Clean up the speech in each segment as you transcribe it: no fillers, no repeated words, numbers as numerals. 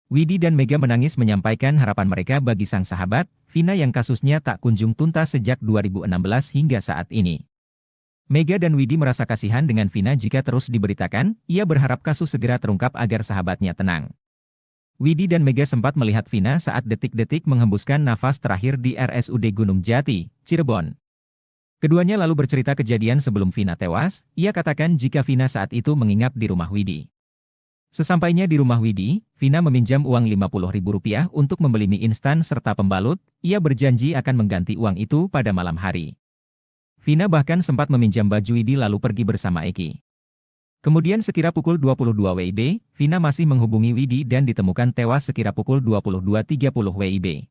Widi dan Mega menangis menyampaikan harapan mereka bagi sang sahabat, Vina yang kasusnya tak kunjung tuntas sejak 2016 hingga saat ini. Mega dan Widi merasa kasihan dengan Vina jika terus diberitakan, ia berharap kasus segera terungkap agar sahabatnya tenang. Widi dan Mega sempat melihat Vina saat detik-detik menghembuskan nafas terakhir di RSUD Gunung Jati, Cirebon. Keduanya lalu bercerita kejadian sebelum Vina tewas, ia katakan jika Vina saat itu menginap di rumah Widi. Sesampainya di rumah Widi, Vina meminjam uang Rp50.000 untuk membeli mie instan serta pembalut, ia berjanji akan mengganti uang itu pada malam hari. Vina bahkan sempat meminjam baju Widi lalu pergi bersama Eki. Kemudian sekira pukul 22 WIB, Vina masih menghubungi Widi dan ditemukan tewas sekira pukul 22.30 WIB.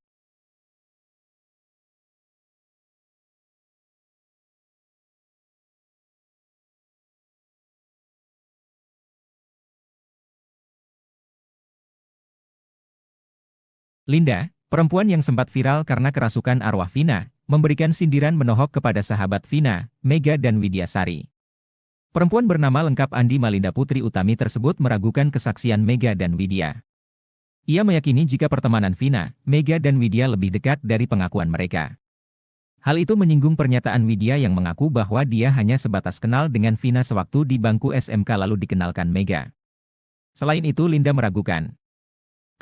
Linda, perempuan yang sempat viral karena kerasukan arwah Vina, memberikan sindiran menohok kepada sahabat Vina, Mega dan Widyasari. Perempuan bernama lengkap Andi Malinda Putri Utami tersebut meragukan kesaksian Mega dan Widya. Ia meyakini jika pertemanan Vina, Mega dan Widya lebih dekat dari pengakuan mereka. Hal itu menyinggung pernyataan Widya yang mengaku bahwa dia hanya sebatas kenal dengan Vina sewaktu di bangku SMK lalu dikenalkan Mega. Selain itu Linda meragukan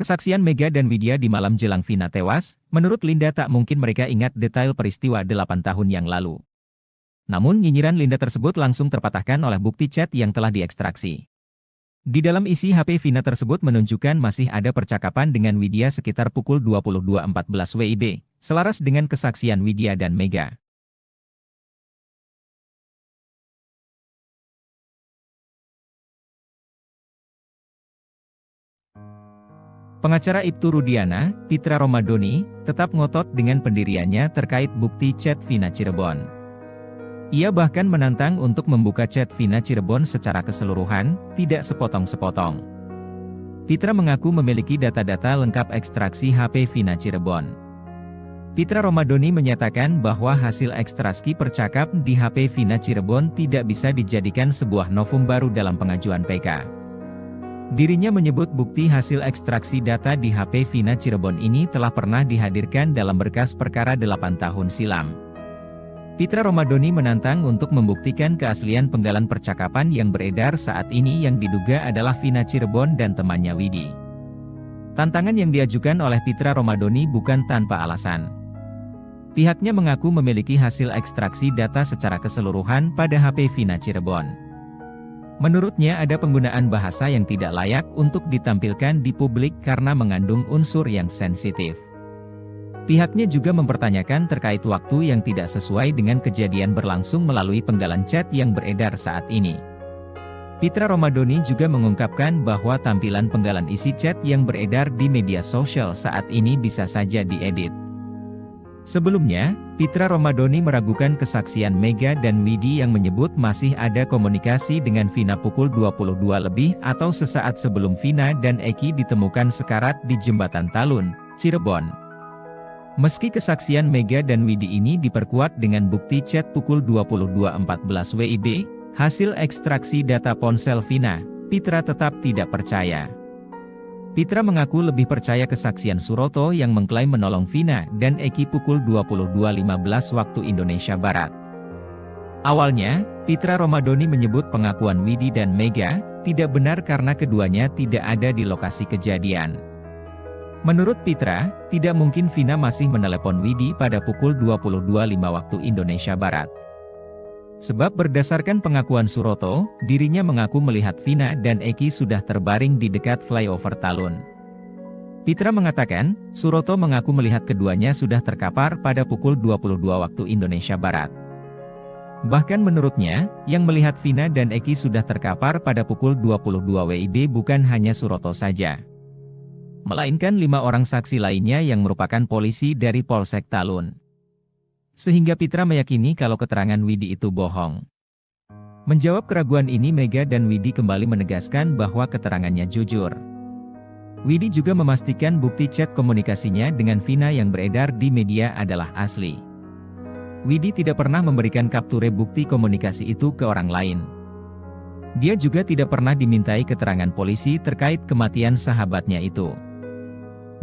kesaksian Mega dan Widya di malam jelang Vina tewas. Menurut Linda tak mungkin mereka ingat detail peristiwa 8 tahun yang lalu. Namun nyinyiran Linda tersebut langsung terpatahkan oleh bukti chat yang telah diekstraksi. Di dalam isi HP Vina tersebut menunjukkan masih ada percakapan dengan Widya sekitar pukul 22.14 WIB, selaras dengan kesaksian Widya dan Mega. Pengacara Ibtu Rudiana, Pitra Romadoni, tetap ngotot dengan pendiriannya terkait bukti chat Vina Cirebon. Ia bahkan menantang untuk membuka chat Vina Cirebon secara keseluruhan, tidak sepotong-sepotong. Pitra mengaku memiliki data-data lengkap ekstraksi HP Vina Cirebon. Pitra Romadoni menyatakan bahwa hasil ekstraksi percakap di HP Vina Cirebon tidak bisa dijadikan sebuah novum baru dalam pengajuan PK. Dirinya menyebut bukti hasil ekstraksi data di HP Vina Cirebon ini telah pernah dihadirkan dalam berkas perkara 8 tahun silam. Pitra Romadoni menantang untuk membuktikan keaslian penggalan percakapan yang beredar saat ini yang diduga adalah Vina Cirebon dan temannya Widi. Tantangan yang diajukan oleh Pitra Romadoni bukan tanpa alasan. Pihaknya mengaku memiliki hasil ekstraksi data secara keseluruhan pada HP Vina Cirebon. Menurutnya ada penggunaan bahasa yang tidak layak untuk ditampilkan di publik karena mengandung unsur yang sensitif. Pihaknya juga mempertanyakan terkait waktu yang tidak sesuai dengan kejadian berlangsung melalui penggalan chat yang beredar saat ini. Pitra Romadoni juga mengungkapkan bahwa tampilan penggalan isi chat yang beredar di media sosial saat ini bisa saja diedit. Sebelumnya, Pitra Romadoni meragukan kesaksian Mega dan Widi yang menyebut masih ada komunikasi dengan Vina pukul 22 lebih atau sesaat sebelum Vina dan Eki ditemukan sekarat di Jembatan Talun, Cirebon. Meski kesaksian Mega dan Widi ini diperkuat dengan bukti chat pukul 22.14 WIB, hasil ekstraksi data ponsel Vina, Pitra tetap tidak percaya. Pitra mengaku lebih percaya kesaksian Suroto yang mengklaim menolong Vina dan Eki pukul 22.15 waktu Indonesia Barat. Awalnya, Pitra Romadoni menyebut pengakuan Widi dan Mega tidak benar karena keduanya tidak ada di lokasi kejadian. Menurut Pitra, tidak mungkin Vina masih menelepon Widi pada pukul 22.05 waktu Indonesia Barat. Sebab berdasarkan pengakuan Suroto, dirinya mengaku melihat Vina dan Eki sudah terbaring di dekat flyover Talun. Pitra mengatakan, Suroto mengaku melihat keduanya sudah terkapar pada pukul 22 waktu Indonesia Barat. Bahkan menurutnya, yang melihat Vina dan Eki sudah terkapar pada pukul 22 WIB bukan hanya Suroto saja, melainkan 5 orang saksi lainnya yang merupakan polisi dari Polsek Talun. Sehingga Pitra meyakini kalau keterangan Widi itu bohong. Menjawab keraguan ini Mega dan Widi kembali menegaskan bahwa keterangannya jujur. Widi juga memastikan bukti chat komunikasinya dengan Vina yang beredar di media adalah asli. Widi tidak pernah memberikan kapture bukti komunikasi itu ke orang lain. Dia juga tidak pernah dimintai keterangan polisi terkait kematian sahabatnya itu.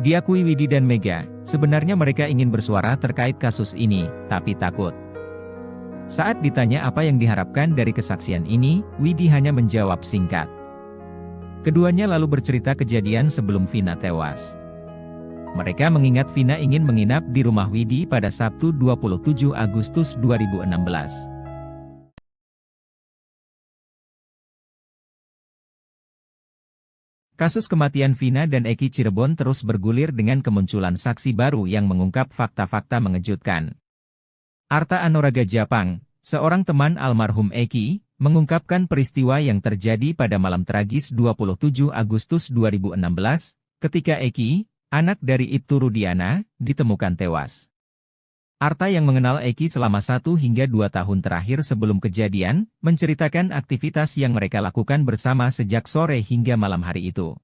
Diakui Widi dan Mega, sebenarnya mereka ingin bersuara terkait kasus ini, tapi takut. Saat ditanya apa yang diharapkan dari kesaksian ini, Widi hanya menjawab singkat. Keduanya lalu bercerita kejadian sebelum Vina tewas. Mereka mengingat Vina ingin menginap di rumah Widi pada Sabtu 27 Agustus 2016. Kasus kematian Vina dan Eki Cirebon terus bergulir dengan kemunculan saksi baru yang mengungkap fakta-fakta mengejutkan. Arta Anoraga Japang, seorang teman almarhum Eki, mengungkapkan peristiwa yang terjadi pada malam tragis 27 Agustus 2016, ketika Eki, anak dari Ibtu Rudiana, ditemukan tewas. Arta yang mengenal Eki selama 1 hingga 2 tahun terakhir sebelum kejadian, menceritakan aktivitas yang mereka lakukan bersama sejak sore hingga malam hari itu.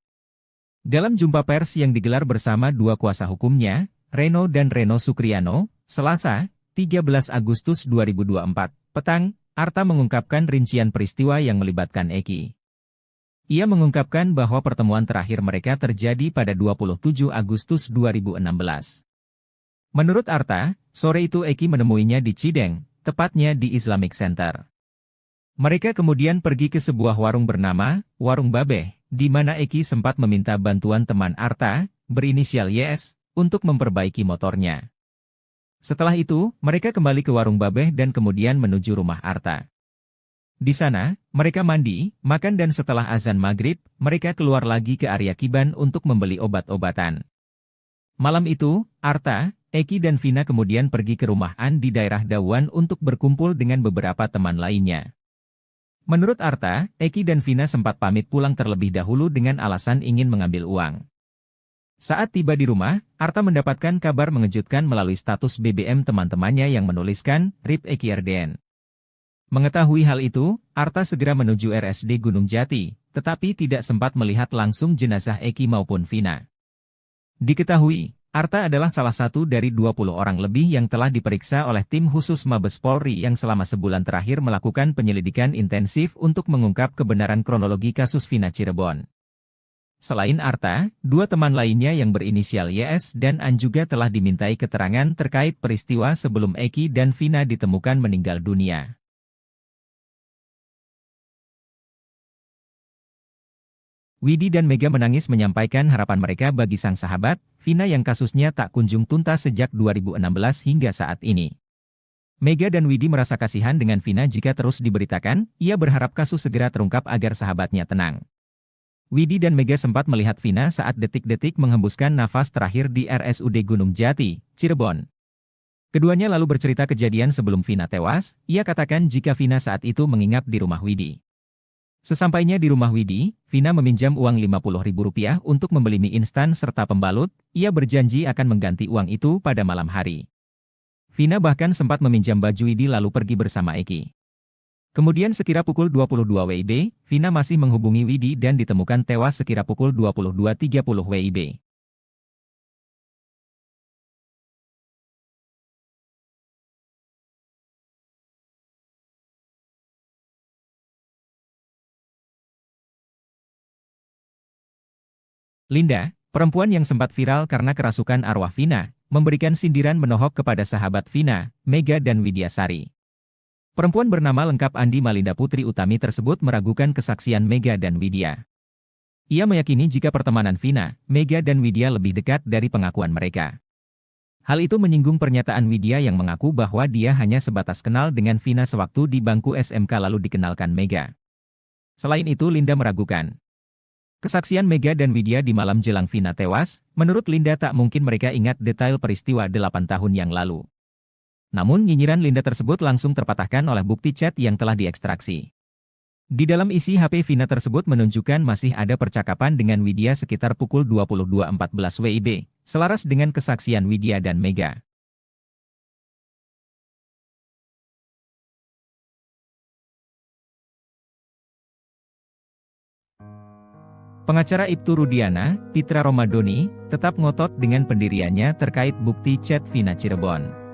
Dalam jumpa pers yang digelar bersama 2 kuasa hukumnya, Reno dan Reno Sukriano, Selasa, 13 Agustus 2024, petang, Arta mengungkapkan rincian peristiwa yang melibatkan Eki. Ia mengungkapkan bahwa pertemuan terakhir mereka terjadi pada 27 Agustus 2016. Menurut Arta, sore itu Eki menemuinya di Cideng, tepatnya di Islamic Center. Mereka kemudian pergi ke sebuah warung bernama Warung Babeh, di mana Eki sempat meminta bantuan teman Arta, berinisial YS, untuk memperbaiki motornya. Setelah itu, mereka kembali ke Warung Babeh dan kemudian menuju rumah Arta. Di sana, mereka mandi, makan dan setelah azan maghrib, mereka keluar lagi ke area Kiban untuk membeli obat-obatan. Malam itu, Arta, Eki dan Vina kemudian pergi ke rumah An di daerah Dawan untuk berkumpul dengan beberapa teman lainnya. Menurut Arta, Eki dan Vina sempat pamit pulang terlebih dahulu dengan alasan ingin mengambil uang. Saat tiba di rumah, Arta mendapatkan kabar mengejutkan melalui status BBM teman-temannya yang menuliskan, RIP Eki RDN. Mengetahui hal itu, Arta segera menuju RSD Gunung Jati, tetapi tidak sempat melihat langsung jenazah Eki maupun Vina. Diketahui, Arta adalah salah satu dari 20 orang lebih yang telah diperiksa oleh tim khusus Mabes Polri yang selama sebulan terakhir melakukan penyelidikan intensif untuk mengungkap kebenaran kronologi kasus Vina Cirebon. Selain Arta, 2 teman lainnya yang berinisial YS dan An juga telah dimintai keterangan terkait peristiwa sebelum Eki dan Vina ditemukan meninggal dunia. Widi dan Mega menangis menyampaikan harapan mereka bagi sang sahabat, Vina yang kasusnya tak kunjung tuntas sejak 2016 hingga saat ini. Mega dan Widi merasa kasihan dengan Vina jika terus diberitakan, ia berharap kasus segera terungkap agar sahabatnya tenang. Widi dan Mega sempat melihat Vina saat detik-detik menghembuskan nafas terakhir di RSUD Gunung Jati, Cirebon. Keduanya lalu bercerita kejadian sebelum Vina tewas, ia katakan jika Vina saat itu menginap di rumah Widi. Sesampainya di rumah Widi, Vina meminjam uang Rp50.000 untuk membeli mie instan serta pembalut, ia berjanji akan mengganti uang itu pada malam hari. Vina bahkan sempat meminjam baju Widi lalu pergi bersama Eki. Kemudian sekira pukul 22 WIB, Vina masih menghubungi Widi dan ditemukan tewas sekira pukul 22.30 WIB. Linda, perempuan yang sempat viral karena kerasukan arwah Vina, memberikan sindiran menohok kepada sahabat Vina, Mega dan Widyasari. Perempuan bernama lengkap Andi Malinda Putri Utami tersebut meragukan kesaksian Mega dan Widya. Ia meyakini jika pertemanan Vina, Mega dan Widya lebih dekat dari pengakuan mereka. Hal itu menyinggung pernyataan Widya yang mengaku bahwa dia hanya sebatas kenal dengan Vina sewaktu di bangku SMK lalu dikenalkan Mega. Selain itu Linda meragukan kesaksian Mega dan Widya di malam jelang Vina tewas. Menurut Linda tak mungkin mereka ingat detail peristiwa 8 tahun yang lalu. Namun nyinyiran Linda tersebut langsung terpatahkan oleh bukti chat yang telah diekstraksi. Di dalam isi HP Vina tersebut menunjukkan masih ada percakapan dengan Widya sekitar pukul 22.14 WIB, selaras dengan kesaksian Widya dan Mega. Pengacara Ibtu Rudiana, Pitra Romadoni, tetap ngotot dengan pendiriannya terkait bukti chat Vina Cirebon.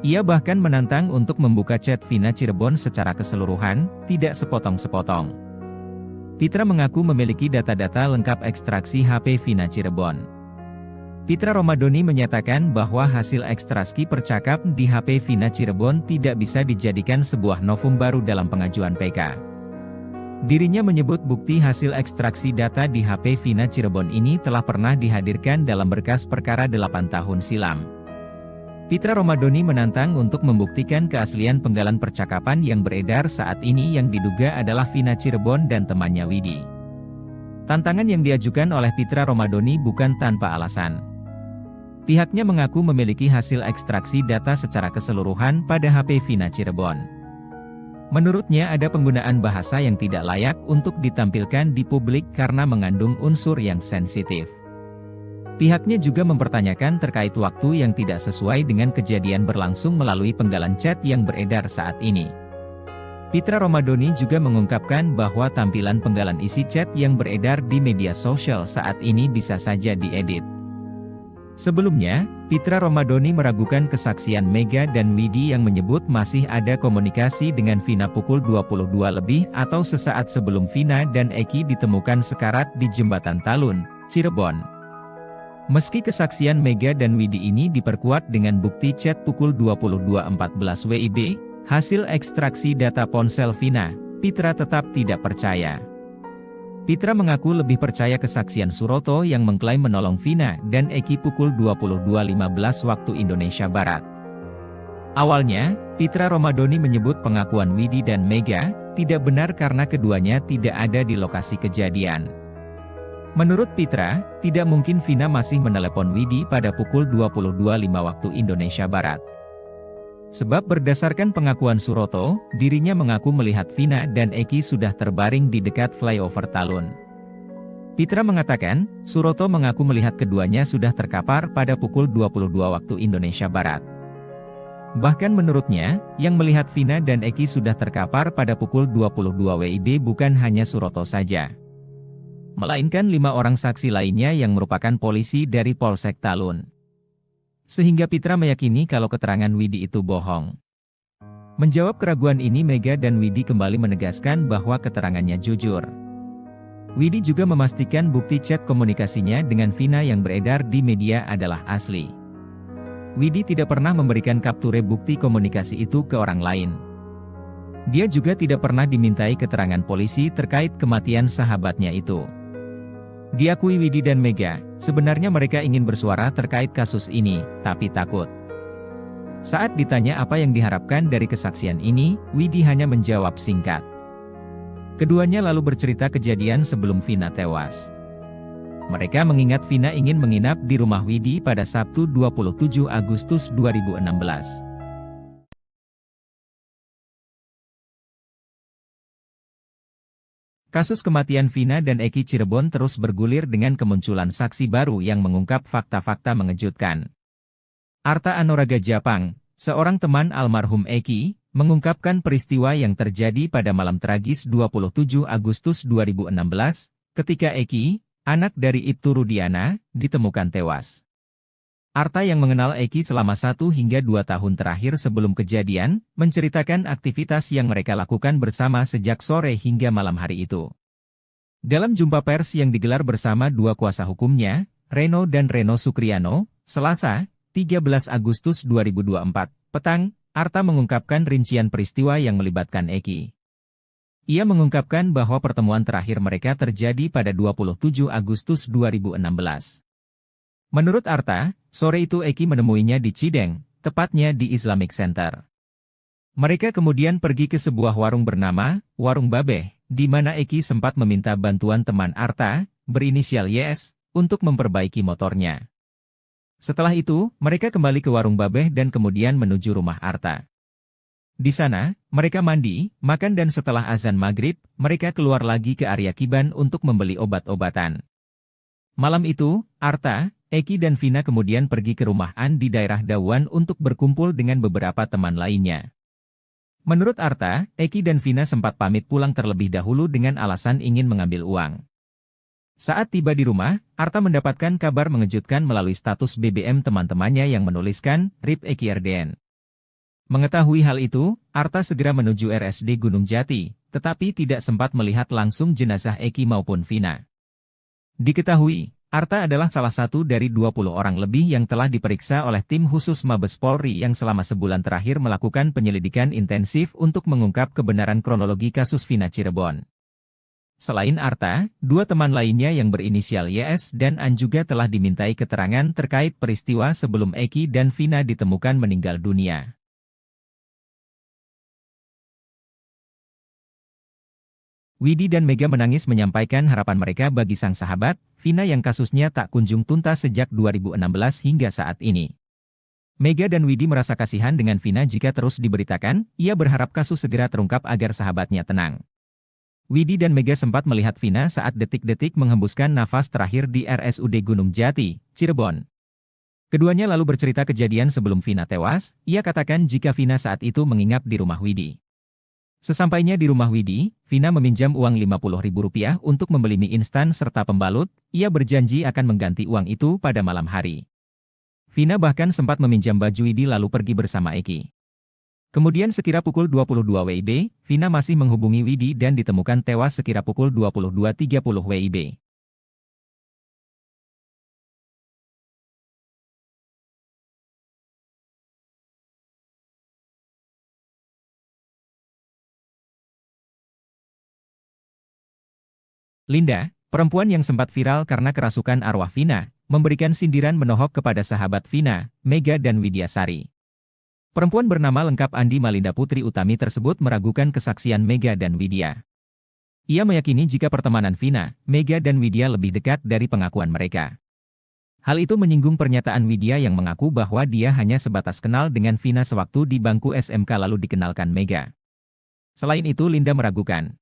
Ia bahkan menantang untuk membuka chat Vina Cirebon secara keseluruhan, tidak sepotong-sepotong. Pitra mengaku memiliki data-data lengkap ekstraksi HP Vina Cirebon. Pitra Romadhoni menyatakan bahwa hasil ekstraksi percakap di HP Vina Cirebon tidak bisa dijadikan sebuah novum baru dalam pengajuan PK. Dirinya menyebut bukti hasil ekstraksi data di HP Vina Cirebon ini telah pernah dihadirkan dalam berkas perkara 8 tahun silam. Pitra Romadhoni menantang untuk membuktikan keaslian penggalan percakapan yang beredar saat ini yang diduga adalah Vina Cirebon dan temannya Widi. Tantangan yang diajukan oleh Pitra Romadhoni bukan tanpa alasan. Pihaknya mengaku memiliki hasil ekstraksi data secara keseluruhan pada HP Vina Cirebon. Menurutnya ada penggunaan bahasa yang tidak layak untuk ditampilkan di publik karena mengandung unsur yang sensitif. Pihaknya juga mempertanyakan terkait waktu yang tidak sesuai dengan kejadian berlangsung melalui penggalan chat yang beredar saat ini. Pitra Romadhoni juga mengungkapkan bahwa tampilan penggalan isi chat yang beredar di media sosial saat ini bisa saja diedit. Sebelumnya, Pitra Romadhoni meragukan kesaksian Mega dan Widi yang menyebut masih ada komunikasi dengan Vina pukul 22 lebih atau sesaat sebelum Vina dan Eki ditemukan sekarat di Jembatan Talun, Cirebon. Meski kesaksian Mega dan Widi ini diperkuat dengan bukti chat pukul 22.14 WIB, hasil ekstraksi data ponsel Vina, Pitra tetap tidak percaya. Pitra mengaku lebih percaya kesaksian Suroto yang mengklaim menolong Vina dan Eki pukul 22.15 waktu Indonesia Barat. Awalnya, Pitra Romadhoni menyebut pengakuan Widi dan Mega tidak benar karena keduanya tidak ada di lokasi kejadian. Menurut Pitra, tidak mungkin Vina masih menelepon Widi pada pukul 22.05 waktu Indonesia Barat. Sebab berdasarkan pengakuan Suroto, dirinya mengaku melihat Vina dan Eki sudah terbaring di dekat flyover Talun. Pitra mengatakan, Suroto mengaku melihat keduanya sudah terkapar pada pukul 22 waktu Indonesia Barat. Bahkan menurutnya, yang melihat Vina dan Eki sudah terkapar pada pukul 22 WIB bukan hanya Suroto saja, melainkan 5 orang saksi lainnya yang merupakan polisi dari Polsek Talun. Sehingga Pitra meyakini kalau keterangan Widi itu bohong. Menjawab keraguan ini Mega dan Widi kembali menegaskan bahwa keterangannya jujur. Widi juga memastikan bukti chat komunikasinya dengan Vina yang beredar di media adalah asli. Widi tidak pernah memberikan kapture bukti komunikasi itu ke orang lain. Dia juga tidak pernah dimintai keterangan polisi terkait kematian sahabatnya itu. Diakui Widi dan Mega, sebenarnya mereka ingin bersuara terkait kasus ini, tapi takut. Saat ditanya apa yang diharapkan dari kesaksian ini, Widi hanya menjawab singkat. Keduanya lalu bercerita kejadian sebelum Vina tewas. Mereka mengingat Vina ingin menginap di rumah Widi pada Sabtu 27 Agustus 2016. Kasus kematian Vina dan Eki Cirebon terus bergulir dengan kemunculan saksi baru yang mengungkap fakta-fakta mengejutkan. Arta Anoraga Japang, seorang teman almarhum Eki, mengungkapkan peristiwa yang terjadi pada malam tragis 27 Agustus 2016, ketika Eki, anak dari Ibtu Rudiana, ditemukan tewas. Arta yang mengenal Eki selama 1 hingga 2 tahun terakhir sebelum kejadian, menceritakan aktivitas yang mereka lakukan bersama sejak sore hingga malam hari itu. Dalam jumpa pers yang digelar bersama 2 kuasa hukumnya, Reno dan Reno Sukriano, Selasa, 13 Agustus 2024, petang, Arta mengungkapkan rincian peristiwa yang melibatkan Eki. Ia mengungkapkan bahwa pertemuan terakhir mereka terjadi pada 27 Agustus 2016. Menurut Arta, sore itu Eki menemuinya di Cideng, tepatnya di Islamic Center. Mereka kemudian pergi ke sebuah warung bernama Warung Babeh, di mana Eki sempat meminta bantuan teman Arta, berinisial YS, untuk memperbaiki motornya. Setelah itu, mereka kembali ke Warung Babeh dan kemudian menuju rumah Arta. Di sana, mereka mandi, makan dan setelah azan maghrib, mereka keluar lagi ke area Kiban untuk membeli obat-obatan. Malam itu, Arta, Eki dan Vina kemudian pergi ke rumah An di daerah Dawan untuk berkumpul dengan beberapa teman lainnya. Menurut Arta, Eki dan Vina sempat pamit pulang terlebih dahulu dengan alasan ingin mengambil uang. Saat tiba di rumah, Arta mendapatkan kabar mengejutkan melalui status BBM teman-temannya yang menuliskan, RIP Eki RDN. Mengetahui hal itu, Arta segera menuju RSD Gunung Jati, tetapi tidak sempat melihat langsung jenazah Eki maupun Vina. Diketahui, Arta adalah salah satu dari 20 orang lebih yang telah diperiksa oleh tim khusus Mabes Polri yang selama sebulan terakhir melakukan penyelidikan intensif untuk mengungkap kebenaran kronologi kasus Vina Cirebon. Selain Arta, dua teman lainnya yang berinisial YS dan An juga telah dimintai keterangan terkait peristiwa sebelum Eki dan Vina ditemukan meninggal dunia. Widi dan Mega menangis menyampaikan harapan mereka bagi sang sahabat, Vina yang kasusnya tak kunjung tuntas sejak 2016 hingga saat ini. Mega dan Widi merasa kasihan dengan Vina jika terus diberitakan, ia berharap kasus segera terungkap agar sahabatnya tenang. Widi dan Mega sempat melihat Vina saat detik-detik menghembuskan nafas terakhir di RSUD Gunung Jati, Cirebon. Keduanya lalu bercerita kejadian sebelum Vina tewas, ia katakan jika Vina saat itu menginap di rumah Widi. Sesampainya di rumah Widi, Vina meminjam uang Rp50.000 untuk membeli mie instan serta pembalut, ia berjanji akan mengganti uang itu pada malam hari. Vina bahkan sempat meminjam baju Widi lalu pergi bersama Eki. Kemudian sekira pukul 22 WIB, Vina masih menghubungi Widi dan ditemukan tewas sekira pukul 22.30 WIB. Linda, perempuan yang sempat viral karena kerasukan arwah Vina, memberikan sindiran menohok kepada sahabat Vina, Mega dan Widyasari. Perempuan bernama lengkap Andi Malinda Putri Utami tersebut meragukan kesaksian Mega dan Widya. Ia meyakini jika pertemanan Vina, Mega dan Widya lebih dekat dari pengakuan mereka. Hal itu menyinggung pernyataan Widya yang mengaku bahwa dia hanya sebatas kenal dengan Vina sewaktu di bangku SMK lalu dikenalkan Mega. Selain itu Linda meragukan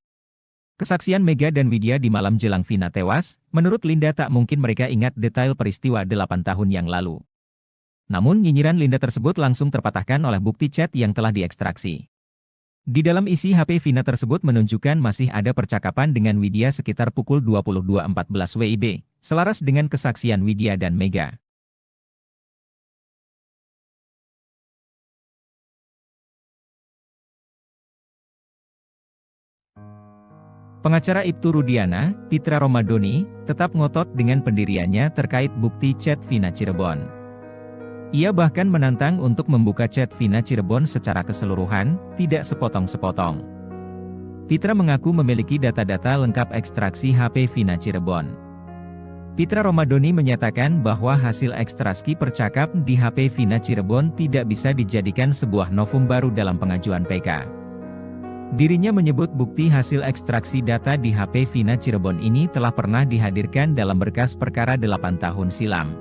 kesaksian Mega dan Widya di malam jelang Vina tewas, menurut Linda tak mungkin mereka ingat detail peristiwa 8 tahun yang lalu. Namun nyinyiran Linda tersebut langsung terpatahkan oleh bukti chat yang telah diekstraksi. Di dalam isi HP Vina tersebut menunjukkan masih ada percakapan dengan Widya sekitar pukul 22.14 WIB, selaras dengan kesaksian Widya dan Mega. Pengacara Ibtu Rudiana, Pitra Romadoni, tetap ngotot dengan pendiriannya terkait bukti chat Vina Cirebon. Ia bahkan menantang untuk membuka chat Vina Cirebon secara keseluruhan, tidak sepotong-sepotong. Pitra mengaku memiliki data-data lengkap ekstraksi HP Vina Cirebon. Pitra Romadoni menyatakan bahwa hasil ekstraksi percakap di HP Vina Cirebon tidak bisa dijadikan sebuah novum baru dalam pengajuan PK. Dirinya menyebut bukti hasil ekstraksi data di HP Vina Cirebon ini telah pernah dihadirkan dalam berkas perkara 8 tahun silam.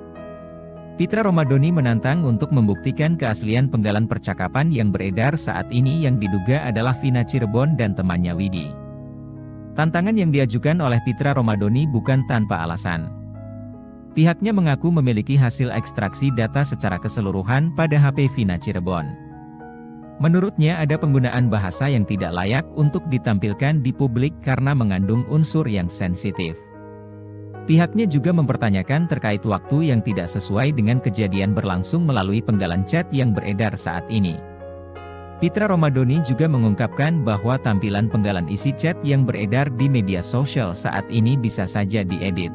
Pitra Romadoni menantang untuk membuktikan keaslian penggalan percakapan yang beredar saat ini yang diduga adalah Vina Cirebon dan temannya Widi. Tantangan yang diajukan oleh Pitra Romadoni bukan tanpa alasan. Pihaknya mengaku memiliki hasil ekstraksi data secara keseluruhan pada HP Vina Cirebon. Menurutnya ada penggunaan bahasa yang tidak layak untuk ditampilkan di publik karena mengandung unsur yang sensitif. Pihaknya juga mempertanyakan terkait waktu yang tidak sesuai dengan kejadian berlangsung melalui penggalan chat yang beredar saat ini. Pitra Romadoni juga mengungkapkan bahwa tampilan penggalan isi chat yang beredar di media sosial saat ini bisa saja diedit.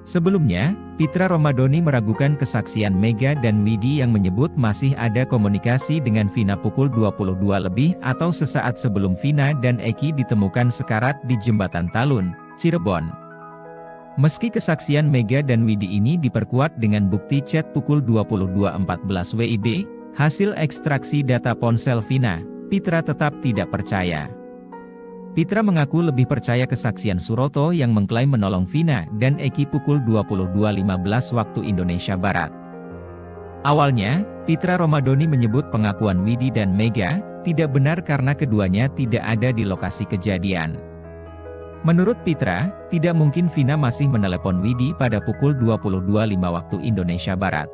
Sebelumnya, Pitra Romadoni meragukan kesaksian Mega dan Widi yang menyebut masih ada komunikasi dengan Vina pukul 22 lebih atau sesaat sebelum Vina dan Eki ditemukan sekarat di Jembatan Talun, Cirebon. Meski kesaksian Mega dan Widi ini diperkuat dengan bukti chat pukul 22.14 WIB, hasil ekstraksi data ponsel Vina, Pitra tetap tidak percaya. Pitra mengaku lebih percaya kesaksian Suroto yang mengklaim menolong Vina dan Eki pukul 22.15 waktu Indonesia Barat. Awalnya, Pitra Romadoni menyebut pengakuan Widi dan Mega tidak benar karena keduanya tidak ada di lokasi kejadian. Menurut Pitra, tidak mungkin Vina masih menelepon Widi pada pukul 22.05 waktu Indonesia Barat.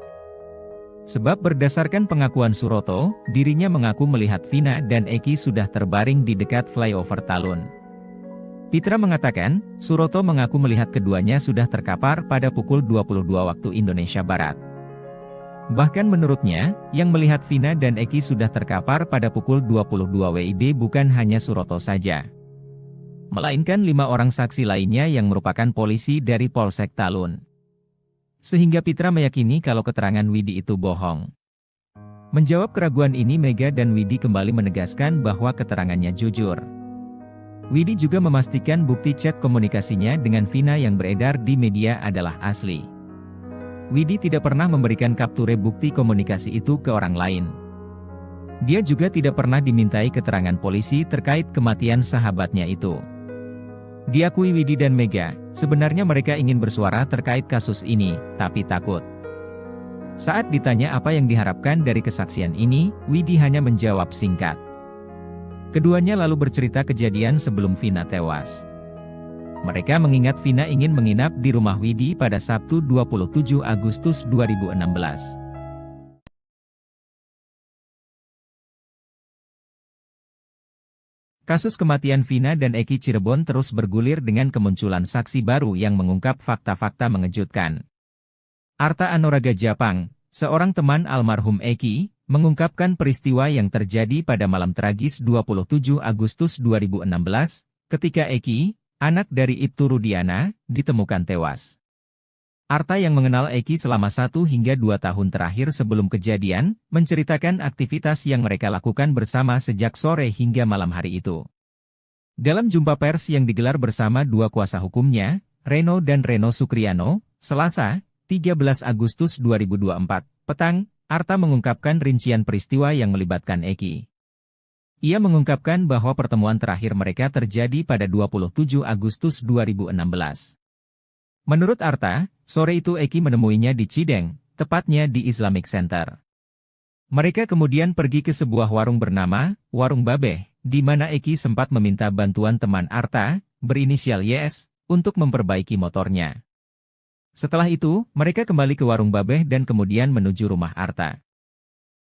Sebab berdasarkan pengakuan Suroto, dirinya mengaku melihat Vina dan Eki sudah terbaring di dekat flyover Talun. Pitra mengatakan, Suroto mengaku melihat keduanya sudah terkapar pada pukul 22 waktu Indonesia Barat. Bahkan menurutnya, yang melihat Vina dan Eki sudah terkapar pada pukul 22 WIB bukan hanya Suroto saja. melainkan 5 orang saksi lainnya yang merupakan polisi dari Polsek Talun. Sehingga Pitra meyakini kalau keterangan Widi itu bohong. Menjawab keraguan ini, Mega dan Widi kembali menegaskan bahwa keterangannya jujur. Widi juga memastikan bukti chat komunikasinya dengan Vina yang beredar di media adalah asli. Widi tidak pernah memberikan kapture bukti komunikasi itu ke orang lain. Dia juga tidak pernah dimintai keterangan polisi terkait kematian sahabatnya itu. Diakui Widi dan Mega, sebenarnya mereka ingin bersuara terkait kasus ini, tapi takut. Saat ditanya apa yang diharapkan dari kesaksian ini, Widi hanya menjawab singkat. Keduanya lalu bercerita kejadian sebelum Vina tewas. Mereka mengingat Vina ingin menginap di rumah Widi pada Sabtu 27 Agustus 2016. Kasus kematian Vina dan Eki Cirebon terus bergulir dengan kemunculan saksi baru yang mengungkap fakta-fakta mengejutkan. Arta Anoraga Japang, seorang teman almarhum Eki, mengungkapkan peristiwa yang terjadi pada malam tragis 27 Agustus 2016, ketika Eki, anak dari Ibtu Rudiana, ditemukan tewas. Arta yang mengenal Eki selama 1 hingga 2 tahun terakhir sebelum kejadian, menceritakan aktivitas yang mereka lakukan bersama sejak sore hingga malam hari itu. Dalam jumpa pers yang digelar bersama 2 kuasa hukumnya, Reno dan Reno Sukriano, Selasa, 13 Agustus 2024, petang, Arta mengungkapkan rincian peristiwa yang melibatkan Eki. Ia mengungkapkan bahwa pertemuan terakhir mereka terjadi pada 27 Agustus 2016. Menurut Arta, sore itu Eki menemuinya di Cideng, tepatnya di Islamic Center. Mereka kemudian pergi ke sebuah warung bernama Warung Babeh, di mana Eki sempat meminta bantuan teman Arta, berinisial YS, untuk memperbaiki motornya. Setelah itu, mereka kembali ke Warung Babeh dan kemudian menuju rumah Arta.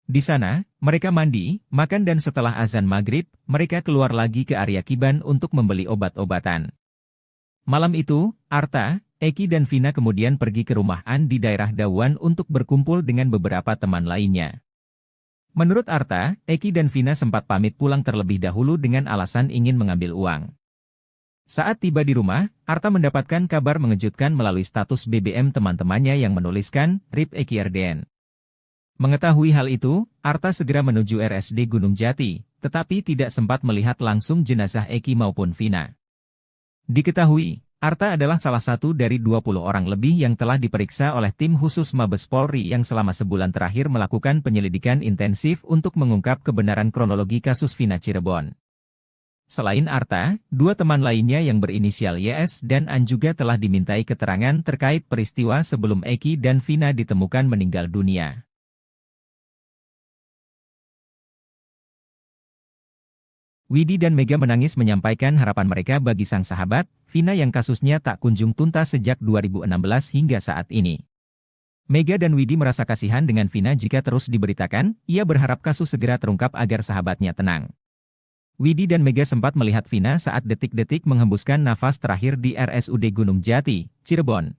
Di sana, mereka mandi, makan dan setelah azan maghrib, mereka keluar lagi ke area Kiban untuk membeli obat-obatan. Malam itu, Arta, Eki dan Vina kemudian pergi ke rumah An di daerah Dawan untuk berkumpul dengan beberapa teman lainnya. Menurut Arta, Eki dan Vina sempat pamit pulang terlebih dahulu dengan alasan ingin mengambil uang. Saat tiba di rumah, Arta mendapatkan kabar mengejutkan melalui status BBM teman-temannya yang menuliskan, RIP Eki RDN. Mengetahui hal itu, Arta segera menuju RSD Gunung Jati, tetapi tidak sempat melihat langsung jenazah Eki maupun Vina. Diketahui, Arta adalah salah satu dari 20 orang lebih yang telah diperiksa oleh tim khusus Mabes Polri yang selama sebulan terakhir melakukan penyelidikan intensif untuk mengungkap kebenaran kronologi kasus Vina Cirebon. Selain Arta, 2 teman lainnya yang berinisial YS dan An juga telah dimintai keterangan terkait peristiwa sebelum Eki dan Vina ditemukan meninggal dunia. Widi dan Mega menangis menyampaikan harapan mereka bagi sang sahabat, Vina yang kasusnya tak kunjung tuntas sejak 2016 hingga saat ini. Mega dan Widi merasa kasihan dengan Vina jika terus diberitakan, ia berharap kasus segera terungkap agar sahabatnya tenang. Widi dan Mega sempat melihat Vina saat detik-detik menghembuskan nafas terakhir di RSUD Gunung Jati, Cirebon.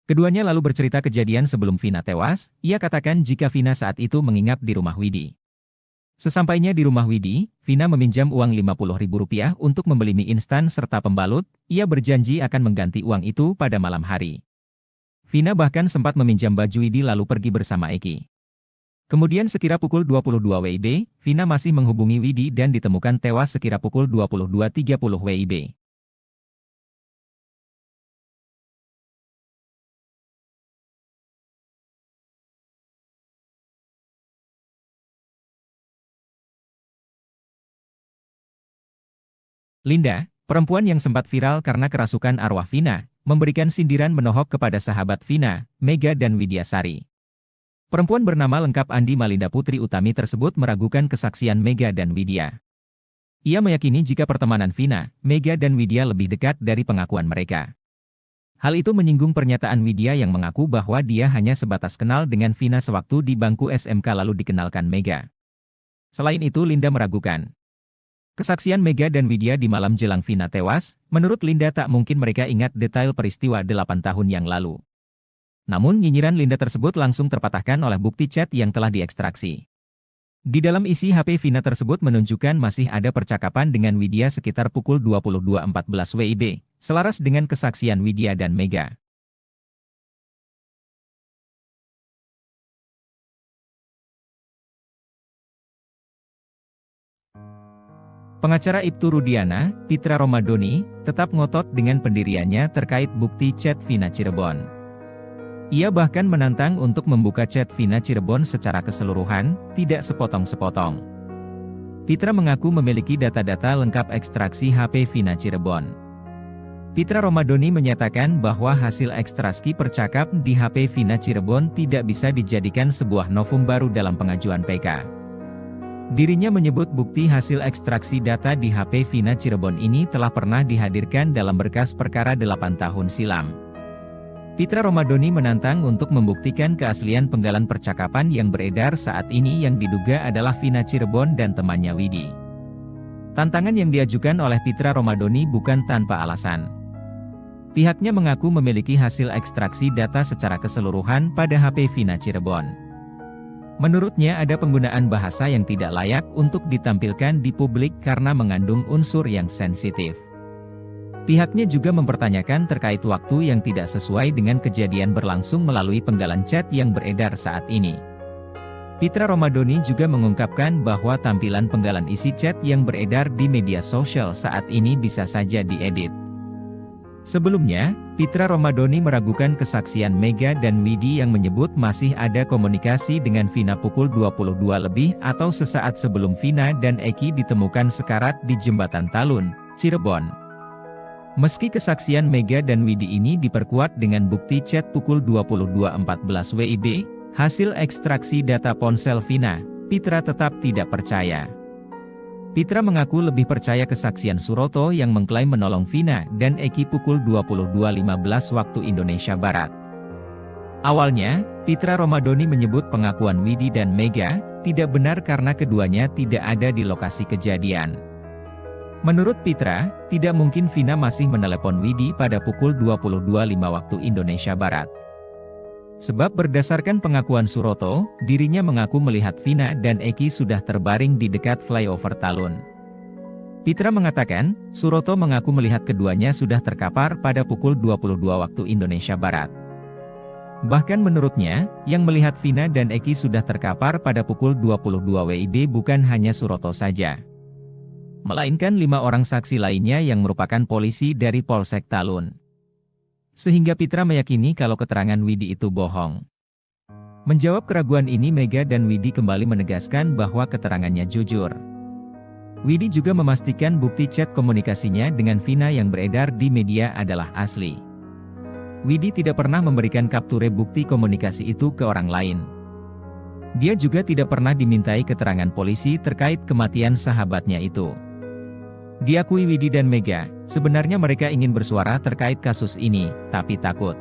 Keduanya lalu bercerita kejadian sebelum Vina tewas, ia katakan jika Vina saat itu menginap di rumah Widi. Sesampainya di rumah Widi, Vina meminjam uang Rp50.000 untuk membeli mie instan serta pembalut, ia berjanji akan mengganti uang itu pada malam hari. Vina bahkan sempat meminjam baju Widi lalu pergi bersama Eki. Kemudian sekira pukul 22 WIB, Vina masih menghubungi Widi dan ditemukan tewas sekira pukul 22.30 WIB. Linda, perempuan yang sempat viral karena kerasukan arwah Vina, memberikan sindiran menohok kepada sahabat Vina, Mega dan Widyasari. Perempuan bernama lengkap Andi Malinda Putri Utami tersebut meragukan kesaksian Mega dan Widya. Ia meyakini jika pertemanan Vina, Mega dan Widya lebih dekat dari pengakuan mereka. Hal itu menyinggung pernyataan Widya yang mengaku bahwa dia hanya sebatas kenal dengan Vina sewaktu di bangku SMK lalu dikenalkan Mega. Selain itu Linda meragukan kesaksian Mega dan Widya di malam jelang Vina tewas, menurut Linda tak mungkin mereka ingat detail peristiwa 8 tahun yang lalu. Namun nyinyiran Linda tersebut langsung terpatahkan oleh bukti chat yang telah diekstraksi. Di dalam isi HP Vina tersebut menunjukkan masih ada percakapan dengan Widya sekitar pukul 22.14 WIB, selaras dengan kesaksian Widya dan Mega. Pengacara Ibtu Rudiana, Pitra Romadoni, tetap ngotot dengan pendiriannya terkait bukti chat Vina Cirebon. Ia bahkan menantang untuk membuka chat Vina Cirebon secara keseluruhan, tidak sepotong-sepotong. Pitra mengaku memiliki data-data lengkap ekstraksi HP Vina Cirebon. Pitra Romadoni menyatakan bahwa hasil ekstraksi percakap di HP Vina Cirebon tidak bisa dijadikan sebuah novum baru dalam pengajuan PK. Dirinya menyebut bukti hasil ekstraksi data di HP Vina Cirebon ini telah pernah dihadirkan dalam berkas perkara 8 tahun silam. Pitra Romadoni menantang untuk membuktikan keaslian penggalan percakapan yang beredar saat ini yang diduga adalah Vina Cirebon dan temannya Widi. Tantangan yang diajukan oleh Pitra Romadoni bukan tanpa alasan. Pihaknya mengaku memiliki hasil ekstraksi data secara keseluruhan pada HP Vina Cirebon. Menurutnya ada penggunaan bahasa yang tidak layak untuk ditampilkan di publik karena mengandung unsur yang sensitif. Pihaknya juga mempertanyakan terkait waktu yang tidak sesuai dengan kejadian berlangsung melalui penggalan chat yang beredar saat ini. Pitra Romadoni juga mengungkapkan bahwa tampilan penggalan isi chat yang beredar di media sosial saat ini bisa saja diedit. Sebelumnya, Pitra Romadoni meragukan kesaksian Mega dan Widi yang menyebut masih ada komunikasi dengan Vina pukul 22 lebih atau sesaat sebelum Vina dan Eki ditemukan sekarat di Jembatan Talun, Cirebon. Meski kesaksian Mega dan Widi ini diperkuat dengan bukti chat pukul 22.14 WIB, hasil ekstraksi data ponsel Vina, Pitra tetap tidak percaya. Pitra mengaku lebih percaya kesaksian Suroto yang mengklaim menolong Vina dan Eki pukul 22.15 waktu Indonesia Barat. Awalnya, Pitra Romadoni menyebut pengakuan Widi dan Mega tidak benar karena keduanya tidak ada di lokasi kejadian. Menurut Pitra, tidak mungkin Vina masih menelepon Widi pada pukul 22.05 waktu Indonesia Barat. Sebab berdasarkan pengakuan Suroto, dirinya mengaku melihat Vina dan Eki sudah terbaring di dekat flyover Talun. Pitra mengatakan, Suroto mengaku melihat keduanya sudah terkapar pada pukul 22 waktu Indonesia Barat. Bahkan menurutnya, yang melihat Vina dan Eki sudah terkapar pada pukul 22 WIB bukan hanya Suroto saja, melainkan 5 orang saksi lainnya yang merupakan polisi dari Polsek Talun. Sehingga Pitra meyakini kalau keterangan Widi itu bohong. Menjawab keraguan ini Mega dan Widi kembali menegaskan bahwa keterangannya jujur. Widi juga memastikan bukti chat komunikasinya dengan Vina yang beredar di media adalah asli. Widi tidak pernah memberikan kapture bukti komunikasi itu ke orang lain. Dia juga tidak pernah dimintai keterangan polisi terkait kematian sahabatnya itu. Diakui Widi dan Mega, sebenarnya mereka ingin bersuara terkait kasus ini, tapi takut.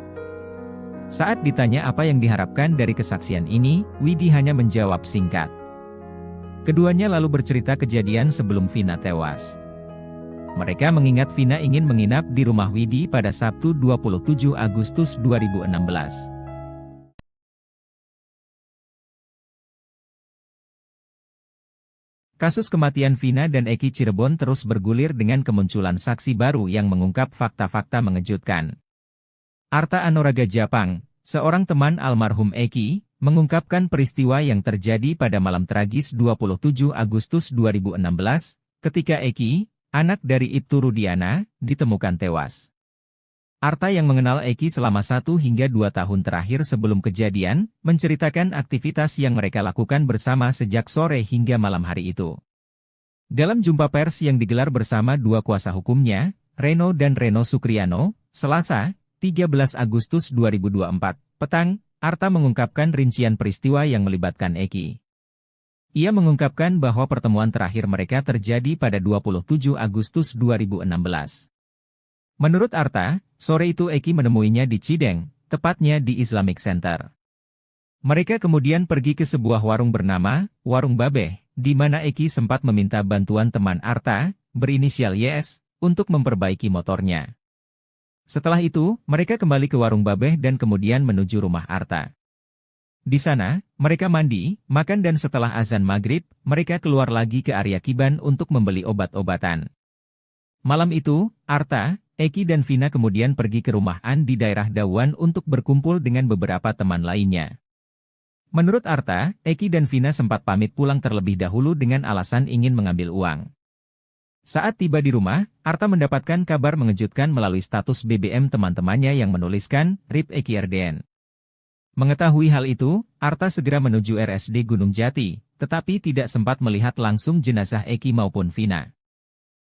Saat ditanya apa yang diharapkan dari kesaksian ini, Widi hanya menjawab singkat. Keduanya lalu bercerita kejadian sebelum Vina tewas. Mereka mengingat Vina ingin menginap di rumah Widi pada Sabtu 27 Agustus 2016. Kasus kematian Vina dan Eki Cirebon terus bergulir dengan kemunculan saksi baru yang mengungkap fakta-fakta mengejutkan. Arta Anoraga Japang, seorang teman almarhum Eki, mengungkapkan peristiwa yang terjadi pada malam tragis 27 Agustus 2016, ketika Eki, anak dari Ibtu Rudiana, ditemukan tewas. Arta yang mengenal Eki selama 1 hingga 2 tahun terakhir sebelum kejadian, menceritakan aktivitas yang mereka lakukan bersama sejak sore hingga malam hari itu. Dalam jumpa pers yang digelar bersama 2 kuasa hukumnya, Reno dan Reno Sukriano, Selasa, 13 Agustus 2024, petang, Arta mengungkapkan rincian peristiwa yang melibatkan Eki. Ia mengungkapkan bahwa pertemuan terakhir mereka terjadi pada 27 Agustus 2016. Menurut Arta, sore itu Eki menemuinya di Cideng, tepatnya di Islamic Center. Mereka kemudian pergi ke sebuah warung bernama Warung Babeh, di mana Eki sempat meminta bantuan teman Arta, berinisial YS, untuk memperbaiki motornya. Setelah itu, mereka kembali ke Warung Babeh dan kemudian menuju rumah Arta. Di sana, mereka mandi, makan dan setelah azan maghrib, mereka keluar lagi ke area Kiban untuk membeli obat-obatan. Malam itu, Arta, Eki dan Vina kemudian pergi ke rumah An di daerah Dawan untuk berkumpul dengan beberapa teman lainnya. Menurut Arta, Eki dan Vina sempat pamit pulang terlebih dahulu dengan alasan ingin mengambil uang. Saat tiba di rumah, Arta mendapatkan kabar mengejutkan melalui status BBM teman-temannya yang menuliskan, RIP Eki RDN. Mengetahui hal itu, Arta segera menuju RSD Gunung Jati, tetapi tidak sempat melihat langsung jenazah Eki maupun Vina.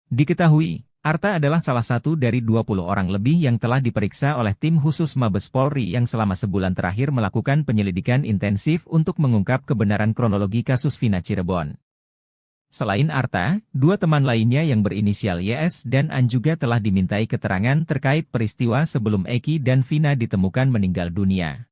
Diketahui, Arta adalah salah satu dari 20 orang lebih yang telah diperiksa oleh tim khusus Mabes Polri yang selama sebulan terakhir melakukan penyelidikan intensif untuk mengungkap kebenaran kronologi kasus Vina Cirebon. Selain Arta, dua teman lainnya yang berinisial YS dan An juga telah dimintai keterangan terkait peristiwa sebelum Eki dan Vina ditemukan meninggal dunia.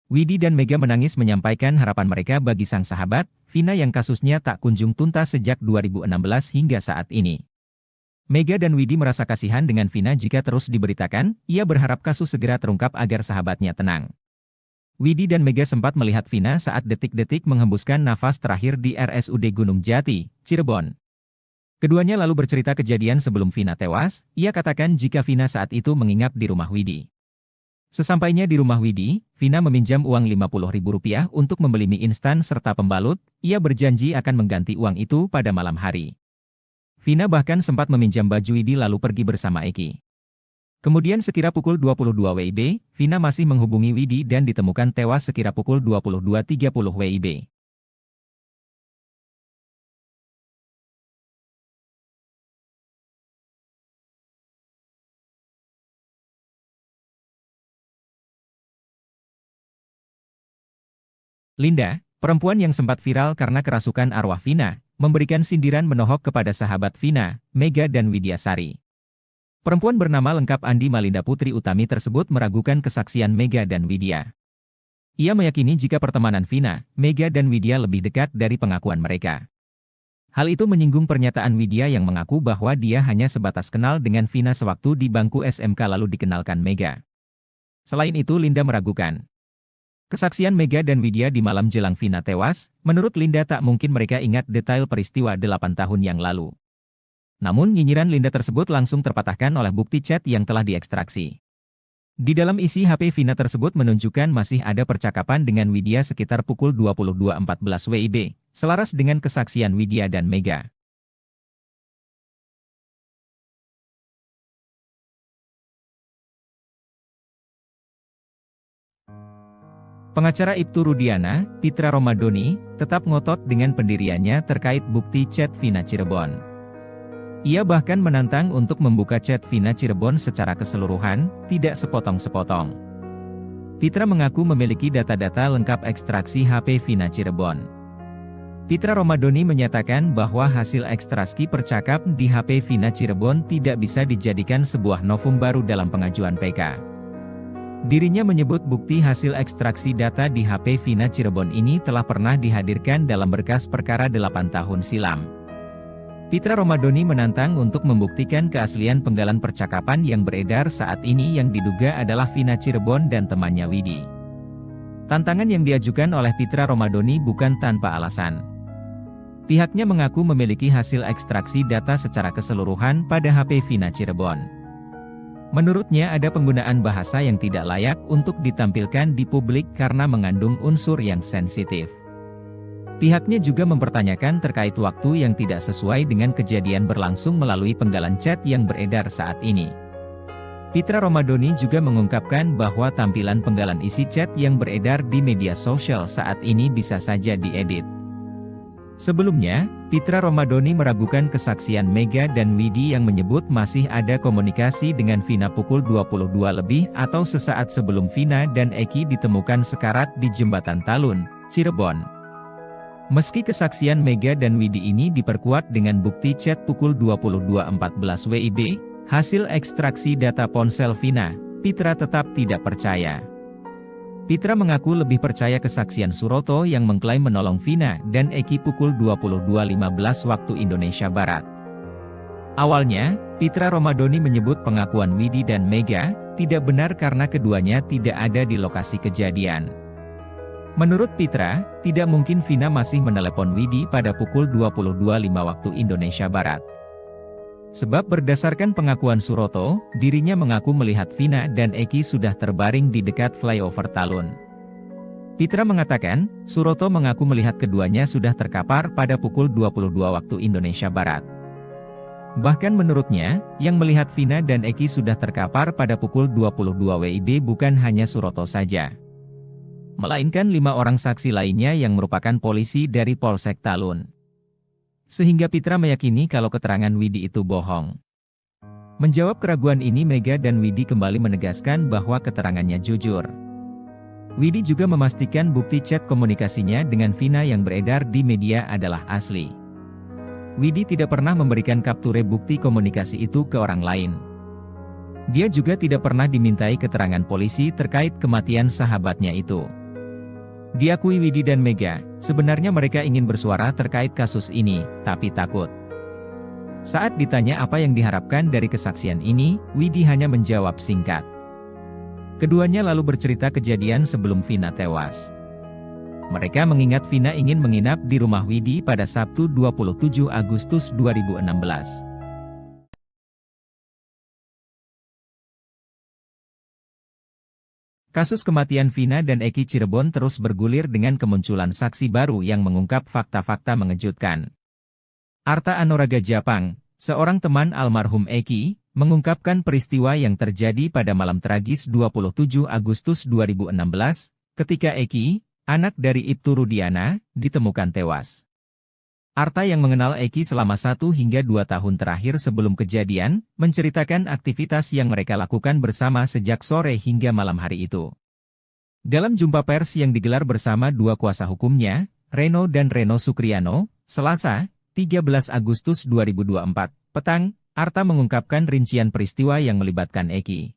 Widi dan Mega menangis menyampaikan harapan mereka bagi sang sahabat, Vina yang kasusnya tak kunjung tuntas sejak 2016 hingga saat ini. Mega dan Widi merasa kasihan dengan Vina jika terus diberitakan, ia berharap kasus segera terungkap agar sahabatnya tenang. Widi dan Mega sempat melihat Vina saat detik-detik menghembuskan nafas terakhir di RSUD Gunung Jati, Cirebon. Keduanya lalu bercerita kejadian sebelum Vina tewas, ia katakan jika Vina saat itu menginap di rumah Widi. Sesampainya di rumah Widi, Vina meminjam uang Rp50.000 untuk membeli mie instan serta pembalut, ia berjanji akan mengganti uang itu pada malam hari. Vina bahkan sempat meminjam baju Widi lalu pergi bersama Eki. Kemudian sekira pukul 22 WIB, Vina masih menghubungi Widi dan ditemukan tewas sekira pukul 22.30 WIB. Linda, perempuan yang sempat viral karena kerasukan arwah Vina, memberikan sindiran menohok kepada sahabat Vina, Mega dan Widyasari. Perempuan bernama lengkap Andi Malinda Putri Utami tersebut meragukan kesaksian Mega dan Widya. Ia meyakini jika pertemanan Vina, Mega dan Widya lebih dekat dari pengakuan mereka. Hal itu menyinggung pernyataan Widya yang mengaku bahwa dia hanya sebatas kenal dengan Vina sewaktu di bangku SMK lalu dikenalkan Mega. Selain itu Linda meragukan kesaksian Mega dan Widya di malam jelang Vina tewas, menurut Linda tak mungkin mereka ingat detail peristiwa 8 tahun yang lalu. Namun nyinyiran Linda tersebut langsung terpatahkan oleh bukti chat yang telah diekstraksi. Di dalam isi HP Vina tersebut menunjukkan masih ada percakapan dengan Widya sekitar pukul 22.14 WIB, selaras dengan kesaksian Widya dan Mega. Pengacara Ibtu Rudiana, Pitra Romadoni, tetap ngotot dengan pendiriannya terkait bukti chat Vina Cirebon. Ia bahkan menantang untuk membuka chat Vina Cirebon secara keseluruhan, tidak sepotong-sepotong. Pitra mengaku memiliki data-data lengkap ekstraksi HP Vina Cirebon. Pitra Romadoni menyatakan bahwa hasil ekstraksi percakap di HP Vina Cirebon tidak bisa dijadikan sebuah novum baru dalam pengajuan PK. Dirinya menyebut bukti hasil ekstraksi data di HP Vina Cirebon ini telah pernah dihadirkan dalam berkas perkara 8 tahun silam. Pitra Romadoni menantang untuk membuktikan keaslian penggalan percakapan yang beredar saat ini yang diduga adalah Vina Cirebon dan temannya Widi. Tantangan yang diajukan oleh Pitra Romadoni bukan tanpa alasan. Pihaknya mengaku memiliki hasil ekstraksi data secara keseluruhan pada HP Vina Cirebon. Menurutnya ada penggunaan bahasa yang tidak layak untuk ditampilkan di publik karena mengandung unsur yang sensitif. Pihaknya juga mempertanyakan terkait waktu yang tidak sesuai dengan kejadian berlangsung melalui penggalan chat yang beredar saat ini. Pitra Romadoni juga mengungkapkan bahwa tampilan penggalan isi chat yang beredar di media sosial saat ini bisa saja diedit. Sebelumnya, Pitra Romadoni meragukan kesaksian Mega dan Widi yang menyebut masih ada komunikasi dengan Vina pukul 22 lebih atau sesaat sebelum Vina dan Eki ditemukan sekarat di Jembatan Talun, Cirebon. Meski kesaksian Mega dan Widi ini diperkuat dengan bukti chat pukul 22.14 WIB, hasil ekstraksi data ponsel Vina, Pitra tetap tidak percaya. Pitra mengaku lebih percaya kesaksian Suroto yang mengklaim menolong Vina dan Eki pukul 22.15 waktu Indonesia Barat. Awalnya, Pitra Romadoni menyebut pengakuan Widi dan Mega, tidak benar karena keduanya tidak ada di lokasi kejadian. Menurut Pitra, tidak mungkin Vina masih menelepon Widi pada pukul 22.05 waktu Indonesia Barat. Sebab berdasarkan pengakuan Suroto, dirinya mengaku melihat Vina dan Eki sudah terbaring di dekat flyover Talun. Pitra mengatakan, Suroto mengaku melihat keduanya sudah terkapar pada pukul 22 waktu Indonesia Barat. Bahkan menurutnya, yang melihat Vina dan Eki sudah terkapar pada pukul 22 WIB bukan hanya Suroto saja, melainkan 5 orang saksi lainnya yang merupakan polisi dari Polsek Talun. Sehingga Pitra meyakini kalau keterangan Widi itu bohong. Menjawab keraguan ini, Mega dan Widi kembali menegaskan bahwa keterangannya jujur. Widi juga memastikan bukti chat komunikasinya dengan Vina yang beredar di media adalah asli. Widi tidak pernah memberikan kapture bukti komunikasi itu ke orang lain. Dia juga tidak pernah dimintai keterangan polisi terkait kematian sahabatnya itu. Diakui Widi dan Mega, sebenarnya mereka ingin bersuara terkait kasus ini, tapi takut. Saat ditanya apa yang diharapkan dari kesaksian ini, Widi hanya menjawab singkat. Keduanya lalu bercerita kejadian sebelum Vina tewas. Mereka mengingat Vina ingin menginap di rumah Widi pada Sabtu 27 Agustus 2016. Kasus kematian Vina dan Eki Cirebon terus bergulir dengan kemunculan saksi baru yang mengungkap fakta-fakta mengejutkan. Arta Anoraga Japang, seorang teman almarhum Eki, mengungkapkan peristiwa yang terjadi pada malam tragis 27 Agustus 2016, ketika Eki, anak dari Ibtu Rudiana, ditemukan tewas. Arta yang mengenal Eki selama 1 hingga 2 tahun terakhir sebelum kejadian, menceritakan aktivitas yang mereka lakukan bersama sejak sore hingga malam hari itu. Dalam jumpa pers yang digelar bersama 2 kuasa hukumnya, Reno dan Reno Sukriano, Selasa, 13 Agustus 2024, petang, Arta mengungkapkan rincian peristiwa yang melibatkan Eki.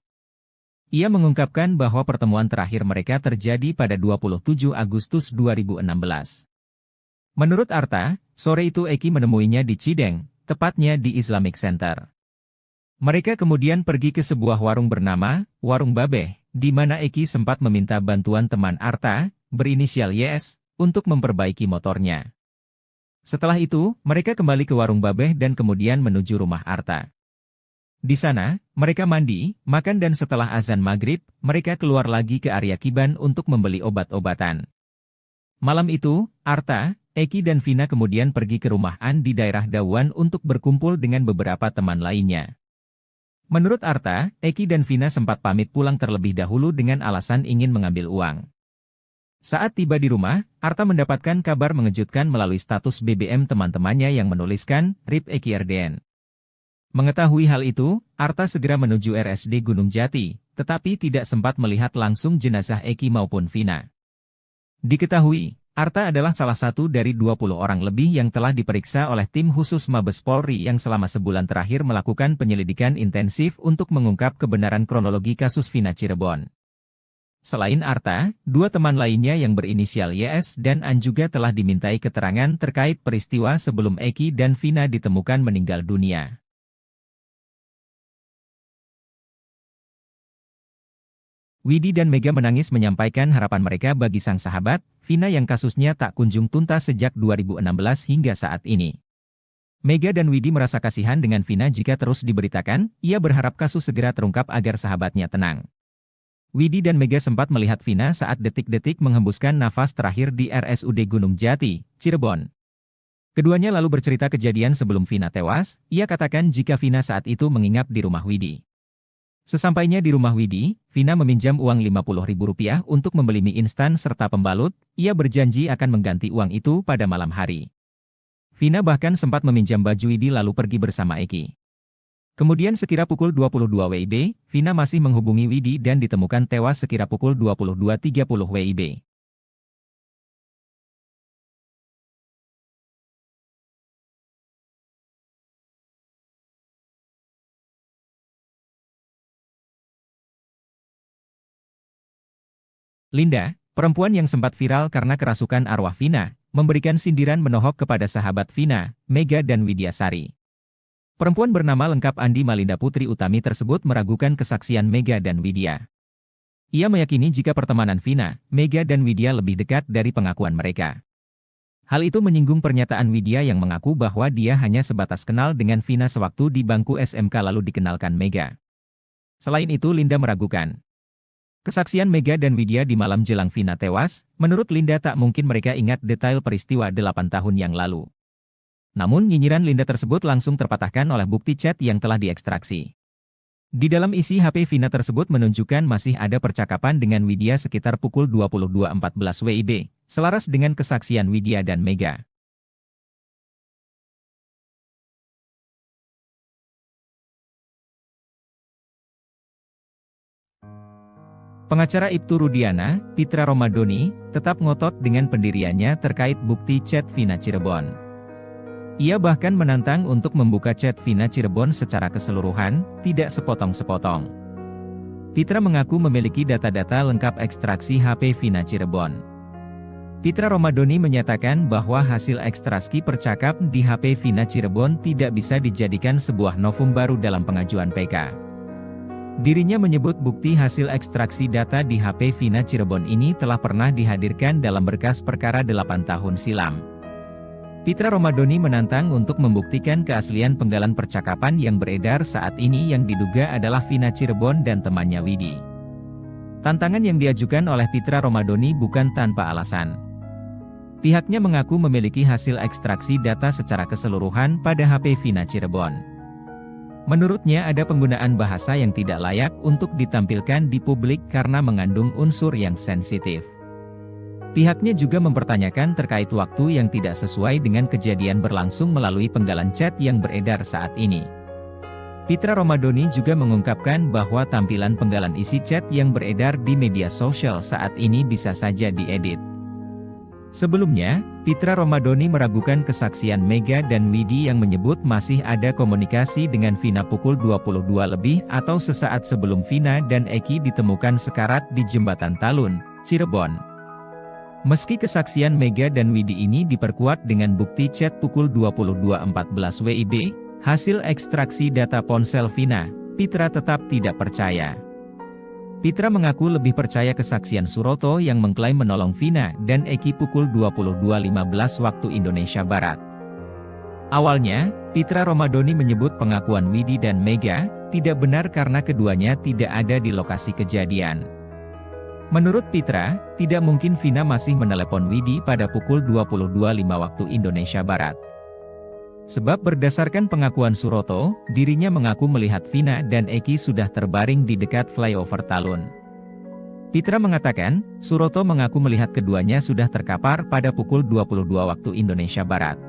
Ia mengungkapkan bahwa pertemuan terakhir mereka terjadi pada 27 Agustus 2016. Menurut Arta, sore itu Eki menemuinya di Cideng, tepatnya di Islamic Center. Mereka kemudian pergi ke sebuah warung bernama Warung Babeh, di mana Eki sempat meminta bantuan teman Arta, berinisial YS, untuk memperbaiki motornya. Setelah itu, mereka kembali ke Warung Babeh dan kemudian menuju rumah Arta. Di sana, mereka mandi, makan dan setelah azan maghrib, mereka keluar lagi ke area Kiban untuk membeli obat-obatan. Malam itu, Arta, Eki dan Vina kemudian pergi ke rumah An di daerah Dawan untuk berkumpul dengan beberapa teman lainnya. Menurut Arta, Eki dan Vina sempat pamit pulang terlebih dahulu dengan alasan ingin mengambil uang. Saat tiba di rumah, Arta mendapatkan kabar mengejutkan melalui status BBM teman-temannya yang menuliskan, RIP Eki RDN. Mengetahui hal itu, Arta segera menuju RSD Gunung Jati, tetapi tidak sempat melihat langsung jenazah Eki maupun Vina. Diketahui, Arta adalah salah satu dari 20 orang lebih yang telah diperiksa oleh tim khusus Mabes Polri yang selama sebulan terakhir melakukan penyelidikan intensif untuk mengungkap kebenaran kronologi kasus Vina Cirebon. Selain Arta, 2 teman lainnya yang berinisial YS dan An juga telah dimintai keterangan terkait peristiwa sebelum Eki dan Vina ditemukan meninggal dunia. Widi dan Mega menangis menyampaikan harapan mereka bagi sang sahabat, Vina yang kasusnya tak kunjung tuntas sejak 2016 hingga saat ini. Mega dan Widi merasa kasihan dengan Vina jika terus diberitakan, ia berharap kasus segera terungkap agar sahabatnya tenang. Widi dan Mega sempat melihat Vina saat detik-detik menghembuskan nafas terakhir di RSUD Gunung Jati, Cirebon. Keduanya lalu bercerita kejadian sebelum Vina tewas, ia katakan jika Vina saat itu menginap di rumah Widi. Sesampainya di rumah Widi, Vina meminjam uang Rp50.000 untuk membeli mie instan serta pembalut, ia berjanji akan mengganti uang itu pada malam hari. Vina bahkan sempat meminjam baju Widi lalu pergi bersama Eki. Kemudian sekira pukul 22 WIB, Vina masih menghubungi Widi dan ditemukan tewas sekira pukul 22.30 WIB. Linda, perempuan yang sempat viral karena kerasukan arwah Vina, memberikan sindiran menohok kepada sahabat Vina, Mega dan Widyasari. Perempuan bernama lengkap Andi Malinda Putri Utami tersebut meragukan kesaksian Mega dan Widya. Ia meyakini jika pertemanan Vina, Mega dan Widya lebih dekat dari pengakuan mereka. Hal itu menyinggung pernyataan Widya yang mengaku bahwa dia hanya sebatas kenal dengan Vina sewaktu di bangku SMK lalu dikenalkan Mega. Selain itu Linda meragukan kesaksian Mega dan Widya di malam jelang Vina tewas. Menurut Linda tak mungkin mereka ingat detail peristiwa 8 tahun yang lalu. Namun nyinyiran Linda tersebut langsung terpatahkan oleh bukti chat yang telah diekstraksi. Di dalam isi HP Vina tersebut menunjukkan masih ada percakapan dengan Widya sekitar pukul 22.14 WIB, selaras dengan kesaksian Widya dan Mega. Pengacara Ibtu Rudiana, Pitra Romadoni, tetap ngotot dengan pendiriannya terkait bukti chat Vina Cirebon. Ia bahkan menantang untuk membuka chat Vina Cirebon secara keseluruhan, tidak sepotong-sepotong. Pitra mengaku memiliki data-data lengkap ekstraksi HP Vina Cirebon. Pitra Romadoni menyatakan bahwa hasil ekstraksi percakap di HP Vina Cirebon tidak bisa dijadikan sebuah novum baru dalam pengajuan PK. Dirinya menyebut bukti hasil ekstraksi data di HP Vina Cirebon ini telah pernah dihadirkan dalam berkas perkara 8 tahun silam. Pitra Romadoni menantang untuk membuktikan keaslian penggalan percakapan yang beredar saat ini yang diduga adalah Vina Cirebon dan temannya Widi. Tantangan yang diajukan oleh Pitra Romadoni bukan tanpa alasan. Pihaknya mengaku memiliki hasil ekstraksi data secara keseluruhan pada HP Vina Cirebon. Menurutnya ada penggunaan bahasa yang tidak layak untuk ditampilkan di publik karena mengandung unsur yang sensitif. Pihaknya juga mempertanyakan terkait waktu yang tidak sesuai dengan kejadian berlangsung melalui penggalan chat yang beredar saat ini. Pitra Romadoni juga mengungkapkan bahwa tampilan penggalan isi chat yang beredar di media sosial saat ini bisa saja diedit. Sebelumnya, Pitra Romadoni meragukan kesaksian Mega dan Widi yang menyebut masih ada komunikasi dengan Vina pukul 22 lebih atau sesaat sebelum Vina dan Eki ditemukan sekarat di Jembatan Talun, Cirebon. Meski kesaksian Mega dan Widi ini diperkuat dengan bukti chat pukul 22.14 WIB, hasil ekstraksi data ponsel Vina, Pitra tetap tidak percaya. Pitra mengaku lebih percaya kesaksian Suroto yang mengklaim menolong Vina dan Eki pukul 22.15 waktu Indonesia Barat. Awalnya, Pitra Romadoni menyebut pengakuan Widi dan Mega tidak benar karena keduanya tidak ada di lokasi kejadian. Menurut Pitra, tidak mungkin Vina masih menelepon Widi pada pukul 22.05 waktu Indonesia Barat. Sebab berdasarkan pengakuan Suroto, dirinya mengaku melihat Vina dan Eki sudah terbaring di dekat flyover Talun. Pitra mengatakan, Suroto mengaku melihat keduanya sudah terkapar pada pukul 22 waktu Indonesia Barat.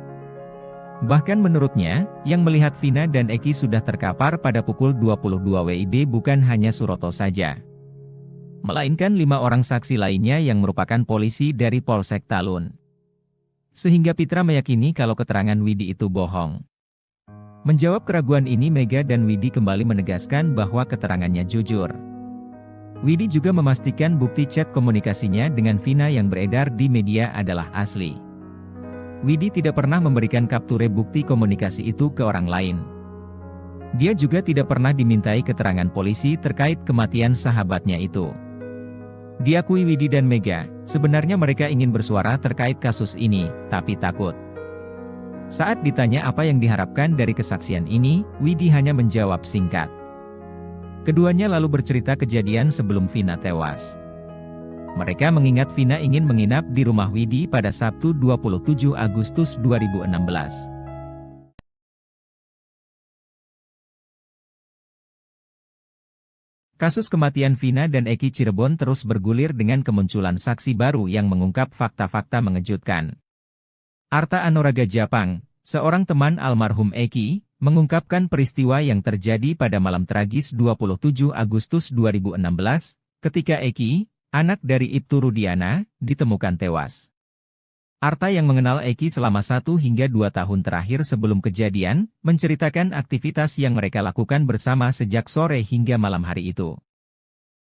Bahkan menurutnya, yang melihat Vina dan Eki sudah terkapar pada pukul 22 WIB bukan hanya Suroto saja, melainkan 5 orang saksi lainnya yang merupakan polisi dari Polsek Talun. Sehingga Pitra meyakini kalau keterangan Widi itu bohong. Menjawab keraguan ini Mega dan Widi kembali menegaskan bahwa keterangannya jujur. Widi juga memastikan bukti chat komunikasinya dengan Vina yang beredar di media adalah asli. Widi tidak pernah memberikan kapture bukti komunikasi itu ke orang lain. Dia juga tidak pernah dimintai keterangan polisi terkait kematian sahabatnya itu. Diakui Widi dan Mega, sebenarnya mereka ingin bersuara terkait kasus ini, tapi takut. Saat ditanya apa yang diharapkan dari kesaksian ini, Widi hanya menjawab singkat. Keduanya lalu bercerita kejadian sebelum Vina tewas. Mereka mengingat Vina ingin menginap di rumah Widi pada Sabtu 27 Agustus 2016. Kasus kematian Vina dan Eki Cirebon terus bergulir dengan kemunculan saksi baru yang mengungkap fakta-fakta mengejutkan. Arta Anoraga Japang, seorang teman almarhum Eki, mengungkapkan peristiwa yang terjadi pada malam tragis 27 Agustus 2016, ketika Eki, anak dari Ibtu Rudiana, ditemukan tewas. Arta yang mengenal Eki selama 1 hingga 2 tahun terakhir sebelum kejadian, menceritakan aktivitas yang mereka lakukan bersama sejak sore hingga malam hari itu.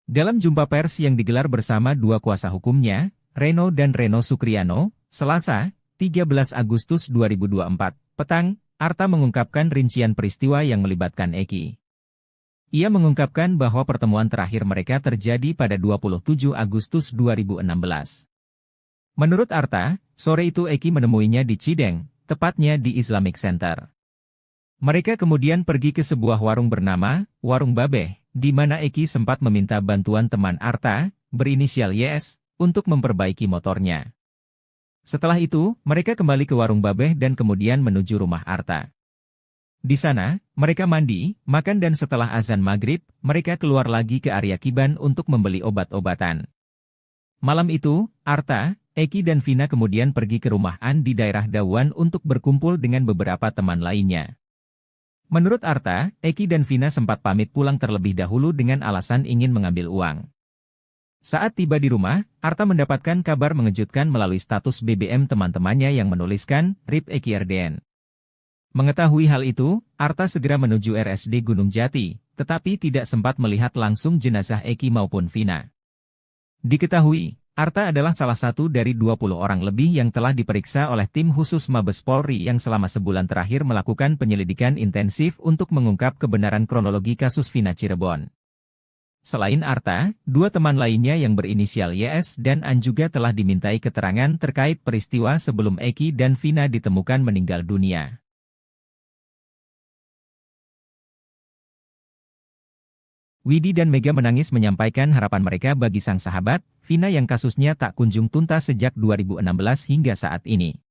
Dalam jumpa pers yang digelar bersama 2 kuasa hukumnya, Reno dan Reno Sukriano, Selasa, 13 Agustus 2024, petang, Arta mengungkapkan rincian peristiwa yang melibatkan Eki. Ia mengungkapkan bahwa pertemuan terakhir mereka terjadi pada 27 Agustus 2016. Menurut Arta, sore itu Eki menemuinya di Cideng, tepatnya di Islamic Center. Mereka kemudian pergi ke sebuah warung bernama Warung Babeh, di mana Eki sempat meminta bantuan teman Arta, berinisial YS, untuk memperbaiki motornya. Setelah itu, mereka kembali ke Warung Babeh dan kemudian menuju rumah Arta. Di sana, mereka mandi, makan dan setelah azan maghrib, mereka keluar lagi ke area Kiban untuk membeli obat-obatan. Malam itu, Arta, Eki dan Vina kemudian pergi ke rumah An di daerah Dawan untuk berkumpul dengan beberapa teman lainnya. Menurut Arta, Eki dan Vina sempat pamit pulang terlebih dahulu dengan alasan ingin mengambil uang. Saat tiba di rumah, Arta mendapatkan kabar mengejutkan melalui status BBM teman-temannya yang menuliskan, RIP Eki RDN. Mengetahui hal itu, Arta segera menuju RSD Gunung Jati, tetapi tidak sempat melihat langsung jenazah Eki maupun Vina. Diketahui, Arta adalah salah satu dari 20 orang lebih yang telah diperiksa oleh tim khusus Mabes Polri yang selama sebulan terakhir melakukan penyelidikan intensif untuk mengungkap kebenaran kronologi kasus Vina Cirebon. Selain Arta, dua teman lainnya yang berinisial YS dan An juga telah dimintai keterangan terkait peristiwa sebelum Eki dan Vina ditemukan meninggal dunia. Widi dan Mega menangis menyampaikan harapan mereka bagi sang sahabat, Vina yang kasusnya tak kunjung tuntas sejak 2016 hingga saat ini.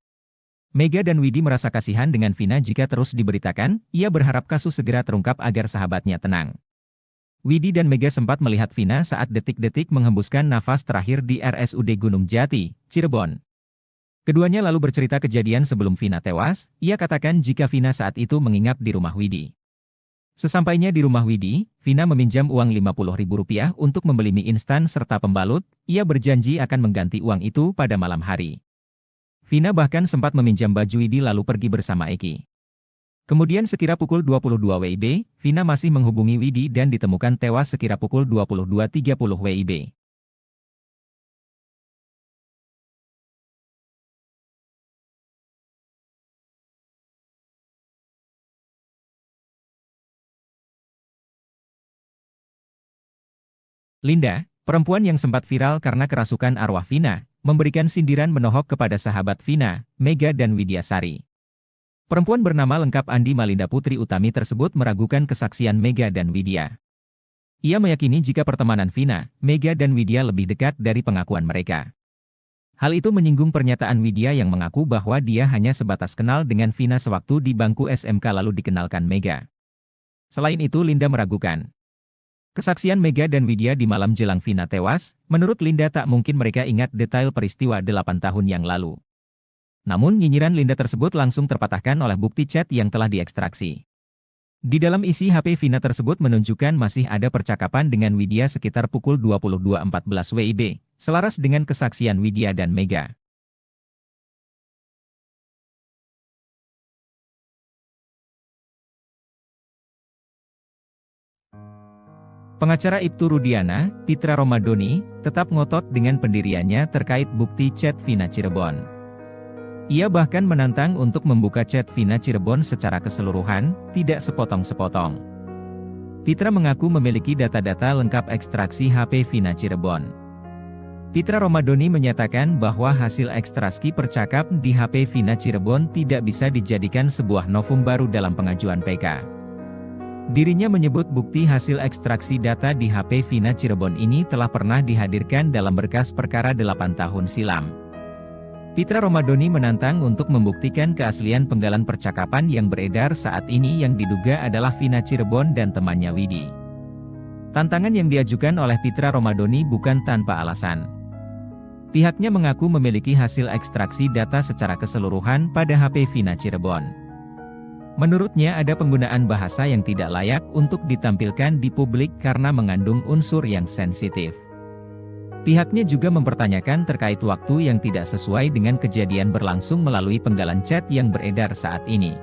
Mega dan Widi merasa kasihan dengan Vina jika terus diberitakan, ia berharap kasus segera terungkap agar sahabatnya tenang. Widi dan Mega sempat melihat Vina saat detik-detik menghembuskan nafas terakhir di RSUD Gunung Jati, Cirebon. Keduanya lalu bercerita kejadian sebelum Vina tewas, ia katakan jika Vina saat itu menginap di rumah Widi. Sesampainya di rumah Widi, Vina meminjam uang Rp50.000 untuk membeli mie instan serta pembalut, ia berjanji akan mengganti uang itu pada malam hari. Vina bahkan sempat meminjam baju Widi lalu pergi bersama Eki. Kemudian sekira pukul 22 WIB, Vina masih menghubungi Widi dan ditemukan tewas sekira pukul 22.30 WIB. Linda, perempuan yang sempat viral karena kerasukan arwah Vina, memberikan sindiran menohok kepada sahabat Vina, Mega dan Widyasari. Perempuan bernama lengkap Andi Malinda Putri Utami tersebut meragukan kesaksian Mega dan Widya. Ia meyakini jika pertemanan Vina, Mega dan Widya lebih dekat dari pengakuan mereka. Hal itu menyinggung pernyataan Widya yang mengaku bahwa dia hanya sebatas kenal dengan Vina sewaktu di bangku SMK lalu dikenalkan Mega. Selain itu Linda meragukan kesaksian Mega dan Widya di malam jelang Vina tewas. Menurut Linda tak mungkin mereka ingat detail peristiwa 8 tahun yang lalu. Namun nyinyiran Linda tersebut langsung terpatahkan oleh bukti chat yang telah diekstraksi. Di dalam isi HP Vina tersebut menunjukkan masih ada percakapan dengan Widya sekitar pukul 22.14 WIB, selaras dengan kesaksian Widya dan Mega. Pengacara Ibtu Rudiana, Pitra Romadoni, tetap ngotot dengan pendiriannya terkait bukti chat Vina Cirebon. Ia bahkan menantang untuk membuka chat Vina Cirebon secara keseluruhan, tidak sepotong-sepotong. Pitra mengaku memiliki data-data lengkap ekstraksi HP Vina Cirebon. Pitra Romadoni menyatakan bahwa hasil ekstraksi percakap di HP Vina Cirebon tidak bisa dijadikan sebuah novum baru dalam pengajuan PK. Dirinya menyebut bukti hasil ekstraksi data di HP Vina Cirebon ini telah pernah dihadirkan dalam berkas perkara 8 tahun silam. Pitra Romadoni menantang untuk membuktikan keaslian penggalan percakapan yang beredar saat ini yang diduga adalah Vina Cirebon dan temannya Widi. Tantangan yang diajukan oleh Pitra Romadoni bukan tanpa alasan. Pihaknya mengaku memiliki hasil ekstraksi data secara keseluruhan pada HP Vina Cirebon. Menurutnya ada penggunaan bahasa yang tidak layak untuk ditampilkan di publik karena mengandung unsur yang sensitif. Pihaknya juga mempertanyakan terkait waktu yang tidak sesuai dengan kejadian berlangsung melalui penggalan chat yang beredar saat ini.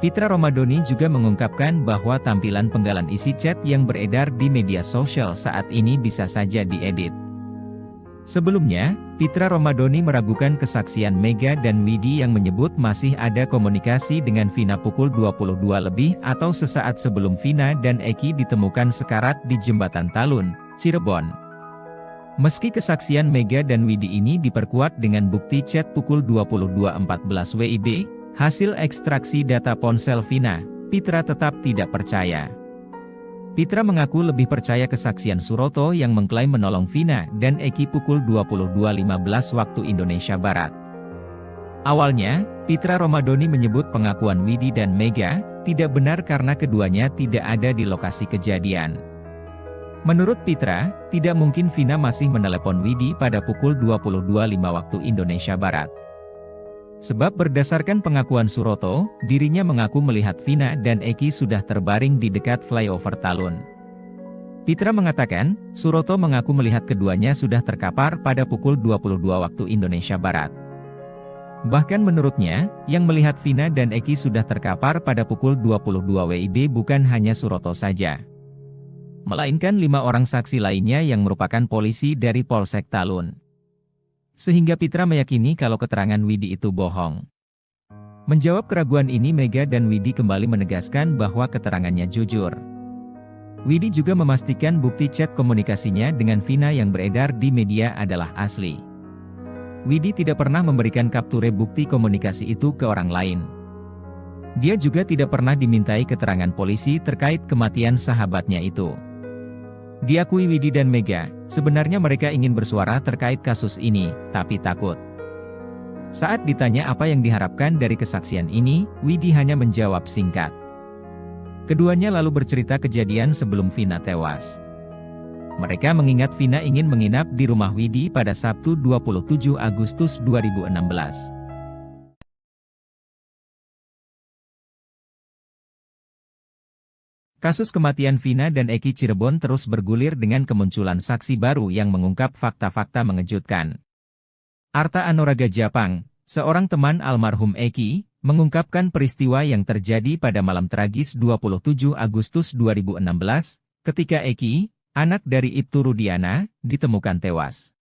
Pitra Romadoni juga mengungkapkan bahwa tampilan penggalan isi chat yang beredar di media sosial saat ini bisa saja diedit. Sebelumnya, Pitra Romadhoni meragukan kesaksian Mega dan Widi yang menyebut masih ada komunikasi dengan Vina pukul 22 lebih atau sesaat sebelum Vina dan Eki ditemukan sekarat di Jembatan Talun, Cirebon. Meski kesaksian Mega dan Widi ini diperkuat dengan bukti chat pukul 22.14 WIB, hasil ekstraksi data ponsel Vina, Pitra tetap tidak percaya. Pitra mengaku lebih percaya kesaksian Suroto yang mengklaim menolong Vina dan Eki pukul 22.15 waktu Indonesia Barat. Awalnya, Pitra Romadhoni menyebut pengakuan Widi dan Mega tidak benar karena keduanya tidak ada di lokasi kejadian. Menurut Pitra, tidak mungkin Vina masih menelepon Widi pada pukul 22.05 waktu Indonesia Barat. Sebab berdasarkan pengakuan Suroto, dirinya mengaku melihat Vina dan Eki sudah terbaring di dekat flyover Talun. Pitra mengatakan, Suroto mengaku melihat keduanya sudah terkapar pada pukul 22 waktu Indonesia Barat. Bahkan menurutnya, yang melihat Vina dan Eki sudah terkapar pada pukul 22 WIB bukan hanya Suroto saja, melainkan 5 orang saksi lainnya yang merupakan polisi dari Polsek Talun. Sehingga Pitra meyakini kalau keterangan Widi itu bohong. Menjawab keraguan ini Mega dan Widi kembali menegaskan bahwa keterangannya jujur. Widi juga memastikan bukti chat komunikasinya dengan Vina yang beredar di media adalah asli. Widi tidak pernah memberikan kapture bukti komunikasi itu ke orang lain. Dia juga tidak pernah dimintai keterangan polisi terkait kematian sahabatnya itu. Diakui Widi dan Mega, sebenarnya mereka ingin bersuara terkait kasus ini, tapi takut. Saat ditanya apa yang diharapkan dari kesaksian ini, Widi hanya menjawab singkat. Keduanya lalu bercerita kejadian sebelum Vina tewas. Mereka mengingat Vina ingin menginap di rumah Widi pada Sabtu 27 Agustus 2016. Kasus kematian Vina dan Eki Cirebon terus bergulir dengan kemunculan saksi baru yang mengungkap fakta-fakta mengejutkan. Arta Anoraga Japang, seorang teman almarhum Eki, mengungkapkan peristiwa yang terjadi pada malam tragis 27 Agustus 2016, ketika Eki, anak dari Ibtu Rudiana, ditemukan tewas.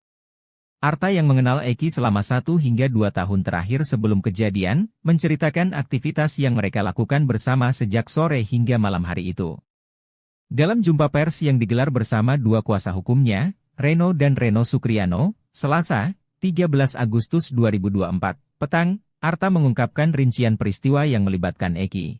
Arta yang mengenal Eki selama 1 hingga 2 tahun terakhir sebelum kejadian, menceritakan aktivitas yang mereka lakukan bersama sejak sore hingga malam hari itu. Dalam jumpa pers yang digelar bersama 2 kuasa hukumnya, Reno dan Reno Sukriano, Selasa, 13 Agustus 2024, petang, Arta mengungkapkan rincian peristiwa yang melibatkan Eki.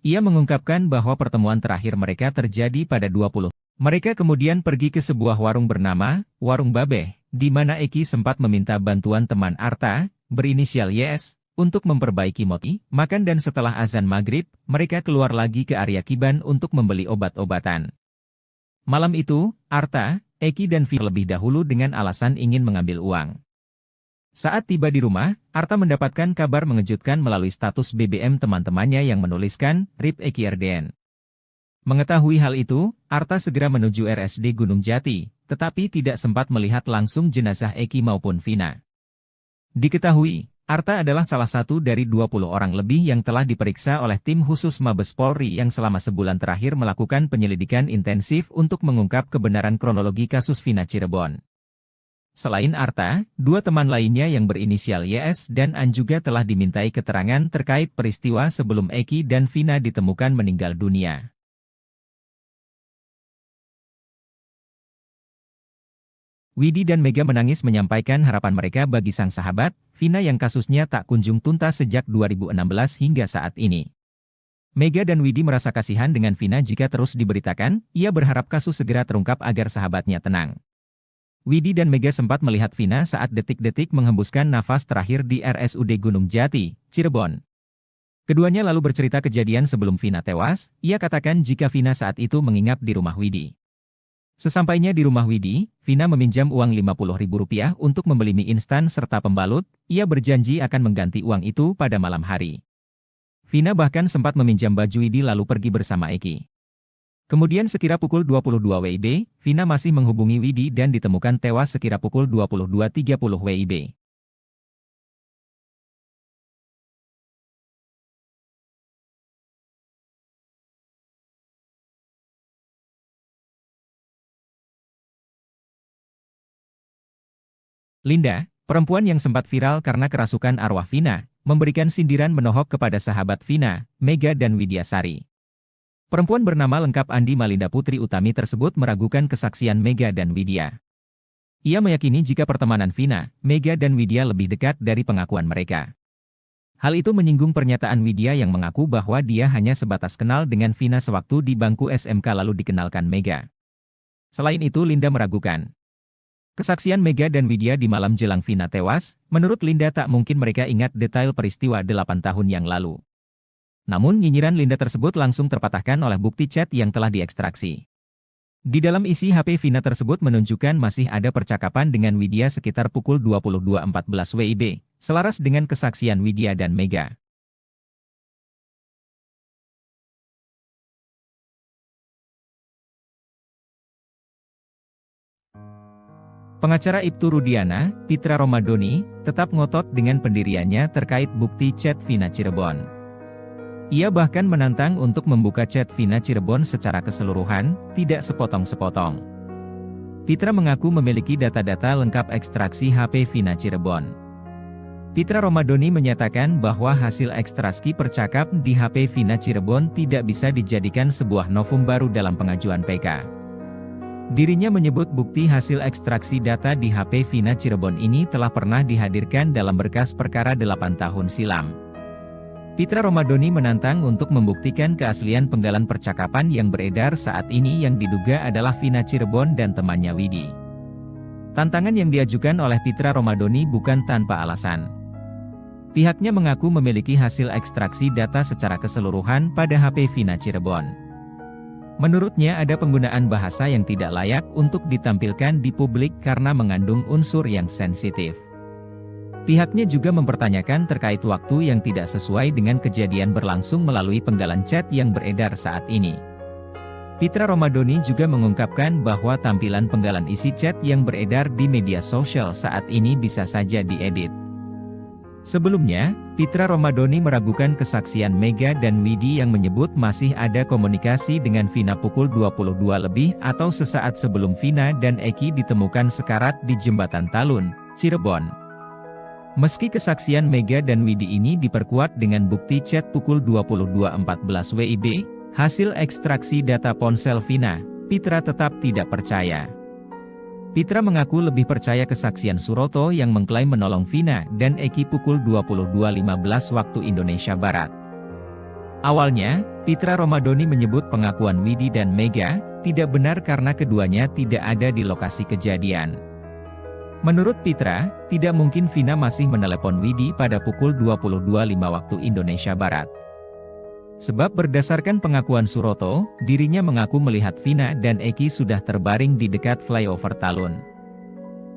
Ia mengungkapkan bahwa pertemuan terakhir mereka terjadi pada 20. Mereka kemudian pergi ke sebuah warung bernama Warung Babeh, di mana Eki sempat meminta bantuan teman Arta, berinisial YS, untuk memperbaiki motor, makan dan setelah azan maghrib, mereka keluar lagi ke area Kiban untuk membeli obat-obatan. Malam itu, Arta, Eki dan Vina lebih dahulu dengan alasan ingin mengambil uang. Saat tiba di rumah, Arta mendapatkan kabar mengejutkan melalui status BBM teman-temannya yang menuliskan, RIP Eki RDN. Mengetahui hal itu, Arta segera menuju RSD Gunung Jati, tetapi tidak sempat melihat langsung jenazah Eki maupun Vina. Diketahui, Arta adalah salah satu dari 20 orang lebih yang telah diperiksa oleh tim khusus Mabes Polri yang selama sebulan terakhir melakukan penyelidikan intensif untuk mengungkap kebenaran kronologi kasus Vina Cirebon. Selain Arta, 2 teman lainnya yang berinisial YS dan An juga telah dimintai keterangan terkait peristiwa sebelum Eki dan Vina ditemukan meninggal dunia. Widi dan Mega menangis menyampaikan harapan mereka bagi sang sahabat, Vina yang kasusnya tak kunjung tuntas sejak 2016 hingga saat ini. Mega dan Widi merasa kasihan dengan Vina jika terus diberitakan, ia berharap kasus segera terungkap agar sahabatnya tenang. Widi dan Mega sempat melihat Vina saat detik-detik menghembuskan nafas terakhir di RSUD Gunung Jati, Cirebon. Keduanya lalu bercerita kejadian sebelum Vina tewas, ia katakan jika Vina saat itu menginap di rumah Widi. Sesampainya di rumah Widi, Vina meminjam uang Rp50.000 untuk membeli mie instan serta pembalut, ia berjanji akan mengganti uang itu pada malam hari. Vina bahkan sempat meminjam baju Widi lalu pergi bersama Eki. Kemudian sekira pukul 22 WIB, Vina masih menghubungi Widi dan ditemukan tewas sekira pukul 22.30 WIB. Linda, perempuan yang sempat viral karena kerasukan arwah Vina, memberikan sindiran menohok kepada sahabat Vina, Mega dan Widyasari. Perempuan bernama lengkap Andi Malinda Putri Utami tersebut meragukan kesaksian Mega dan Widya. Ia meyakini jika pertemanan Vina, Mega dan Widya lebih dekat dari pengakuan mereka. Hal itu menyinggung pernyataan Widya yang mengaku bahwa dia hanya sebatas kenal dengan Vina sewaktu di bangku SMK lalu dikenalkan Mega. Selain itu Linda meragukan kesaksian Mega dan Widya di malam jelang Vina tewas. Menurut Linda tak mungkin mereka ingat detail peristiwa 8 tahun yang lalu. Namun nyinyiran Linda tersebut langsung terpatahkan oleh bukti chat yang telah diekstraksi. Di dalam isi HP Vina tersebut menunjukkan masih ada percakapan dengan Widya sekitar pukul 22.14 WIB, selaras dengan kesaksian Widya dan Mega. Pengacara Ibtu Rudiana, Pitra Romadoni, tetap ngotot dengan pendiriannya terkait bukti chat Vina Cirebon. Ia bahkan menantang untuk membuka chat Vina Cirebon secara keseluruhan, tidak sepotong-sepotong. Pitra mengaku memiliki data-data lengkap ekstraksi HP Vina Cirebon. Pitra Romadoni menyatakan bahwa hasil ekstraksi percakap di HP Vina Cirebon tidak bisa dijadikan sebuah novum baru dalam pengajuan PK. Dirinya menyebut bukti hasil ekstraksi data di HP Vina Cirebon ini telah pernah dihadirkan dalam berkas perkara 8 tahun silam. Pitra Romadoni menantang untuk membuktikan keaslian penggalan percakapan yang beredar saat ini yang diduga adalah Vina Cirebon dan temannya Widi. Tantangan yang diajukan oleh Pitra Romadoni bukan tanpa alasan. Pihaknya mengaku memiliki hasil ekstraksi data secara keseluruhan pada HP Vina Cirebon. Menurutnya ada penggunaan bahasa yang tidak layak untuk ditampilkan di publik karena mengandung unsur yang sensitif. Pihaknya juga mempertanyakan terkait waktu yang tidak sesuai dengan kejadian berlangsung melalui penggalan chat yang beredar saat ini. Pitra Romadoni juga mengungkapkan bahwa tampilan penggalan isi chat yang beredar di media sosial saat ini bisa saja diedit. Sebelumnya, Pitra Romadoni meragukan kesaksian Mega dan Widi yang menyebut masih ada komunikasi dengan Vina pukul 22 lebih atau sesaat sebelum Vina dan Eki ditemukan sekarat di Jembatan Talun, Cirebon. Meski kesaksian Mega dan Widi ini diperkuat dengan bukti chat pukul 22.14 WIB, hasil ekstraksi data ponsel Vina, Pitra tetap tidak percaya. Pitra mengaku lebih percaya kesaksian Suroto yang mengklaim menolong Vina dan Eki pukul 22.15 waktu Indonesia Barat. Awalnya, Pitra Romadoni menyebut pengakuan Widi dan Mega tidak benar karena keduanya tidak ada di lokasi kejadian. Menurut Pitra, tidak mungkin Vina masih menelepon Widi pada pukul 22.05 waktu Indonesia Barat. Sebab berdasarkan pengakuan Suroto, dirinya mengaku melihat Vina dan Eki sudah terbaring di dekat flyover Talun.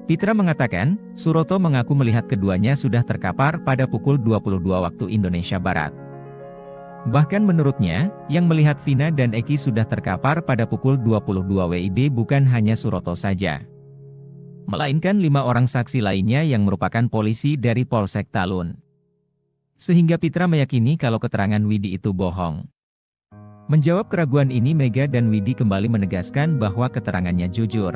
Pitra mengatakan, Suroto mengaku melihat keduanya sudah terkapar pada pukul 22 waktu Indonesia Barat. Bahkan menurutnya, yang melihat Vina dan Eki sudah terkapar pada pukul 22 WIB bukan hanya Suroto saja, melainkan 5 orang saksi lainnya yang merupakan polisi dari Polsek Talun. Sehingga Pitra meyakini kalau keterangan Widi itu bohong. Menjawab keraguan ini Mega dan Widi kembali menegaskan bahwa keterangannya jujur.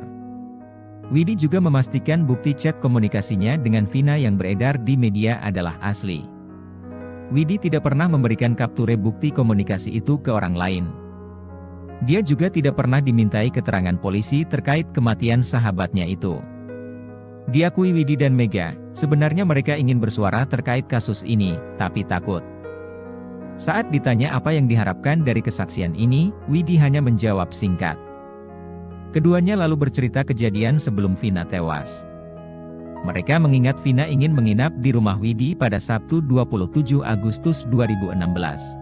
Widi juga memastikan bukti chat komunikasinya dengan Vina yang beredar di media adalah asli. Widi tidak pernah memberikan kapture bukti komunikasi itu ke orang lain. Dia juga tidak pernah dimintai keterangan polisi terkait kematian sahabatnya itu. Diakui Widi dan Mega, sebenarnya mereka ingin bersuara terkait kasus ini, tapi takut. Saat ditanya apa yang diharapkan dari kesaksian ini, Widi hanya menjawab singkat. Keduanya lalu bercerita kejadian sebelum Vina tewas. Mereka mengingat Vina ingin menginap di rumah Widi pada Sabtu 27 Agustus 2016.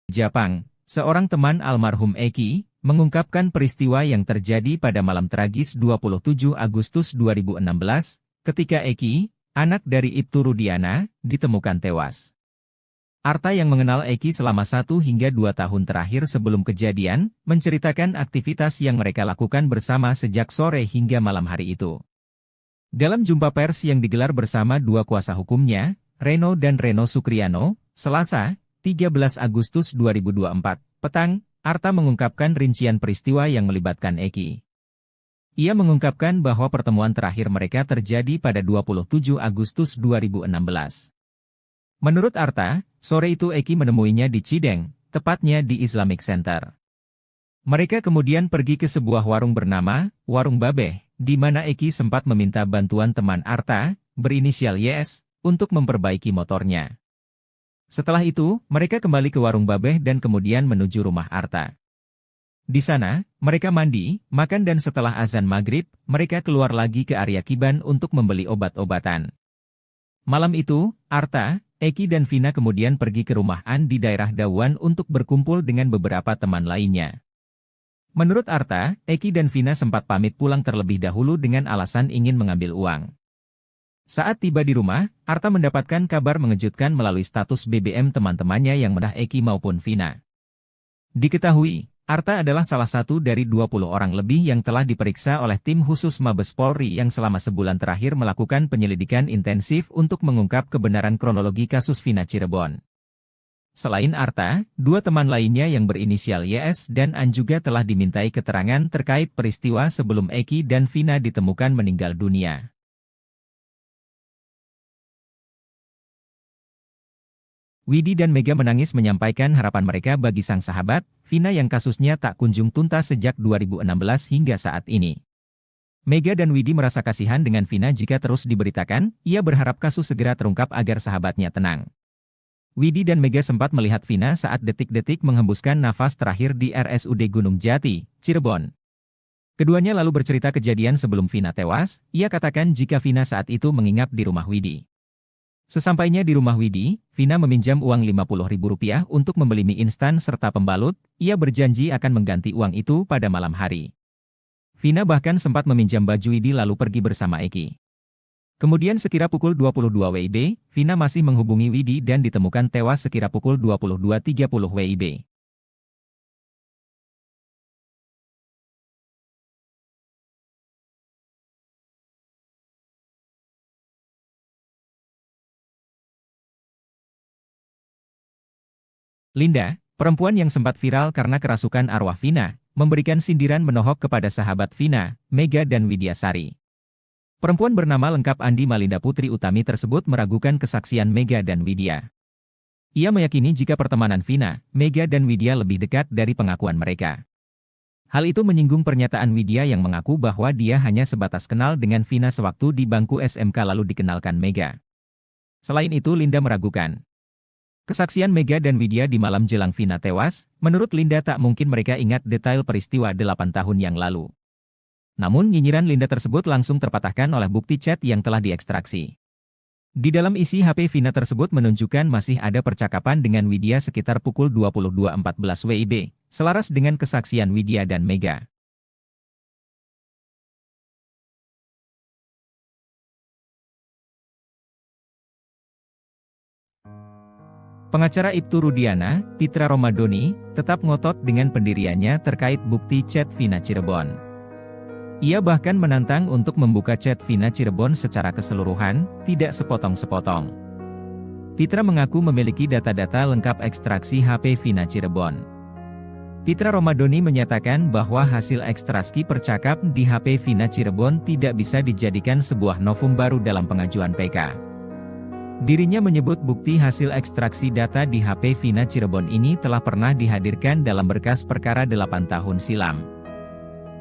Jepang, seorang teman almarhum Eki, mengungkapkan peristiwa yang terjadi pada malam tragis 27 Agustus 2016, ketika Eki, anak dari Ibtu Rudiana, ditemukan tewas. Arta yang mengenal Eki selama 1 hingga 2 tahun terakhir sebelum kejadian, menceritakan aktivitas yang mereka lakukan bersama sejak sore hingga malam hari itu. Dalam jumpa pers yang digelar bersama 2 kuasa hukumnya, Reno dan Reno Sukriano, Selasa, 13 Agustus 2024, petang, Arta mengungkapkan rincian peristiwa yang melibatkan Eki. Ia mengungkapkan bahwa pertemuan terakhir mereka terjadi pada 27 Agustus 2016. Menurut Arta, sore itu Eki menemuinya di Cideng, tepatnya di Islamic Center. Mereka kemudian pergi ke sebuah warung bernama Warung Babeh, di mana Eki sempat meminta bantuan teman Arta, berinisial YS, untuk memperbaiki motornya. Setelah itu, mereka kembali ke Warung Babeh dan kemudian menuju rumah Arta. Di sana, mereka mandi, makan dan setelah azan maghrib, mereka keluar lagi ke area Kiban untuk membeli obat-obatan. Malam itu, Arta, Eki dan Vina kemudian pergi ke rumah An di daerah Dawan untuk berkumpul dengan beberapa teman lainnya. Menurut Arta, Eki dan Vina sempat pamit pulang terlebih dahulu dengan alasan ingin mengambil uang. Saat tiba di rumah, Arta mendapatkan kabar mengejutkan melalui status BBM teman-temannya yang mendah Eki maupun Vina. Diketahui, Arta adalah salah satu dari 20 orang lebih yang telah diperiksa oleh tim khusus Mabes Polri yang selama sebulan terakhir melakukan penyelidikan intensif untuk mengungkap kebenaran kronologi kasus Vina Cirebon. Selain Arta, dua teman lainnya yang berinisial YS dan An juga telah dimintai keterangan terkait peristiwa sebelum Eki dan Vina ditemukan meninggal dunia. Widi dan Mega menangis menyampaikan harapan mereka bagi sang sahabat, Vina yang kasusnya tak kunjung tuntas sejak 2016 hingga saat ini. Mega dan Widi merasa kasihan dengan Vina jika terus diberitakan, ia berharap kasus segera terungkap agar sahabatnya tenang. Widi dan Mega sempat melihat Vina saat detik-detik menghembuskan nafas terakhir di RSUD Gunung Jati, Cirebon. Keduanya lalu bercerita kejadian sebelum Vina tewas, ia katakan jika Vina saat itu menginap di rumah Widi. Sesampainya di rumah Widi, Vina meminjam uang Rp50.000 untuk membeli mie instan serta pembalut, ia berjanji akan mengganti uang itu pada malam hari. Vina bahkan sempat meminjam baju Widi lalu pergi bersama Eki. Kemudian sekira pukul 22 WIB, Vina masih menghubungi Widi dan ditemukan tewas sekira pukul 22.30 WIB. Linda, perempuan yang sempat viral karena kerasukan arwah Vina, memberikan sindiran menohok kepada sahabat Vina, Mega dan Widyasari. Perempuan bernama lengkap Andi Malinda Putri Utami tersebut meragukan kesaksian Mega dan Widya. Ia meyakini jika pertemanan Vina, Mega dan Widya lebih dekat dari pengakuan mereka. Hal itu menyinggung pernyataan Widya yang mengaku bahwa dia hanya sebatas kenal dengan Vina sewaktu di bangku SMK lalu dikenalkan Mega. Selain itu Linda meragukan kesaksian Mega dan Widya di malam jelang Vina tewas. Menurut Linda tak mungkin mereka ingat detail peristiwa 8 tahun yang lalu. Namun nyinyiran Linda tersebut langsung terpatahkan oleh bukti chat yang telah diekstraksi. Di dalam isi HP Vina tersebut menunjukkan masih ada percakapan dengan Widya sekitar pukul 22.14 WIB, selaras dengan kesaksian Widya dan Mega. Pengacara Ibtu Rudiana, Pitra Romadoni, tetap ngotot dengan pendiriannya terkait bukti chat Vina Cirebon. Ia bahkan menantang untuk membuka chat Vina Cirebon secara keseluruhan, tidak sepotong-sepotong. Pitra mengaku memiliki data-data lengkap ekstraksi HP Vina Cirebon. Pitra Romadoni menyatakan bahwa hasil ekstraksi percakap di HP Vina Cirebon tidak bisa dijadikan sebuah novum baru dalam pengajuan PK. Dirinya menyebut bukti hasil ekstraksi data di HP Vina Cirebon ini telah pernah dihadirkan dalam berkas perkara 8 tahun silam.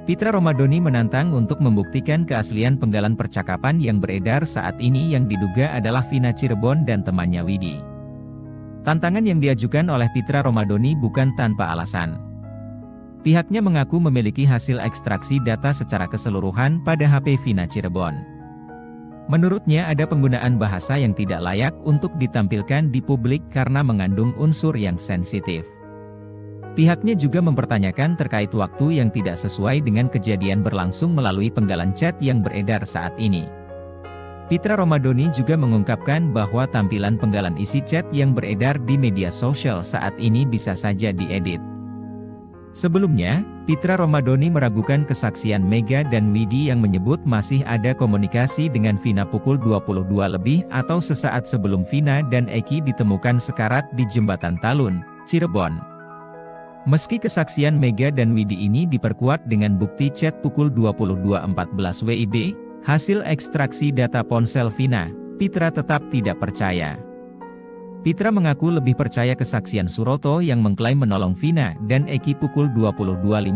Pitra Romadoni menantang untuk membuktikan keaslian penggalan percakapan yang beredar saat ini yang diduga adalah Vina Cirebon dan temannya Widi. Tantangan yang diajukan oleh Pitra Romadoni bukan tanpa alasan. Pihaknya mengaku memiliki hasil ekstraksi data secara keseluruhan pada HP Vina Cirebon. Menurutnya ada penggunaan bahasa yang tidak layak untuk ditampilkan di publik karena mengandung unsur yang sensitif. Pihaknya juga mempertanyakan terkait waktu yang tidak sesuai dengan kejadian berlangsung melalui penggalan chat yang beredar saat ini. Pitra Romadoni juga mengungkapkan bahwa tampilan penggalan isi chat yang beredar di media sosial saat ini bisa saja diedit. Sebelumnya, Pitra Romadoni meragukan kesaksian Mega dan Widi yang menyebut masih ada komunikasi dengan Vina pukul 22 lebih atau sesaat sebelum Vina dan Eki ditemukan sekarat di Jembatan Talun, Cirebon. Meski kesaksian Mega dan Widi ini diperkuat dengan bukti chat pukul 22.14 WIB, hasil ekstraksi data ponsel Vina, Pitra tetap tidak percaya. Pitra mengaku lebih percaya kesaksian Suroto yang mengklaim menolong Vina dan Eki pukul 22.15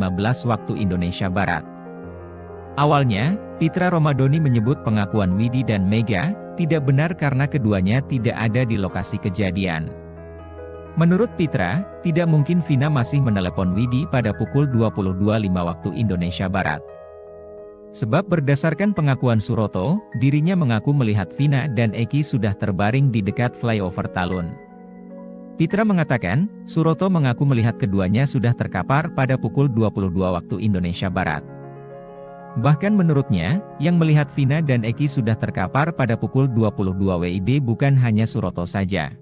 waktu Indonesia Barat. Awalnya, Pitra Romadhoni menyebut pengakuan Widi dan Mega tidak benar karena keduanya tidak ada di lokasi kejadian. Menurut Pitra, tidak mungkin Vina masih menelepon Widi pada pukul 22.05 waktu Indonesia Barat. Sebab berdasarkan pengakuan Suroto, dirinya mengaku melihat Vina dan Eki sudah terbaring di dekat flyover Talun. Pitra mengatakan, Suroto mengaku melihat keduanya sudah terkapar pada pukul 22 waktu Indonesia Barat. Bahkan menurutnya, yang melihat Vina dan Eki sudah terkapar pada pukul 22 WIB bukan hanya Suroto saja,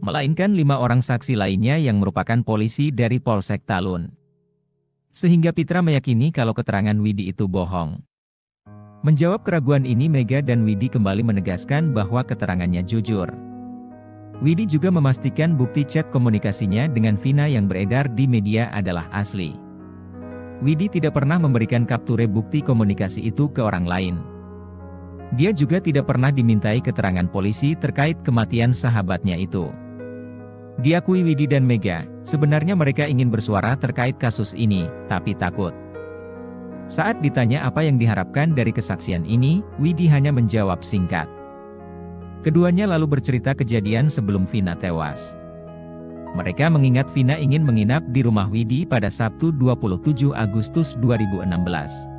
melainkan 5 orang saksi lainnya yang merupakan polisi dari Polsek Talun. Sehingga Pitra meyakini kalau keterangan Widi itu bohong. Menjawab keraguan ini Mega dan Widi kembali menegaskan bahwa keterangannya jujur. Widi juga memastikan bukti chat komunikasinya dengan Vina yang beredar di media adalah asli. Widi tidak pernah memberikan kapture bukti komunikasi itu ke orang lain. Dia juga tidak pernah dimintai keterangan polisi terkait kematian sahabatnya itu. Diakui Widi dan Mega, sebenarnya mereka ingin bersuara terkait kasus ini, tapi takut. Saat ditanya apa yang diharapkan dari kesaksian ini, Widi hanya menjawab singkat. Keduanya lalu bercerita kejadian sebelum Vina tewas. Mereka mengingat Vina ingin menginap di rumah Widi pada Sabtu 27 Agustus 2016.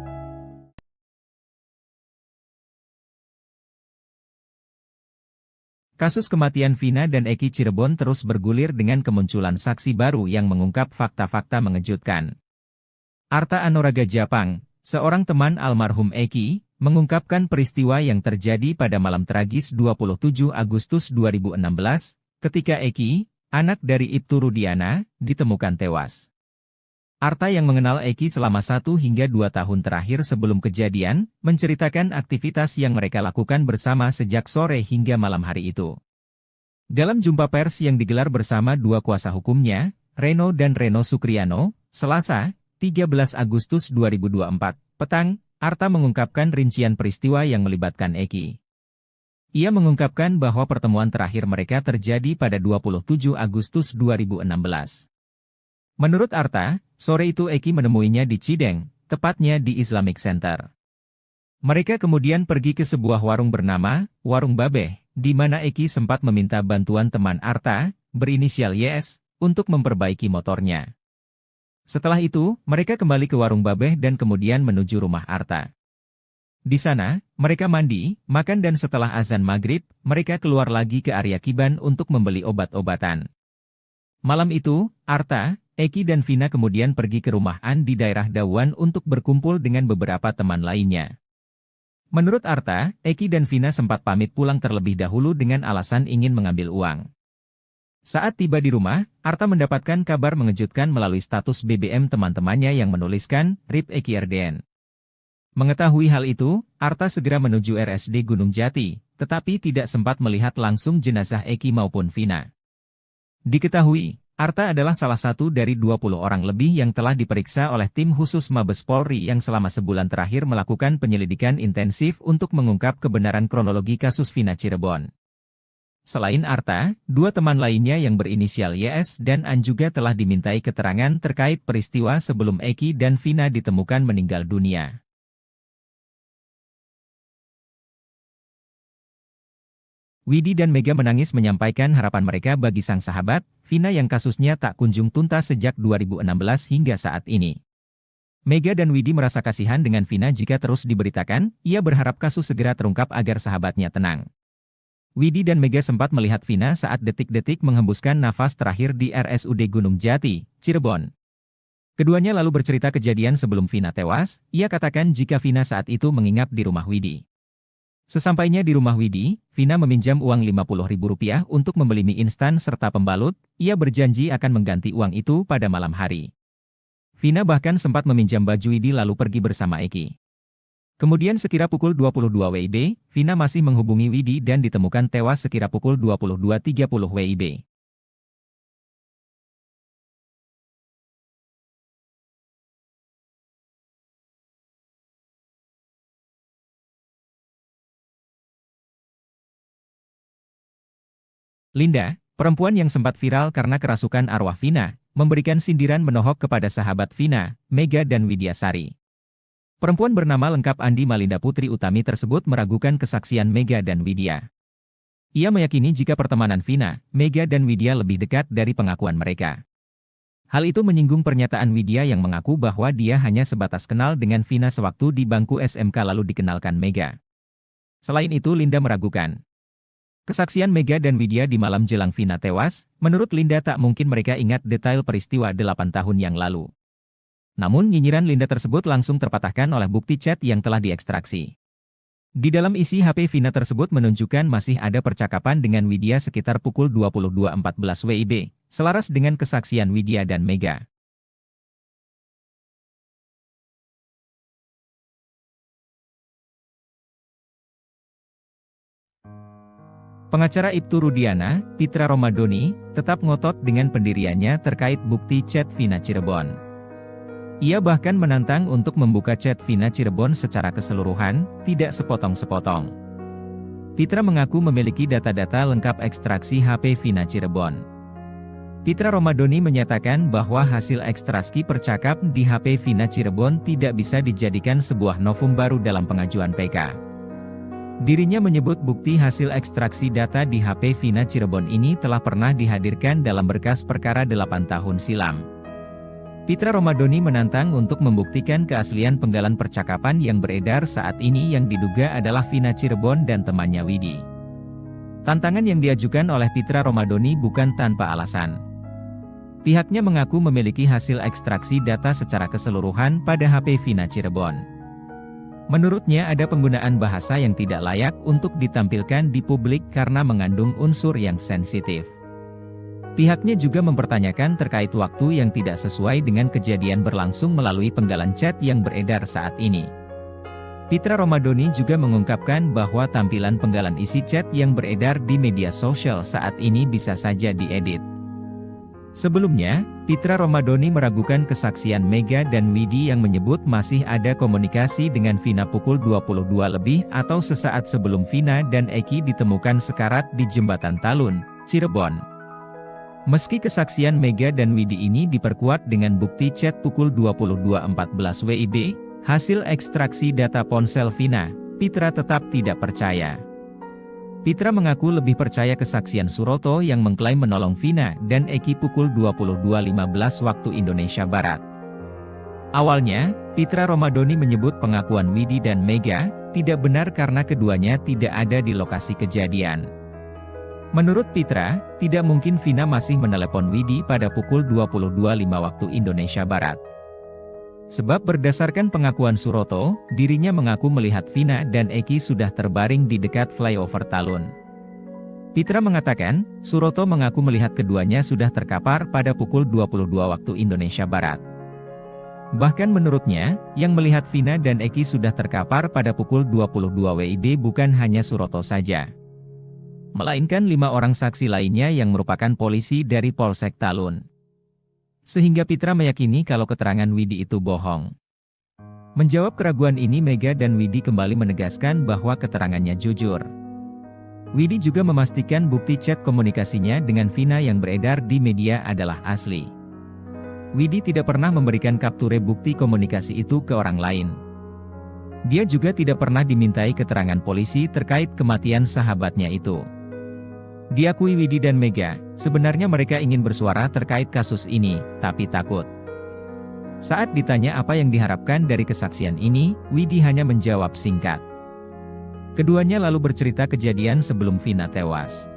Kasus kematian Vina dan Eki Cirebon terus bergulir dengan kemunculan saksi baru yang mengungkap fakta-fakta mengejutkan. Arta Anoraga Japang, seorang teman almarhum Eki, mengungkapkan peristiwa yang terjadi pada malam tragis 27 Agustus 2016, ketika Eki, anak dari Ibtu Rudiana, ditemukan tewas. Arta yang mengenal Eki selama 1 hingga 2 tahun terakhir sebelum kejadian, menceritakan aktivitas yang mereka lakukan bersama sejak sore hingga malam hari itu. Dalam jumpa pers yang digelar bersama 2 kuasa hukumnya, Reno dan Reno Sukriano, Selasa, 13 Agustus 2024, petang, Arta mengungkapkan rincian peristiwa yang melibatkan Eki. Ia mengungkapkan bahwa pertemuan terakhir mereka terjadi pada 27 Agustus 2016. Menurut Arta, sore itu Eki menemuinya di Cideng, tepatnya di Islamic Center. Mereka kemudian pergi ke sebuah warung bernama Warung Babeh, di mana Eki sempat meminta bantuan teman Arta, berinisial YS, untuk memperbaiki motornya. Setelah itu, mereka kembali ke Warung Babeh dan kemudian menuju rumah Arta. Di sana, mereka mandi, makan dan setelah azan maghrib, mereka keluar lagi ke area Kiban untuk membeli obat-obatan. Malam itu, Arta, Eki dan Vina kemudian pergi ke rumah An di daerah Dawan untuk berkumpul dengan beberapa teman lainnya. Menurut Arta, Eki dan Vina sempat pamit pulang terlebih dahulu dengan alasan ingin mengambil uang. Saat tiba di rumah, Arta mendapatkan kabar mengejutkan melalui status BBM teman-temannya yang menuliskan, RIP Eki RDN. Mengetahui hal itu, Arta segera menuju RSD Gunung Jati, tetapi tidak sempat melihat langsung jenazah Eki maupun Vina. Diketahui, Arta adalah salah satu dari 20 orang lebih yang telah diperiksa oleh tim khusus Mabes Polri yang selama sebulan terakhir melakukan penyelidikan intensif untuk mengungkap kebenaran kronologi kasus Vina Cirebon. Selain Arta, 2 teman lainnya yang berinisial YS dan An juga telah dimintai keterangan terkait peristiwa sebelum Eki dan Vina ditemukan meninggal dunia. Widi dan Mega menangis menyampaikan harapan mereka bagi sang sahabat, Vina yang kasusnya tak kunjung tuntas sejak 2016 hingga saat ini. Mega dan Widi merasa kasihan dengan Vina jika terus diberitakan, ia berharap kasus segera terungkap agar sahabatnya tenang. Widi dan Mega sempat melihat Vina saat detik-detik menghembuskan nafas terakhir di RSUD Gunung Jati, Cirebon. Keduanya lalu bercerita kejadian sebelum Vina tewas, ia katakan jika Vina saat itu menginap di rumah Widi. Sesampainya di rumah Widi, Vina meminjam uang Rp50.000 untuk membeli mie instan serta pembalut, ia berjanji akan mengganti uang itu pada malam hari. Vina bahkan sempat meminjam baju Widi lalu pergi bersama Eki. Kemudian sekira pukul 22 WIB, Vina masih menghubungi Widi dan ditemukan tewas sekira pukul 22.30 WIB. Linda, perempuan yang sempat viral karena kerasukan arwah Vina, memberikan sindiran menohok kepada sahabat Vina, Mega dan Widyasari. Perempuan bernama lengkap Andi Malinda Putri Utami tersebut meragukan kesaksian Mega dan Widya. Ia meyakini jika pertemanan Vina, Mega dan Widya lebih dekat dari pengakuan mereka. Hal itu menyinggung pernyataan Widya yang mengaku bahwa dia hanya sebatas kenal dengan Vina sewaktu di bangku SMK lalu dikenalkan Mega. Selain itu Linda meragukan kesaksian Mega dan Widya di malam jelang Vina tewas. Menurut Linda tak mungkin mereka ingat detail peristiwa 8 tahun yang lalu. Namun nyinyiran Linda tersebut langsung terpatahkan oleh bukti chat yang telah diekstraksi. Di dalam isi HP Vina tersebut menunjukkan masih ada percakapan dengan Widya sekitar pukul 22.14 WIB, selaras dengan kesaksian Widya dan Mega. Pengacara Ibtu Rudiana, Pitra Romadoni, tetap ngotot dengan pendiriannya terkait bukti chat Vina Cirebon. Ia bahkan menantang untuk membuka chat Vina Cirebon secara keseluruhan, tidak sepotong-sepotong. Pitra mengaku memiliki data-data lengkap ekstraksi HP Vina Cirebon. Pitra Romadoni menyatakan bahwa hasil ekstraksi percakap di HP Vina Cirebon tidak bisa dijadikan sebuah novum baru dalam pengajuan PK. Dirinya menyebut bukti hasil ekstraksi data di HP Vina Cirebon ini telah pernah dihadirkan dalam berkas perkara 8 tahun silam. Pitra Romadoni menantang untuk membuktikan keaslian penggalan percakapan yang beredar saat ini yang diduga adalah Vina Cirebon dan temannya Widi. Tantangan yang diajukan oleh Pitra Romadoni bukan tanpa alasan. Pihaknya mengaku memiliki hasil ekstraksi data secara keseluruhan pada HP Vina Cirebon. Menurutnya ada penggunaan bahasa yang tidak layak untuk ditampilkan di publik karena mengandung unsur yang sensitif. Pihaknya juga mempertanyakan terkait waktu yang tidak sesuai dengan kejadian berlangsung melalui penggalan chat yang beredar saat ini. Pitra Romadoni juga mengungkapkan bahwa tampilan penggalan isi chat yang beredar di media sosial saat ini bisa saja diedit. Sebelumnya, Pitra Romadoni meragukan kesaksian Mega dan Widi yang menyebut masih ada komunikasi dengan Vina pukul 22 lebih atau sesaat sebelum Vina dan Eki ditemukan sekarat di Jembatan Talun, Cirebon. Meski kesaksian Mega dan Widi ini diperkuat dengan bukti chat pukul 22.14 WIB, hasil ekstraksi data ponsel Vina, Pitra tetap tidak percaya. Pitra mengaku lebih percaya kesaksian Suroto yang mengklaim menolong Vina dan Eki pukul 22.15 waktu Indonesia Barat. Awalnya, Pitra Romadoni menyebut pengakuan Widi dan Mega tidak benar karena keduanya tidak ada di lokasi kejadian. Menurut Pitra, tidak mungkin Vina masih menelepon Widi pada pukul 22.05 waktu Indonesia Barat. Sebab berdasarkan pengakuan Suroto, dirinya mengaku melihat Vina dan Eki sudah terbaring di dekat flyover Talun. Pitra mengatakan, Suroto mengaku melihat keduanya sudah terkapar pada pukul 22 waktu Indonesia Barat. Bahkan menurutnya, yang melihat Vina dan Eki sudah terkapar pada pukul 22 WIB bukan hanya Suroto saja, melainkan 5 orang saksi lainnya yang merupakan polisi dari Polsek Talun. Sehingga Pitra meyakini kalau keterangan Widi itu bohong. Menjawab keraguan ini Mega dan Widi kembali menegaskan bahwa keterangannya jujur. Widi juga memastikan bukti chat komunikasinya dengan Vina yang beredar di media adalah asli. Widi tidak pernah memberikan kapture bukti komunikasi itu ke orang lain. Dia juga tidak pernah dimintai keterangan polisi terkait kematian sahabatnya itu. Diakui Widi dan Mega, sebenarnya mereka ingin bersuara terkait kasus ini, tapi takut. Saat ditanya apa yang diharapkan dari kesaksian ini, Widi hanya menjawab singkat. Keduanya lalu bercerita kejadian sebelum Vina tewas.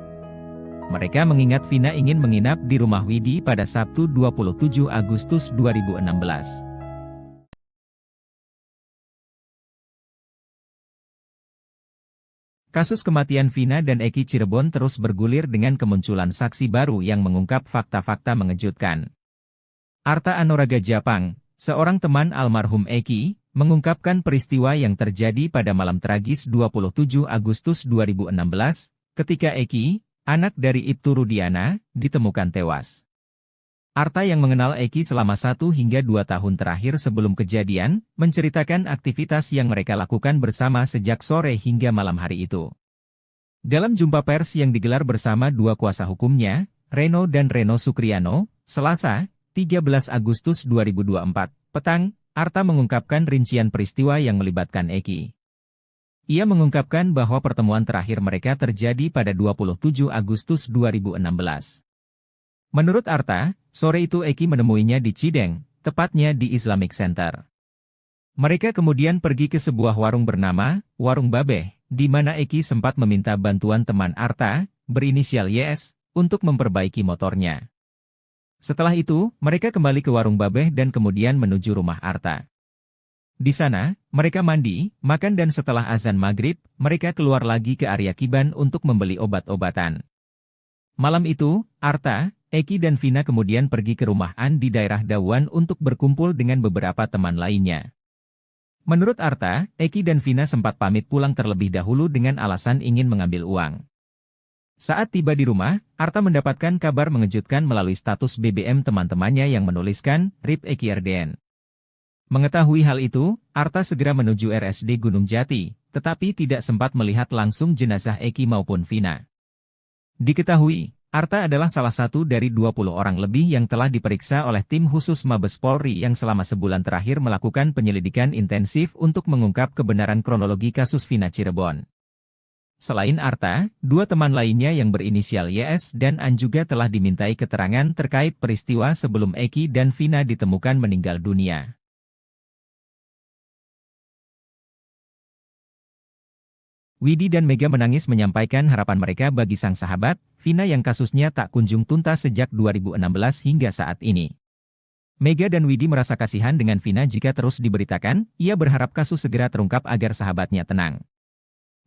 Mereka mengingat Vina ingin menginap di rumah Widi pada Sabtu 27 Agustus 2016. Kasus kematian Vina dan Eki Cirebon terus bergulir dengan kemunculan saksi baru yang mengungkap fakta-fakta mengejutkan. Arta Anoraga Japang, seorang teman almarhum Eki, mengungkapkan peristiwa yang terjadi pada malam tragis 27 Agustus 2016, ketika Eki, anak dari Ibtu Rudiana, ditemukan tewas. Arta yang mengenal Eki selama 1 hingga 2 tahun terakhir sebelum kejadian, menceritakan aktivitas yang mereka lakukan bersama sejak sore hingga malam hari itu. Dalam jumpa pers yang digelar bersama dua kuasa hukumnya, Reno dan Reno Sukriano, Selasa, 13 Agustus 2024, petang, Arta mengungkapkan rincian peristiwa yang melibatkan Eki. Ia mengungkapkan bahwa pertemuan terakhir mereka terjadi pada 27 Agustus 2016. Menurut Arta, sore itu Eki menemuinya di Cideng, tepatnya di Islamic Center. Mereka kemudian pergi ke sebuah warung bernama Warung Babeh, di mana Eki sempat meminta bantuan teman Arta, berinisial YS, untuk memperbaiki motornya. Setelah itu, mereka kembali ke Warung Babeh dan kemudian menuju rumah Arta. Di sana, mereka mandi, makan dan setelah azan maghrib, mereka keluar lagi ke area Kiban untuk membeli obat-obatan. Malam itu, Arta, Eki dan Vina kemudian pergi ke rumah An di daerah Dawan untuk berkumpul dengan beberapa teman lainnya. Menurut Arta, Eki dan Vina sempat pamit pulang terlebih dahulu dengan alasan ingin mengambil uang. Saat tiba di rumah, Arta mendapatkan kabar mengejutkan melalui status BBM teman-temannya yang menuliskan, RIP Eki RDN. Mengetahui hal itu, Arta segera menuju RSD Gunung Jati, tetapi tidak sempat melihat langsung jenazah Eki maupun Vina. Diketahui, Arta adalah salah satu dari 20 orang lebih yang telah diperiksa oleh tim khusus Mabes Polri yang selama sebulan terakhir melakukan penyelidikan intensif untuk mengungkap kebenaran kronologi kasus Vina Cirebon. Selain Arta, dua teman lainnya yang berinisial YS dan An juga telah dimintai keterangan terkait peristiwa sebelum Eki dan Vina ditemukan meninggal dunia. Widi dan Mega menangis menyampaikan harapan mereka bagi sang sahabat, Vina yang kasusnya tak kunjung tuntas sejak 2016 hingga saat ini. Mega dan Widi merasa kasihan dengan Vina jika terus diberitakan, ia berharap kasus segera terungkap agar sahabatnya tenang.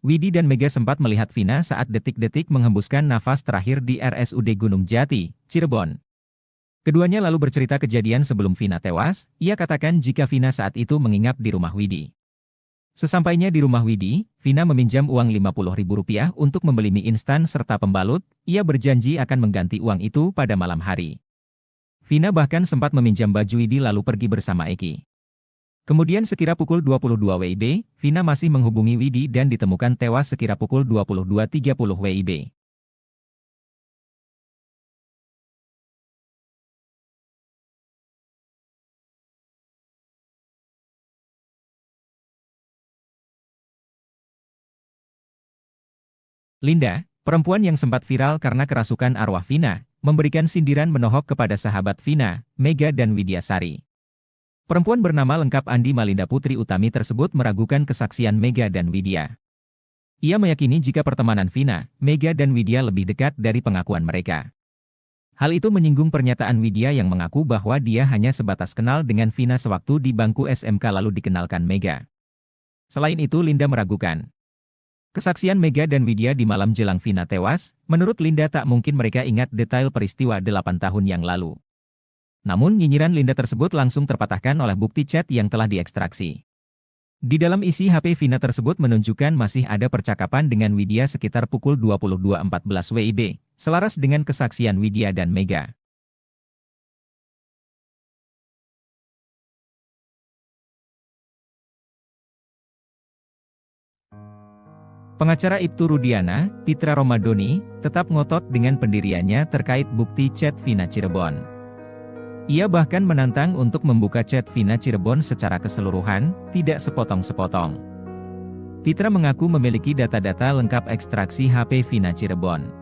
Widi dan Mega sempat melihat Vina saat detik-detik menghembuskan nafas terakhir di RSUD Gunung Jati, Cirebon. Keduanya lalu bercerita kejadian sebelum Vina tewas, ia katakan jika Vina saat itu menginap di rumah Widi. Sesampainya di rumah Widi, Vina meminjam uang Rp50.000 untuk membeli mie instan serta pembalut, ia berjanji akan mengganti uang itu pada malam hari. Vina bahkan sempat meminjam baju Widi lalu pergi bersama Eki. Kemudian sekira pukul 22 WIB, Vina masih menghubungi Widi dan ditemukan tewas sekira pukul 22.30 WIB. Linda, perempuan yang sempat viral karena kerasukan arwah Vina, memberikan sindiran menohok kepada sahabat Vina, Mega dan Widyasari. Perempuan bernama lengkap Andi Malinda Putri Utami tersebut meragukan kesaksian Mega dan Widya. Ia meyakini jika pertemanan Vina, Mega dan Widya lebih dekat dari pengakuan mereka. Hal itu menyinggung pernyataan Widya yang mengaku bahwa dia hanya sebatas kenal dengan Vina sewaktu di bangku SMK lalu dikenalkan Mega. Selain itu Linda meragukan kesaksian Mega dan Widya di malam jelang Vina tewas. Menurut Linda tak mungkin mereka ingat detail peristiwa 8 tahun yang lalu. Namun nyinyiran Linda tersebut langsung terpatahkan oleh bukti chat yang telah diekstraksi. Di dalam isi HP Vina tersebut menunjukkan masih ada percakapan dengan Widya sekitar pukul 22.14 WIB, selaras dengan kesaksian Widya dan Mega. Pengacara Ibtu Rudiana, Pitra Romadoni, tetap ngotot dengan pendiriannya terkait bukti chat Vina Cirebon. Ia bahkan menantang untuk membuka chat Vina Cirebon secara keseluruhan, tidak sepotong-sepotong. Pitra mengaku memiliki data-data lengkap ekstraksi HP Vina Cirebon.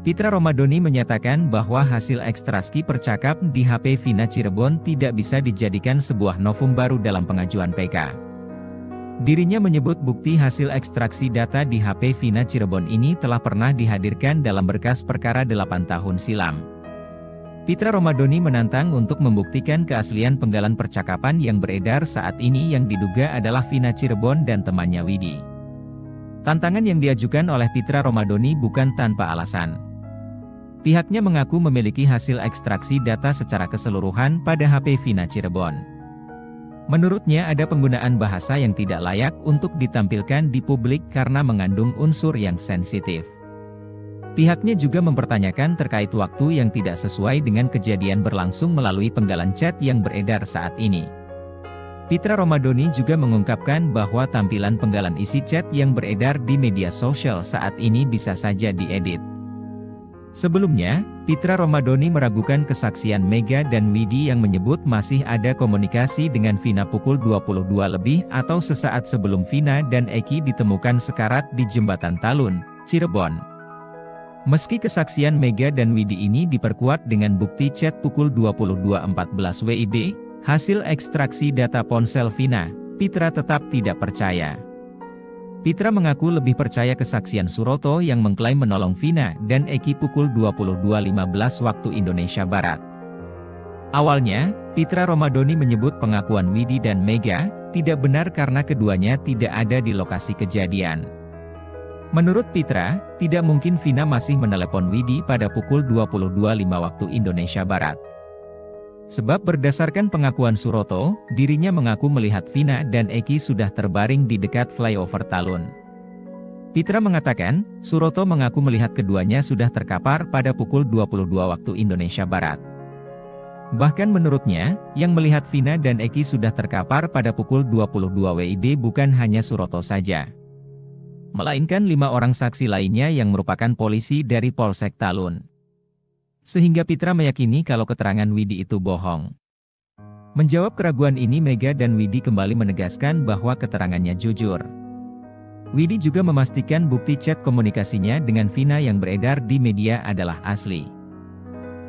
Pitra Romadoni menyatakan bahwa hasil ekstraksi percakap di HP Vina Cirebon tidak bisa dijadikan sebuah novum baru dalam pengajuan PK. Dirinya menyebut bukti hasil ekstraksi data di HP Vina Cirebon ini telah pernah dihadirkan dalam berkas perkara 8 tahun silam. Pitra Romadoni menantang untuk membuktikan keaslian penggalan percakapan yang beredar saat ini yang diduga adalah Vina Cirebon dan temannya Widi. Tantangan yang diajukan oleh Pitra Romadoni bukan tanpa alasan. Pihaknya mengaku memiliki hasil ekstraksi data secara keseluruhan pada HP Vina Cirebon. Menurutnya ada penggunaan bahasa yang tidak layak untuk ditampilkan di publik karena mengandung unsur yang sensitif. Pihaknya juga mempertanyakan terkait waktu yang tidak sesuai dengan kejadian berlangsung melalui penggalan chat yang beredar saat ini. Pitra Romadhoni juga mengungkapkan bahwa tampilan penggalan isi chat yang beredar di media sosial saat ini bisa saja diedit. Sebelumnya, Pitra Romadhoni meragukan kesaksian Mega dan Widi yang menyebut masih ada komunikasi dengan Vina pukul 22 lebih atau sesaat sebelum Vina dan Eki ditemukan sekarat di Jembatan Talun, Cirebon. Meski kesaksian Mega dan Widi ini diperkuat dengan bukti chat pukul 22.14 WIB, hasil ekstraksi data ponsel Vina, Pitra tetap tidak percaya. Pitra mengaku lebih percaya kesaksian Suroto yang mengklaim menolong Vina dan Eki pukul 22.15 waktu Indonesia Barat. Awalnya, Pitra Romadhoni menyebut pengakuan Widi dan Mega tidak benar karena keduanya tidak ada di lokasi kejadian. Menurut Pitra, tidak mungkin Vina masih menelepon Widi pada pukul 22.05 waktu Indonesia Barat. Sebab berdasarkan pengakuan Suroto, dirinya mengaku melihat Vina dan Eki sudah terbaring di dekat flyover Talun. Pitra mengatakan, Suroto mengaku melihat keduanya sudah terkapar pada pukul 22 waktu Indonesia Barat. Bahkan menurutnya, yang melihat Vina dan Eki sudah terkapar pada pukul 22 WIB bukan hanya Suroto saja, melainkan 5 orang saksi lainnya yang merupakan polisi dari Polsek Talun. Sehingga Pitra meyakini kalau keterangan Widi itu bohong. Menjawab keraguan ini, Mega dan Widi kembali menegaskan bahwa keterangannya jujur. Widi juga memastikan bukti chat komunikasinya dengan Vina yang beredar di media adalah asli.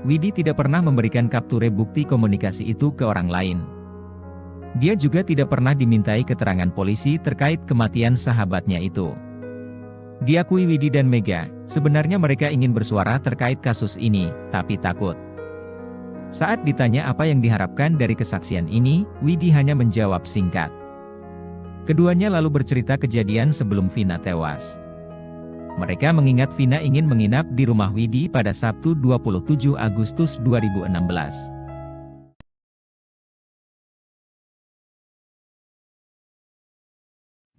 Widi tidak pernah memberikan kapture bukti komunikasi itu ke orang lain. Dia juga tidak pernah dimintai keterangan polisi terkait kematian sahabatnya itu. Diakui Widi dan Mega, sebenarnya mereka ingin bersuara terkait kasus ini, tapi takut. Saat ditanya apa yang diharapkan dari kesaksian ini, Widi hanya menjawab singkat. Keduanya lalu bercerita kejadian sebelum Vina tewas. Mereka mengingat Vina ingin menginap di rumah Widi pada Sabtu 27 Agustus 2016.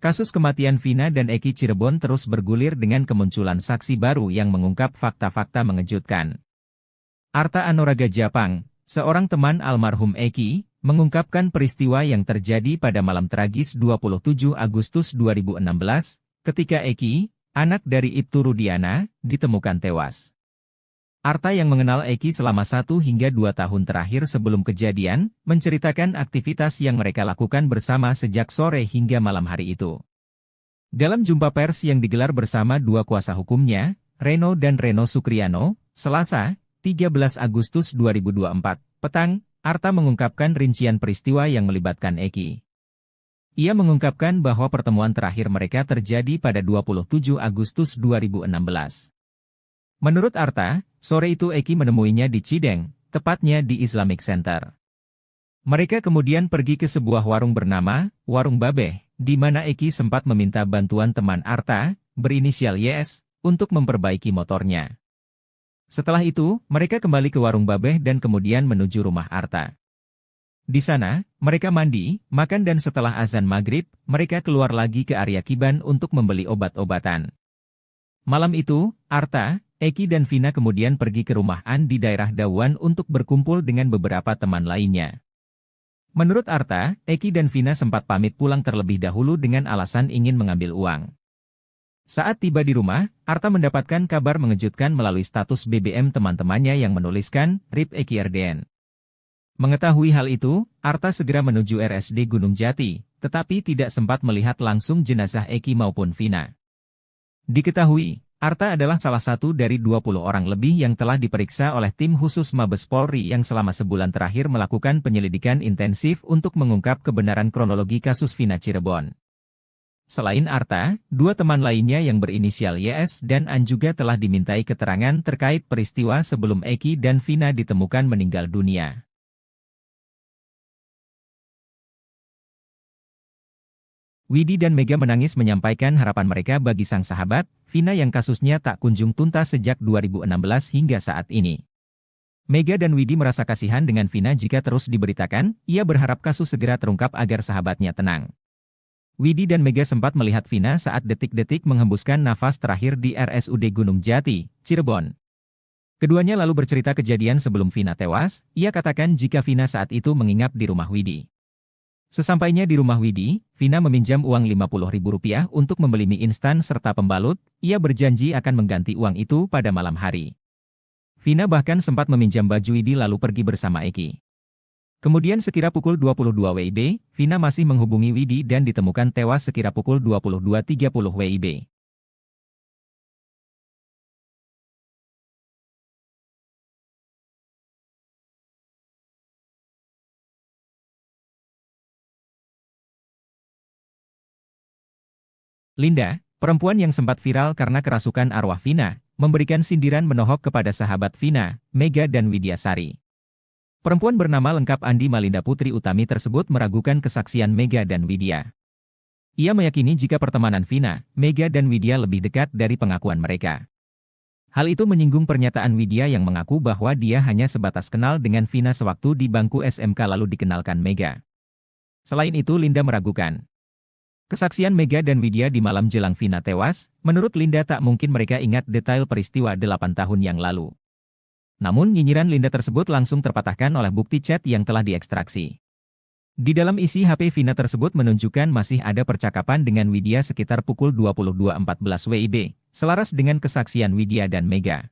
Kasus kematian Vina dan Eki Cirebon terus bergulir dengan kemunculan saksi baru yang mengungkap fakta-fakta mengejutkan. Arta Anuraga Japang, seorang teman almarhum Eki, mengungkapkan peristiwa yang terjadi pada malam tragis 27 Agustus 2016, ketika Eki, anak dari Ibtu Rudiana, ditemukan tewas. Arta yang mengenal Eki selama 1 hingga 2 tahun terakhir sebelum kejadian, menceritakan aktivitas yang mereka lakukan bersama sejak sore hingga malam hari itu. Dalam jumpa pers yang digelar bersama 2 kuasa hukumnya, Reno dan Reno Sukriano, Selasa, 13 Agustus 2024, petang, Arta mengungkapkan rincian peristiwa yang melibatkan Eki. Ia mengungkapkan bahwa pertemuan terakhir mereka terjadi pada 27 Agustus 2016. Menurut Arta, sore itu Eki menemuinya di Cideng, tepatnya di Islamic Center. Mereka kemudian pergi ke sebuah warung bernama Warung Babeh, di mana Eki sempat meminta bantuan teman Arta, berinisial YS, untuk memperbaiki motornya. Setelah itu, mereka kembali ke Warung Babeh dan kemudian menuju rumah Arta. Di sana, mereka mandi, makan dan setelah azan maghrib, mereka keluar lagi ke area Kiban untuk membeli obat-obatan. Malam itu, Arta, Eki dan Vina kemudian pergi ke rumah An di daerah Dawan untuk berkumpul dengan beberapa teman lainnya. Menurut Arta, Eki dan Vina sempat pamit pulang terlebih dahulu dengan alasan ingin mengambil uang. Saat tiba di rumah, Arta mendapatkan kabar mengejutkan melalui status BBM teman-temannya yang menuliskan, RIP Eki RDN. Mengetahui hal itu, Arta segera menuju RSD Gunung Jati, tetapi tidak sempat melihat langsung jenazah Eki maupun Vina. Diketahui, Arta adalah salah satu dari 20 orang lebih yang telah diperiksa oleh tim khusus Mabes Polri yang selama sebulan terakhir melakukan penyelidikan intensif untuk mengungkap kebenaran kronologi kasus Vina Cirebon. Selain Arta, 2 teman lainnya yang berinisial YS dan An juga telah dimintai keterangan terkait peristiwa sebelum Eki dan Vina ditemukan meninggal dunia. Widi dan Mega menangis menyampaikan harapan mereka bagi sang sahabat, Vina yang kasusnya tak kunjung tuntas sejak 2016 hingga saat ini. Mega dan Widi merasa kasihan dengan Vina jika terus diberitakan, ia berharap kasus segera terungkap agar sahabatnya tenang. Widi dan Mega sempat melihat Vina saat detik-detik menghembuskan nafas terakhir di RSUD Gunung Jati, Cirebon. Keduanya lalu bercerita kejadian sebelum Vina tewas, ia katakan jika Vina saat itu menginap di rumah Widi. Sesampainya di rumah Widi, Vina meminjam uang Rp50.000 untuk membeli mie instan serta pembalut. Ia berjanji akan mengganti uang itu pada malam hari. Vina bahkan sempat meminjam baju Widi lalu pergi bersama Eki. Kemudian sekira pukul 22 WIB, Vina masih menghubungi Widi dan ditemukan tewas sekira pukul 22.30 WIB. Linda, perempuan yang sempat viral karena kerasukan arwah Vina, memberikan sindiran menohok kepada sahabat Vina, Mega dan Widyasari. Perempuan bernama lengkap Andi Malinda Putri Utami tersebut meragukan kesaksian Mega dan Widya. Ia meyakini jika pertemanan Vina, Mega dan Widya lebih dekat dari pengakuan mereka. Hal itu menyinggung pernyataan Widya yang mengaku bahwa dia hanya sebatas kenal dengan Vina sewaktu di bangku SMK lalu dikenalkan Mega. Selain itu Linda meragukan kesaksian Mega dan Widya di malam jelang Vina tewas. Menurut Linda tak mungkin mereka ingat detail peristiwa 8 tahun yang lalu. Namun nyinyiran Linda tersebut langsung terpatahkan oleh bukti chat yang telah diekstraksi. Di dalam isi HP Vina tersebut menunjukkan masih ada percakapan dengan Widya sekitar pukul 22.14 WIB, selaras dengan kesaksian Widya dan Mega.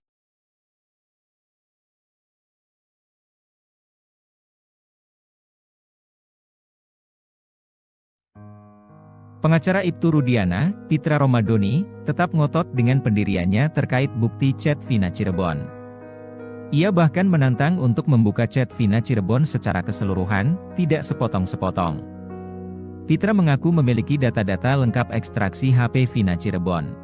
Pengacara Ibtu Rudiana, Pitra Romadoni, tetap ngotot dengan pendiriannya terkait bukti chat Vina Cirebon. Ia bahkan menantang untuk membuka chat Vina Cirebon secara keseluruhan, tidak sepotong-sepotong. Pitra mengaku memiliki data-data lengkap ekstraksi HP Vina Cirebon.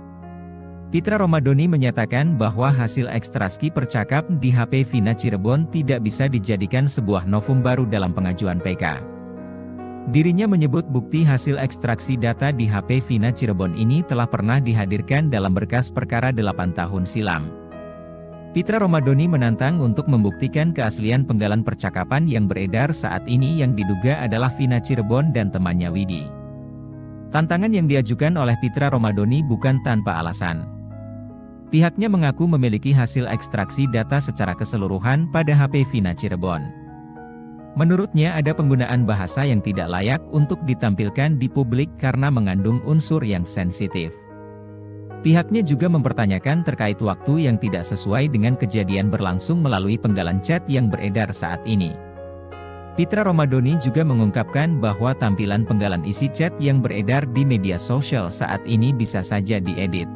Pitra Romadoni menyatakan bahwa hasil ekstraksi percakap di HP Vina Cirebon tidak bisa dijadikan sebuah novum baru dalam pengajuan PK. Dirinya menyebut bukti hasil ekstraksi data di HP Vina Cirebon ini telah pernah dihadirkan dalam berkas perkara 8 tahun silam. Pitra Romadoni menantang untuk membuktikan keaslian penggalan percakapan yang beredar saat ini yang diduga adalah Vina Cirebon dan temannya Widi. Tantangan yang diajukan oleh Pitra Romadoni bukan tanpa alasan. Pihaknya mengaku memiliki hasil ekstraksi data secara keseluruhan pada HP Vina Cirebon. Menurutnya ada penggunaan bahasa yang tidak layak untuk ditampilkan di publik karena mengandung unsur yang sensitif. Pihaknya juga mempertanyakan terkait waktu yang tidak sesuai dengan kejadian berlangsung melalui penggalan chat yang beredar saat ini. Pitra Romadoni juga mengungkapkan bahwa tampilan penggalan isi chat yang beredar di media sosial saat ini bisa saja diedit.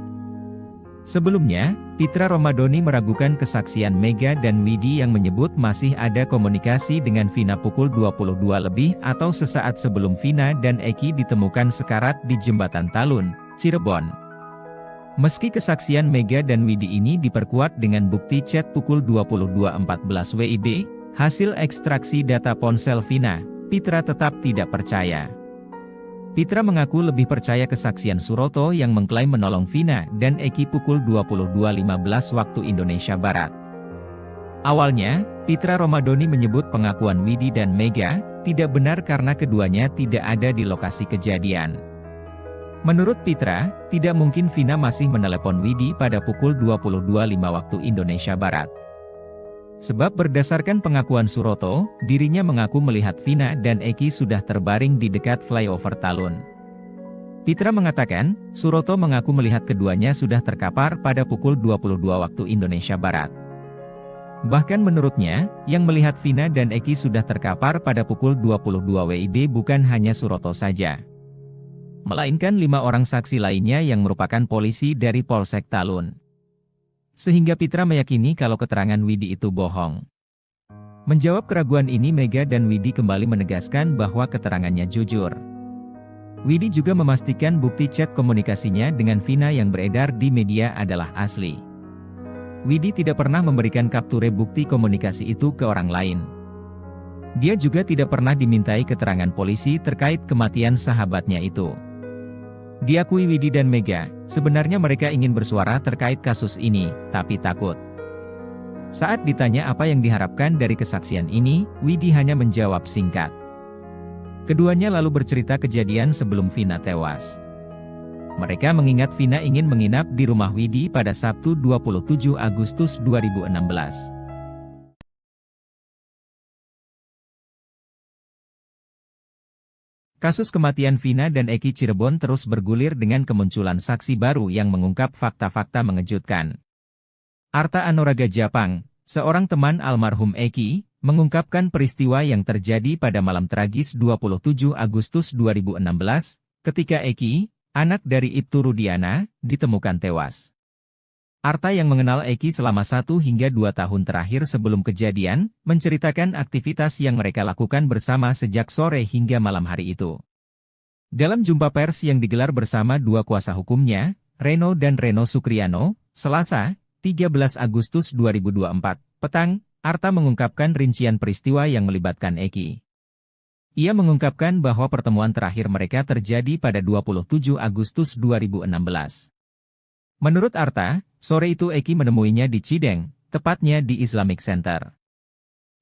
Sebelumnya, Pitra Romadoni meragukan kesaksian Mega dan Widi yang menyebut masih ada komunikasi dengan Vina pukul 22 lebih atau sesaat sebelum Vina dan Eki ditemukan sekarat di Jembatan Talun, Cirebon. Meski kesaksian Mega dan Widi ini diperkuat dengan bukti chat pukul 22.14 WIB, hasil ekstraksi data ponsel Vina, Pitra tetap tidak percaya. Pitra mengaku lebih percaya kesaksian Suroto yang mengklaim menolong Vina dan Eki pukul 22.15 waktu Indonesia Barat. Awalnya, Pitra Romadoni menyebut pengakuan Widi dan Mega tidak benar karena keduanya tidak ada di lokasi kejadian. Menurut Pitra, tidak mungkin Vina masih menelepon Widi pada pukul 22.05 waktu Indonesia Barat. Sebab berdasarkan pengakuan Suroto, dirinya mengaku melihat Vina dan Eki sudah terbaring di dekat flyover Talun. Pitra mengatakan, Suroto mengaku melihat keduanya sudah terkapar pada pukul 22 waktu Indonesia Barat. Bahkan menurutnya, yang melihat Vina dan Eki sudah terkapar pada pukul 22 WIB bukan hanya Suroto saja, melainkan 5 orang saksi lainnya yang merupakan polisi dari Polsek Talun. Sehingga Pitra meyakini kalau keterangan Widi itu bohong. Menjawab keraguan ini Mega dan Widi kembali menegaskan bahwa keterangannya jujur. Widi juga memastikan bukti chat komunikasinya dengan Vina yang beredar di media adalah asli. Widi tidak pernah memberikan kapture bukti komunikasi itu ke orang lain. Dia juga tidak pernah dimintai keterangan polisi terkait kematian sahabatnya itu. Diakui Widi dan Mega, sebenarnya mereka ingin bersuara terkait kasus ini, tapi takut. Saat ditanya apa yang diharapkan dari kesaksian ini, Widi hanya menjawab singkat. Keduanya lalu bercerita kejadian sebelum Vina tewas. Mereka mengingat Vina ingin menginap di rumah Widi pada Sabtu 27 Agustus 2016. Kasus kematian Vina dan Eki Cirebon terus bergulir dengan kemunculan saksi baru yang mengungkap fakta-fakta mengejutkan. Arta Anoraga Japang, seorang teman almarhum Eki, mengungkapkan peristiwa yang terjadi pada malam tragis 27 Agustus 2016, ketika Eki, anak dari Ibtu Rudiana, ditemukan tewas. Arta yang mengenal Eki selama 1 hingga 2 tahun terakhir sebelum kejadian, menceritakan aktivitas yang mereka lakukan bersama sejak sore hingga malam hari itu. Dalam jumpa pers yang digelar bersama 2 kuasa hukumnya, Reno dan Reno Sukriano, Selasa, 13 Agustus 2024, petang, Arta mengungkapkan rincian peristiwa yang melibatkan Eki. Ia mengungkapkan bahwa pertemuan terakhir mereka terjadi pada 27 Agustus 2016. Menurut Arta, sore itu Eki menemuinya di Cideng, tepatnya di Islamic Center.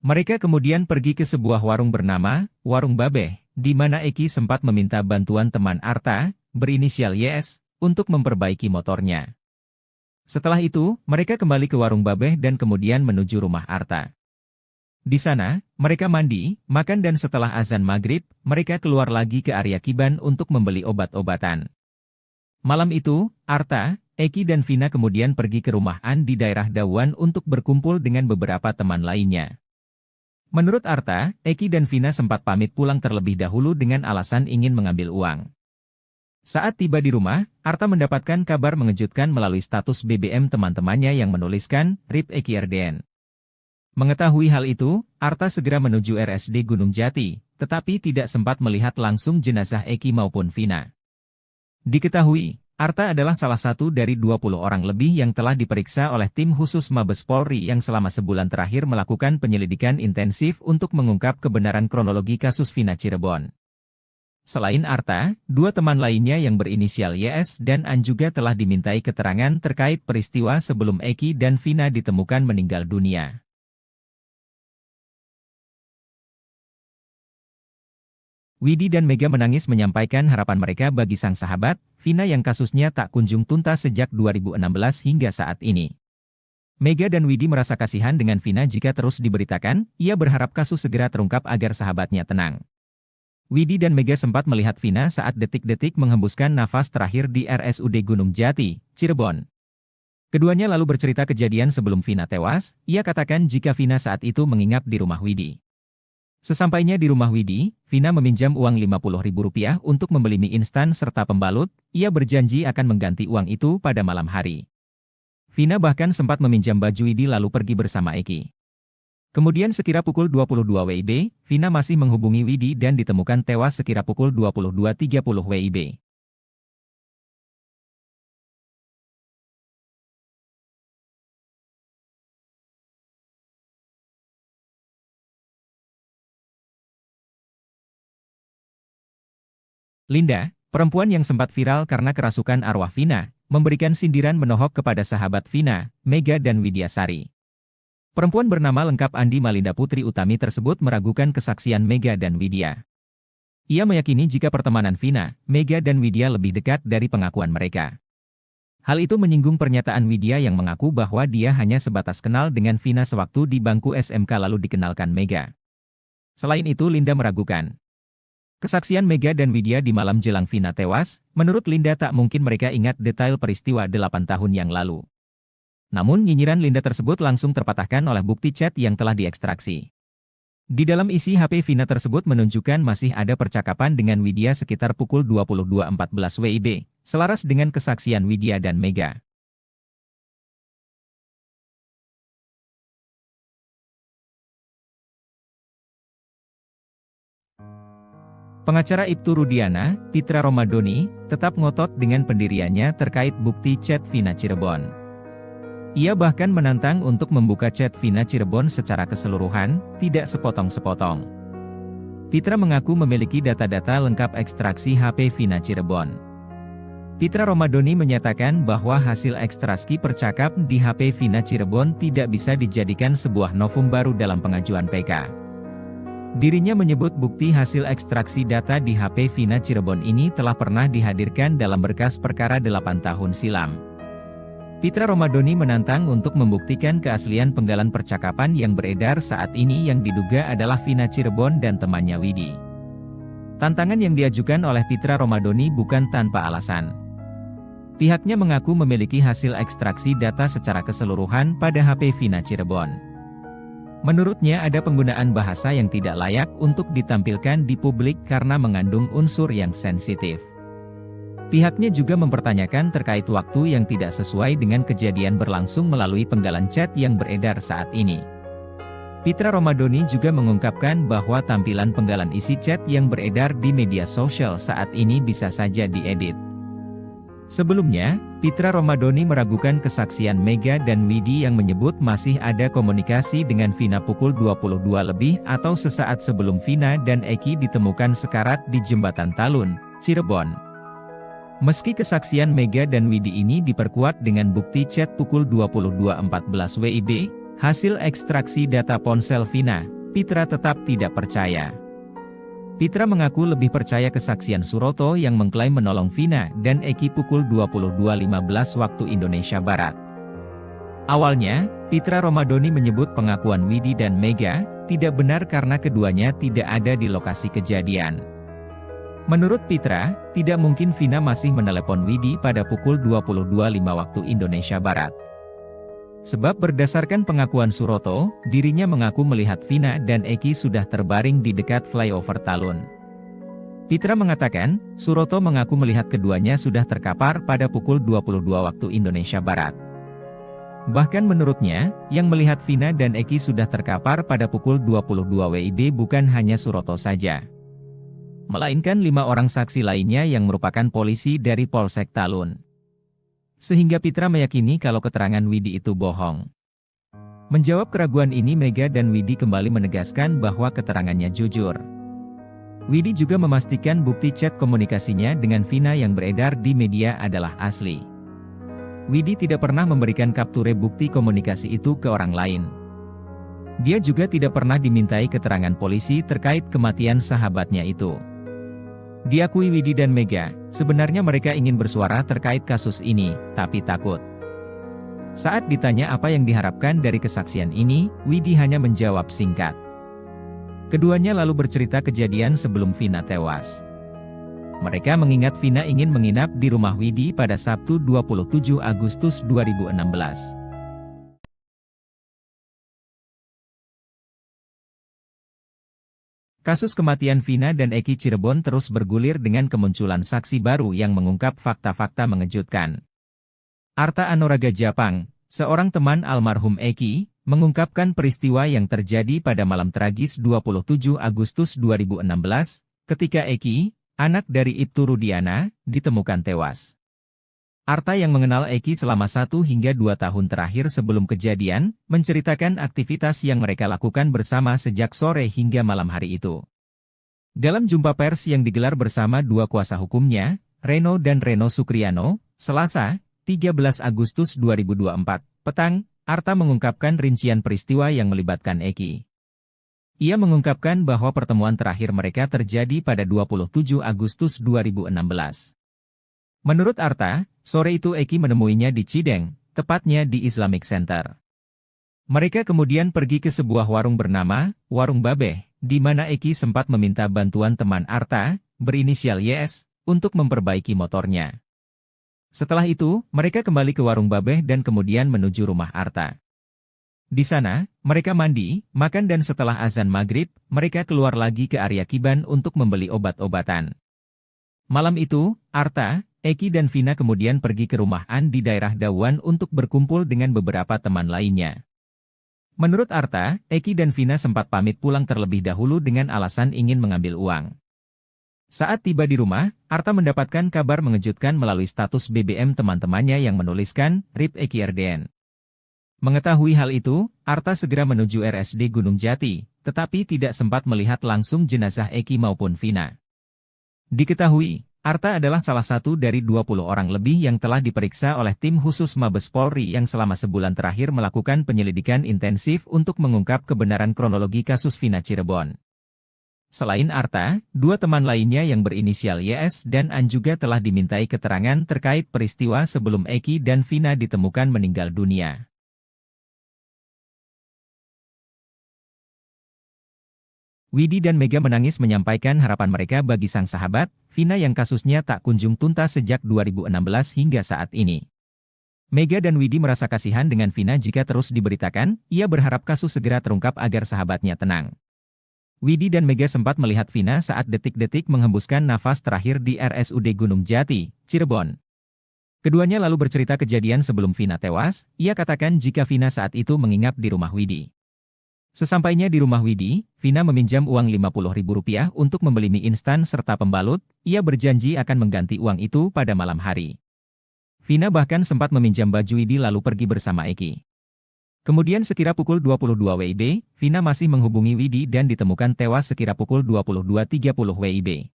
Mereka kemudian pergi ke sebuah warung bernama Warung Babeh, di mana Eki sempat meminta bantuan teman Arta, berinisial YS, untuk memperbaiki motornya. Setelah itu, mereka kembali ke Warung Babeh dan kemudian menuju rumah Arta. Di sana, mereka mandi, makan dan setelah azan maghrib, mereka keluar lagi ke area Kiban untuk membeli obat-obatan. Malam itu, Arta, Eki dan Vina kemudian pergi ke rumah An di daerah Dawan untuk berkumpul dengan beberapa teman lainnya. Menurut Arta, Eki dan Vina sempat pamit pulang terlebih dahulu dengan alasan ingin mengambil uang. Saat tiba di rumah, Arta mendapatkan kabar mengejutkan melalui status BBM teman-temannya yang menuliskan, RIP Eki RDN. Mengetahui hal itu, Arta segera menuju RSD Gunung Jati, tetapi tidak sempat melihat langsung jenazah Eki maupun Vina. Diketahui, Arta adalah salah satu dari 20 orang lebih yang telah diperiksa oleh tim khusus Mabes Polri yang selama sebulan terakhir melakukan penyelidikan intensif untuk mengungkap kebenaran kronologi kasus Vina Cirebon. Selain Arta, 2 teman lainnya yang berinisial YS dan An juga telah dimintai keterangan terkait peristiwa sebelum Eki dan Vina ditemukan meninggal dunia. Widi dan Mega menangis menyampaikan harapan mereka bagi sang sahabat, Vina yang kasusnya tak kunjung tuntas sejak 2016 hingga saat ini. Mega dan Widi merasa kasihan dengan Vina jika terus diberitakan, ia berharap kasus segera terungkap agar sahabatnya tenang. Widi dan Mega sempat melihat Vina saat detik-detik menghembuskan nafas terakhir di RSUD Gunung Jati, Cirebon. Keduanya lalu bercerita kejadian sebelum Vina tewas, ia katakan jika Vina saat itu menginap di rumah Widi. Sesampainya di rumah Widi, Vina meminjam uang Rp50.000 untuk membeli mie instan serta pembalut, ia berjanji akan mengganti uang itu pada malam hari. Vina bahkan sempat meminjam baju Widi lalu pergi bersama Eki. Kemudian sekira pukul 22 WIB, Vina masih menghubungi Widi dan ditemukan tewas sekira pukul 22.30 WIB. Linda, perempuan yang sempat viral karena kerasukan arwah Vina, memberikan sindiran menohok kepada sahabat Vina, Mega dan Widyasari. Perempuan bernama lengkap Andi Malinda Putri Utami tersebut meragukan kesaksian Mega dan Widya. Ia meyakini jika pertemanan Vina, Mega dan Widya lebih dekat dari pengakuan mereka. Hal itu menyinggung pernyataan Widya yang mengaku bahwa dia hanya sebatas kenal dengan Vina sewaktu di bangku SMK lalu dikenalkan Mega. Selain itu Linda meragukan kesaksian Mega dan Widya di malam jelang Vina tewas. Menurut Linda tak mungkin mereka ingat detail peristiwa 8 tahun yang lalu. Namun nyinyiran Linda tersebut langsung terpatahkan oleh bukti chat yang telah diekstraksi. Di dalam isi HP Vina tersebut menunjukkan masih ada percakapan dengan Widya sekitar pukul 22.14 WIB, selaras dengan kesaksian Widya dan Mega. Pengacara Ibtu Rudiana, Pitra Romadoni, tetap ngotot dengan pendiriannya terkait bukti chat Vina Cirebon. Ia bahkan menantang untuk membuka chat Vina Cirebon secara keseluruhan, tidak sepotong-sepotong. Pitra mengaku memiliki data-data lengkap ekstraksi HP Vina Cirebon. Pitra Romadoni menyatakan bahwa hasil ekstraksi percakap di HP Vina Cirebon tidak bisa dijadikan sebuah novum baru dalam pengajuan PK. Dirinya menyebut bukti hasil ekstraksi data di HP Vina Cirebon ini telah pernah dihadirkan dalam berkas perkara 8 tahun silam. Pitra Romadoni menantang untuk membuktikan keaslian penggalan percakapan yang beredar saat ini yang diduga adalah Vina Cirebon dan temannya Widi. Tantangan yang diajukan oleh Pitra Romadhoni bukan tanpa alasan. Pihaknya mengaku memiliki hasil ekstraksi data secara keseluruhan pada HP Vina Cirebon. Menurutnya ada penggunaan bahasa yang tidak layak untuk ditampilkan di publik karena mengandung unsur yang sensitif. Pihaknya juga mempertanyakan terkait waktu yang tidak sesuai dengan kejadian berlangsung melalui penggalan chat yang beredar saat ini. Pitra Romadhoni juga mengungkapkan bahwa tampilan penggalan isi chat yang beredar di media sosial saat ini bisa saja diedit. Sebelumnya, Pitra Romadhoni meragukan kesaksian Mega dan Widi yang menyebut masih ada komunikasi dengan Vina pukul 22 lebih atau sesaat sebelum Vina dan Eki ditemukan sekarat di Jembatan Talun, Cirebon. Meski kesaksian Mega dan Widi ini diperkuat dengan bukti chat pukul 22.14 WIB, hasil ekstraksi data ponsel Vina, Pitra tetap tidak percaya. Pitra mengaku lebih percaya kesaksian Suroto yang mengklaim menolong Vina dan Eki pukul 22.15 waktu Indonesia Barat. Awalnya, Pitra Romadhoni menyebut pengakuan Widi dan Mega tidak benar karena keduanya tidak ada di lokasi kejadian. Menurut Pitra, tidak mungkin Vina masih menelepon Widi pada pukul 22.05 waktu Indonesia Barat. Sebab berdasarkan pengakuan Suroto, dirinya mengaku melihat Vina dan Eki sudah terbaring di dekat flyover Talun. Pitra mengatakan, Suroto mengaku melihat keduanya sudah terkapar pada pukul 22 waktu Indonesia Barat. Bahkan menurutnya, yang melihat Vina dan Eki sudah terkapar pada pukul 22 WIB bukan hanya Suroto saja, melainkan 5 orang saksi lainnya yang merupakan polisi dari Polsek Talun. Sehingga Pitra meyakini kalau keterangan Widi itu bohong. Menjawab keraguan ini Mega dan Widi kembali menegaskan bahwa keterangannya jujur. Widi juga memastikan bukti chat komunikasinya dengan Vina yang beredar di media adalah asli. Widi tidak pernah memberikan kapture bukti komunikasi itu ke orang lain. Dia juga tidak pernah dimintai keterangan polisi terkait kematian sahabatnya itu. Diakui Widi dan Mega, sebenarnya mereka ingin bersuara terkait kasus ini, tapi takut. Saat ditanya apa yang diharapkan dari kesaksian ini, Widi hanya menjawab singkat. Keduanya lalu bercerita kejadian sebelum Vina tewas. Mereka mengingat Vina ingin menginap di rumah Widi pada Sabtu 27 Agustus 2016. Kasus kematian Vina dan Eki Cirebon terus bergulir dengan kemunculan saksi baru yang mengungkap fakta-fakta mengejutkan. Arta Anoraga Japang, seorang teman almarhum Eki, mengungkapkan peristiwa yang terjadi pada malam tragis 27 Agustus 2016, ketika Eki, anak dari Ibtu Rudiana, ditemukan tewas. Arta yang mengenal Eki selama 1 hingga 2 tahun terakhir sebelum kejadian, menceritakan aktivitas yang mereka lakukan bersama sejak sore hingga malam hari itu. Dalam jumpa pers yang digelar bersama 2 kuasa hukumnya, Reno dan Reno Sukriano, Selasa, 13 Agustus 2024, petang, Arta mengungkapkan rincian peristiwa yang melibatkan Eki. Ia mengungkapkan bahwa pertemuan terakhir mereka terjadi pada 27 Agustus 2016. Menurut Arta, sore itu Eki menemuinya di Cideng, tepatnya di Islamic Center. Mereka kemudian pergi ke sebuah warung bernama Warung Babeh, di mana Eki sempat meminta bantuan teman Arta, berinisial YS, untuk memperbaiki motornya. Setelah itu, mereka kembali ke Warung Babeh dan kemudian menuju rumah Arta. Di sana, mereka mandi, makan dan setelah azan maghrib, mereka keluar lagi ke area Kiban untuk membeli obat-obatan. Malam itu, Arta, Eki dan Vina kemudian pergi ke rumah An di daerah Dawan untuk berkumpul dengan beberapa teman lainnya. Menurut Arta, Eki dan Vina sempat pamit pulang terlebih dahulu dengan alasan ingin mengambil uang. Saat tiba di rumah, Arta mendapatkan kabar mengejutkan melalui status BBM teman-temannya yang menuliskan, RIP Eki RDN. Mengetahui hal itu, Arta segera menuju RSD Gunung Jati, tetapi tidak sempat melihat langsung jenazah Eki maupun Vina. Diketahui, Arta adalah salah satu dari 20 orang lebih yang telah diperiksa oleh tim khusus Mabes Polri yang selama sebulan terakhir melakukan penyelidikan intensif untuk mengungkap kebenaran kronologi kasus Vina Cirebon. Selain Arta, 2 teman lainnya yang berinisial YS dan An juga telah dimintai keterangan terkait peristiwa sebelum Eki dan Vina ditemukan meninggal dunia. Widi dan Mega menangis menyampaikan harapan mereka bagi sang sahabat, Vina yang kasusnya tak kunjung tuntas sejak 2016 hingga saat ini. Mega dan Widi merasa kasihan dengan Vina jika terus diberitakan, ia berharap kasus segera terungkap agar sahabatnya tenang. Widi dan Mega sempat melihat Vina saat detik-detik menghembuskan nafas terakhir di RSUD Gunung Jati, Cirebon. Keduanya lalu bercerita kejadian sebelum Vina tewas, ia katakan jika Vina saat itu menginap di rumah Widi. Sesampainya di rumah Widi, Vina meminjam uang Rp50.000 untuk membeli mie instan serta pembalut, ia berjanji akan mengganti uang itu pada malam hari. Vina bahkan sempat meminjam baju Widi lalu pergi bersama Eki. Kemudian sekira pukul 22 WIB, Vina masih menghubungi Widi dan ditemukan tewas sekira pukul 22.30 WIB.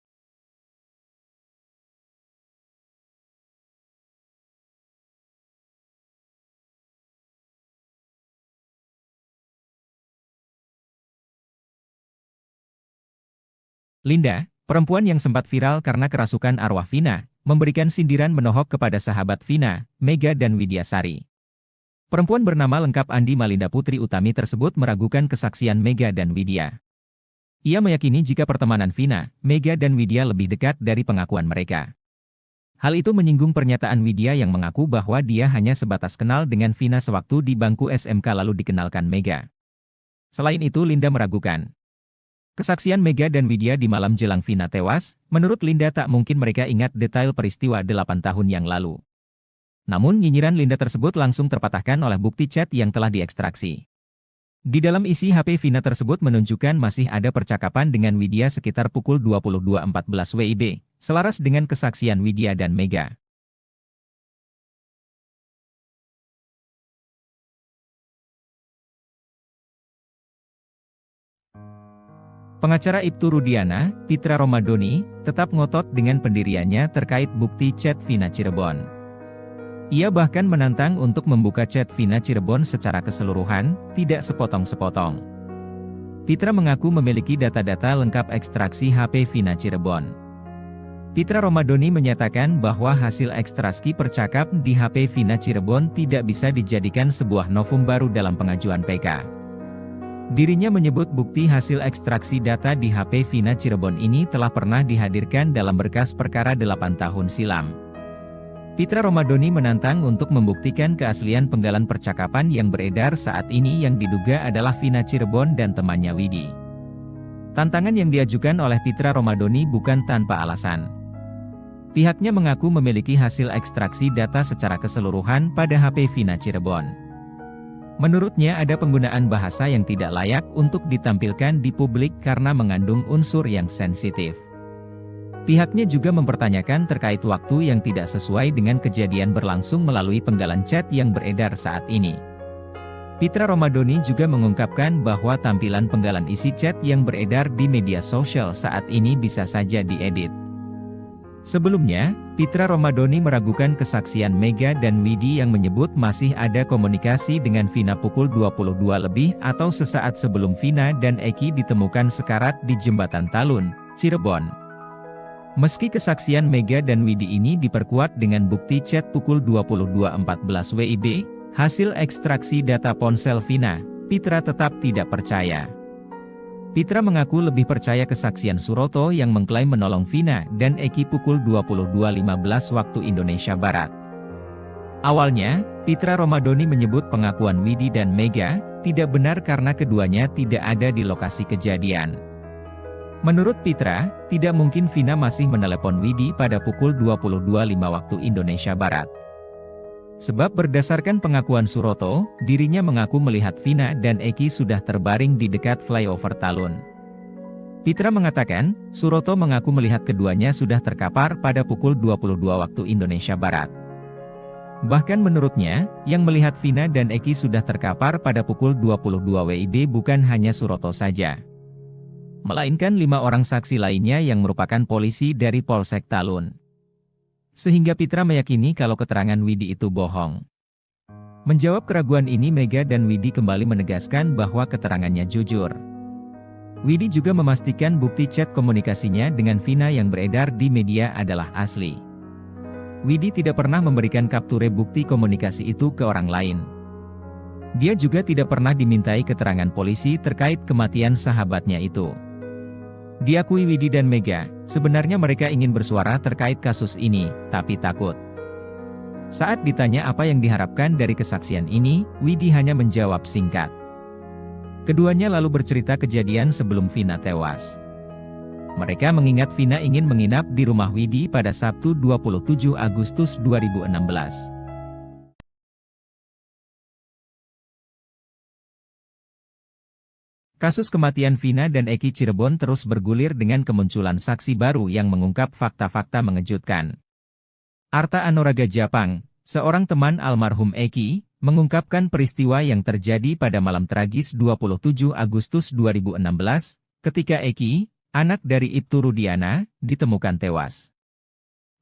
Linda, perempuan yang sempat viral karena kerasukan arwah Vina, memberikan sindiran menohok kepada sahabat Vina, Mega dan Widyasari. Perempuan bernama lengkap Andi Malinda Putri Utami tersebut meragukan kesaksian Mega dan Widya. Ia meyakini jika pertemanan Vina, Mega dan Widya lebih dekat dari pengakuan mereka. Hal itu menyinggung pernyataan Widya yang mengaku bahwa dia hanya sebatas kenal dengan Vina sewaktu di bangku SMK lalu dikenalkan Mega. Selain itu Linda meragukan kesaksian Mega dan Widya di malam jelang Vina tewas. Menurut Linda tak mungkin mereka ingat detail peristiwa 8 tahun yang lalu. Namun nyinyiran Linda tersebut langsung terpatahkan oleh bukti chat yang telah diekstraksi. Di dalam isi HP Vina tersebut menunjukkan masih ada percakapan dengan Widya sekitar pukul 22.14 WIB, selaras dengan kesaksian Widya dan Mega. Pengacara Ibtu Rudiana, Pitra Romadoni, tetap ngotot dengan pendiriannya terkait bukti chat Vina Cirebon. Ia bahkan menantang untuk membuka chat Vina Cirebon secara keseluruhan, tidak sepotong-sepotong. Pitra mengaku memiliki data-data lengkap ekstraksi HP Vina Cirebon. Pitra Romadoni menyatakan bahwa hasil ekstraksi percakap di HP Vina Cirebon tidak bisa dijadikan sebuah novum baru dalam pengajuan PK. Dirinya menyebut bukti hasil ekstraksi data di HP Vina Cirebon ini telah pernah dihadirkan dalam berkas perkara 8 tahun silam. Pitra Romadoni menantang untuk membuktikan keaslian penggalan percakapan yang beredar saat ini yang diduga adalah Vina Cirebon dan temannya Widi. Tantangan yang diajukan oleh Pitra Romadoni bukan tanpa alasan. Pihaknya mengaku memiliki hasil ekstraksi data secara keseluruhan pada HP Vina Cirebon. Menurutnya ada penggunaan bahasa yang tidak layak untuk ditampilkan di publik karena mengandung unsur yang sensitif. Pihaknya juga mempertanyakan terkait waktu yang tidak sesuai dengan kejadian berlangsung melalui penggalan chat yang beredar saat ini. Pitra Romadoni juga mengungkapkan bahwa tampilan penggalan isi chat yang beredar di media sosial saat ini bisa saja diedit. Sebelumnya, Pitra Romadoni meragukan kesaksian Mega dan Widi yang menyebut masih ada komunikasi dengan Vina pukul 22 lebih atau sesaat sebelum Vina dan Eki ditemukan sekarat di Jembatan Talun, Cirebon. Meski kesaksian Mega dan Widi ini diperkuat dengan bukti chat pukul 22.14 WIB, hasil ekstraksi data ponsel Vina, Pitra tetap tidak percaya. Pitra mengaku lebih percaya kesaksian Suroto yang mengklaim menolong Vina dan Eki pukul 22.15 waktu Indonesia Barat. Awalnya, Pitra Romadoni menyebut pengakuan Widi dan Mega tidak benar karena keduanya tidak ada di lokasi kejadian. Menurut Pitra, tidak mungkin Vina masih menelepon Widi pada pukul 22.05 waktu Indonesia Barat. Sebab berdasarkan pengakuan Suroto, dirinya mengaku melihat Vina dan Eki sudah terbaring di dekat flyover Talun. Pitra mengatakan, Suroto mengaku melihat keduanya sudah terkapar pada pukul 22 waktu Indonesia Barat. Bahkan menurutnya, yang melihat Vina dan Eki sudah terkapar pada pukul 22 WIB bukan hanya Suroto saja, melainkan 5 orang saksi lainnya yang merupakan polisi dari Polsek Talun. Sehingga Pitra meyakini kalau keterangan Widi itu bohong. Menjawab keraguan ini Mega dan Widi kembali menegaskan bahwa keterangannya jujur. Widi juga memastikan bukti chat komunikasinya dengan Vina yang beredar di media adalah asli. Widi tidak pernah memberikan kapture bukti komunikasi itu ke orang lain. Dia juga tidak pernah dimintai keterangan polisi terkait kematian sahabatnya itu. Diakui Widi dan Mega, sebenarnya mereka ingin bersuara terkait kasus ini, tapi takut. Saat ditanya apa yang diharapkan dari kesaksian ini, Widi hanya menjawab singkat. Keduanya lalu bercerita kejadian sebelum Vina tewas. Mereka mengingat Vina ingin menginap di rumah Widi pada Sabtu 27 Agustus 2016. Kasus kematian Vina dan Eki Cirebon terus bergulir dengan kemunculan saksi baru yang mengungkap fakta-fakta mengejutkan. Arta Anuraga Japang, seorang teman almarhum Eki, mengungkapkan peristiwa yang terjadi pada malam tragis 27 Agustus 2016, ketika Eki, anak dari Ibtu Rudiana, ditemukan tewas.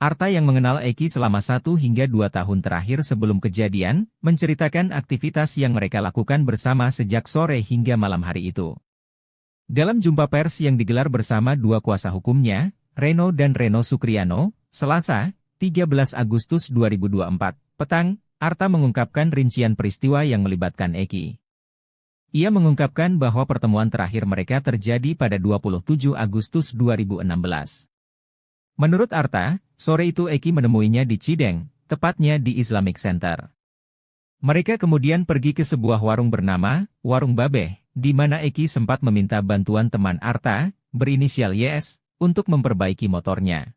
Arta yang mengenal Eki selama 1 hingga 2 tahun terakhir sebelum kejadian, menceritakan aktivitas yang mereka lakukan bersama sejak sore hingga malam hari itu. Dalam jumpa pers yang digelar bersama 2 kuasa hukumnya, Reno dan Reno Sukriano, Selasa, 13 Agustus 2024, petang, Arta mengungkapkan rincian peristiwa yang melibatkan Eki. Ia mengungkapkan bahwa pertemuan terakhir mereka terjadi pada 27 Agustus 2016. Menurut Arta, sore itu Eki menemuinya di Cideng, tepatnya di Islamic Center. Mereka kemudian pergi ke sebuah warung bernama Warung Babeh, di mana Eki sempat meminta bantuan teman Arta, berinisial YS, untuk memperbaiki motornya.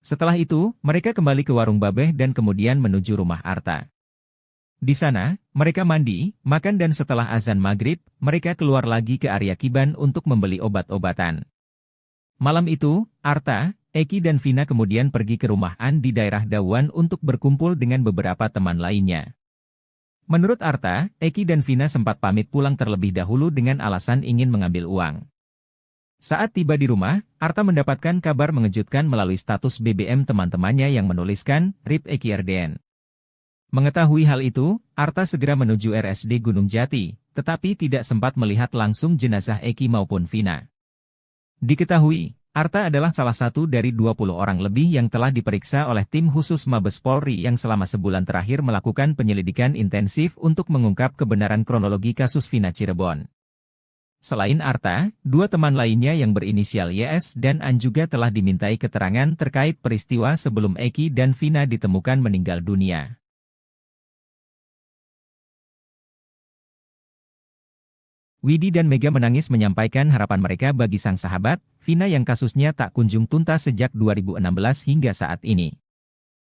Setelah itu, mereka kembali ke Warung Babeh dan kemudian menuju rumah Arta. Di sana, mereka mandi, makan dan setelah azan maghrib, mereka keluar lagi ke area Kiban untuk membeli obat-obatan. Malam itu, Arta, Eki dan Vina kemudian pergi ke rumah An di daerah Dawan untuk berkumpul dengan beberapa teman lainnya. Menurut Arta, Eki dan Vina sempat pamit pulang terlebih dahulu dengan alasan ingin mengambil uang. Saat tiba di rumah, Arta mendapatkan kabar mengejutkan melalui status BBM teman-temannya yang menuliskan, RIP Eki RDN. Mengetahui hal itu, Arta segera menuju RSD Gunung Jati, tetapi tidak sempat melihat langsung jenazah Eki maupun Vina. Diketahui, Arta adalah salah satu dari 20 orang lebih yang telah diperiksa oleh tim khusus Mabes Polri yang selama sebulan terakhir melakukan penyelidikan intensif untuk mengungkap kebenaran kronologi kasus Vina Cirebon. Selain Arta, 2 teman lainnya yang berinisial YS dan An juga telah dimintai keterangan terkait peristiwa sebelum Eki dan Vina ditemukan meninggal dunia. Widi dan Mega menangis menyampaikan harapan mereka bagi sang sahabat, Vina yang kasusnya tak kunjung tuntas sejak 2016 hingga saat ini.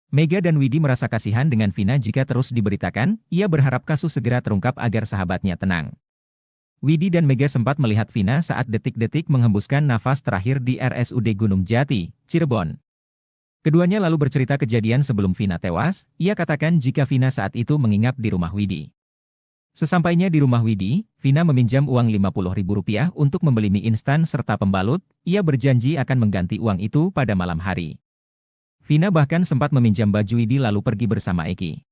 Mega dan Widi merasa kasihan dengan Vina jika terus diberitakan, ia berharap kasus segera terungkap agar sahabatnya tenang. Widi dan Mega sempat melihat Vina saat detik-detik menghembuskan nafas terakhir di RSUD Gunung Jati, Cirebon. Keduanya lalu bercerita kejadian sebelum Vina tewas, ia katakan jika Vina saat itu menginap di rumah Widi. Sesampainya di rumah Widi, Vina meminjam uang Rp50.000 untuk membeli mie instan serta pembalut, ia berjanji akan mengganti uang itu pada malam hari. Vina bahkan sempat meminjam baju Widi lalu pergi bersama Eki.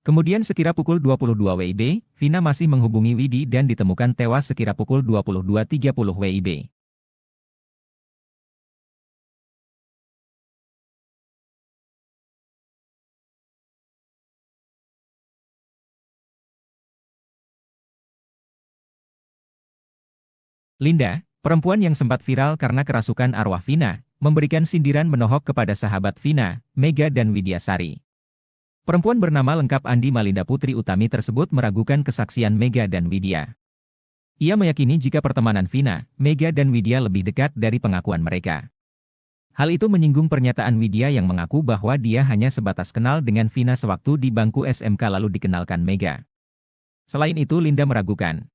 Kemudian sekira pukul 22 WIB, Vina masih menghubungi Widi dan ditemukan tewas sekira pukul 22.30 WIB. Linda, perempuan yang sempat viral karena kerasukan arwah Vina, memberikan sindiran menohok kepada sahabat Vina, Mega dan Widyasari. Perempuan bernama lengkap Andi Malinda Putri Utami tersebut meragukan kesaksian Mega dan Widya. Ia meyakini jika pertemanan Vina, Mega dan Widya lebih dekat dari pengakuan mereka. Hal itu menyinggung pernyataan Widya yang mengaku bahwa dia hanya sebatas kenal dengan Vina sewaktu di bangku SMK lalu dikenalkan Mega. Selain itu Linda meragukan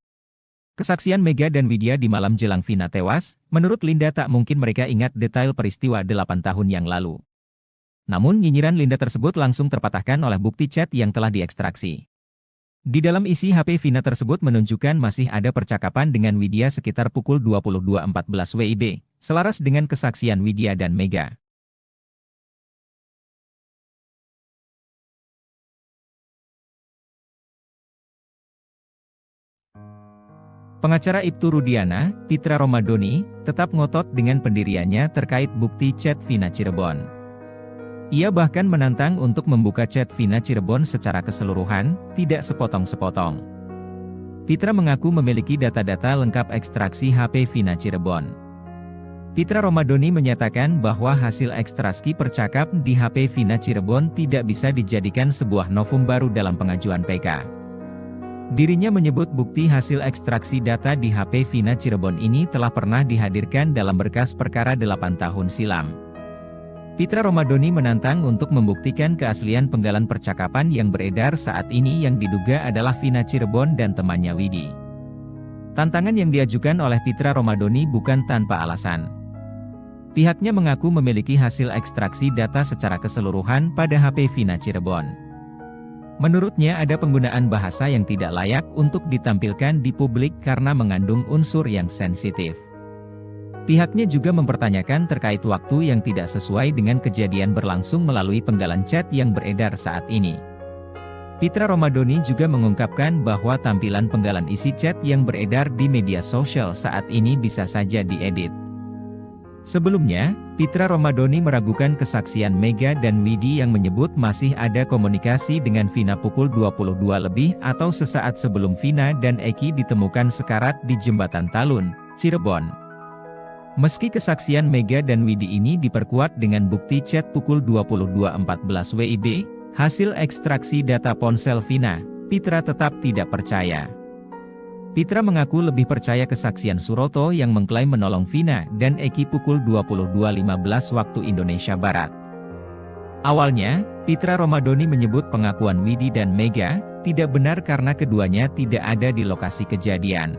kesaksian Mega dan Widya di malam jelang Vina tewas. Menurut Linda tak mungkin mereka ingat detail peristiwa 8 tahun yang lalu. Namun nyinyiran Linda tersebut langsung terpatahkan oleh bukti chat yang telah diekstraksi. Di dalam isi HP Vina tersebut menunjukkan masih ada percakapan dengan Widya sekitar pukul 22.14 WIB, selaras dengan kesaksian Widya dan Mega. Pengacara Ibtu Rudiana, Pitra Romadoni, tetap ngotot dengan pendiriannya terkait bukti chat Vina Cirebon. Ia bahkan menantang untuk membuka chat Vina Cirebon secara keseluruhan, tidak sepotong-sepotong. Pitra mengaku memiliki data-data lengkap ekstraksi HP Vina Cirebon. Pitra Romadhoni menyatakan bahwa hasil ekstraksi percakap di HP Vina Cirebon tidak bisa dijadikan sebuah novum baru dalam pengajuan PK. Dirinya menyebut bukti hasil ekstraksi data di HP Vina Cirebon ini telah pernah dihadirkan dalam berkas perkara 8 tahun silam. Pitra Romadhoni menantang untuk membuktikan keaslian penggalan percakapan yang beredar saat ini yang diduga adalah Vina Cirebon dan temannya Widi. Tantangan yang diajukan oleh Pitra Romadhoni bukan tanpa alasan. Pihaknya mengaku memiliki hasil ekstraksi data secara keseluruhan pada HP Vina Cirebon. Menurutnya ada penggunaan bahasa yang tidak layak untuk ditampilkan di publik karena mengandung unsur yang sensitif. Pihaknya juga mempertanyakan terkait waktu yang tidak sesuai dengan kejadian berlangsung melalui penggalan chat yang beredar saat ini. Pitra Romadhoni juga mengungkapkan bahwa tampilan penggalan isi chat yang beredar di media sosial saat ini bisa saja diedit. Sebelumnya, Pitra Romadhoni meragukan kesaksian Mega dan Widi yang menyebut masih ada komunikasi dengan Vina pukul 22 lebih atau sesaat sebelum Vina dan Eki ditemukan sekarat di Jembatan Talun, Cirebon. Meski kesaksian Mega dan Widi ini diperkuat dengan bukti chat pukul 22.14 WIB, hasil ekstraksi data ponsel Vina, Pitra tetap tidak percaya. Pitra mengaku lebih percaya kesaksian Suroto yang mengklaim menolong Vina dan Eki pukul 22.15 waktu Indonesia Barat. Awalnya, Pitra Romadhoni menyebut pengakuan Widi dan Mega tidak benar karena keduanya tidak ada di lokasi kejadian.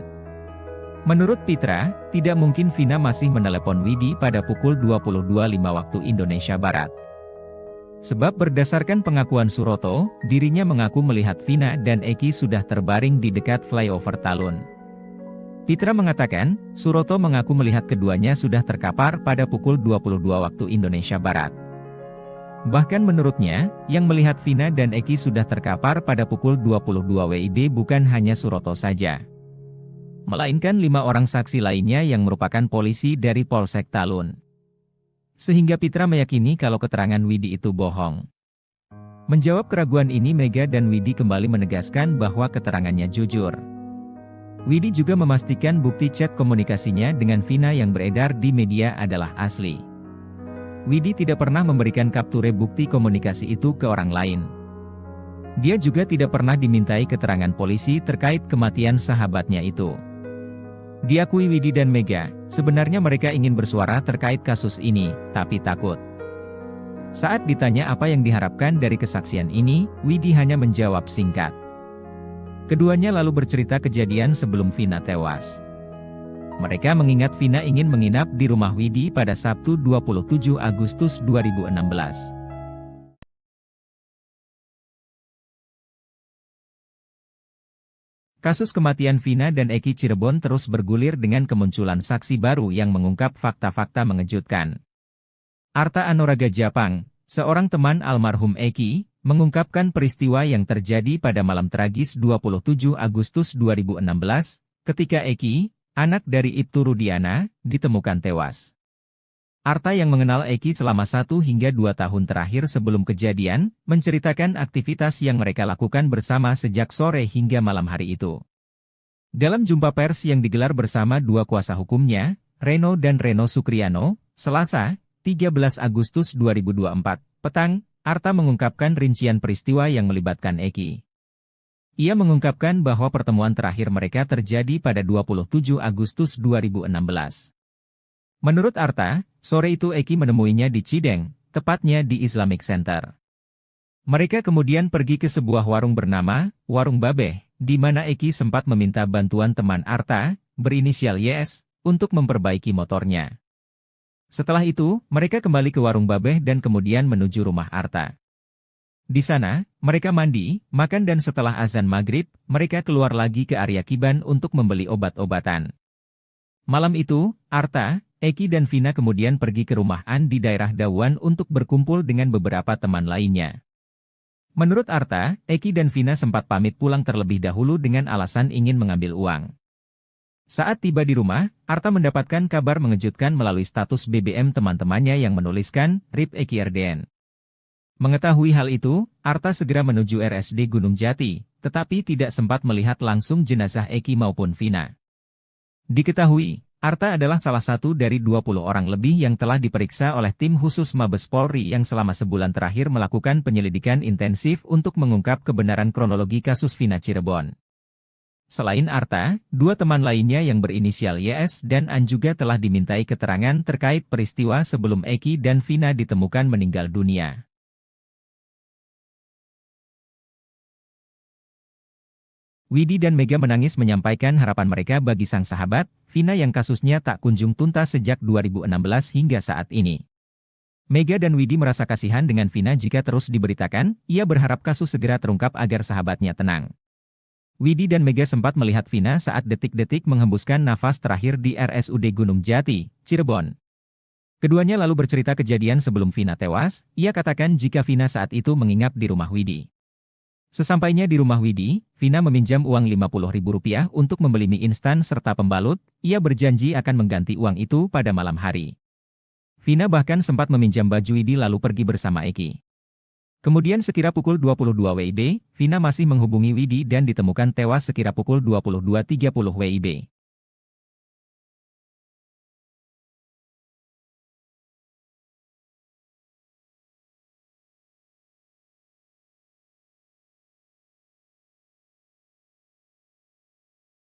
Menurut Pitra, tidak mungkin Vina masih menelepon Widi pada pukul 22.05 waktu Indonesia Barat. Sebab berdasarkan pengakuan Suroto, dirinya mengaku melihat Vina dan Eki sudah terbaring di dekat flyover Talun. Pitra mengatakan, Suroto mengaku melihat keduanya sudah terkapar pada pukul 22 waktu Indonesia Barat. Bahkan menurutnya, yang melihat Vina dan Eki sudah terkapar pada pukul 22 WIB bukan hanya Suroto saja, melainkan 5 orang saksi lainnya yang merupakan polisi dari Polsek Talun. Sehingga Pitra meyakini kalau keterangan Widi itu bohong. Menjawab keraguan ini Mega dan Widi kembali menegaskan bahwa keterangannya jujur. Widi juga memastikan bukti chat komunikasinya dengan Vina yang beredar di media adalah asli. Widi tidak pernah memberikan kapture bukti komunikasi itu ke orang lain. Dia juga tidak pernah dimintai keterangan polisi terkait kematian sahabatnya itu. Diakui Widi dan Mega, sebenarnya mereka ingin bersuara terkait kasus ini, tapi takut. Saat ditanya apa yang diharapkan dari kesaksian ini, Widi hanya menjawab singkat. Keduanya lalu bercerita kejadian sebelum Vina tewas. Mereka mengingat Vina ingin menginap di rumah Widi pada Sabtu 27 Agustus 2016. Kasus kematian Vina dan Eki Cirebon terus bergulir dengan kemunculan saksi baru yang mengungkap fakta-fakta mengejutkan. Arta Anuraga Japang, seorang teman almarhum Eki, mengungkapkan peristiwa yang terjadi pada malam tragis 27 Agustus 2016, ketika Eki, anak dari Ibtu Rudiana, ditemukan tewas. Arta yang mengenal Eki selama 1 hingga 2 tahun terakhir sebelum kejadian, menceritakan aktivitas yang mereka lakukan bersama sejak sore hingga malam hari itu. Dalam jumpa pers yang digelar bersama 2 kuasa hukumnya, Reno dan Reno Sukriano, Selasa, 13 Agustus 2024, petang, Arta mengungkapkan rincian peristiwa yang melibatkan Eki. Ia mengungkapkan bahwa pertemuan terakhir mereka terjadi pada 27 Agustus 2016. Menurut Arta, sore itu Eki menemuinya di Cideng, tepatnya di Islamic Center. Mereka kemudian pergi ke sebuah warung bernama Warung Babeh, di mana Eki sempat meminta bantuan teman Arta, berinisial YS, untuk memperbaiki motornya. Setelah itu, mereka kembali ke Warung Babeh dan kemudian menuju rumah Arta. Di sana, mereka mandi, makan dan setelah azan maghrib, mereka keluar lagi ke area Kiban untuk membeli obat-obatan. Malam itu, Arta, Eki dan Vina kemudian pergi ke rumah An di daerah Dawan untuk berkumpul dengan beberapa teman lainnya. Menurut Arta, Eki dan Vina sempat pamit pulang terlebih dahulu dengan alasan ingin mengambil uang. Saat tiba di rumah, Arta mendapatkan kabar mengejutkan melalui status BBM teman-temannya yang menuliskan, RIP Eki RDN. Mengetahui hal itu, Arta segera menuju RSD Gunung Jati, tetapi tidak sempat melihat langsung jenazah Eki maupun Vina. Diketahui, Arta adalah salah satu dari 20 orang lebih yang telah diperiksa oleh tim khusus Mabes Polri yang selama sebulan terakhir melakukan penyelidikan intensif untuk mengungkap kebenaran kronologi kasus Vina Cirebon. Selain Arta, dua teman lainnya yang berinisial YS dan An juga telah dimintai keterangan terkait peristiwa sebelum Eki dan Vina ditemukan meninggal dunia. Widi dan Mega menangis menyampaikan harapan mereka bagi sang sahabat, Vina yang kasusnya tak kunjung tuntas sejak 2016 hingga saat ini. Mega dan Widi merasa kasihan dengan Vina jika terus diberitakan, ia berharap kasus segera terungkap agar sahabatnya tenang. Widi dan Mega sempat melihat Vina saat detik-detik menghembuskan nafas terakhir di RSUD Gunung Jati, Cirebon. Keduanya lalu bercerita kejadian sebelum Vina tewas, ia katakan jika Vina saat itu menginap di rumah Widi. Sesampainya di rumah Widi, Vina meminjam uang Rp50.000 untuk membeli mie instan serta pembalut, ia berjanji akan mengganti uang itu pada malam hari. Vina bahkan sempat meminjam baju Widi lalu pergi bersama Eki. Kemudian sekira pukul 22 WIB, Vina masih menghubungi Widi dan ditemukan tewas sekira pukul 22.30 WIB.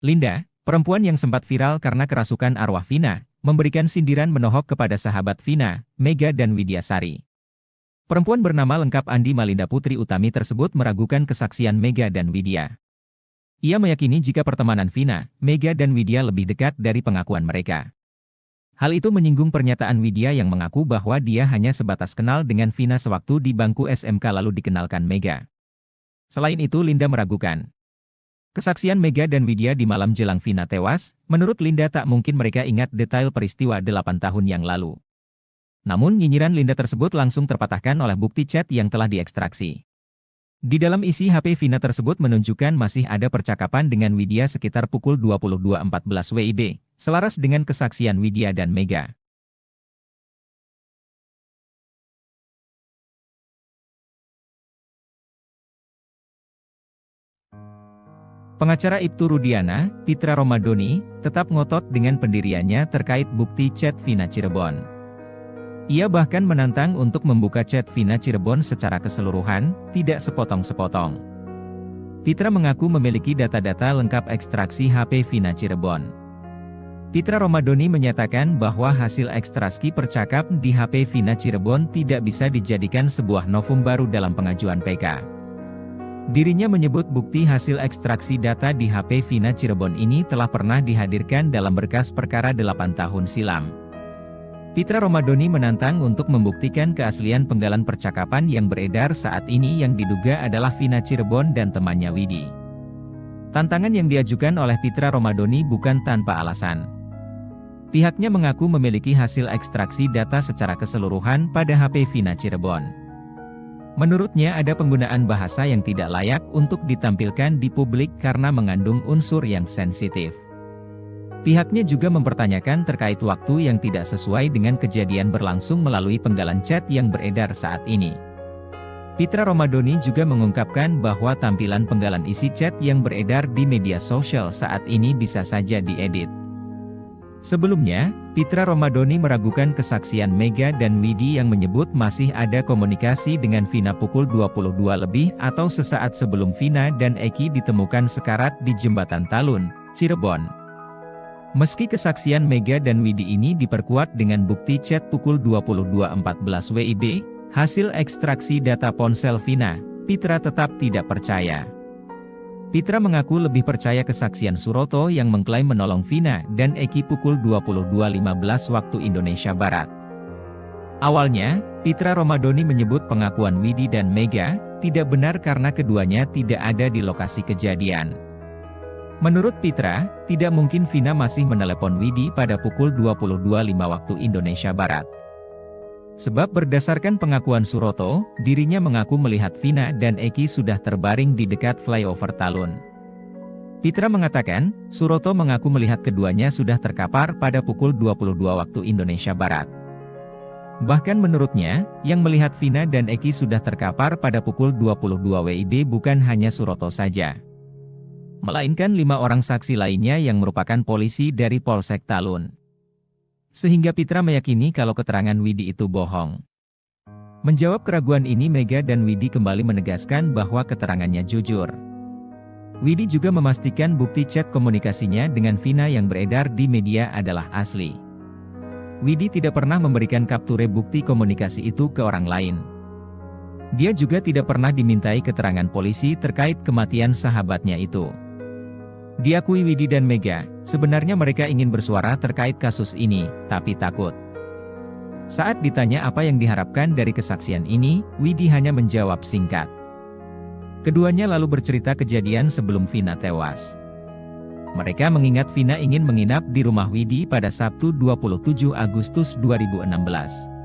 Linda, perempuan yang sempat viral karena kerasukan arwah Vina, memberikan sindiran menohok kepada sahabat Vina, Mega dan Widyasari. Perempuan bernama lengkap Andi Malinda Putri Utami tersebut meragukan kesaksian Mega dan Widya. Ia meyakini jika pertemanan Vina, Mega dan Widya lebih dekat dari pengakuan mereka. Hal itu menyinggung pernyataan Widya yang mengaku bahwa dia hanya sebatas kenal dengan Vina sewaktu di bangku SMK lalu dikenalkan Mega. Selain itu Linda meragukan kesaksian Mega dan Widya di malam jelang Vina tewas. Menurut Linda tak mungkin mereka ingat detail peristiwa 8 tahun yang lalu. Namun nyinyiran Linda tersebut langsung terpatahkan oleh bukti chat yang telah diekstraksi. Di dalam isi HP Vina tersebut menunjukkan masih ada percakapan dengan Widya sekitar pukul 22.14 WIB, selaras dengan kesaksian Widya dan Mega. Pengacara Ibtu Rudiana, Pitra Romadoni, tetap ngotot dengan pendiriannya terkait bukti chat Vina Cirebon. Ia bahkan menantang untuk membuka chat Vina Cirebon secara keseluruhan, tidak sepotong-sepotong. Pitra mengaku memiliki data-data lengkap ekstraksi HP Vina Cirebon. Pitra Romadoni menyatakan bahwa hasil ekstraksi percakap di HP Vina Cirebon tidak bisa dijadikan sebuah novum baru dalam pengajuan PK. Dirinya menyebut bukti hasil ekstraksi data di HP Vina Cirebon ini telah pernah dihadirkan dalam berkas perkara 8 tahun silam. Pitra Romadoni menantang untuk membuktikan keaslian penggalan percakapan yang beredar saat ini yang diduga adalah Vina Cirebon dan temannya Widi. Tantangan yang diajukan oleh Pitra Romadoni bukan tanpa alasan. Pihaknya mengaku memiliki hasil ekstraksi data secara keseluruhan pada HP Vina Cirebon. Menurutnya ada penggunaan bahasa yang tidak layak untuk ditampilkan di publik karena mengandung unsur yang sensitif. Pihaknya juga mempertanyakan terkait waktu yang tidak sesuai dengan kejadian berlangsung melalui penggalan chat yang beredar saat ini. Pitra Romadoni juga mengungkapkan bahwa tampilan penggalan isi chat yang beredar di media sosial saat ini bisa saja diedit. Sebelumnya, Pitra Romadoni meragukan kesaksian Mega dan Widi yang menyebut masih ada komunikasi dengan Vina pukul 22 lebih atau sesaat sebelum Vina dan Eki ditemukan sekarat di Jembatan Talun, Cirebon. Meski kesaksian Mega dan Widi ini diperkuat dengan bukti chat pukul 22.14 WIB, hasil ekstraksi data ponsel Vina, Pitra tetap tidak percaya. Pitra mengaku lebih percaya kesaksian Suroto yang mengklaim menolong Vina dan Eki pukul 22.15 waktu Indonesia Barat. Awalnya, Pitra Romadoni menyebut pengakuan Widi dan Mega tidak benar karena keduanya tidak ada di lokasi kejadian. Menurut Pitra, tidak mungkin Vina masih menelepon Widi pada pukul 22.05 waktu Indonesia Barat. Sebab berdasarkan pengakuan Suroto, dirinya mengaku melihat Vina dan Eki sudah terbaring di dekat flyover Talun. Pitra mengatakan, Suroto mengaku melihat keduanya sudah terkapar pada pukul 22 waktu Indonesia Barat. Bahkan menurutnya, yang melihat Vina dan Eki sudah terkapar pada pukul 22 WIB bukan hanya Suroto saja. melainkan 5 orang saksi lainnya yang merupakan polisi dari Polsek Talun. Sehingga Pitra meyakini kalau keterangan Widi itu bohong. Menjawab keraguan ini, Mega dan Widi kembali menegaskan bahwa keterangannya jujur. Widi juga memastikan bukti chat komunikasinya dengan Vina yang beredar di media adalah asli. Widi tidak pernah memberikan kapture bukti komunikasi itu ke orang lain. Dia juga tidak pernah dimintai keterangan polisi terkait kematian sahabatnya itu. Diakui Widi dan Mega, sebenarnya mereka ingin bersuara terkait kasus ini, tapi takut. Saat ditanya apa yang diharapkan dari kesaksian ini, Widi hanya menjawab singkat. Keduanya lalu bercerita kejadian sebelum Vina tewas. Mereka mengingat Vina ingin menginap di rumah Widi pada Sabtu 27 Agustus 2016.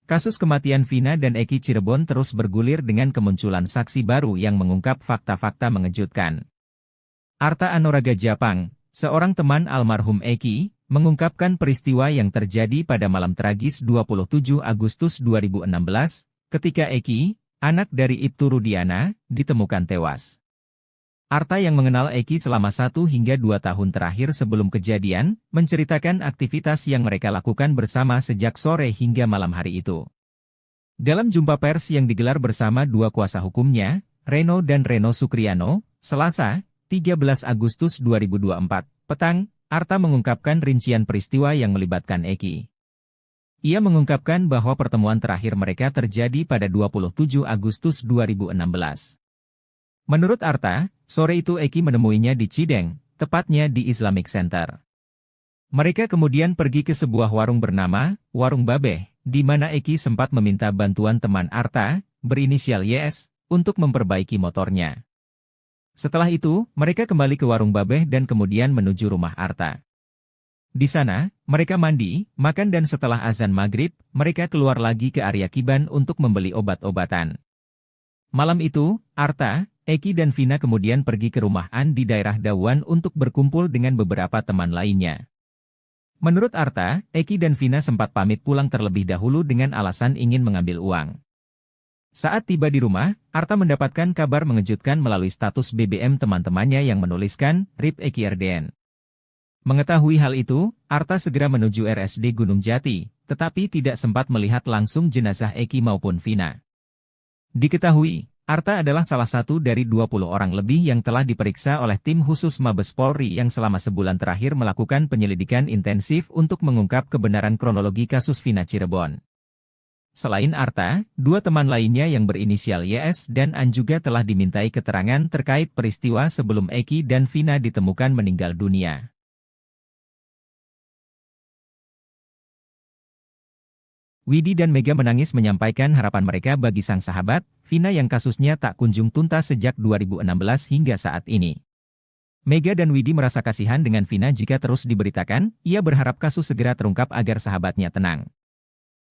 Kasus kematian Vina dan Eki Cirebon terus bergulir dengan kemunculan saksi baru yang mengungkap fakta-fakta mengejutkan. Arta Anoraga Japang, seorang teman almarhum Eki, mengungkapkan peristiwa yang terjadi pada malam tragis 27 Agustus 2016, ketika Eki, anak dari Ibtu Rudiana, ditemukan tewas. Arta yang mengenal Eki selama 1 hingga 2 tahun terakhir sebelum kejadian, menceritakan aktivitas yang mereka lakukan bersama sejak sore hingga malam hari itu. Dalam jumpa pers yang digelar bersama 2 kuasa hukumnya, Reno dan Reno Sukriano, Selasa, 13 Agustus 2024, petang, Arta mengungkapkan rincian peristiwa yang melibatkan Eki. Ia mengungkapkan bahwa pertemuan terakhir mereka terjadi pada 27 Agustus 2016. Menurut Arta, sore itu Eki menemuinya di Cideng, tepatnya di Islamic Center. Mereka kemudian pergi ke sebuah warung bernama Warung Babeh, di mana Eki sempat meminta bantuan teman Arta, berinisial YS, untuk memperbaiki motornya. Setelah itu, mereka kembali ke Warung Babeh dan kemudian menuju rumah Arta. Di sana, mereka mandi, makan dan setelah azan maghrib, mereka keluar lagi ke area Kiban untuk membeli obat-obatan. Malam itu, Arta, Eki dan Vina kemudian pergi ke rumah An di daerah Dawan untuk berkumpul dengan beberapa teman lainnya. Menurut Arta, Eki dan Vina sempat pamit pulang terlebih dahulu dengan alasan ingin mengambil uang. Saat tiba di rumah, Arta mendapatkan kabar mengejutkan melalui status BBM teman-temannya yang menuliskan, RIP Eki RDN. Mengetahui hal itu, Arta segera menuju RSD Gunung Jati, tetapi tidak sempat melihat langsung jenazah Eki maupun Vina. Diketahui, Arta adalah salah satu dari 20 orang lebih yang telah diperiksa oleh tim khusus Mabes Polri yang selama sebulan terakhir melakukan penyelidikan intensif untuk mengungkap kebenaran kronologi kasus Vina Cirebon. Selain Arta, 2 teman lainnya yang berinisial YS dan An juga telah dimintai keterangan terkait peristiwa sebelum Eki dan Vina ditemukan meninggal dunia. Widi dan Mega menangis menyampaikan harapan mereka bagi sang sahabat, Vina yang kasusnya tak kunjung tuntas sejak 2016 hingga saat ini. Mega dan Widi merasa kasihan dengan Vina jika terus diberitakan, ia berharap kasus segera terungkap agar sahabatnya tenang.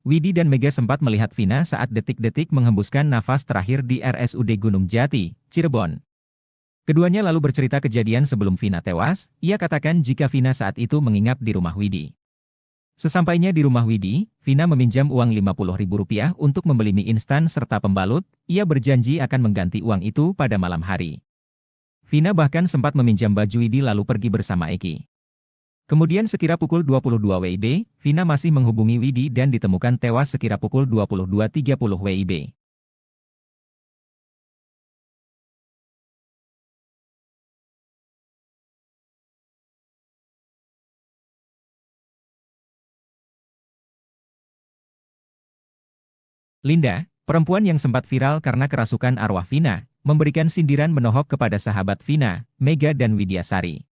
Widi dan Mega sempat melihat Vina saat detik-detik menghembuskan nafas terakhir di RSUD Gunung Jati, Cirebon. Keduanya lalu bercerita kejadian sebelum Vina tewas, ia katakan jika Vina saat itu menginap di rumah Widi. Sesampainya di rumah Widi, Vina meminjam uang Rp50.000 untuk membeli mie instan serta pembalut, ia berjanji akan mengganti uang itu pada malam hari. Vina bahkan sempat meminjam baju Widi lalu pergi bersama Eki. Kemudian sekira pukul 22 WIB, Vina masih menghubungi Widi dan ditemukan tewas sekira pukul 22.30 WIB. Linda, perempuan yang sempat viral karena kerasukan arwah Vina, memberikan sindiran menohok kepada sahabat Vina, Mega dan Widyasari.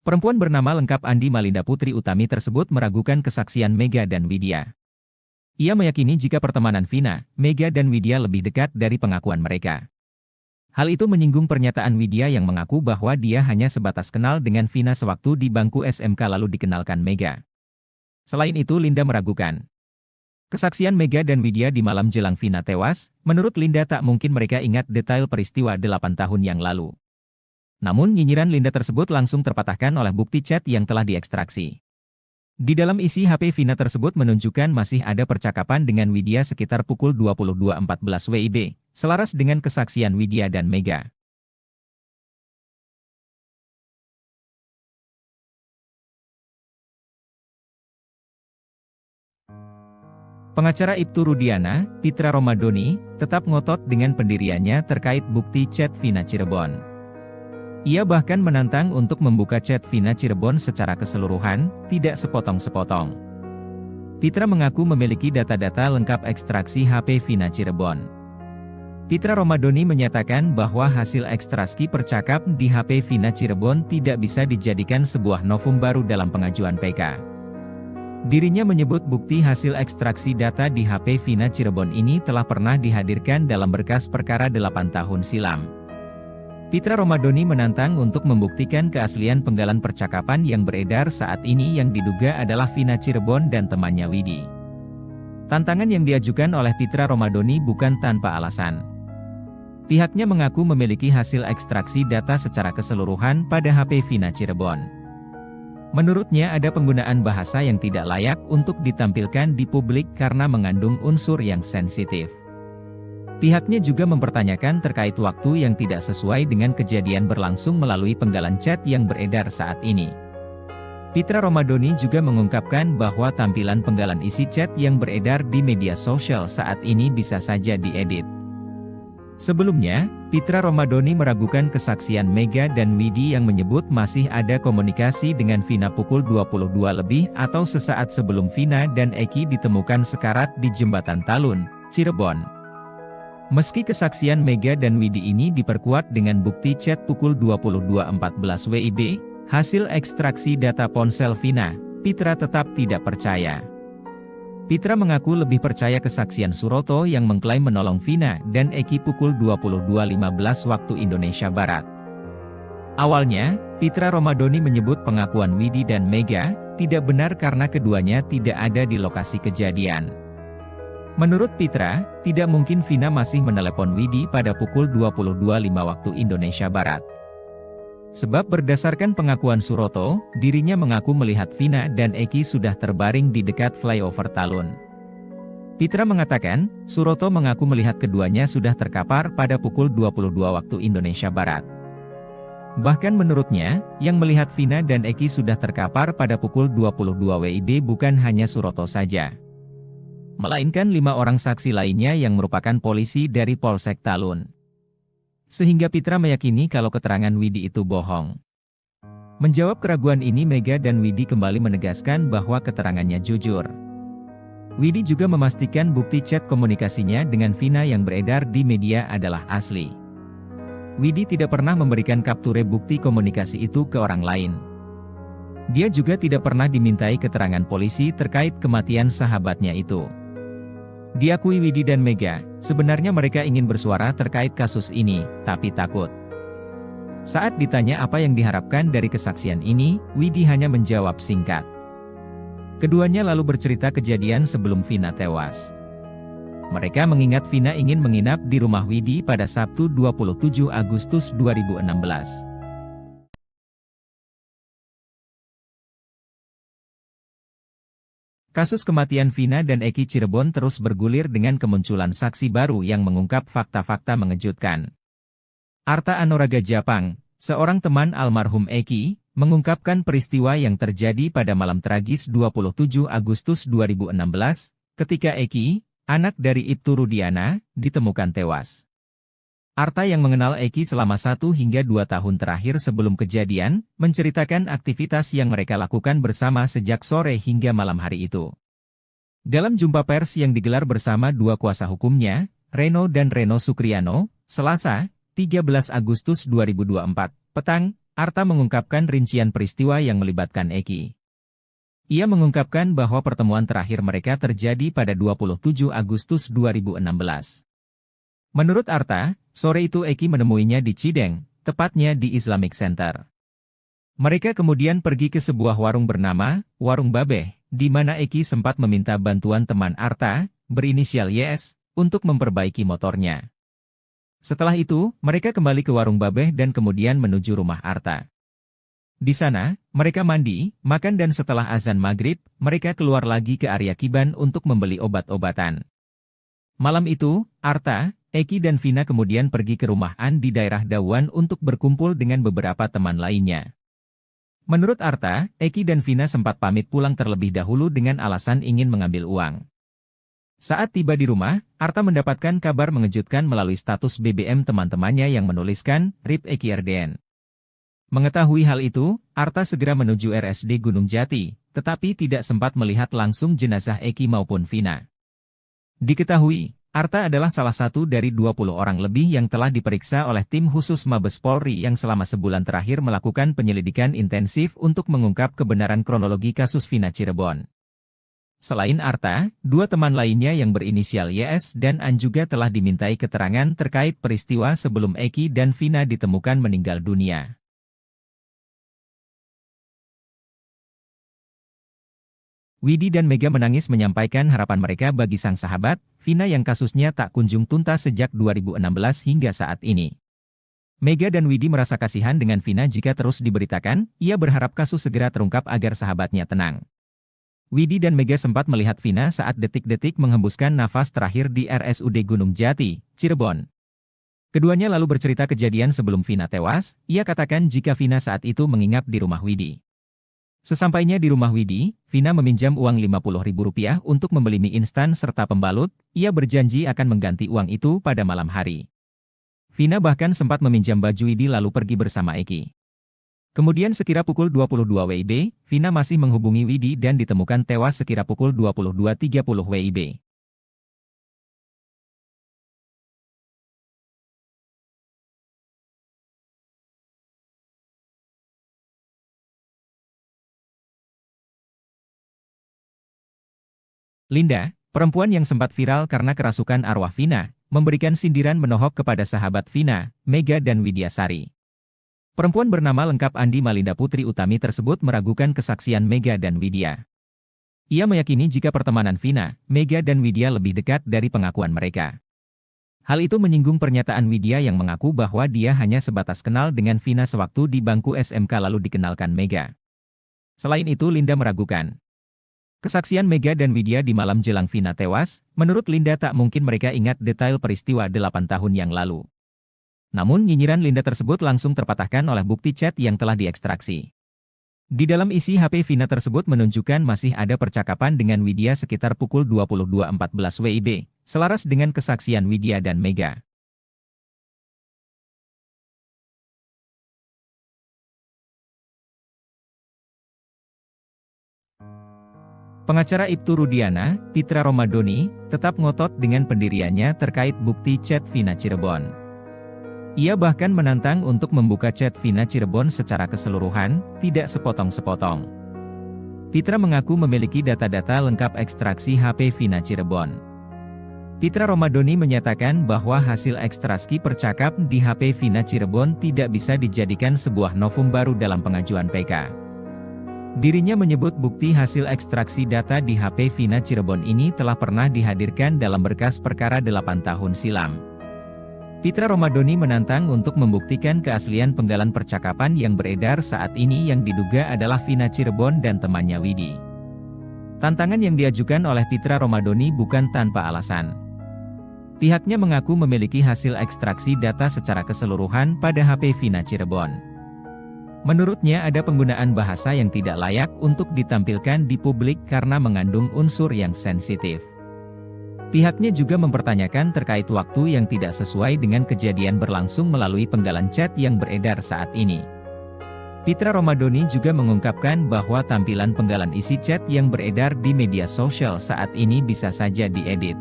Perempuan bernama lengkap Andi Malinda Putri Utami tersebut meragukan kesaksian Mega dan Widya. Ia meyakini jika pertemanan Vina, Mega dan Widya lebih dekat dari pengakuan mereka. Hal itu menyinggung pernyataan Widya yang mengaku bahwa dia hanya sebatas kenal dengan Vina sewaktu di bangku SMK lalu dikenalkan Mega. Selain itu Linda meragukan kesaksian Mega dan Widya di malam jelang Vina tewas. Menurut Linda tak mungkin mereka ingat detail peristiwa 8 tahun yang lalu. Namun nyinyiran Linda tersebut langsung terpatahkan oleh bukti chat yang telah diekstraksi. Di dalam isi HP Vina tersebut menunjukkan masih ada percakapan dengan Widya sekitar pukul 22.14 WIB, selaras dengan kesaksian Widya dan Mega. Pengacara Ibtu Rudiana, Pitra Romadhoni, tetap ngotot dengan pendiriannya terkait bukti chat Vina Cirebon. Ia bahkan menantang untuk membuka chat Vina Cirebon secara keseluruhan, tidak sepotong-sepotong. Pitra mengaku memiliki data-data lengkap ekstraksi HP Vina Cirebon. Pitra Romadhoni menyatakan bahwa hasil ekstraksi percakap di HP Vina Cirebon tidak bisa dijadikan sebuah novum baru dalam pengajuan PK. Dirinya menyebut bukti hasil ekstraksi data di HP Vina Cirebon ini telah pernah dihadirkan dalam berkas perkara 8 tahun silam. Pitra Romadhoni menantang untuk membuktikan keaslian penggalan percakapan yang beredar saat ini yang diduga adalah Vina Cirebon dan temannya Widi. Tantangan yang diajukan oleh Pitra Romadhoni bukan tanpa alasan. Pihaknya mengaku memiliki hasil ekstraksi data secara keseluruhan pada HP Vina Cirebon. Menurutnya ada penggunaan bahasa yang tidak layak untuk ditampilkan di publik karena mengandung unsur yang sensitif. Pihaknya juga mempertanyakan terkait waktu yang tidak sesuai dengan kejadian berlangsung melalui penggalan chat yang beredar saat ini. Pitra Romadhoni juga mengungkapkan bahwa tampilan penggalan isi chat yang beredar di media sosial saat ini bisa saja diedit. Sebelumnya, Pitra Romadhoni meragukan kesaksian Mega dan Widi yang menyebut masih ada komunikasi dengan Vina pukul 22 lebih atau sesaat sebelum Vina dan Eki ditemukan sekarat di Jembatan Talun, Cirebon. Meski kesaksian Mega dan Widi ini diperkuat dengan bukti chat pukul 22.14 WIB, hasil ekstraksi data ponsel Vina, Pitra tetap tidak percaya. Pitra mengaku lebih percaya kesaksian Suroto yang mengklaim menolong Vina dan Eki pukul 22.15 waktu Indonesia Barat. Awalnya, Pitra Romadhoni menyebut pengakuan Widi dan Mega tidak benar karena keduanya tidak ada di lokasi kejadian. Menurut Pitra, tidak mungkin Vina masih menelepon Widi pada pukul 22.05 waktu Indonesia Barat. Sebab berdasarkan pengakuan Suroto, dirinya mengaku melihat Vina dan Eki sudah terbaring di dekat flyover Talun. Pitra mengatakan, Suroto mengaku melihat keduanya sudah terkapar pada pukul 22 waktu Indonesia Barat. Bahkan menurutnya, yang melihat Vina dan Eki sudah terkapar pada pukul 22 WIB bukan hanya Suroto saja, melainkan 5 orang saksi lainnya yang merupakan polisi dari Polsek Talun. Sehingga Pitra meyakini kalau keterangan Widi itu bohong. Menjawab keraguan ini Mega dan Widi kembali menegaskan bahwa keterangannya jujur. Widi juga memastikan bukti chat komunikasinya dengan Vina yang beredar di media adalah asli. Widi tidak pernah memberikan kapture bukti komunikasi itu ke orang lain. Dia juga tidak pernah dimintai keterangan polisi terkait kematian sahabatnya itu. Diakui Widi dan Mega, sebenarnya mereka ingin bersuara terkait kasus ini, tapi takut. Saat ditanya apa yang diharapkan dari kesaksian ini, Widi hanya menjawab singkat. Keduanya lalu bercerita kejadian sebelum Vina tewas. Mereka mengingat Vina ingin menginap di rumah Widi pada Sabtu 27 Agustus 2016. Kasus kematian Vina dan Eki Cirebon terus bergulir dengan kemunculan saksi baru yang mengungkap fakta-fakta mengejutkan. Arta Anoraga Japang, seorang teman almarhum Eki, mengungkapkan peristiwa yang terjadi pada malam tragis 27 Agustus 2016, ketika Eki, anak dari Ibtu Rudiana, ditemukan tewas. Arta yang mengenal Eki selama 1 hingga 2 tahun terakhir sebelum kejadian, menceritakan aktivitas yang mereka lakukan bersama sejak sore hingga malam hari itu. Dalam jumpa pers yang digelar bersama 2 kuasa hukumnya, Reno dan Reno Sukriano, Selasa, 13 Agustus 2024, petang, Arta mengungkapkan rincian peristiwa yang melibatkan Eki. Ia mengungkapkan bahwa pertemuan terakhir mereka terjadi pada 27 Agustus 2016. Menurut Arta, sore itu Eki menemuinya di Cideng, tepatnya di Islamic Center. Mereka kemudian pergi ke sebuah warung bernama Warung Babeh, di mana Eki sempat meminta bantuan teman Arta, berinisial YS, untuk memperbaiki motornya. Setelah itu, mereka kembali ke Warung Babeh dan kemudian menuju rumah Arta. Di sana, mereka mandi, makan dan setelah azan maghrib, mereka keluar lagi ke area Kiban untuk membeli obat-obatan. Malam itu, Arta, Eki dan Vina kemudian pergi ke rumah An di daerah Dawan untuk berkumpul dengan beberapa teman lainnya. Menurut Arta, Eki dan Vina sempat pamit pulang terlebih dahulu dengan alasan ingin mengambil uang. Saat tiba di rumah, Arta mendapatkan kabar mengejutkan melalui status BBM teman-temannya yang menuliskan, RIP Eki RDN. Mengetahui hal itu, Arta segera menuju RSD Gunung Jati, tetapi tidak sempat melihat langsung jenazah Eki maupun Vina. Diketahui, Arta adalah salah satu dari 20 orang lebih yang telah diperiksa oleh tim khusus Mabes Polri yang selama sebulan terakhir melakukan penyelidikan intensif untuk mengungkap kebenaran kronologi kasus Vina Cirebon. Selain Arta, dua teman lainnya yang berinisial YS dan An juga telah dimintai keterangan terkait peristiwa sebelum Eki dan Vina ditemukan meninggal dunia. Widi dan Mega menangis menyampaikan harapan mereka bagi sang sahabat, Vina yang kasusnya tak kunjung tuntas sejak 2016 hingga saat ini. Mega dan Widi merasa kasihan dengan Vina jika terus diberitakan, ia berharap kasus segera terungkap agar sahabatnya tenang. Widi dan Mega sempat melihat Vina saat detik-detik menghembuskan nafas terakhir di RSUD Gunung Jati, Cirebon. Keduanya lalu bercerita kejadian sebelum Vina tewas, ia katakan jika Vina saat itu menginap di rumah Widi. Sesampainya di rumah Widi, Vina meminjam uang Rp50.000 untuk membeli mie instan serta pembalut, ia berjanji akan mengganti uang itu pada malam hari. Vina bahkan sempat meminjam baju Widi lalu pergi bersama Eki. Kemudian sekira pukul 22 WIB, Vina masih menghubungi Widi dan ditemukan tewas sekira pukul 22.30 WIB. Linda, perempuan yang sempat viral karena kerasukan arwah Vina, memberikan sindiran menohok kepada sahabat Vina, Mega dan Widyasari. Perempuan bernama lengkap Andi Malinda Putri Utami tersebut meragukan kesaksian Mega dan Widya. Ia meyakini jika pertemanan Vina, Mega dan Widya lebih dekat dari pengakuan mereka. Hal itu menyinggung pernyataan Widya yang mengaku bahwa dia hanya sebatas kenal dengan Vina sewaktu di bangku SMK lalu dikenalkan Mega. Selain itu Linda meragukan kesaksian Mega dan Widya di malam jelang Vina tewas, menurut Linda tak mungkin mereka ingat detail peristiwa 8 tahun yang lalu. Namun nyinyiran Linda tersebut langsung terpatahkan oleh bukti chat yang telah diekstraksi. Di dalam isi HP Vina tersebut menunjukkan masih ada percakapan dengan Widya sekitar pukul 22.14 WIB, selaras dengan kesaksian Widya dan Mega. Pengacara Ibtu Rudiana, Pitra Romadoni, tetap ngotot dengan pendiriannya terkait bukti chat Vina Cirebon. Ia bahkan menantang untuk membuka chat Vina Cirebon secara keseluruhan, tidak sepotong-sepotong. Pitra mengaku memiliki data-data lengkap ekstraksi HP Vina Cirebon. Pitra Romadoni menyatakan bahwa hasil ekstraksi percakap di HP Vina Cirebon tidak bisa dijadikan sebuah novum baru dalam pengajuan PK. Dirinya menyebut bukti hasil ekstraksi data di HP Vina Cirebon ini telah pernah dihadirkan dalam berkas perkara 8 tahun silam. Pitra Romadoni menantang untuk membuktikan keaslian penggalan percakapan yang beredar saat ini yang diduga adalah Vina Cirebon dan temannya Widi. Tantangan yang diajukan oleh Pitra Romadoni bukan tanpa alasan. Pihaknya mengaku memiliki hasil ekstraksi data secara keseluruhan pada HP Vina Cirebon. Menurutnya ada penggunaan bahasa yang tidak layak untuk ditampilkan di publik karena mengandung unsur yang sensitif. Pihaknya juga mempertanyakan terkait waktu yang tidak sesuai dengan kejadian berlangsung melalui penggalan chat yang beredar saat ini. Pitra Romadoni juga mengungkapkan bahwa tampilan penggalan isi chat yang beredar di media sosial saat ini bisa saja diedit.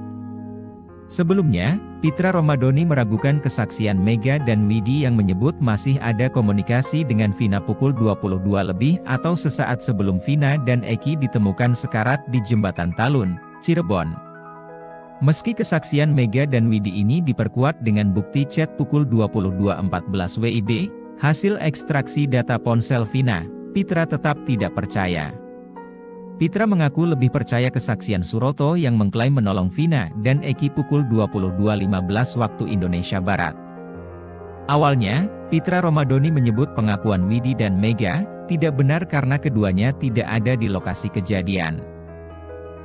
Sebelumnya, Pitra Romadoni meragukan kesaksian Mega dan Widi yang menyebut masih ada komunikasi dengan Vina pukul 22 lebih atau sesaat sebelum Vina dan Eki ditemukan sekarat di Jembatan Talun, Cirebon. Meski kesaksian Mega dan Widi ini diperkuat dengan bukti chat pukul 22.14 WIB, hasil ekstraksi data ponsel Vina, Pitra tetap tidak percaya. Pitra mengaku lebih percaya kesaksian Suroto yang mengklaim menolong Vina dan Eki pukul 22.15 waktu Indonesia Barat. Awalnya, Pitra Romadoni menyebut pengakuan Widi dan Mega, tidak benar karena keduanya tidak ada di lokasi kejadian.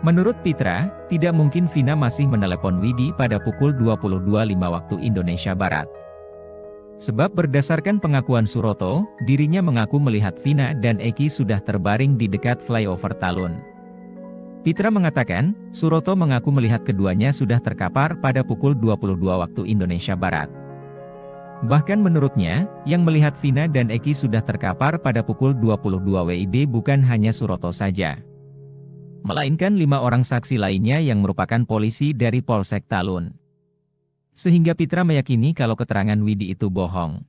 Menurut Pitra, tidak mungkin Vina masih menelepon Widi pada pukul 22.05 waktu Indonesia Barat. Sebab berdasarkan pengakuan Suroto, dirinya mengaku melihat Vina dan Eki sudah terbaring di dekat flyover Talun. Pitra mengatakan, Suroto mengaku melihat keduanya sudah terkapar pada pukul 22 waktu Indonesia Barat. Bahkan menurutnya, yang melihat Vina dan Eki sudah terkapar pada pukul 22 WIB bukan hanya Suroto saja, melainkan 5 orang saksi lainnya yang merupakan polisi dari Polsek Talun. Sehingga Pitra meyakini kalau keterangan Widi itu bohong.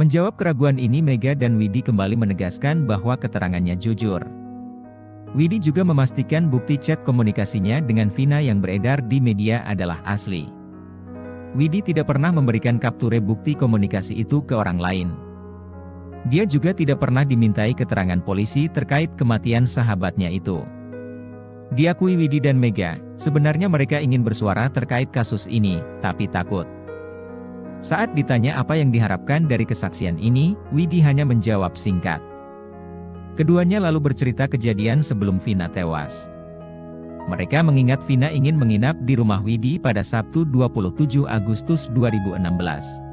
Menjawab keraguan ini, Mega dan Widi kembali menegaskan bahwa keterangannya jujur. Widi juga memastikan bukti chat komunikasinya dengan Vina yang beredar di media adalah asli. Widi tidak pernah memberikan kapture bukti komunikasi itu ke orang lain. Dia juga tidak pernah dimintai keterangan polisi terkait kematian sahabatnya itu. Diakui Widi dan Mega, sebenarnya mereka ingin bersuara terkait kasus ini, tapi takut. Saat ditanya apa yang diharapkan dari kesaksian ini, Widi hanya menjawab singkat. Keduanya lalu bercerita kejadian sebelum Vina tewas. Mereka mengingat Vina ingin menginap di rumah Widi pada Sabtu 27 Agustus 2016.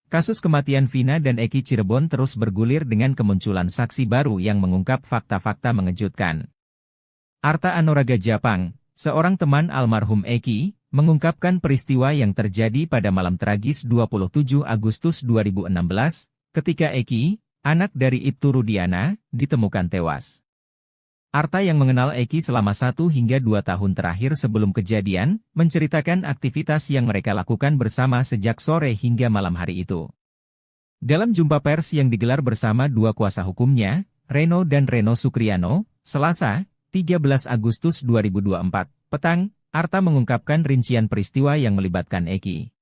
Kasus kematian Vina dan Eki Cirebon terus bergulir dengan kemunculan saksi baru yang mengungkap fakta-fakta mengejutkan. Arta Anoraga Japang, seorang teman almarhum Eki, mengungkapkan peristiwa yang terjadi pada malam tragis 27 Agustus 2016, ketika Eki, anak dari Ibtu Rudiana, ditemukan tewas. Arta yang mengenal Eki selama 1 hingga 2 tahun terakhir sebelum kejadian, menceritakan aktivitas yang mereka lakukan bersama sejak sore hingga malam hari itu. Dalam jumpa pers yang digelar bersama 2 kuasa hukumnya, Reno dan Reno Sukriano, Selasa, 13 Agustus 2024, petang, Arta mengungkapkan rincian peristiwa yang melibatkan Eki.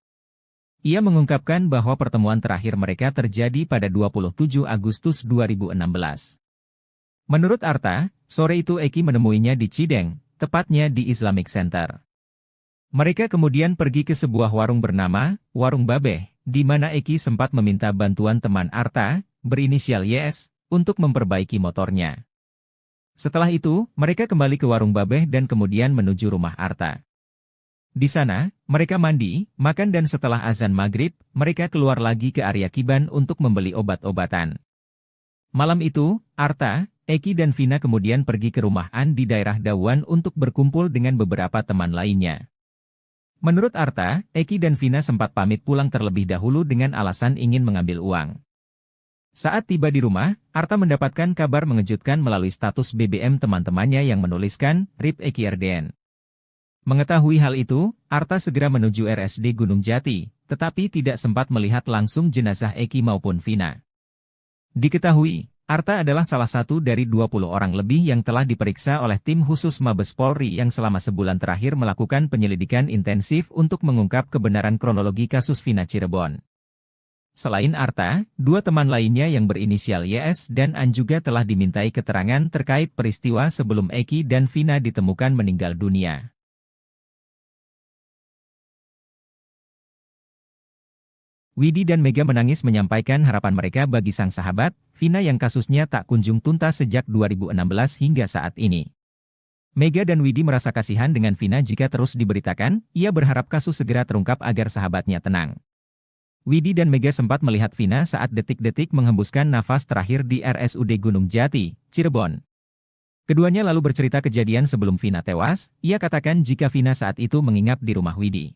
Ia mengungkapkan bahwa pertemuan terakhir mereka terjadi pada 27 Agustus 2016. Menurut Arta, sore itu Eki menemuinya di Cideng, tepatnya di Islamic Center. Mereka kemudian pergi ke sebuah warung bernama Warung Babeh, di mana Eki sempat meminta bantuan teman Arta, berinisial YS, untuk memperbaiki motornya. Setelah itu, mereka kembali ke Warung Babeh dan kemudian menuju rumah Arta. Di sana, mereka mandi, makan dan setelah azan maghrib, mereka keluar lagi ke area Kiban untuk membeli obat-obatan. Malam itu, Arta, Eki dan Vina kemudian pergi ke rumah An di daerah Dawan untuk berkumpul dengan beberapa teman lainnya. Menurut Arta, Eki dan Vina sempat pamit pulang terlebih dahulu dengan alasan ingin mengambil uang. Saat tiba di rumah, Arta mendapatkan kabar mengejutkan melalui status BBM teman-temannya yang menuliskan, RIP Eki RDN. Mengetahui hal itu, Arta segera menuju RSD Gunung Jati, tetapi tidak sempat melihat langsung jenazah Eki maupun Vina. Diketahui, Arta adalah salah satu dari 20 orang lebih yang telah diperiksa oleh tim khusus Mabes Polri yang selama sebulan terakhir melakukan penyelidikan intensif untuk mengungkap kebenaran kronologi kasus Vina Cirebon. Selain Arta, 2 teman lainnya yang berinisial YS dan An juga telah dimintai keterangan terkait peristiwa sebelum Eki dan Vina ditemukan meninggal dunia. Widi dan Mega menangis menyampaikan harapan mereka bagi sang sahabat, Vina yang kasusnya tak kunjung tuntas sejak 2016 hingga saat ini. Mega dan Widi merasa kasihan dengan Vina jika terus diberitakan, ia berharap kasus segera terungkap agar sahabatnya tenang. Widi dan Mega sempat melihat Vina saat detik-detik menghembuskan nafas terakhir di RSUD Gunung Jati, Cirebon. Keduanya lalu bercerita kejadian sebelum Vina tewas, ia katakan jika Vina saat itu menginap di rumah Widi.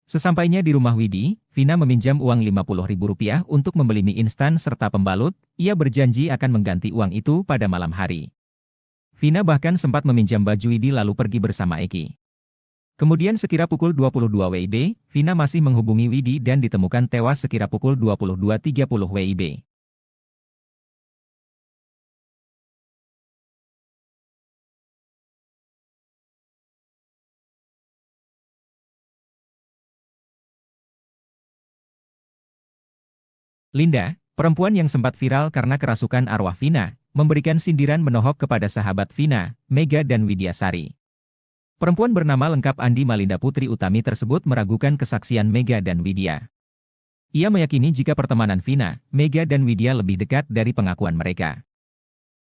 Sesampainya di rumah Widi, Vina meminjam uang Rp50.000 untuk membeli mie instan serta pembalut, ia berjanji akan mengganti uang itu pada malam hari. Vina bahkan sempat meminjam baju Widi lalu pergi bersama Eki. Kemudian sekira pukul 22 WIB, Vina masih menghubungi Widi dan ditemukan tewas sekira pukul 22.30 WIB. Linda, perempuan yang sempat viral karena kerasukan arwah Vina, memberikan sindiran menohok kepada sahabat Vina, Mega dan Widyasari. Perempuan bernama lengkap Andi Malinda Putri Utami tersebut meragukan kesaksian Mega dan Widya. Ia meyakini jika pertemanan Vina, Mega dan Widya lebih dekat dari pengakuan mereka.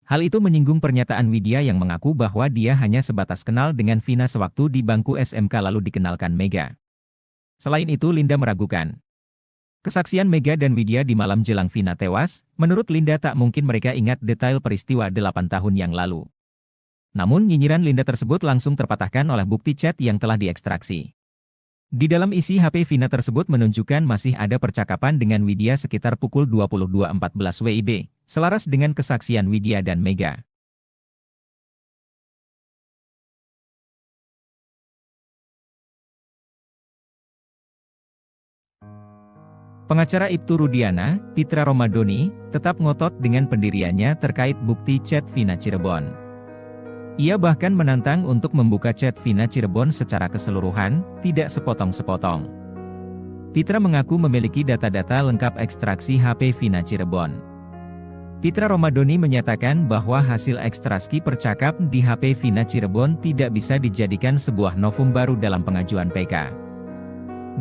Hal itu menyinggung pernyataan Widya yang mengaku bahwa dia hanya sebatas kenal dengan Vina sewaktu di bangku SMK lalu dikenalkan Mega. Selain itu Linda meragukan kesaksian Mega dan Widya di malam jelang Vina tewas. Menurut Linda tak mungkin mereka ingat detail peristiwa 8 tahun yang lalu. Namun nyinyiran Linda tersebut langsung terpatahkan oleh bukti chat yang telah diekstraksi. Di dalam isi HP Vina tersebut menunjukkan masih ada percakapan dengan Widya sekitar pukul 22.14 WIB, selaras dengan kesaksian Widya dan Mega. Pengacara Ibtu Rudiana, Pitra Romadoni, tetap ngotot dengan pendiriannya terkait bukti chat Vina Cirebon. Ia bahkan menantang untuk membuka chat Vina Cirebon secara keseluruhan, tidak sepotong-sepotong. Pitra mengaku memiliki data-data lengkap ekstraksi HP Vina Cirebon. Pitra Romadoni menyatakan bahwa hasil ekstraksi percakap di HP Vina Cirebon tidak bisa dijadikan sebuah novum baru dalam pengajuan PK.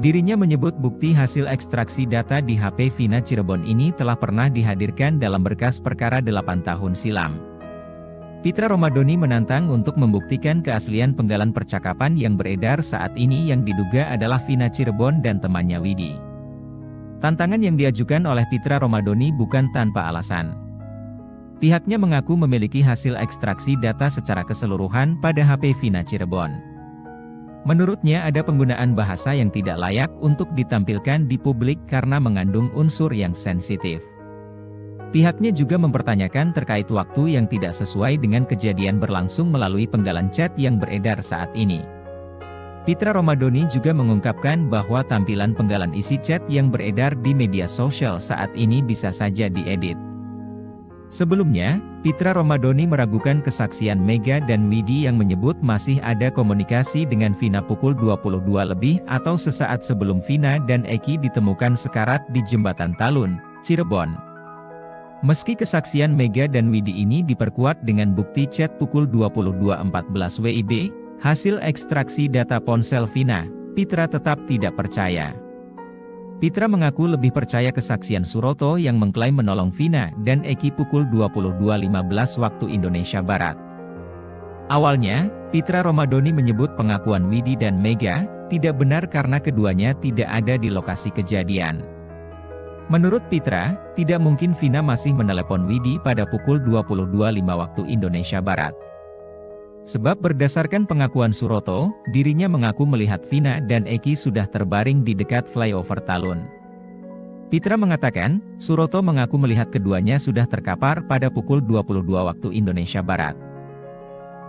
Dirinya menyebut bukti hasil ekstraksi data di HP Vina Cirebon ini telah pernah dihadirkan dalam berkas perkara 8 tahun silam. Pitra Romadoni menantang untuk membuktikan keaslian penggalan percakapan yang beredar saat ini yang diduga adalah Vina Cirebon dan temannya Widi. Tantangan yang diajukan oleh Pitra Romadoni bukan tanpa alasan. Pihaknya mengaku memiliki hasil ekstraksi data secara keseluruhan pada HP Vina Cirebon. Menurutnya ada penggunaan bahasa yang tidak layak untuk ditampilkan di publik karena mengandung unsur yang sensitif. Pihaknya juga mempertanyakan terkait waktu yang tidak sesuai dengan kejadian berlangsung melalui penggalan chat yang beredar saat ini. Pitra Romadoni juga mengungkapkan bahwa tampilan penggalan isi chat yang beredar di media sosial saat ini bisa saja diedit. Sebelumnya, Pitra Romadoni meragukan kesaksian Mega dan Widi yang menyebut masih ada komunikasi dengan Vina pukul 22 lebih atau sesaat sebelum Vina dan Eki ditemukan sekarat di Jembatan Talun, Cirebon. Meski kesaksian Mega dan Widi ini diperkuat dengan bukti chat pukul 22.14 WIB, hasil ekstraksi data ponsel Vina, Pitra tetap tidak percaya. Pitra mengaku lebih percaya kesaksian Suroto yang mengklaim menolong Vina dan Eki pukul 22.15 waktu Indonesia Barat. Awalnya, Pitra Romadoni menyebut pengakuan Widi dan Mega tidak benar karena keduanya tidak ada di lokasi kejadian. Menurut Pitra, tidak mungkin Vina masih menelepon Widi pada pukul 22.05 waktu Indonesia Barat. Sebab berdasarkan pengakuan Suroto, dirinya mengaku melihat Vina dan Eki sudah terbaring di dekat flyover Talun. Pitra mengatakan, Suroto mengaku melihat keduanya sudah terkapar pada pukul 22 waktu Indonesia Barat.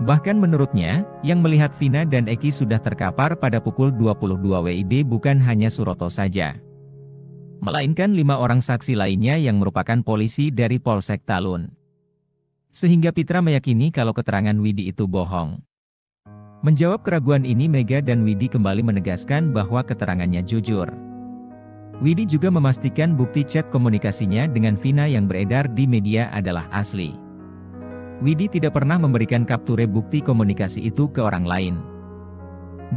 Bahkan menurutnya, yang melihat Vina dan Eki sudah terkapar pada pukul 22 WIB bukan hanya Suroto saja, melainkan 5 orang saksi lainnya yang merupakan polisi dari Polsek Talun. Sehingga Pitra meyakini kalau keterangan Widi itu bohong. Menjawab keraguan ini Mega dan Widi kembali menegaskan bahwa keterangannya jujur. Widi juga memastikan bukti chat komunikasinya dengan Vina yang beredar di media adalah asli. Widi tidak pernah memberikan kapture bukti komunikasi itu ke orang lain.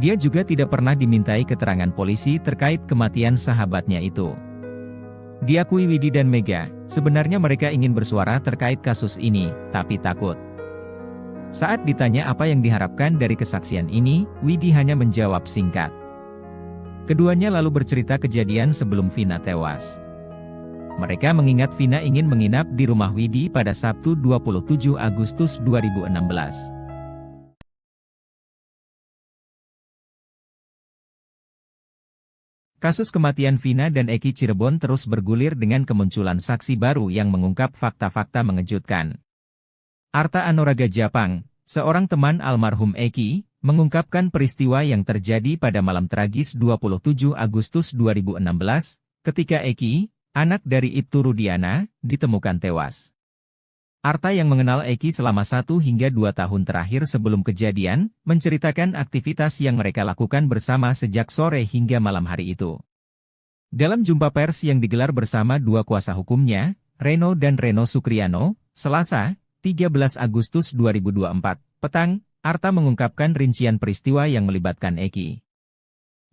Dia juga tidak pernah dimintai keterangan polisi terkait kematian sahabatnya itu. Diakui Widi dan Mega, sebenarnya mereka ingin bersuara terkait kasus ini, tapi takut. Saat ditanya apa yang diharapkan dari kesaksian ini, Widi hanya menjawab singkat. Keduanya lalu bercerita kejadian sebelum Vina tewas. Mereka mengingat Vina ingin menginap di rumah Widi pada Sabtu 27 Agustus 2016. Kasus kematian Vina dan Eki Cirebon terus bergulir dengan kemunculan saksi baru yang mengungkap fakta-fakta mengejutkan. Arta Anoraga Japang, seorang teman almarhum Eki, mengungkapkan peristiwa yang terjadi pada malam tragis 27 Agustus 2016, ketika Eki, anak dari Ibtu Rudiana, ditemukan tewas. Arta yang mengenal Eki selama 1 hingga 2 tahun terakhir sebelum kejadian, menceritakan aktivitas yang mereka lakukan bersama sejak sore hingga malam hari itu. Dalam jumpa pers yang digelar bersama 2 kuasa hukumnya, Reno dan Reno Sukriano, Selasa, 13 Agustus 2024, petang, Arta mengungkapkan rincian peristiwa yang melibatkan Eki.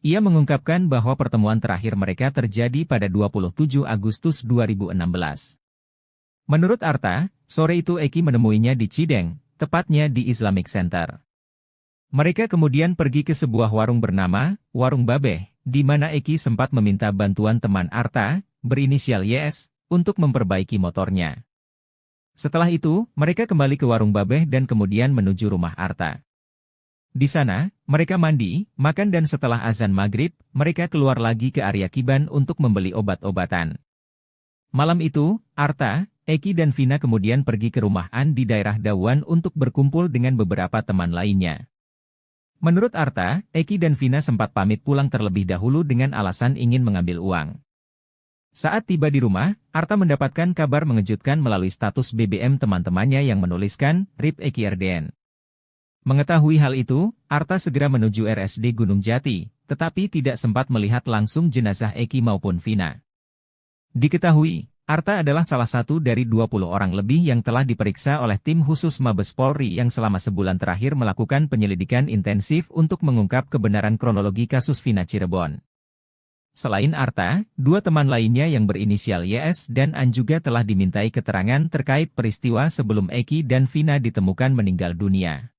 Ia mengungkapkan bahwa pertemuan terakhir mereka terjadi pada 27 Agustus 2016. Menurut Arta, sore itu Eki menemuinya di Cideng, tepatnya di Islamic Center. Mereka kemudian pergi ke sebuah warung bernama Warung Babeh, di mana Eki sempat meminta bantuan teman Arta, berinisial YS, untuk memperbaiki motornya. Setelah itu, mereka kembali ke Warung Babeh dan kemudian menuju rumah Arta. Di sana, mereka mandi, makan dan setelah azan maghrib, mereka keluar lagi ke area Kiban untuk membeli obat-obatan. Malam itu, Arta, Eki dan Vina kemudian pergi ke rumah An di daerah Dawan untuk berkumpul dengan beberapa teman lainnya. Menurut Arta, Eki dan Vina sempat pamit pulang terlebih dahulu dengan alasan ingin mengambil uang. Saat tiba di rumah, Arta mendapatkan kabar mengejutkan melalui status BBM teman-temannya yang menuliskan, RIP Eki RDN. Mengetahui hal itu, Arta segera menuju RSD Gunung Jati, tetapi tidak sempat melihat langsung jenazah Eki maupun Vina. Diketahui, Arta adalah salah satu dari 20 orang lebih yang telah diperiksa oleh tim khusus Mabes Polri yang selama sebulan terakhir melakukan penyelidikan intensif untuk mengungkap kebenaran kronologi kasus Vina Cirebon. Selain Arta, dua teman lainnya yang berinisial YS dan An juga telah dimintai keterangan terkait peristiwa sebelum Eki dan Vina ditemukan meninggal dunia.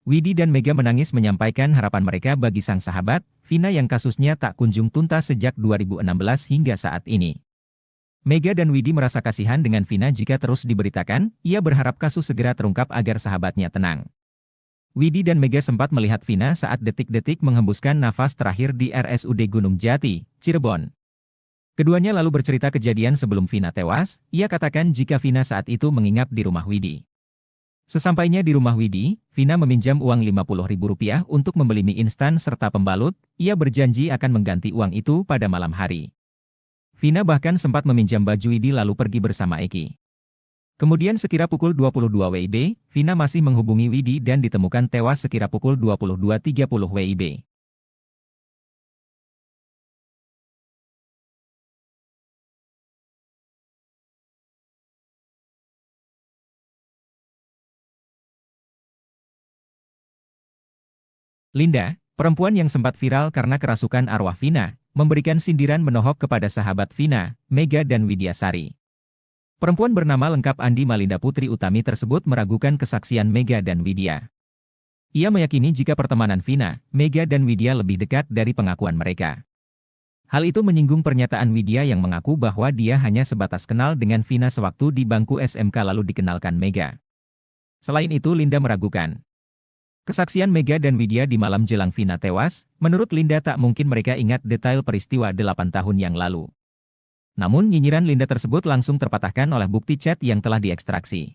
Widi dan Mega menangis menyampaikan harapan mereka bagi sang sahabat, Vina yang kasusnya tak kunjung tuntas sejak 2016 hingga saat ini. Mega dan Widi merasa kasihan dengan Vina jika terus diberitakan, ia berharap kasus segera terungkap agar sahabatnya tenang. Widi dan Mega sempat melihat Vina saat detik-detik menghembuskan nafas terakhir di RSUD Gunung Jati, Cirebon. Keduanya lalu bercerita kejadian sebelum Vina tewas, ia katakan jika Vina saat itu menginap di rumah Widi. Sesampainya di rumah Widi, Vina meminjam uang Rp50.000 untuk membeli mie instan serta pembalut, ia berjanji akan mengganti uang itu pada malam hari. Vina bahkan sempat meminjam baju Widi lalu pergi bersama Eki. Kemudian sekira pukul 22 WIB, Vina masih menghubungi Widi dan ditemukan tewas sekira pukul 22.30 WIB. Linda, perempuan yang sempat viral karena kerasukan arwah Vina, memberikan sindiran menohok kepada sahabat Vina, Mega dan Widyasari. Perempuan bernama lengkap Andi Malinda Putri Utami tersebut meragukan kesaksian Mega dan Widya. Ia meyakini jika pertemanan Vina, Mega dan Widya lebih dekat dari pengakuan mereka. Hal itu menyinggung pernyataan Widya yang mengaku bahwa dia hanya sebatas kenal dengan Vina sewaktu di bangku SMK lalu dikenalkan Mega. Selain itu Linda meragukan kesaksian Mega dan Widya di malam jelang Vina tewas. Menurut Linda tak mungkin mereka ingat detail peristiwa 8 tahun yang lalu. Namun nyinyiran Linda tersebut langsung terpatahkan oleh bukti chat yang telah diekstraksi.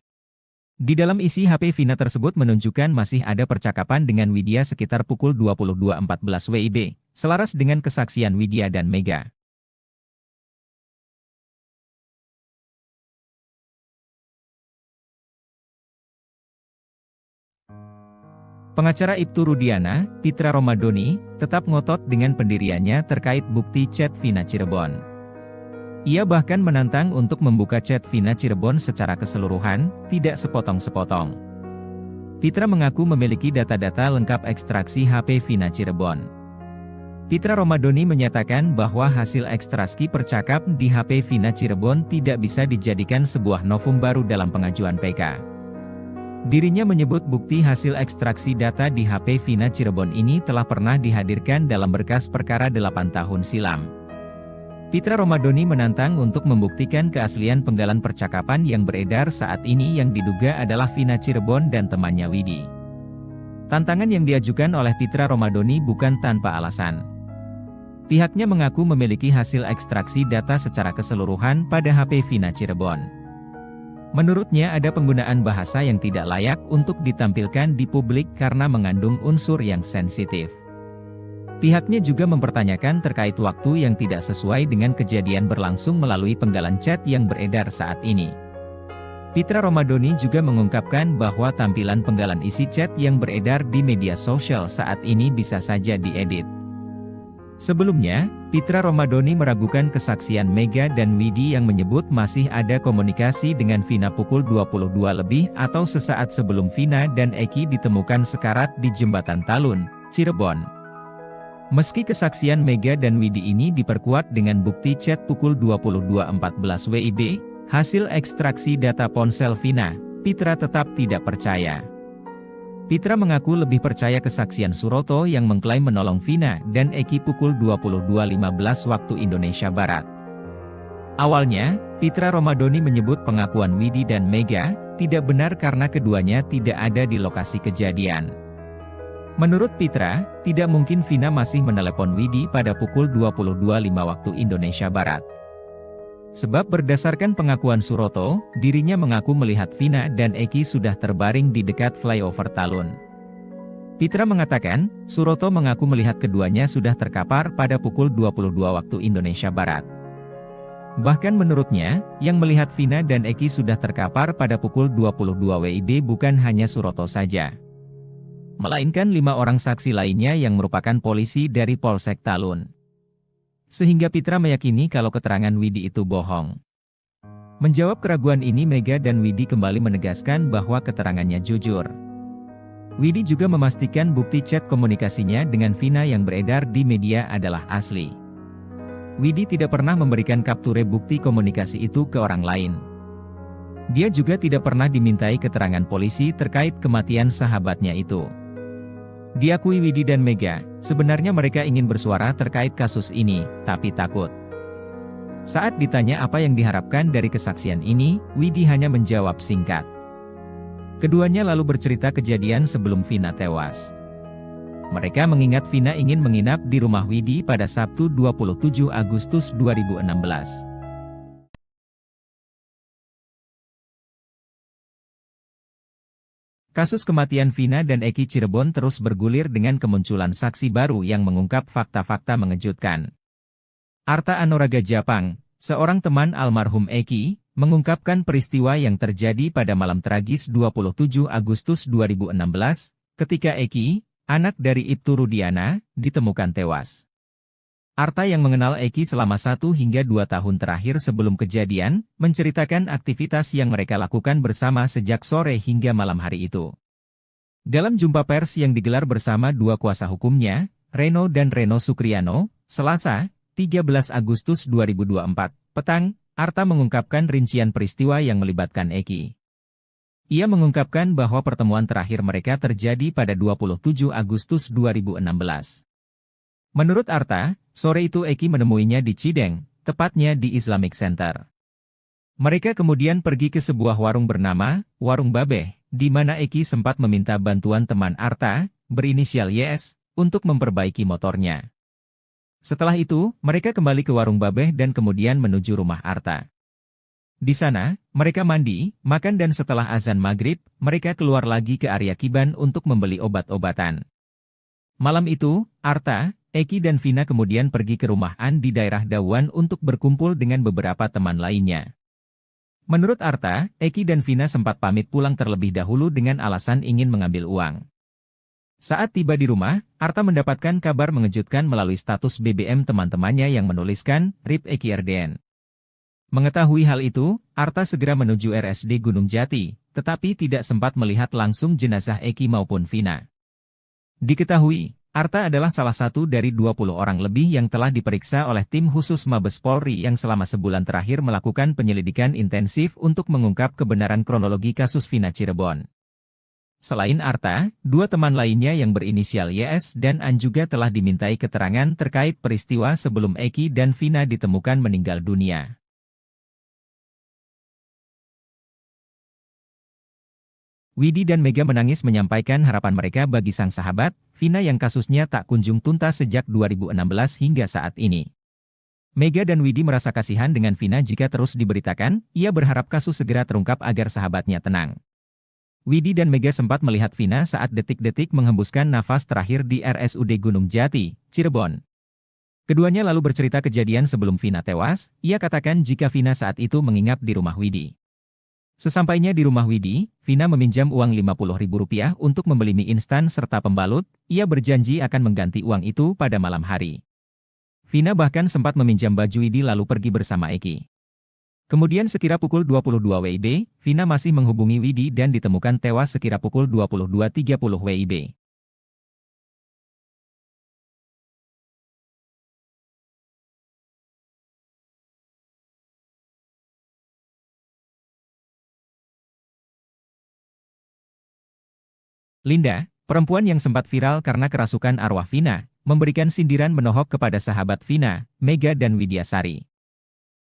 Di dalam isi HP Vina tersebut menunjukkan masih ada percakapan dengan Widya sekitar pukul 22.14 WIB, selaras dengan kesaksian Widya dan Mega. Pengacara Ibtu Rudiana, Pitra Romadoni, tetap ngotot dengan pendiriannya terkait bukti chat Vina Cirebon. Ia bahkan menantang untuk membuka chat Vina Cirebon secara keseluruhan, tidak sepotong-sepotong. Pitra mengaku memiliki data-data lengkap ekstraksi HP Vina Cirebon. Pitra Romadoni menyatakan bahwa hasil ekstraksi percakap di HP Vina Cirebon tidak bisa dijadikan sebuah novum baru dalam pengajuan PK. Dirinya menyebut bukti hasil ekstraksi data di HP Vina Cirebon ini telah pernah dihadirkan dalam berkas perkara 8 tahun silam. Pitra Romadoni menantang untuk membuktikan keaslian penggalan percakapan yang beredar saat ini yang diduga adalah Vina Cirebon dan temannya Widi. Tantangan yang diajukan oleh Pitra Romadoni bukan tanpa alasan. Pihaknya mengaku memiliki hasil ekstraksi data secara keseluruhan pada HP Vina Cirebon. Menurutnya ada penggunaan bahasa yang tidak layak untuk ditampilkan di publik karena mengandung unsur yang sensitif. Pihaknya juga mempertanyakan terkait waktu yang tidak sesuai dengan kejadian berlangsung melalui penggalan chat yang beredar saat ini. Pitra Romadoni juga mengungkapkan bahwa tampilan penggalan isi chat yang beredar di media sosial saat ini bisa saja diedit. Sebelumnya, Pitra Romadhoni meragukan kesaksian Mega dan Widi yang menyebut masih ada komunikasi dengan Vina pukul 22 lebih atau sesaat sebelum Vina dan Eki ditemukan sekarat di Jembatan Talun, Cirebon. Meski kesaksian Mega dan Widi ini diperkuat dengan bukti chat pukul 22.14 WIB, hasil ekstraksi data ponsel Vina, Pitra tetap tidak percaya. Pitra mengaku lebih percaya kesaksian Suroto yang mengklaim menolong Vina dan Eki pukul 22.15 waktu Indonesia Barat. Awalnya, Pitra Romadhoni menyebut pengakuan Widi dan Mega tidak benar karena keduanya tidak ada di lokasi kejadian. Menurut Pitra, tidak mungkin Vina masih menelepon Widi pada pukul 22.05 waktu Indonesia Barat. Sebab berdasarkan pengakuan Suroto, dirinya mengaku melihat Vina dan Eki sudah terbaring di dekat flyover Talun. Pitra mengatakan, Suroto mengaku melihat keduanya sudah terkapar pada pukul 22 waktu Indonesia Barat. Bahkan menurutnya, yang melihat Vina dan Eki sudah terkapar pada pukul 22 WIB bukan hanya Suroto saja, melainkan 5 orang saksi lainnya yang merupakan polisi dari Polsek Talun. Sehingga Pitra meyakini kalau keterangan Widi itu bohong. Menjawab keraguan ini Mega dan Widi kembali menegaskan bahwa keterangannya jujur. Widi juga memastikan bukti chat komunikasinya dengan Vina yang beredar di media adalah asli. Widi tidak pernah memberikan kapture bukti komunikasi itu ke orang lain. Dia juga tidak pernah dimintai keterangan polisi terkait kematian sahabatnya itu. Diakui Widi dan Mega, sebenarnya mereka ingin bersuara terkait kasus ini, tapi takut. Saat ditanya apa yang diharapkan dari kesaksian ini, Widi hanya menjawab singkat. Keduanya lalu bercerita kejadian sebelum Vina tewas. Mereka mengingat Vina ingin menginap di rumah Widi pada Sabtu 27 Agustus 2016. Kasus kematian Vina dan Eki Cirebon terus bergulir dengan kemunculan saksi baru yang mengungkap fakta-fakta mengejutkan. Arta Anoraga Japang, seorang teman almarhum Eki, mengungkapkan peristiwa yang terjadi pada malam tragis 27 Agustus 2016, ketika Eki, anak dari Ibtu Rudiana, ditemukan tewas. Arta yang mengenal Eki selama 1 hingga 2 tahun terakhir sebelum kejadian, menceritakan aktivitas yang mereka lakukan bersama sejak sore hingga malam hari itu. Dalam jumpa pers yang digelar bersama 2 kuasa hukumnya, Reno dan Reno Sukriano, Selasa, 13 Agustus 2024, petang, Arta mengungkapkan rincian peristiwa yang melibatkan Eki. Ia mengungkapkan bahwa pertemuan terakhir mereka terjadi pada 27 Agustus 2016. Menurut Arta, sore itu Eki menemuinya di Cideng, tepatnya di Islamic Center. Mereka kemudian pergi ke sebuah warung bernama Warung Babeh, di mana Eki sempat meminta bantuan teman Arta, berinisial YS, untuk memperbaiki motornya. Setelah itu, mereka kembali ke Warung Babeh dan kemudian menuju rumah Arta. Di sana, mereka mandi, makan dan setelah azan maghrib, mereka keluar lagi ke area Kiban untuk membeli obat-obatan. Malam itu, Arta, Eki dan Vina kemudian pergi ke rumah An di daerah Dawan untuk berkumpul dengan beberapa teman lainnya. Menurut Arta, Eki dan Vina sempat pamit pulang terlebih dahulu dengan alasan ingin mengambil uang. Saat tiba di rumah, Arta mendapatkan kabar mengejutkan melalui status BBM teman-temannya yang menuliskan, RIP Eki RDN. Mengetahui hal itu, Arta segera menuju RSD Gunung Jati, tetapi tidak sempat melihat langsung jenazah Eki maupun Vina. Diketahui, Arta adalah salah satu dari 20 orang lebih yang telah diperiksa oleh tim khusus Mabes Polri yang selama sebulan terakhir melakukan penyelidikan intensif untuk mengungkap kebenaran kronologi kasus Vina Cirebon. Selain Arta, 2 teman lainnya yang berinisial YS dan An juga telah dimintai keterangan terkait peristiwa sebelum Eki dan Vina ditemukan meninggal dunia. Widi dan Mega menangis menyampaikan harapan mereka bagi sang sahabat, Vina yang kasusnya tak kunjung tuntas sejak 2016 hingga saat ini. Mega dan Widi merasa kasihan dengan Vina jika terus diberitakan, ia berharap kasus segera terungkap agar sahabatnya tenang. Widi dan Mega sempat melihat Vina saat detik-detik menghembuskan nafas terakhir di RSUD Gunung Jati, Cirebon. Keduanya lalu bercerita kejadian sebelum Vina tewas, ia katakan jika Vina saat itu menginap di rumah Widi. Sesampainya di rumah Widi, Vina meminjam uang Rp50.000 untuk membeli mie instan serta pembalut, ia berjanji akan mengganti uang itu pada malam hari. Vina bahkan sempat meminjam baju Widi lalu pergi bersama Eki. Kemudian sekira pukul 22 WIB, Vina masih menghubungi Widi dan ditemukan tewas sekira pukul 22.30 WIB. Linda, perempuan yang sempat viral karena kerasukan arwah Vina, memberikan sindiran menohok kepada sahabat Vina, Mega dan Widyasari.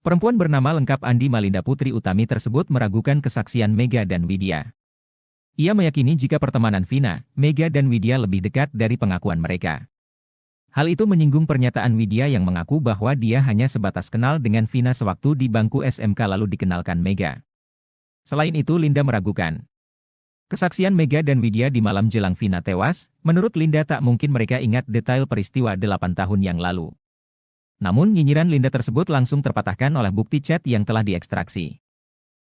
Perempuan bernama lengkap Andi Malinda Putri Utami tersebut meragukan kesaksian Mega dan Widya. Ia meyakini jika pertemanan Vina, Mega dan Widya lebih dekat dari pengakuan mereka. Hal itu menyinggung pernyataan Widya yang mengaku bahwa dia hanya sebatas kenal dengan Vina sewaktu di bangku SMK lalu dikenalkan Mega. Selain itu Linda meragukan kesaksian Mega dan Widya di malam jelang Vina tewas. Menurut Linda tak mungkin mereka ingat detail peristiwa 8 tahun yang lalu. Namun nyinyiran Linda tersebut langsung terpatahkan oleh bukti chat yang telah diekstraksi.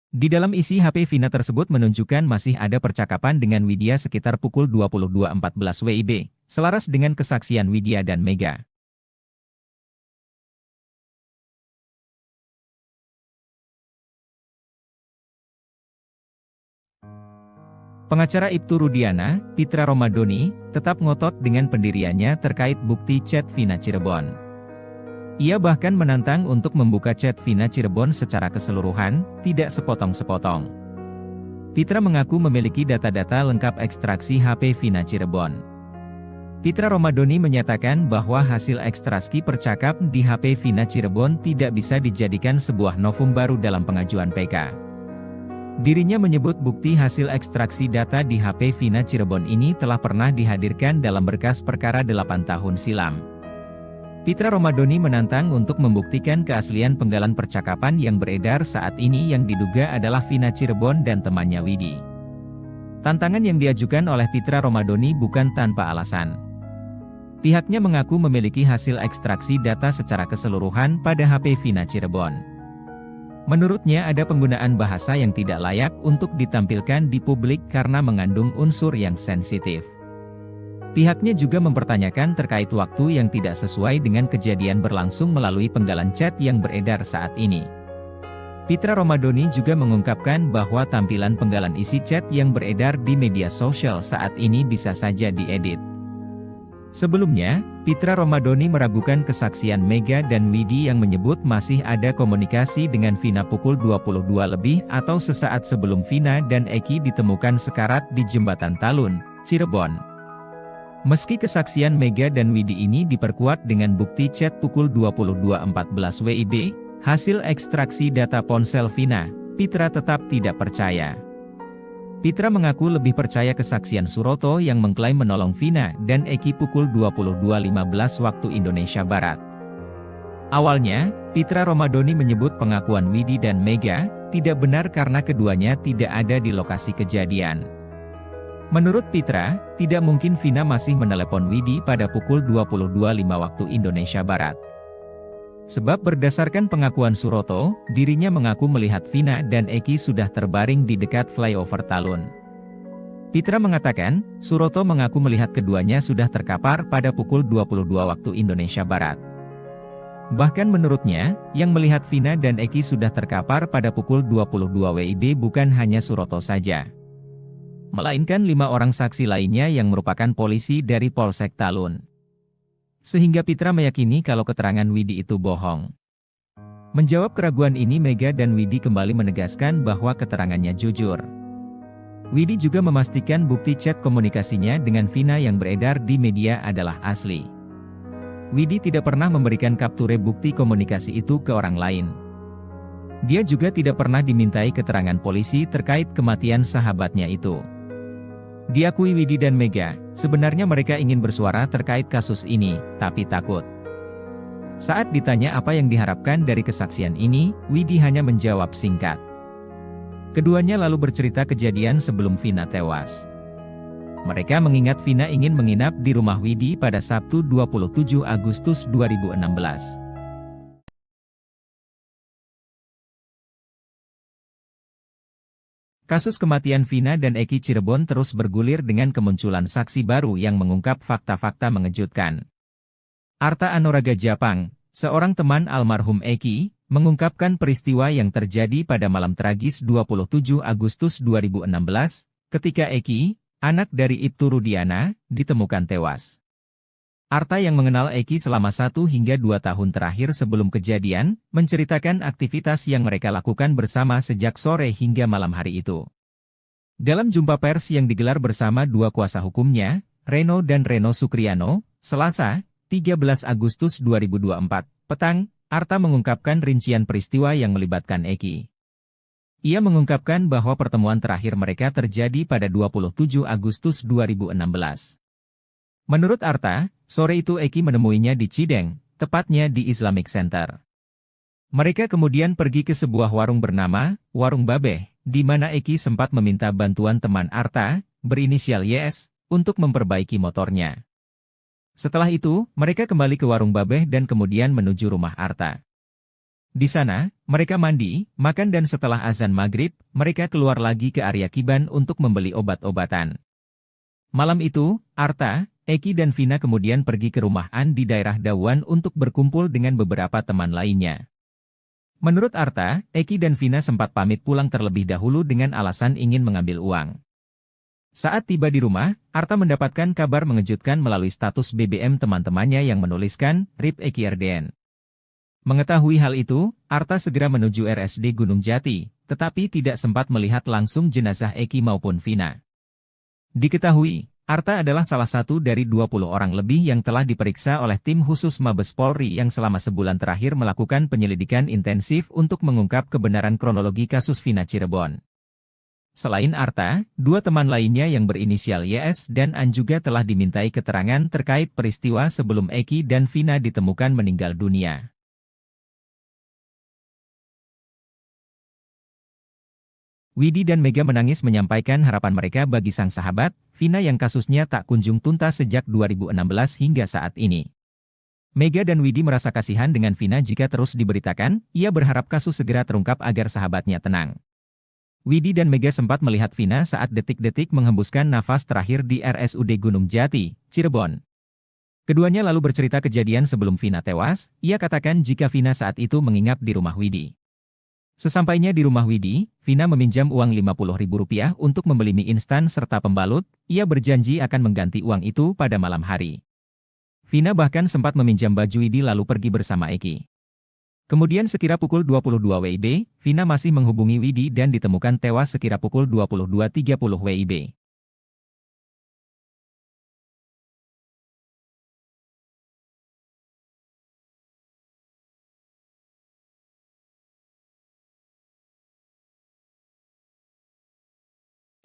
Di dalam isi HP Vina tersebut menunjukkan masih ada percakapan dengan Widya sekitar pukul 22.14 WIB, selaras dengan kesaksian Widya dan Mega. Pengacara Ibtu Rudiana, Pitra Romadoni, tetap ngotot dengan pendiriannya terkait bukti chat Vina Cirebon. Ia bahkan menantang untuk membuka chat Vina Cirebon secara keseluruhan, tidak sepotong-sepotong. Pitra mengaku memiliki data-data lengkap ekstraksi HP Vina Cirebon. Pitra Romadoni menyatakan bahwa hasil ekstraksi percakap di HP Vina Cirebon tidak bisa dijadikan sebuah novum baru dalam pengajuan PK. Dirinya menyebut bukti hasil ekstraksi data di HP Vina Cirebon ini telah pernah dihadirkan dalam berkas perkara 8 tahun silam. Pitra Romadoni menantang untuk membuktikan keaslian penggalan percakapan yang beredar saat ini yang diduga adalah Vina Cirebon dan temannya Widi. Tantangan yang diajukan oleh Pitra Romadoni bukan tanpa alasan. Pihaknya mengaku memiliki hasil ekstraksi data secara keseluruhan pada HP Vina Cirebon. Menurutnya ada penggunaan bahasa yang tidak layak untuk ditampilkan di publik karena mengandung unsur yang sensitif. Pihaknya juga mempertanyakan terkait waktu yang tidak sesuai dengan kejadian berlangsung melalui penggalan chat yang beredar saat ini. Pitra Romadoni juga mengungkapkan bahwa tampilan penggalan isi chat yang beredar di media sosial saat ini bisa saja diedit. Sebelumnya, Pitra Romadoni meragukan kesaksian Mega dan Widi yang menyebut masih ada komunikasi dengan Vina pukul 22 lebih atau sesaat sebelum Vina dan Eki ditemukan sekarat di Jembatan Talun, Cirebon. Meski kesaksian Mega dan Widi ini diperkuat dengan bukti chat pukul 22.14 WIB, hasil ekstraksi data ponsel Vina, Pitra tetap tidak percaya. Pitra mengaku lebih percaya kesaksian Suroto yang mengklaim menolong Vina dan Eki pukul 22.15 waktu Indonesia Barat. Awalnya, Pitra Romadoni menyebut pengakuan Widi dan Mega tidak benar karena keduanya tidak ada di lokasi kejadian. Menurut Pitra, tidak mungkin Vina masih menelepon Widi pada pukul 22.05 waktu Indonesia Barat. Sebab berdasarkan pengakuan Suroto, dirinya mengaku melihat Vina dan Eki sudah terbaring di dekat flyover Talun. Pitra mengatakan, Suroto mengaku melihat keduanya sudah terkapar pada pukul 22 waktu Indonesia Barat. Bahkan menurutnya, yang melihat Vina dan Eki sudah terkapar pada pukul 22 WIB bukan hanya Suroto saja, melainkan 5 orang saksi lainnya yang merupakan polisi dari Polsek Talun. Sehingga Pitra meyakini kalau keterangan Widi itu bohong. Menjawab keraguan ini Mega dan Widi kembali menegaskan bahwa keterangannya jujur. Widi juga memastikan bukti chat komunikasinya dengan Vina yang beredar di media adalah asli. Widi tidak pernah memberikan kapture bukti komunikasi itu ke orang lain. Dia juga tidak pernah dimintai keterangan polisi terkait kematian sahabatnya itu. Diakui Widi dan Mega, sebenarnya mereka ingin bersuara terkait kasus ini, tapi takut. Saat ditanya apa yang diharapkan dari kesaksian ini, Widi hanya menjawab singkat. Keduanya lalu bercerita kejadian sebelum Vina tewas. Mereka mengingat Vina ingin menginap di rumah Widi pada Sabtu 27 Agustus 2016. Kasus kematian Vina dan Eki Cirebon terus bergulir dengan kemunculan saksi baru yang mengungkap fakta-fakta mengejutkan. Arta Anoraga Japang, Seorang teman almarhum Eki, mengungkapkan peristiwa yang terjadi pada malam tragis 27 Agustus 2016, ketika Eki, anak dari Ibtu Rudiana, ditemukan tewas. Arta yang mengenal Eki selama 1 hingga 2 tahun terakhir sebelum kejadian, menceritakan aktivitas yang mereka lakukan bersama sejak sore hingga malam hari itu. Dalam jumpa pers yang digelar bersama 2 kuasa hukumnya, Reno dan Reno Sukriano, Selasa, 13 Agustus 2024, petang, Arta mengungkapkan rincian peristiwa yang melibatkan Eki. Ia mengungkapkan bahwa pertemuan terakhir mereka terjadi pada 27 Agustus 2016. Menurut Arta, sore itu Eki menemuinya di Cideng, tepatnya di Islamic Center. Mereka kemudian pergi ke sebuah warung bernama Warung Babeh, di mana Eki sempat meminta bantuan teman Arta, berinisial YS, untuk memperbaiki motornya. Setelah itu, mereka kembali ke Warung Babeh dan kemudian menuju rumah Arta. Di sana, mereka mandi, makan dan setelah azan maghrib, mereka keluar lagi ke area Kiban untuk membeli obat-obatan. Malam itu, Arta, Eki dan Vina kemudian pergi ke rumah An di daerah Dawan untuk berkumpul dengan beberapa teman lainnya. Menurut Arta, Eki dan Vina sempat pamit pulang terlebih dahulu dengan alasan ingin mengambil uang. Saat tiba di rumah, Arta mendapatkan kabar mengejutkan melalui status BBM teman-temannya yang menuliskan, RIP Eki RDN. Mengetahui hal itu, Arta segera menuju RSD Gunung Jati, tetapi tidak sempat melihat langsung jenazah Eki maupun Vina. Diketahui, Arta adalah salah satu dari 20 orang lebih yang telah diperiksa oleh tim khusus Mabes Polri yang selama sebulan terakhir melakukan penyelidikan intensif untuk mengungkap kebenaran kronologi kasus Vina Cirebon. Selain Arta, 2 teman lainnya yang berinisial YS dan An juga telah dimintai keterangan terkait peristiwa sebelum Eki dan Vina ditemukan meninggal dunia. Widi dan Mega menangis menyampaikan harapan mereka bagi sang sahabat, Vina yang kasusnya tak kunjung tuntas sejak 2016 hingga saat ini. Mega dan Widi merasa kasihan dengan Vina jika terus diberitakan, ia berharap kasus segera terungkap agar sahabatnya tenang. Widi dan Mega sempat melihat Vina saat detik-detik menghembuskan nafas terakhir di RSUD Gunung Jati, Cirebon. Keduanya lalu bercerita kejadian sebelum Vina tewas, ia katakan jika Vina saat itu menginap di rumah Widi. Sesampainya di rumah Widi, Vina meminjam uang Rp50.000 untuk membeli mie instan serta pembalut, ia berjanji akan mengganti uang itu pada malam hari. Vina bahkan sempat meminjam baju Widi lalu pergi bersama Eki. Kemudian sekira pukul 22 WIB, Vina masih menghubungi Widi dan ditemukan tewas sekira pukul 22.30 WIB.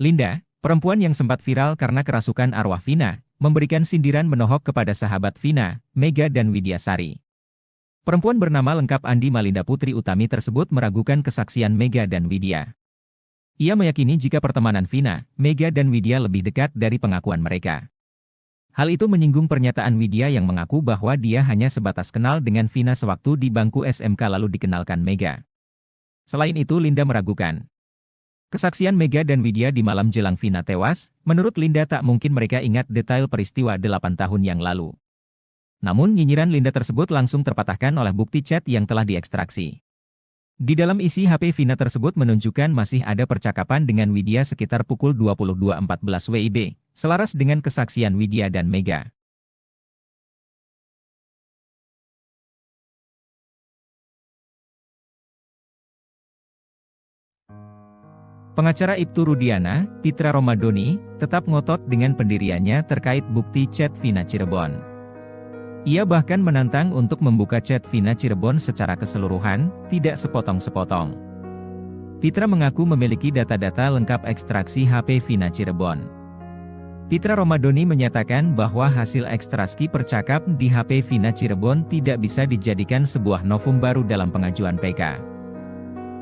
Linda, perempuan yang sempat viral karena kerasukan arwah Vina, memberikan sindiran menohok kepada sahabat Vina, Mega dan Widyasari. Perempuan bernama lengkap Andi Malinda Putri Utami tersebut meragukan kesaksian Mega dan Widya. Ia meyakini jika pertemanan Vina, Mega dan Widya lebih dekat dari pengakuan mereka. Hal itu menyinggung pernyataan Widya yang mengaku bahwa dia hanya sebatas kenal dengan Vina sewaktu di bangku SMK lalu dikenalkan Mega. Selain itu Linda meragukan kesaksian Mega dan Widya di malam jelang Vina tewas, menurut Linda tak mungkin mereka ingat detail peristiwa 8 tahun yang lalu. Namun nyinyiran Linda tersebut langsung terpatahkan oleh bukti chat yang telah diekstraksi. Di dalam isi HP Vina tersebut menunjukkan masih ada percakapan dengan Widya sekitar pukul 22.14 WIB, selaras dengan kesaksian Widya dan Mega. Pengacara Ibtu Rudiana, Pitra Romadoni, tetap ngotot dengan pendiriannya terkait bukti chat Vina Cirebon. Ia bahkan menantang untuk membuka chat Vina Cirebon secara keseluruhan, tidak sepotong-sepotong. Pitra mengaku memiliki data-data lengkap ekstraksi HP Vina Cirebon. Pitra Romadoni menyatakan bahwa hasil ekstraksi percakap di HP Vina Cirebon tidak bisa dijadikan sebuah novum baru dalam pengajuan PK.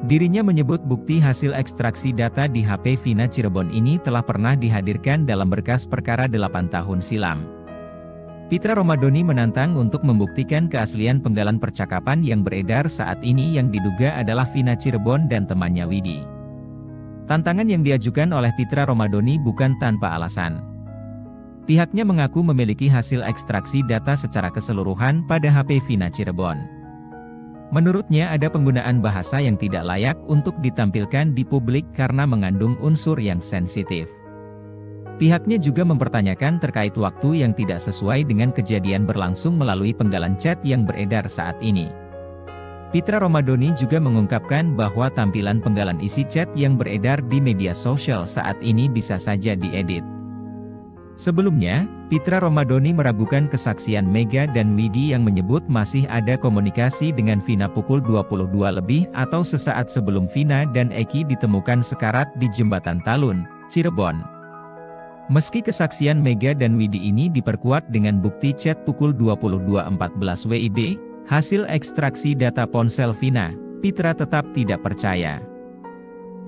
Dirinya menyebut bukti hasil ekstraksi data di HP Vina Cirebon ini telah pernah dihadirkan dalam berkas perkara 8 tahun silam. Pitra Romadoni menantang untuk membuktikan keaslian penggalan percakapan yang beredar saat ini yang diduga adalah Vina Cirebon dan temannya Widi. Tantangan yang diajukan oleh Pitra Romadoni bukan tanpa alasan. Pihaknya mengaku memiliki hasil ekstraksi data secara keseluruhan pada HP Vina Cirebon. Menurutnya ada penggunaan bahasa yang tidak layak untuk ditampilkan di publik karena mengandung unsur yang sensitif. Pihaknya juga mempertanyakan terkait waktu yang tidak sesuai dengan kejadian berlangsung melalui penggalan chat yang beredar saat ini. Pitra Romadhoni juga mengungkapkan bahwa tampilan penggalan isi chat yang beredar di media sosial saat ini bisa saja diedit. Sebelumnya, Pitra Romadhoni meragukan kesaksian Mega dan Widi yang menyebut masih ada komunikasi dengan Vina pukul 22 lebih atau sesaat sebelum Vina dan Eki ditemukan sekarat di Jembatan Talun, Cirebon. Meski kesaksian Mega dan Widi ini diperkuat dengan bukti chat pukul 22.14 WIB, hasil ekstraksi data ponsel Vina, Pitra tetap tidak percaya.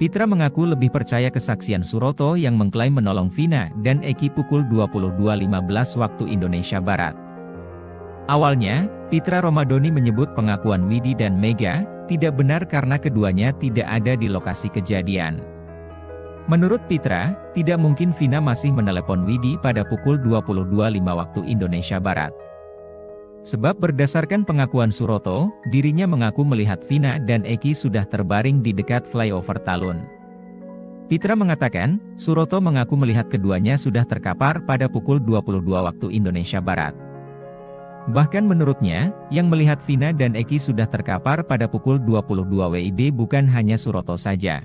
Pitra mengaku lebih percaya kesaksian Suroto yang mengklaim menolong Vina dan Eki pukul 22.15 waktu Indonesia Barat. Awalnya, Pitra Romadhoni menyebut pengakuan Widi dan Mega tidak benar karena keduanya tidak ada di lokasi kejadian. Menurut Pitra, tidak mungkin Vina masih menelepon Widi pada pukul 22.05 waktu Indonesia Barat. Sebab berdasarkan pengakuan Suroto, dirinya mengaku melihat Vina dan Eki sudah terbaring di dekat flyover Talun. Pitra mengatakan, Suroto mengaku melihat keduanya sudah terkapar pada pukul 22 waktu Indonesia Barat. Bahkan menurutnya, yang melihat Vina dan Eki sudah terkapar pada pukul 22 WIB bukan hanya Suroto saja,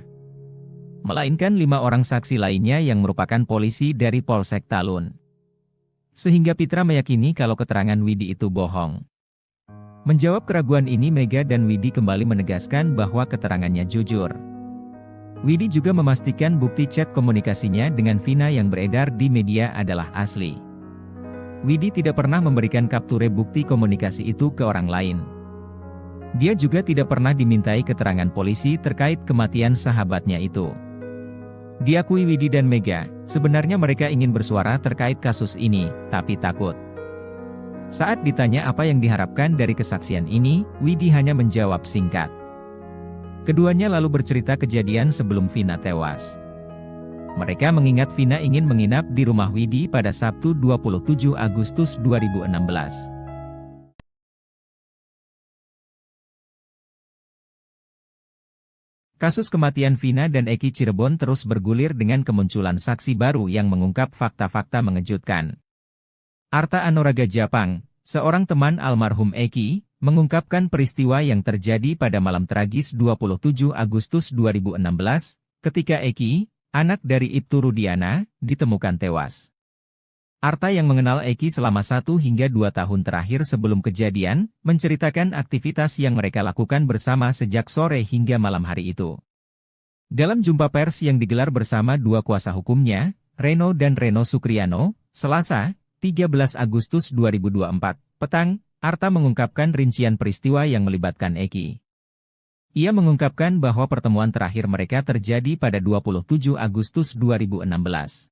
melainkan 5 orang saksi lainnya yang merupakan polisi dari Polsek Talun. Sehingga Pitra meyakini kalau keterangan Widi itu bohong. Menjawab keraguan ini Mega dan Widi kembali menegaskan bahwa keterangannya jujur. Widi juga memastikan bukti chat komunikasinya dengan Vina yang beredar di media adalah asli. Widi tidak pernah memberikan kapture bukti komunikasi itu ke orang lain. Dia juga tidak pernah dimintai keterangan polisi terkait kematian sahabatnya itu. Diakui Widi dan Mega, sebenarnya mereka ingin bersuara terkait kasus ini, tapi takut. Saat ditanya apa yang diharapkan dari kesaksian ini, Widi hanya menjawab singkat. Keduanya lalu bercerita kejadian sebelum Vina tewas. Mereka mengingat Vina ingin menginap di rumah Widi pada Sabtu 27 Agustus 2016. Kasus kematian Vina dan Eki Cirebon terus bergulir dengan kemunculan saksi baru yang mengungkap fakta-fakta mengejutkan. Arta Anoraga Japang, seorang teman almarhum Eki, mengungkapkan peristiwa yang terjadi pada malam tragis 27 Agustus 2016, ketika Eki, anak dari Ibtu Rudiana, ditemukan tewas. Arta yang mengenal Eki selama 1 hingga 2 tahun terakhir sebelum kejadian, menceritakan aktivitas yang mereka lakukan bersama sejak sore hingga malam hari itu. Dalam jumpa pers yang digelar bersama 2 kuasa hukumnya, Reno dan Reno Sukriano, Selasa, 13 Agustus 2024, petang, Arta mengungkapkan rincian peristiwa yang melibatkan Eki. Ia mengungkapkan bahwa pertemuan terakhir mereka terjadi pada 27 Agustus 2016.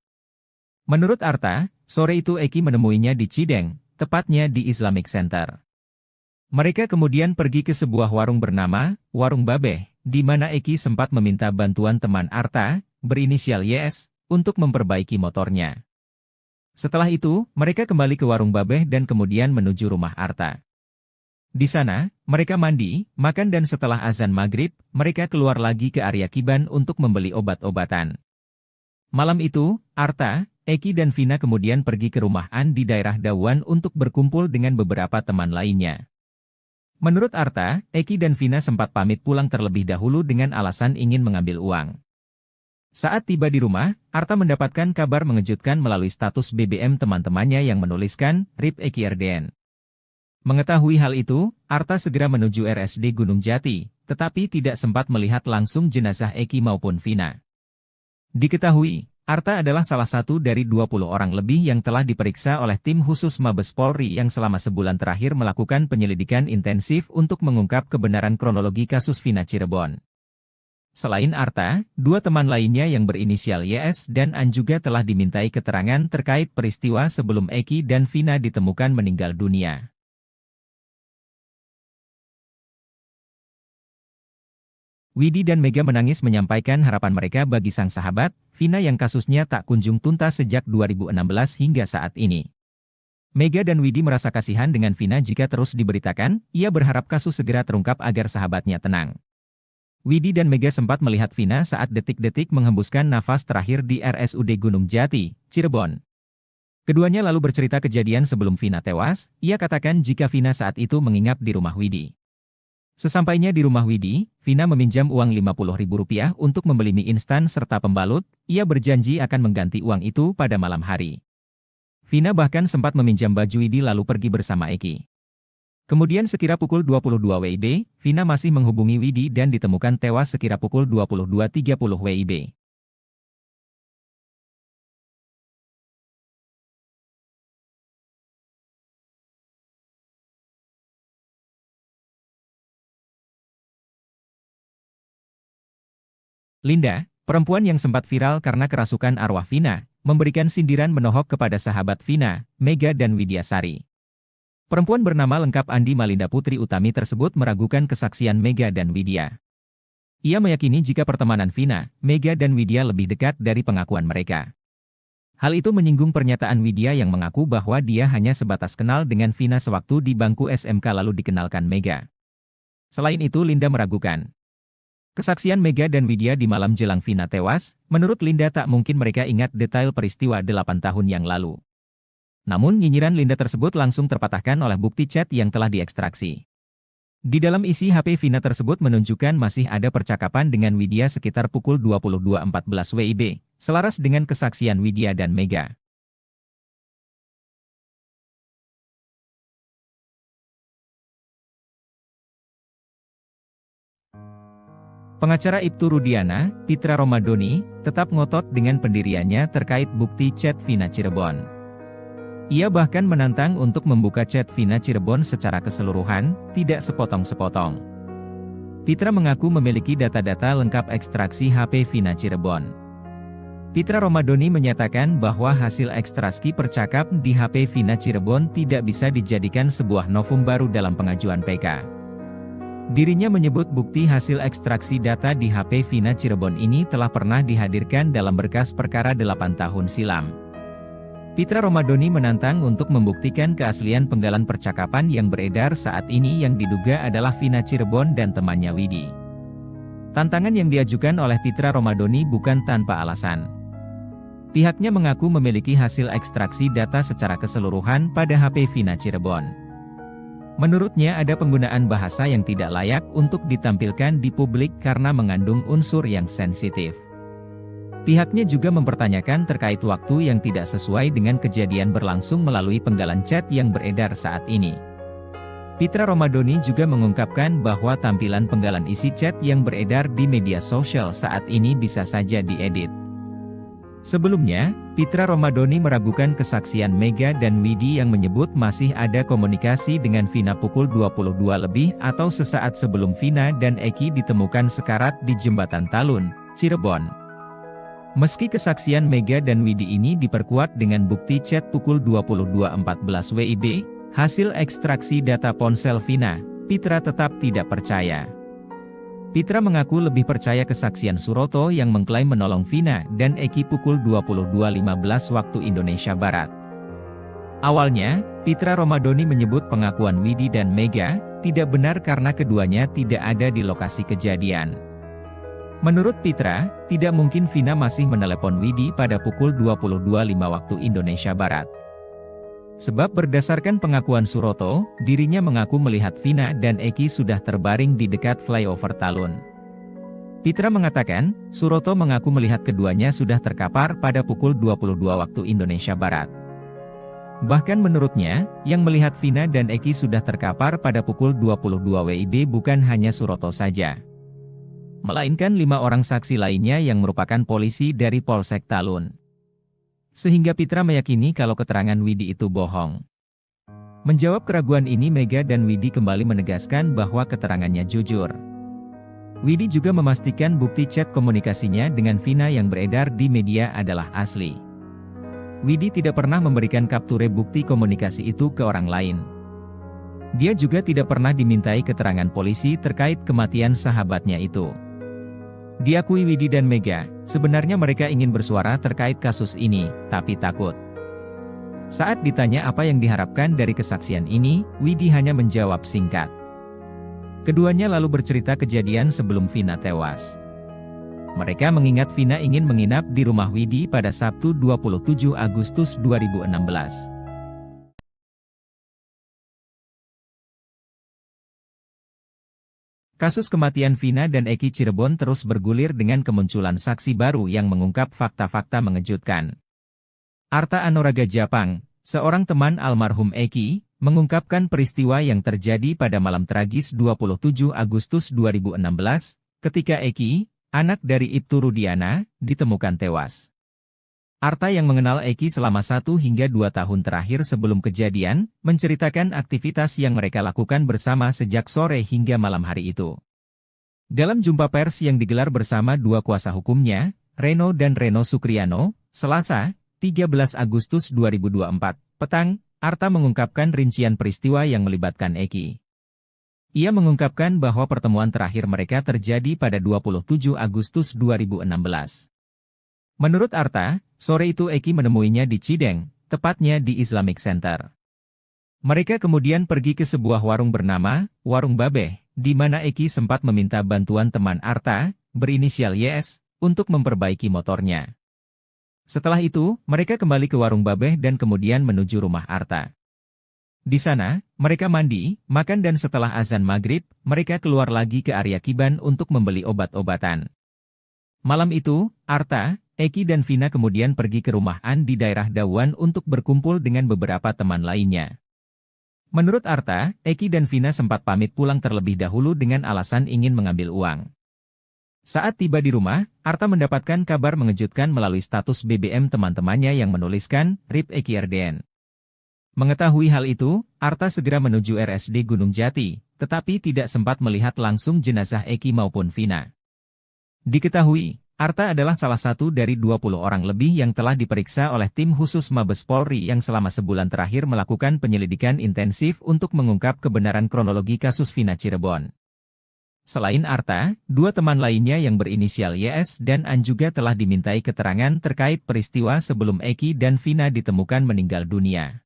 Menurut Arta, sore itu Eki menemuinya di Cideng, tepatnya di Islamic Center. Mereka kemudian pergi ke sebuah warung bernama Warung Babeh, di mana Eki sempat meminta bantuan teman Arta, berinisial YS, untuk memperbaiki motornya. Setelah itu, mereka kembali ke Warung Babeh dan kemudian menuju rumah Arta. Di sana, mereka mandi, makan dan setelah azan maghrib, mereka keluar lagi ke area Kiban untuk membeli obat-obatan. Malam itu, Arta, Eki dan Vina kemudian pergi ke rumah An di daerah Dawan untuk berkumpul dengan beberapa teman lainnya. Menurut Arta, Eki dan Vina sempat pamit pulang terlebih dahulu dengan alasan ingin mengambil uang. Saat tiba di rumah, Arta mendapatkan kabar mengejutkan melalui status BBM teman-temannya yang menuliskan, RIP Eki RDN. Mengetahui hal itu, Arta segera menuju RSD Gunung Jati, tetapi tidak sempat melihat langsung jenazah Eki maupun Vina. Diketahui, Arta adalah salah satu dari 20 orang lebih yang telah diperiksa oleh tim khusus Mabes Polri yang selama sebulan terakhir melakukan penyelidikan intensif untuk mengungkap kebenaran kronologi kasus Vina Cirebon. Selain Arta, 2 teman lainnya yang berinisial YS dan An juga telah dimintai keterangan terkait peristiwa sebelum Eki dan Vina ditemukan meninggal dunia. Widi dan Mega menangis menyampaikan harapan mereka bagi sang sahabat, Vina yang kasusnya tak kunjung tuntas sejak 2016 hingga saat ini. Mega dan Widi merasa kasihan dengan Vina jika terus diberitakan, ia berharap kasus segera terungkap agar sahabatnya tenang. Widi dan Mega sempat melihat Vina saat detik-detik menghembuskan nafas terakhir di RSUD Gunung Jati, Cirebon. Keduanya lalu bercerita kejadian sebelum Vina tewas, ia katakan jika Vina saat itu menginap di rumah Widi. Sesampainya di rumah Widi, Vina meminjam uang Rp50.000 untuk membeli mie instan serta pembalut, ia berjanji akan mengganti uang itu pada malam hari. Vina bahkan sempat meminjam baju Widi lalu pergi bersama Eki. Kemudian sekira pukul 22 WIB, Vina masih menghubungi Widi dan ditemukan tewas sekira pukul 22.30 WIB. Linda, perempuan yang sempat viral karena kerasukan arwah Vina, memberikan sindiran menohok kepada sahabat Vina, Mega dan Widyasari. Perempuan bernama lengkap Andi Malinda Putri Utami tersebut meragukan kesaksian Mega dan Widya. Ia meyakini jika pertemanan Vina, Mega dan Widya lebih dekat dari pengakuan mereka. Hal itu menyinggung pernyataan Widya yang mengaku bahwa dia hanya sebatas kenal dengan Vina sewaktu di bangku SMK lalu dikenalkan Mega. Selain itu Linda meragukan kesaksian Mega dan Widya di malam jelang Vina tewas. Menurut Linda tak mungkin mereka ingat detail peristiwa 8 tahun yang lalu. Namun nyinyiran Linda tersebut langsung terpatahkan oleh bukti chat yang telah diekstraksi. Di dalam isi HP Vina tersebut menunjukkan masih ada percakapan dengan Widya sekitar pukul 22.14 WIB, selaras dengan kesaksian Widya dan Mega. Pengacara Ibtu Rudiana, Pitra Romadoni, tetap ngotot dengan pendiriannya terkait bukti chat Vina Cirebon. Ia bahkan menantang untuk membuka chat Vina Cirebon secara keseluruhan, tidak sepotong-sepotong. Pitra mengaku memiliki data-data lengkap ekstraksi HP Vina Cirebon. Pitra Romadoni menyatakan bahwa hasil ekstraksi percakap di HP Vina Cirebon tidak bisa dijadikan sebuah novum baru dalam pengajuan PK. Dirinya menyebut bukti hasil ekstraksi data di HP Vina Cirebon ini telah pernah dihadirkan dalam berkas perkara 8 tahun silam. Pitra Romadoni menantang untuk membuktikan keaslian penggalan percakapan yang beredar saat ini yang diduga adalah Vina Cirebon dan temannya Widi. Tantangan yang diajukan oleh Pitra Romadoni bukan tanpa alasan. Pihaknya mengaku memiliki hasil ekstraksi data secara keseluruhan pada HP Vina Cirebon. Menurutnya ada penggunaan bahasa yang tidak layak untuk ditampilkan di publik karena mengandung unsur yang sensitif. Pihaknya juga mempertanyakan terkait waktu yang tidak sesuai dengan kejadian berlangsung melalui penggalan chat yang beredar saat ini. Pitra Romadoni juga mengungkapkan bahwa tampilan penggalan isi chat yang beredar di media sosial saat ini bisa saja diedit. Sebelumnya, Pitra Romadoni meragukan kesaksian Mega dan Widi yang menyebut masih ada komunikasi dengan Vina pukul 22 lebih atau sesaat sebelum Vina dan Eki ditemukan sekarat di Jembatan Talun, Cirebon. Meski kesaksian Mega dan Widi ini diperkuat dengan bukti chat pukul 22.14 WIB, hasil ekstraksi data ponsel Vina, Pitra tetap tidak percaya. Pitra mengaku lebih percaya kesaksian Suroto yang mengklaim menolong Vina dan Eki pukul 22.15 waktu Indonesia Barat. Awalnya, Pitra Romadoni menyebut pengakuan Widi dan Mega tidak benar karena keduanya tidak ada di lokasi kejadian. Menurut Pitra, tidak mungkin Vina masih menelepon Widi pada pukul 22.05 waktu Indonesia Barat. Sebab berdasarkan pengakuan Suroto, dirinya mengaku melihat Vina dan Eki sudah terbaring di dekat flyover Talun. Pitra mengatakan, Suroto mengaku melihat keduanya sudah terkapar pada pukul 22 waktu Indonesia Barat. Bahkan menurutnya, yang melihat Vina dan Eki sudah terkapar pada pukul 22 WIB bukan hanya Suroto saja, melainkan 5 orang saksi lainnya yang merupakan polisi dari Polsek Talun. Sehingga Pitra meyakini kalau keterangan Widi itu bohong. Menjawab keraguan ini Mega dan Widi kembali menegaskan bahwa keterangannya jujur. Widi juga memastikan bukti chat komunikasinya dengan Vina yang beredar di media adalah asli. Widi tidak pernah memberikan kapture bukti komunikasi itu ke orang lain. Dia juga tidak pernah dimintai keterangan polisi terkait kematian sahabatnya itu. Diakui Widi dan Mega, sebenarnya mereka ingin bersuara terkait kasus ini, tapi takut. Saat ditanya apa yang diharapkan dari kesaksian ini, Widi hanya menjawab singkat. Keduanya lalu bercerita kejadian sebelum Vina tewas. Mereka mengingat Vina ingin menginap di rumah Widi pada Sabtu 27 Agustus 2016. Kasus kematian Vina dan Eki Cirebon terus bergulir dengan kemunculan saksi baru yang mengungkap fakta-fakta mengejutkan. Arta Anuraga Japang, seorang teman almarhum Eki, mengungkapkan peristiwa yang terjadi pada malam tragis 27 Agustus 2016, ketika Eki, anak dari Ibtu Rudiana, ditemukan tewas. Arta yang mengenal Eki selama 1 hingga 2 tahun terakhir sebelum kejadian, menceritakan aktivitas yang mereka lakukan bersama sejak sore hingga malam hari itu. Dalam jumpa pers yang digelar bersama 2 kuasa hukumnya, Reno dan Reno Sukriano, Selasa, 13 Agustus 2024, petang, Arta mengungkapkan rincian peristiwa yang melibatkan Eki. Ia mengungkapkan bahwa pertemuan terakhir mereka terjadi pada 27 Agustus 2016. Menurut Arta, sore itu Eki menemuinya di Cideng, tepatnya di Islamic Center. Mereka kemudian pergi ke sebuah warung bernama Warung Babeh, di mana Eki sempat meminta bantuan teman Arta, berinisial YS, untuk memperbaiki motornya. Setelah itu, mereka kembali ke Warung Babeh dan kemudian menuju rumah Arta. Di sana, mereka mandi, makan dan setelah azan maghrib, mereka keluar lagi ke area Kiban untuk membeli obat-obatan. Malam itu, Arta, Eki dan Vina kemudian pergi ke rumah An di daerah Dawan untuk berkumpul dengan beberapa teman lainnya. Menurut Arta, Eki dan Vina sempat pamit pulang terlebih dahulu dengan alasan ingin mengambil uang. Saat tiba di rumah, Arta mendapatkan kabar mengejutkan melalui status BBM teman-temannya yang menuliskan, RIP Eki RDN. Mengetahui hal itu, Arta segera menuju RSD Gunung Jati, tetapi tidak sempat melihat langsung jenazah Eki maupun Vina. Diketahui, Arta adalah salah satu dari 20 orang lebih yang telah diperiksa oleh tim khusus Mabes Polri yang selama sebulan terakhir melakukan penyelidikan intensif untuk mengungkap kebenaran kronologi kasus Vina Cirebon. Selain Arta, 2 teman lainnya yang berinisial YS dan An juga telah dimintai keterangan terkait peristiwa sebelum Eki dan Vina ditemukan meninggal dunia.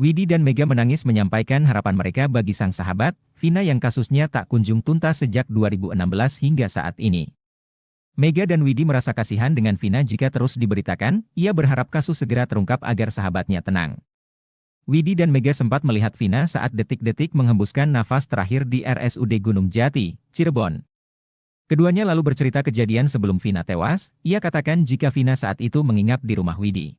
Widi dan Mega menangis menyampaikan harapan mereka bagi sang sahabat, Vina yang kasusnya tak kunjung tuntas sejak 2016 hingga saat ini. Mega dan Widi merasa kasihan dengan Vina jika terus diberitakan, ia berharap kasus segera terungkap agar sahabatnya tenang. Widi dan Mega sempat melihat Vina saat detik-detik menghembuskan nafas terakhir di RSUD Gunung Jati, Cirebon. Keduanya lalu bercerita kejadian sebelum Vina tewas, ia katakan jika Vina saat itu menginap di rumah Widi.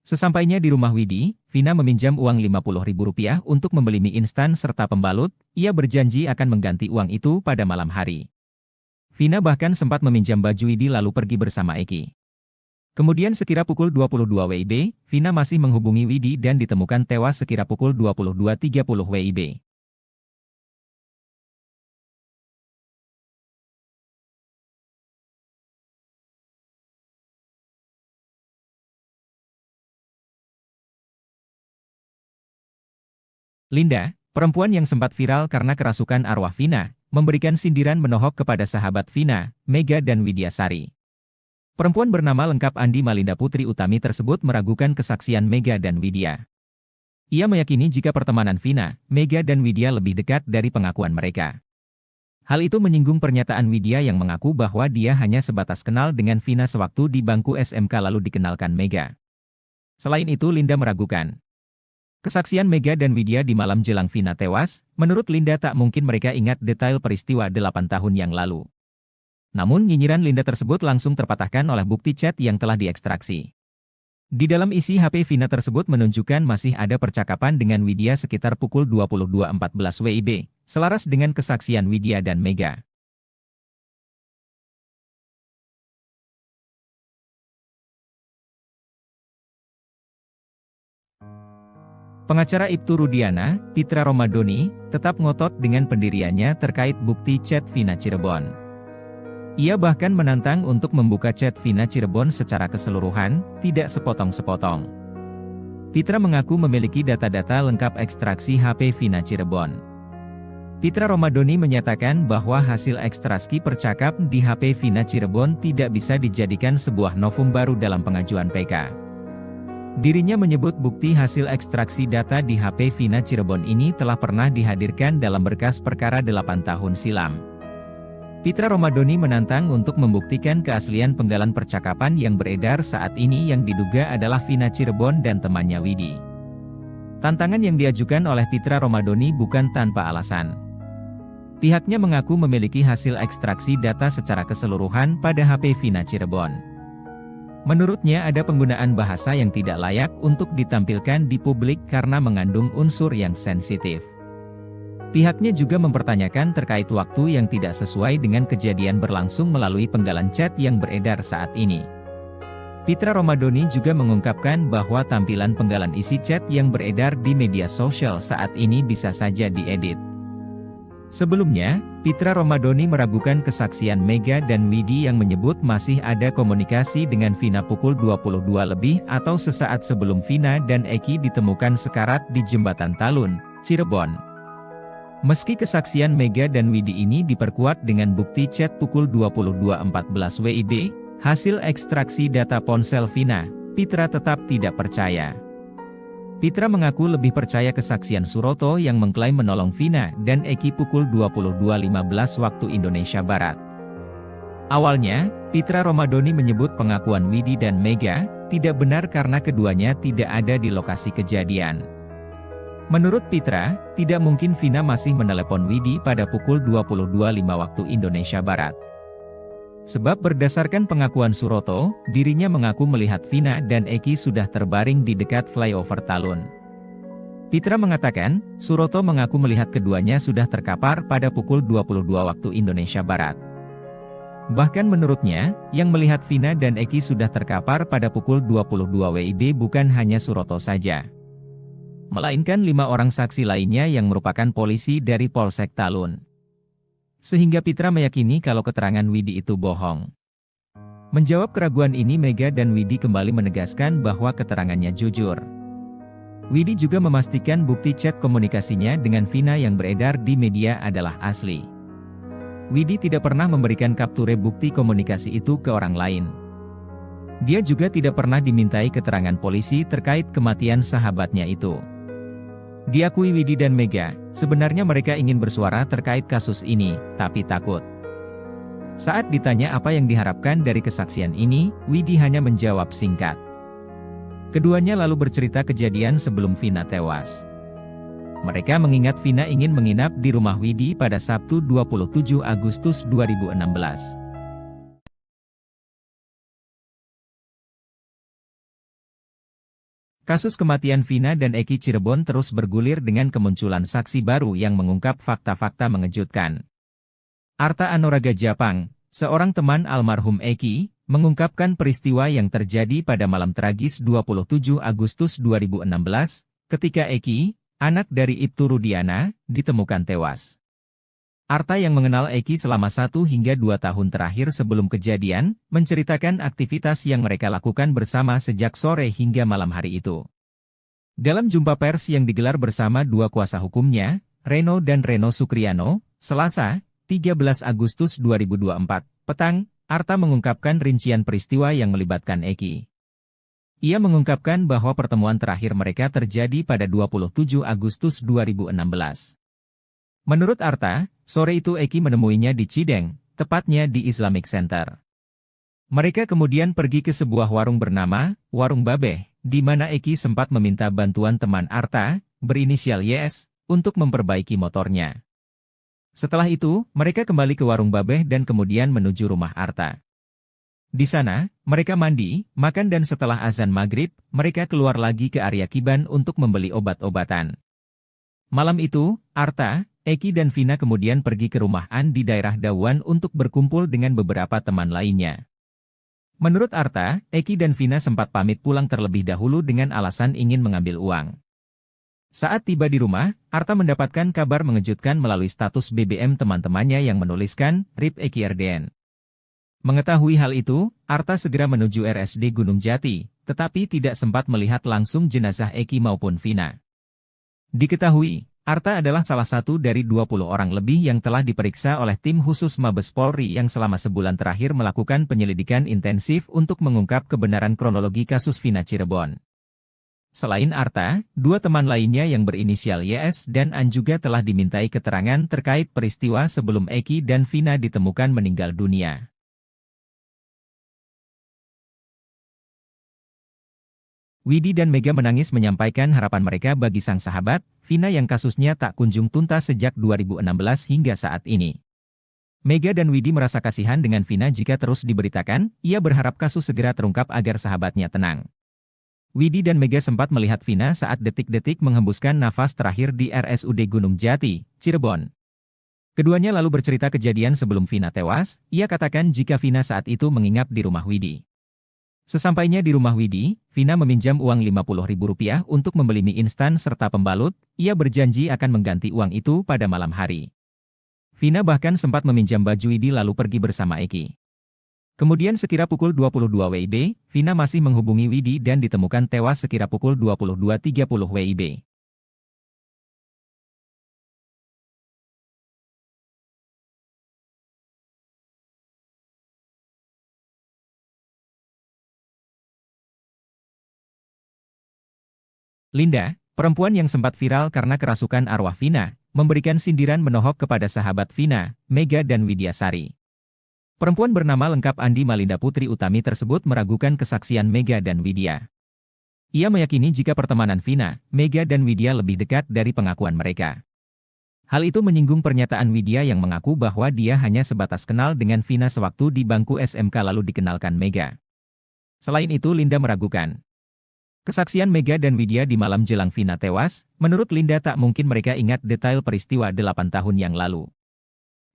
Sesampainya di rumah Widi, Vina meminjam uang Rp50.000 untuk membeli mie instan serta pembalut, ia berjanji akan mengganti uang itu pada malam hari. Vina bahkan sempat meminjam baju Widi lalu pergi bersama Eki. Kemudian sekira pukul 22 WIB, Vina masih menghubungi Widi dan ditemukan tewas sekira pukul 22.30 WIB. Linda, perempuan yang sempat viral karena kerasukan arwah Vina, memberikan sindiran menohok kepada sahabat Vina, Mega dan Widyasari. Perempuan bernama lengkap Andi Malinda Putri Utami tersebut meragukan kesaksian Mega dan Widya. Ia meyakini jika pertemanan Vina, Mega dan Widya lebih dekat dari pengakuan mereka. Hal itu menyinggung pernyataan Widya yang mengaku bahwa dia hanya sebatas kenal dengan Vina sewaktu di bangku SMK lalu dikenalkan Mega. Selain itu Linda meragukan kesaksian Mega dan Widya di malam jelang Vina tewas. Menurut Linda tak mungkin mereka ingat detail peristiwa 8 tahun yang lalu. Namun nyinyiran Linda tersebut langsung terpatahkan oleh bukti chat yang telah diekstraksi. Di dalam isi HP Vina tersebut menunjukkan masih ada percakapan dengan Widya sekitar pukul 22.14 WIB, selaras dengan kesaksian Widya dan Mega. Pengacara Ibtu Rudiana, Pitra Romadoni, tetap ngotot dengan pendiriannya terkait bukti chat Vina Cirebon. Ia bahkan menantang untuk membuka chat Vina Cirebon secara keseluruhan, tidak sepotong-sepotong. Pitra mengaku memiliki data-data lengkap ekstraksi HP Vina Cirebon. Pitra Romadhoni menyatakan bahwa hasil ekstraksi percakap di HP Vina Cirebon tidak bisa dijadikan sebuah novum baru dalam pengajuan PK. Dirinya menyebut bukti hasil ekstraksi data di HP Vina Cirebon ini telah pernah dihadirkan dalam berkas perkara 8 tahun silam. Pitra Romadhoni menantang untuk membuktikan keaslian penggalan percakapan yang beredar saat ini yang diduga adalah Vina Cirebon dan temannya Widi. Tantangan yang diajukan oleh Pitra Romadhoni bukan tanpa alasan. Pihaknya mengaku memiliki hasil ekstraksi data secara keseluruhan pada HP Vina Cirebon. Menurutnya ada penggunaan bahasa yang tidak layak untuk ditampilkan di publik karena mengandung unsur yang sensitif. Pihaknya juga mempertanyakan terkait waktu yang tidak sesuai dengan kejadian berlangsung melalui penggalan chat yang beredar saat ini. Pitra Romadhoni juga mengungkapkan bahwa tampilan penggalan isi chat yang beredar di media sosial saat ini bisa saja diedit. Sebelumnya, Pitra Romadhoni meragukan kesaksian Mega dan Widi yang menyebut masih ada komunikasi dengan Vina pukul 22 lebih atau sesaat sebelum Vina dan Eki ditemukan sekarat di Jembatan Talun, Cirebon. Meski kesaksian Mega dan Widi ini diperkuat dengan bukti chat pukul 22.14 WIB, hasil ekstraksi data ponsel Vina, Pitra tetap tidak percaya. Pitra mengaku lebih percaya kesaksian Suroto yang mengklaim menolong Vina dan Eki pukul 22.15 waktu Indonesia Barat. Awalnya, Pitra Romadhoni menyebut pengakuan Widi dan Mega tidak benar karena keduanya tidak ada di lokasi kejadian. Menurut Pitra, tidak mungkin Vina masih menelepon Widi pada pukul 22.05 waktu Indonesia Barat. Sebab berdasarkan pengakuan Suroto, dirinya mengaku melihat Vina dan Eki sudah terbaring di dekat flyover Talun. Pitra mengatakan, Suroto mengaku melihat keduanya sudah terkapar pada pukul 22 waktu Indonesia Barat. Bahkan menurutnya, yang melihat Vina dan Eki sudah terkapar pada pukul 22 WIB bukan hanya Suroto saja, melainkan 5 orang saksi lainnya yang merupakan polisi dari Polsek Talun. Sehingga Pitra meyakini kalau keterangan Widi itu bohong. Menjawab keraguan ini Mega dan Widi kembali menegaskan bahwa keterangannya jujur. Widi juga memastikan bukti chat komunikasinya dengan Vina yang beredar di media adalah asli. Widi tidak pernah memberikan kapture bukti komunikasi itu ke orang lain. Dia juga tidak pernah dimintai keterangan polisi terkait kematian sahabatnya itu. Diakui Widi dan Mega, sebenarnya mereka ingin bersuara terkait kasus ini, tapi takut. Saat ditanya apa yang diharapkan dari kesaksian ini, Widi hanya menjawab singkat. Keduanya lalu bercerita kejadian sebelum Vina tewas. Mereka mengingat Vina ingin menginap di rumah Widi pada Sabtu 27 Agustus 2016. Kasus kematian Vina dan Eki Cirebon terus bergulir dengan kemunculan saksi baru yang mengungkap fakta-fakta mengejutkan. Arta Anoraga Japang, seorang teman almarhum Eki, mengungkapkan peristiwa yang terjadi pada malam tragis 27 Agustus 2016, ketika Eki, anak dari Ibtu Rudiana, ditemukan tewas. Arta yang mengenal Eki selama 1 hingga 2 tahun terakhir sebelum kejadian, menceritakan aktivitas yang mereka lakukan bersama sejak sore hingga malam hari itu. Dalam jumpa pers yang digelar bersama 2 kuasa hukumnya, Reno dan Reno Sukriano, Selasa, 13 Agustus 2024, petang, Arta mengungkapkan rincian peristiwa yang melibatkan Eki. Ia mengungkapkan bahwa pertemuan terakhir mereka terjadi pada 27 Agustus 2016. Menurut Arta, sore itu Eki menemuinya di Cideng, tepatnya di Islamic Center. Mereka kemudian pergi ke sebuah warung bernama Warung Babeh, di mana Eki sempat meminta bantuan teman Arta, berinisial YS, untuk memperbaiki motornya. Setelah itu, mereka kembali ke Warung Babeh dan kemudian menuju rumah Arta. Di sana, mereka mandi, makan dan setelah azan maghrib, mereka keluar lagi ke area Kiban untuk membeli obat-obatan. Malam itu, Arta, Eki dan Vina kemudian pergi ke rumah An di daerah Dawan untuk berkumpul dengan beberapa teman lainnya. Menurut Arta, Eki dan Vina sempat pamit pulang terlebih dahulu dengan alasan ingin mengambil uang. Saat tiba di rumah, Arta mendapatkan kabar mengejutkan melalui status BBM teman-temannya yang menuliskan, RIP Eki RDN. Mengetahui hal itu, Arta segera menuju RSD Gunung Jati, tetapi tidak sempat melihat langsung jenazah Eki maupun Vina. Diketahui, Arta adalah salah satu dari 20 orang lebih yang telah diperiksa oleh tim khusus Mabes Polri yang selama sebulan terakhir melakukan penyelidikan intensif untuk mengungkap kebenaran kronologi kasus Vina Cirebon. Selain Arta, dua teman lainnya yang berinisial YS dan An juga telah dimintai keterangan terkait peristiwa sebelum Eki dan Vina ditemukan meninggal dunia. Widi dan Mega menangis menyampaikan harapan mereka bagi sang sahabat, Vina yang kasusnya tak kunjung tuntas sejak 2016 hingga saat ini. Mega dan Widi merasa kasihan dengan Vina jika terus diberitakan, ia berharap kasus segera terungkap agar sahabatnya tenang. Widi dan Mega sempat melihat Vina saat detik-detik menghembuskan nafas terakhir di RSUD Gunung Jati, Cirebon. Keduanya lalu bercerita kejadian sebelum Vina tewas, ia katakan jika Vina saat itu menginap di rumah Widi. Sesampainya di rumah Widi, Vina meminjam uang Rp50.000 untuk membeli mie instan serta pembalut, ia berjanji akan mengganti uang itu pada malam hari. Vina bahkan sempat meminjam baju Widi lalu pergi bersama Eki. Kemudian sekira pukul 22 WIB, Vina masih menghubungi Widi dan ditemukan tewas sekira pukul 22.30 WIB. Linda, perempuan yang sempat viral karena kerasukan arwah Vina, memberikan sindiran menohok kepada sahabat Vina, Mega dan Widyasari. Perempuan bernama lengkap Andi Malinda Putri Utami tersebut meragukan kesaksian Mega dan Widya. Ia meyakini jika pertemanan Vina, Mega dan Widya lebih dekat dari pengakuan mereka. Hal itu menyinggung pernyataan Widya yang mengaku bahwa dia hanya sebatas kenal dengan Vina sewaktu di bangku SMK lalu dikenalkan Mega. Selain itu Linda meragukan kesaksian Mega dan Widya di malam jelang Vina tewas. Menurut Linda tak mungkin mereka ingat detail peristiwa 8 tahun yang lalu.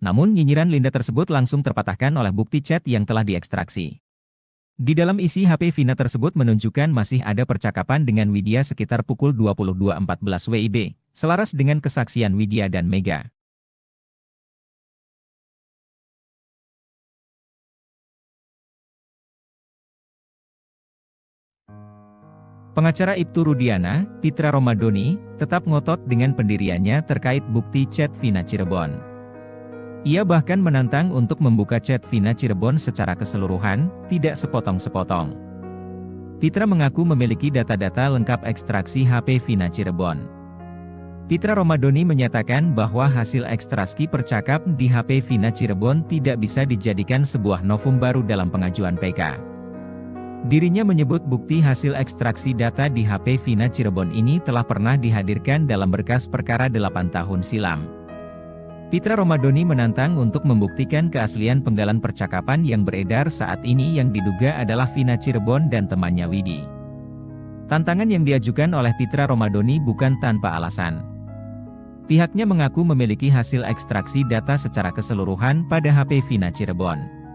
Namun nyinyiran Linda tersebut langsung terpatahkan oleh bukti chat yang telah diekstraksi. Di dalam isi HP Vina tersebut menunjukkan masih ada percakapan dengan Widya sekitar pukul 22.14 WIB, selaras dengan kesaksian Widya dan Mega. Pengacara Ibtu Rudiana, Pitra Romadoni, tetap ngotot dengan pendiriannya terkait bukti chat Vina Cirebon. Ia bahkan menantang untuk membuka chat Vina Cirebon secara keseluruhan, tidak sepotong-sepotong. Pitra mengaku memiliki data-data lengkap ekstraksi HP Vina Cirebon. Pitra Romadoni menyatakan bahwa hasil ekstraksi percakap di HP Vina Cirebon tidak bisa dijadikan sebuah novum baru dalam pengajuan PK. Dirinya menyebut bukti hasil ekstraksi data di HP Vina Cirebon ini telah pernah dihadirkan dalam berkas perkara 8 tahun silam. Pitra Romadoni menantang untuk membuktikan keaslian penggalan percakapan yang beredar saat ini yang diduga adalah Vina Cirebon dan temannya Widi. Tantangan yang diajukan oleh Pitra Romadoni bukan tanpa alasan. Pihaknya mengaku memiliki hasil ekstraksi data secara keseluruhan pada HP Vina Cirebon.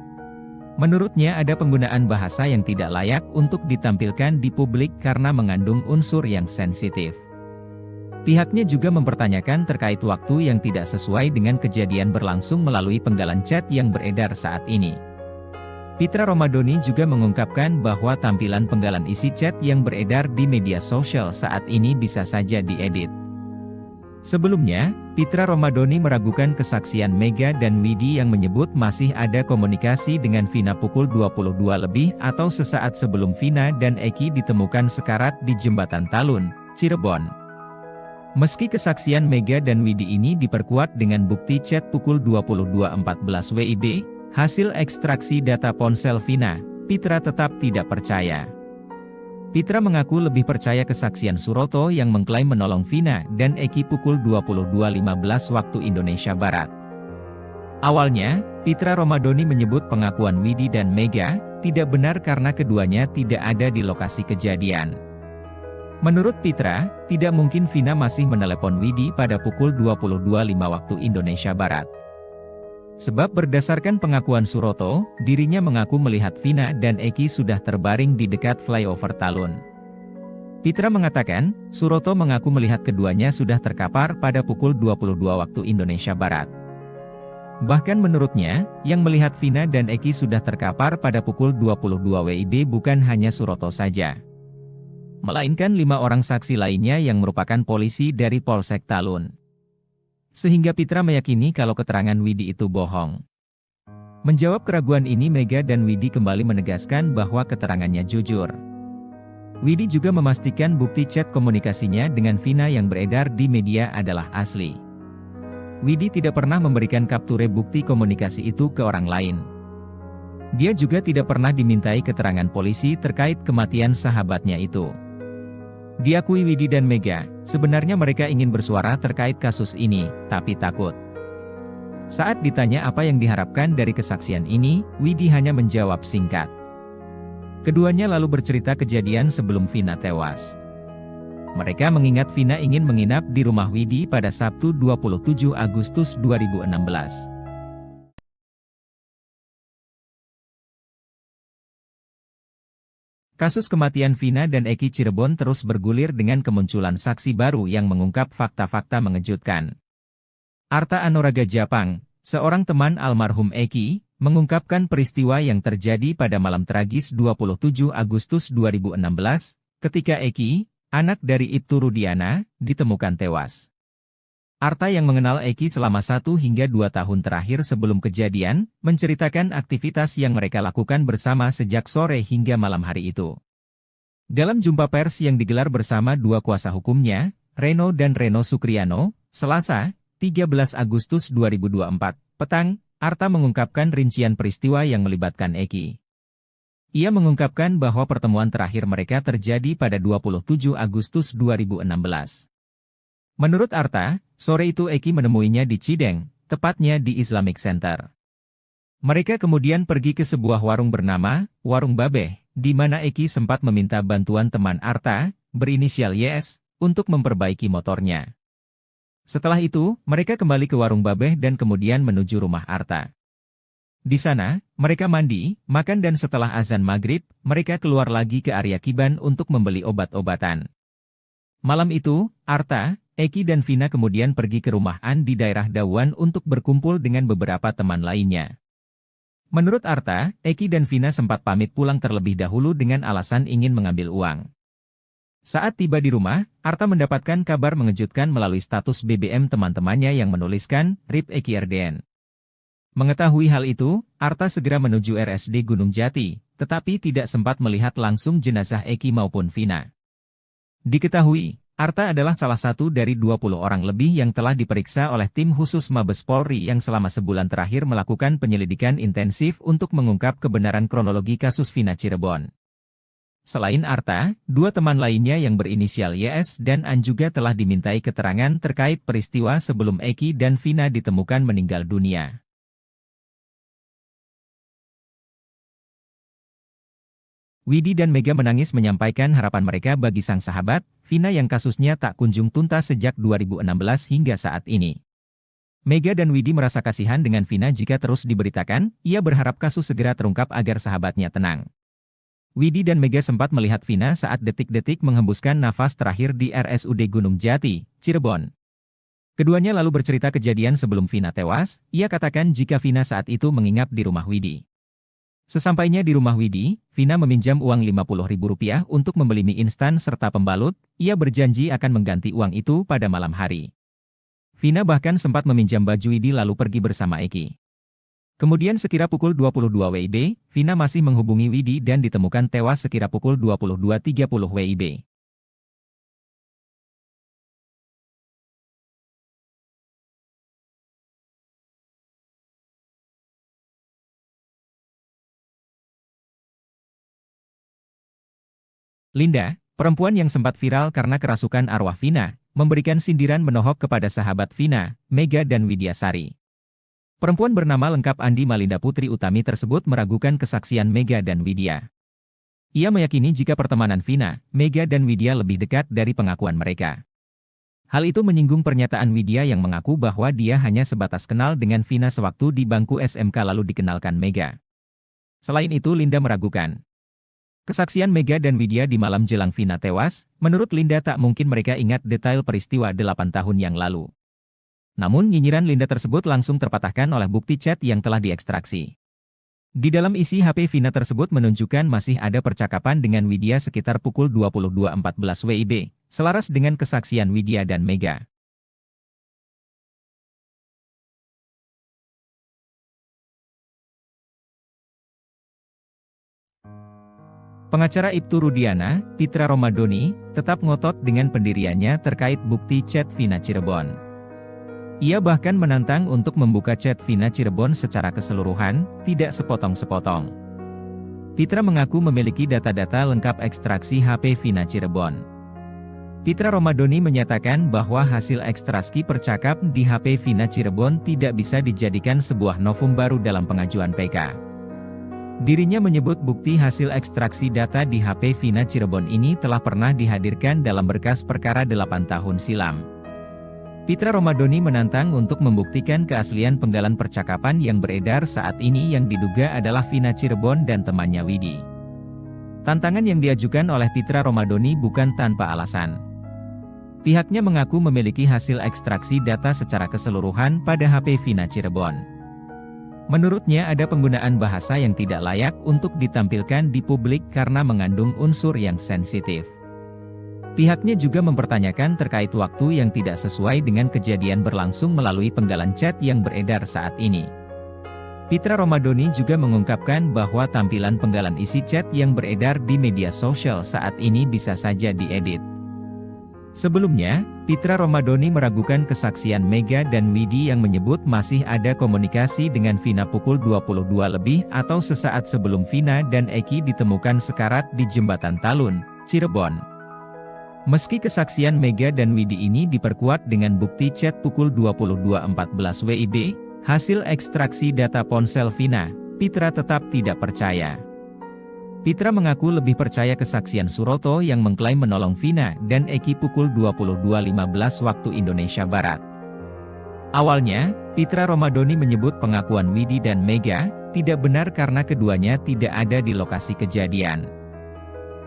Menurutnya ada penggunaan bahasa yang tidak layak untuk ditampilkan di publik karena mengandung unsur yang sensitif. Pihaknya juga mempertanyakan terkait waktu yang tidak sesuai dengan kejadian berlangsung melalui penggalan chat yang beredar saat ini. Pitra Romadoni juga mengungkapkan bahwa tampilan penggalan isi chat yang beredar di media sosial saat ini bisa saja diedit. Sebelumnya, Pitra Romadoni meragukan kesaksian Mega dan Widi yang menyebut masih ada komunikasi dengan Vina pukul 22 lebih atau sesaat sebelum Vina dan Eki ditemukan sekarat di Jembatan Talun, Cirebon. Meski kesaksian Mega dan Widi ini diperkuat dengan bukti chat pukul 22.14 WIB, hasil ekstraksi data ponsel Vina, Pitra tetap tidak percaya. Pitra mengaku lebih percaya kesaksian Suroto yang mengklaim menolong Vina dan Eki pukul 22.15 waktu Indonesia Barat. Awalnya, Pitra Romadoni menyebut pengakuan Widi dan Mega tidak benar karena keduanya tidak ada di lokasi kejadian. Menurut Pitra, tidak mungkin Vina masih menelepon Widi pada pukul 22.05 waktu Indonesia Barat. Sebab berdasarkan pengakuan Suroto, dirinya mengaku melihat Vina dan Eki sudah terbaring di dekat flyover Talun. Pitra mengatakan, Suroto mengaku melihat keduanya sudah terkapar pada pukul 22 waktu Indonesia Barat. Bahkan menurutnya, yang melihat Vina dan Eki sudah terkapar pada pukul 22 WIB bukan hanya Suroto saja, melainkan 5 orang saksi lainnya yang merupakan polisi dari Polsek Talun. sehingga Pitra meyakini kalau keterangan Widi itu bohong. Menjawab keraguan ini, Mega dan Widi kembali menegaskan bahwa keterangannya jujur. Widi juga memastikan bukti chat komunikasinya dengan Vina yang beredar di media adalah asli. Widi tidak pernah memberikan kapture bukti komunikasi itu ke orang lain. Dia juga tidak pernah dimintai keterangan polisi terkait kematian sahabatnya itu. Diakui Widi dan Mega, sebenarnya mereka ingin bersuara terkait kasus ini, tapi takut. Saat ditanya apa yang diharapkan dari kesaksian ini, Widi hanya menjawab singkat. Keduanya lalu bercerita kejadian sebelum Vina tewas. Mereka mengingat Vina ingin menginap di rumah Widi pada Sabtu 27 Agustus 2016. Kasus kematian Vina dan Eki Cirebon terus bergulir dengan kemunculan saksi baru yang mengungkap fakta-fakta mengejutkan. Arta Anuraga Japang, seorang teman almarhum Eki, mengungkapkan peristiwa yang terjadi pada malam tragis 27 Agustus 2016, ketika Eki, anak dari Ibtu Rudiana, ditemukan tewas. Arta yang mengenal Eki selama 1 hingga 2 tahun terakhir sebelum kejadian, menceritakan aktivitas yang mereka lakukan bersama sejak sore hingga malam hari itu. Dalam jumpa pers yang digelar bersama 2 kuasa hukumnya, Reno dan Reno Sukriano, Selasa, 13 Agustus 2024, petang, Arta mengungkapkan rincian peristiwa yang melibatkan Eki. Ia mengungkapkan bahwa pertemuan terakhir mereka terjadi pada 27 Agustus 2016. Menurut Arta, sore itu Eki menemuinya di Cideng, tepatnya di Islamic Center. Mereka kemudian pergi ke sebuah warung bernama Warung Babeh, di mana Eki sempat meminta bantuan teman Arta, berinisial YS, untuk memperbaiki motornya. Setelah itu, mereka kembali ke Warung Babeh dan kemudian menuju rumah Arta. Di sana, mereka mandi, makan dan setelah azan maghrib, mereka keluar lagi ke area Kiban untuk membeli obat-obatan. Malam itu, Arta, Eki dan Vina kemudian pergi ke rumah An di daerah Dawan untuk berkumpul dengan beberapa teman lainnya. Menurut Arta, Eki dan Vina sempat pamit pulang terlebih dahulu dengan alasan ingin mengambil uang. Saat tiba di rumah, Arta mendapatkan kabar mengejutkan melalui status BBM teman-temannya yang menuliskan, RIP Eki RDN. Mengetahui hal itu, Arta segera menuju RSD Gunung Jati, tetapi tidak sempat melihat langsung jenazah Eki maupun Vina. Diketahui, Arta adalah salah satu dari 20 orang lebih yang telah diperiksa oleh tim khusus Mabes Polri yang selama sebulan terakhir melakukan penyelidikan intensif untuk mengungkap kebenaran kronologi kasus Vina Cirebon. Selain Arta, 2 teman lainnya yang berinisial YS dan An juga telah dimintai keterangan terkait peristiwa sebelum Eki dan Vina ditemukan meninggal dunia. Widi dan Mega menangis menyampaikan harapan mereka bagi sang sahabat, Vina yang kasusnya tak kunjung tuntas sejak 2016 hingga saat ini. Mega dan Widi merasa kasihan dengan Vina jika terus diberitakan, ia berharap kasus segera terungkap agar sahabatnya tenang. Widi dan Mega sempat melihat Vina saat detik-detik menghembuskan nafas terakhir di RSUD Gunung Jati, Cirebon. Keduanya lalu bercerita kejadian sebelum Vina tewas, ia katakan jika Vina saat itu menginap di rumah Widi. Sesampainya di rumah Widi, Vina meminjam uang Rp50.000 untuk membeli mie instan serta pembalut, ia berjanji akan mengganti uang itu pada malam hari. Vina bahkan sempat meminjam baju Widi lalu pergi bersama Eki. Kemudian sekira pukul 22 WIB, Vina masih menghubungi Widi dan ditemukan tewas sekira pukul 22.30 WIB. Linda, perempuan yang sempat viral karena kerasukan arwah Vina, memberikan sindiran menohok kepada sahabat Vina, Mega dan Widyasari. Perempuan bernama lengkap Andi Malinda Putri Utami tersebut meragukan kesaksian Mega dan Widya. Ia meyakini jika pertemanan Vina, Mega dan Widya lebih dekat dari pengakuan mereka. Hal itu menyinggung pernyataan Widya yang mengaku bahwa dia hanya sebatas kenal dengan Vina sewaktu di bangku SMK lalu dikenalkan Mega. Selain itu Linda meragukan kesaksian Mega dan Widya di malam jelang Vina tewas. Menurut Linda tak mungkin mereka ingat detail peristiwa 8 tahun yang lalu. Namun nyinyiran Linda tersebut langsung terpatahkan oleh bukti chat yang telah diekstraksi. Di dalam isi HP Vina tersebut menunjukkan masih ada percakapan dengan Widya sekitar pukul 22.14 WIB, selaras dengan kesaksian Widya dan Mega. Pengacara Ibtu Rudiana, Pitra Romadhoni, tetap ngotot dengan pendiriannya terkait bukti chat Vina Cirebon. Ia bahkan menantang untuk membuka chat Vina Cirebon secara keseluruhan, tidak sepotong-sepotong. Pitra mengaku memiliki data-data lengkap ekstraksi HP Vina Cirebon. Pitra Romadhoni menyatakan bahwa hasil ekstraksi percakap di HP Vina Cirebon tidak bisa dijadikan sebuah novum baru dalam pengajuan PK. Dirinya menyebut bukti hasil ekstraksi data di HP Vina Cirebon ini telah pernah dihadirkan dalam berkas perkara 8 tahun silam. Pitra Romadhoni menantang untuk membuktikan keaslian penggalan percakapan yang beredar saat ini yang diduga adalah Vina Cirebon dan temannya Widi. Tantangan yang diajukan oleh Pitra Romadhoni bukan tanpa alasan. Pihaknya mengaku memiliki hasil ekstraksi data secara keseluruhan pada HP Vina Cirebon. Menurutnya ada penggunaan bahasa yang tidak layak untuk ditampilkan di publik karena mengandung unsur yang sensitif. Pihaknya juga mempertanyakan terkait waktu yang tidak sesuai dengan kejadian berlangsung melalui penggalan chat yang beredar saat ini. Pitra Romadhoni juga mengungkapkan bahwa tampilan penggalan isi chat yang beredar di media sosial saat ini bisa saja diedit. Sebelumnya, Pitra Romadhoni meragukan kesaksian Mega dan Widi yang menyebut masih ada komunikasi dengan Vina pukul 22 lebih atau sesaat sebelum Vina dan Eki ditemukan sekarat di Jembatan Talun, Cirebon. Meski kesaksian Mega dan Widi ini diperkuat dengan bukti chat pukul 22.14 WIB, hasil ekstraksi data ponsel Vina, Pitra tetap tidak percaya. Pitra mengaku lebih percaya kesaksian Suroto yang mengklaim menolong Vina dan Eki pukul 22.15 waktu Indonesia Barat. Awalnya, Pitra Romadhoni menyebut pengakuan Widi dan Mega tidak benar karena keduanya tidak ada di lokasi kejadian.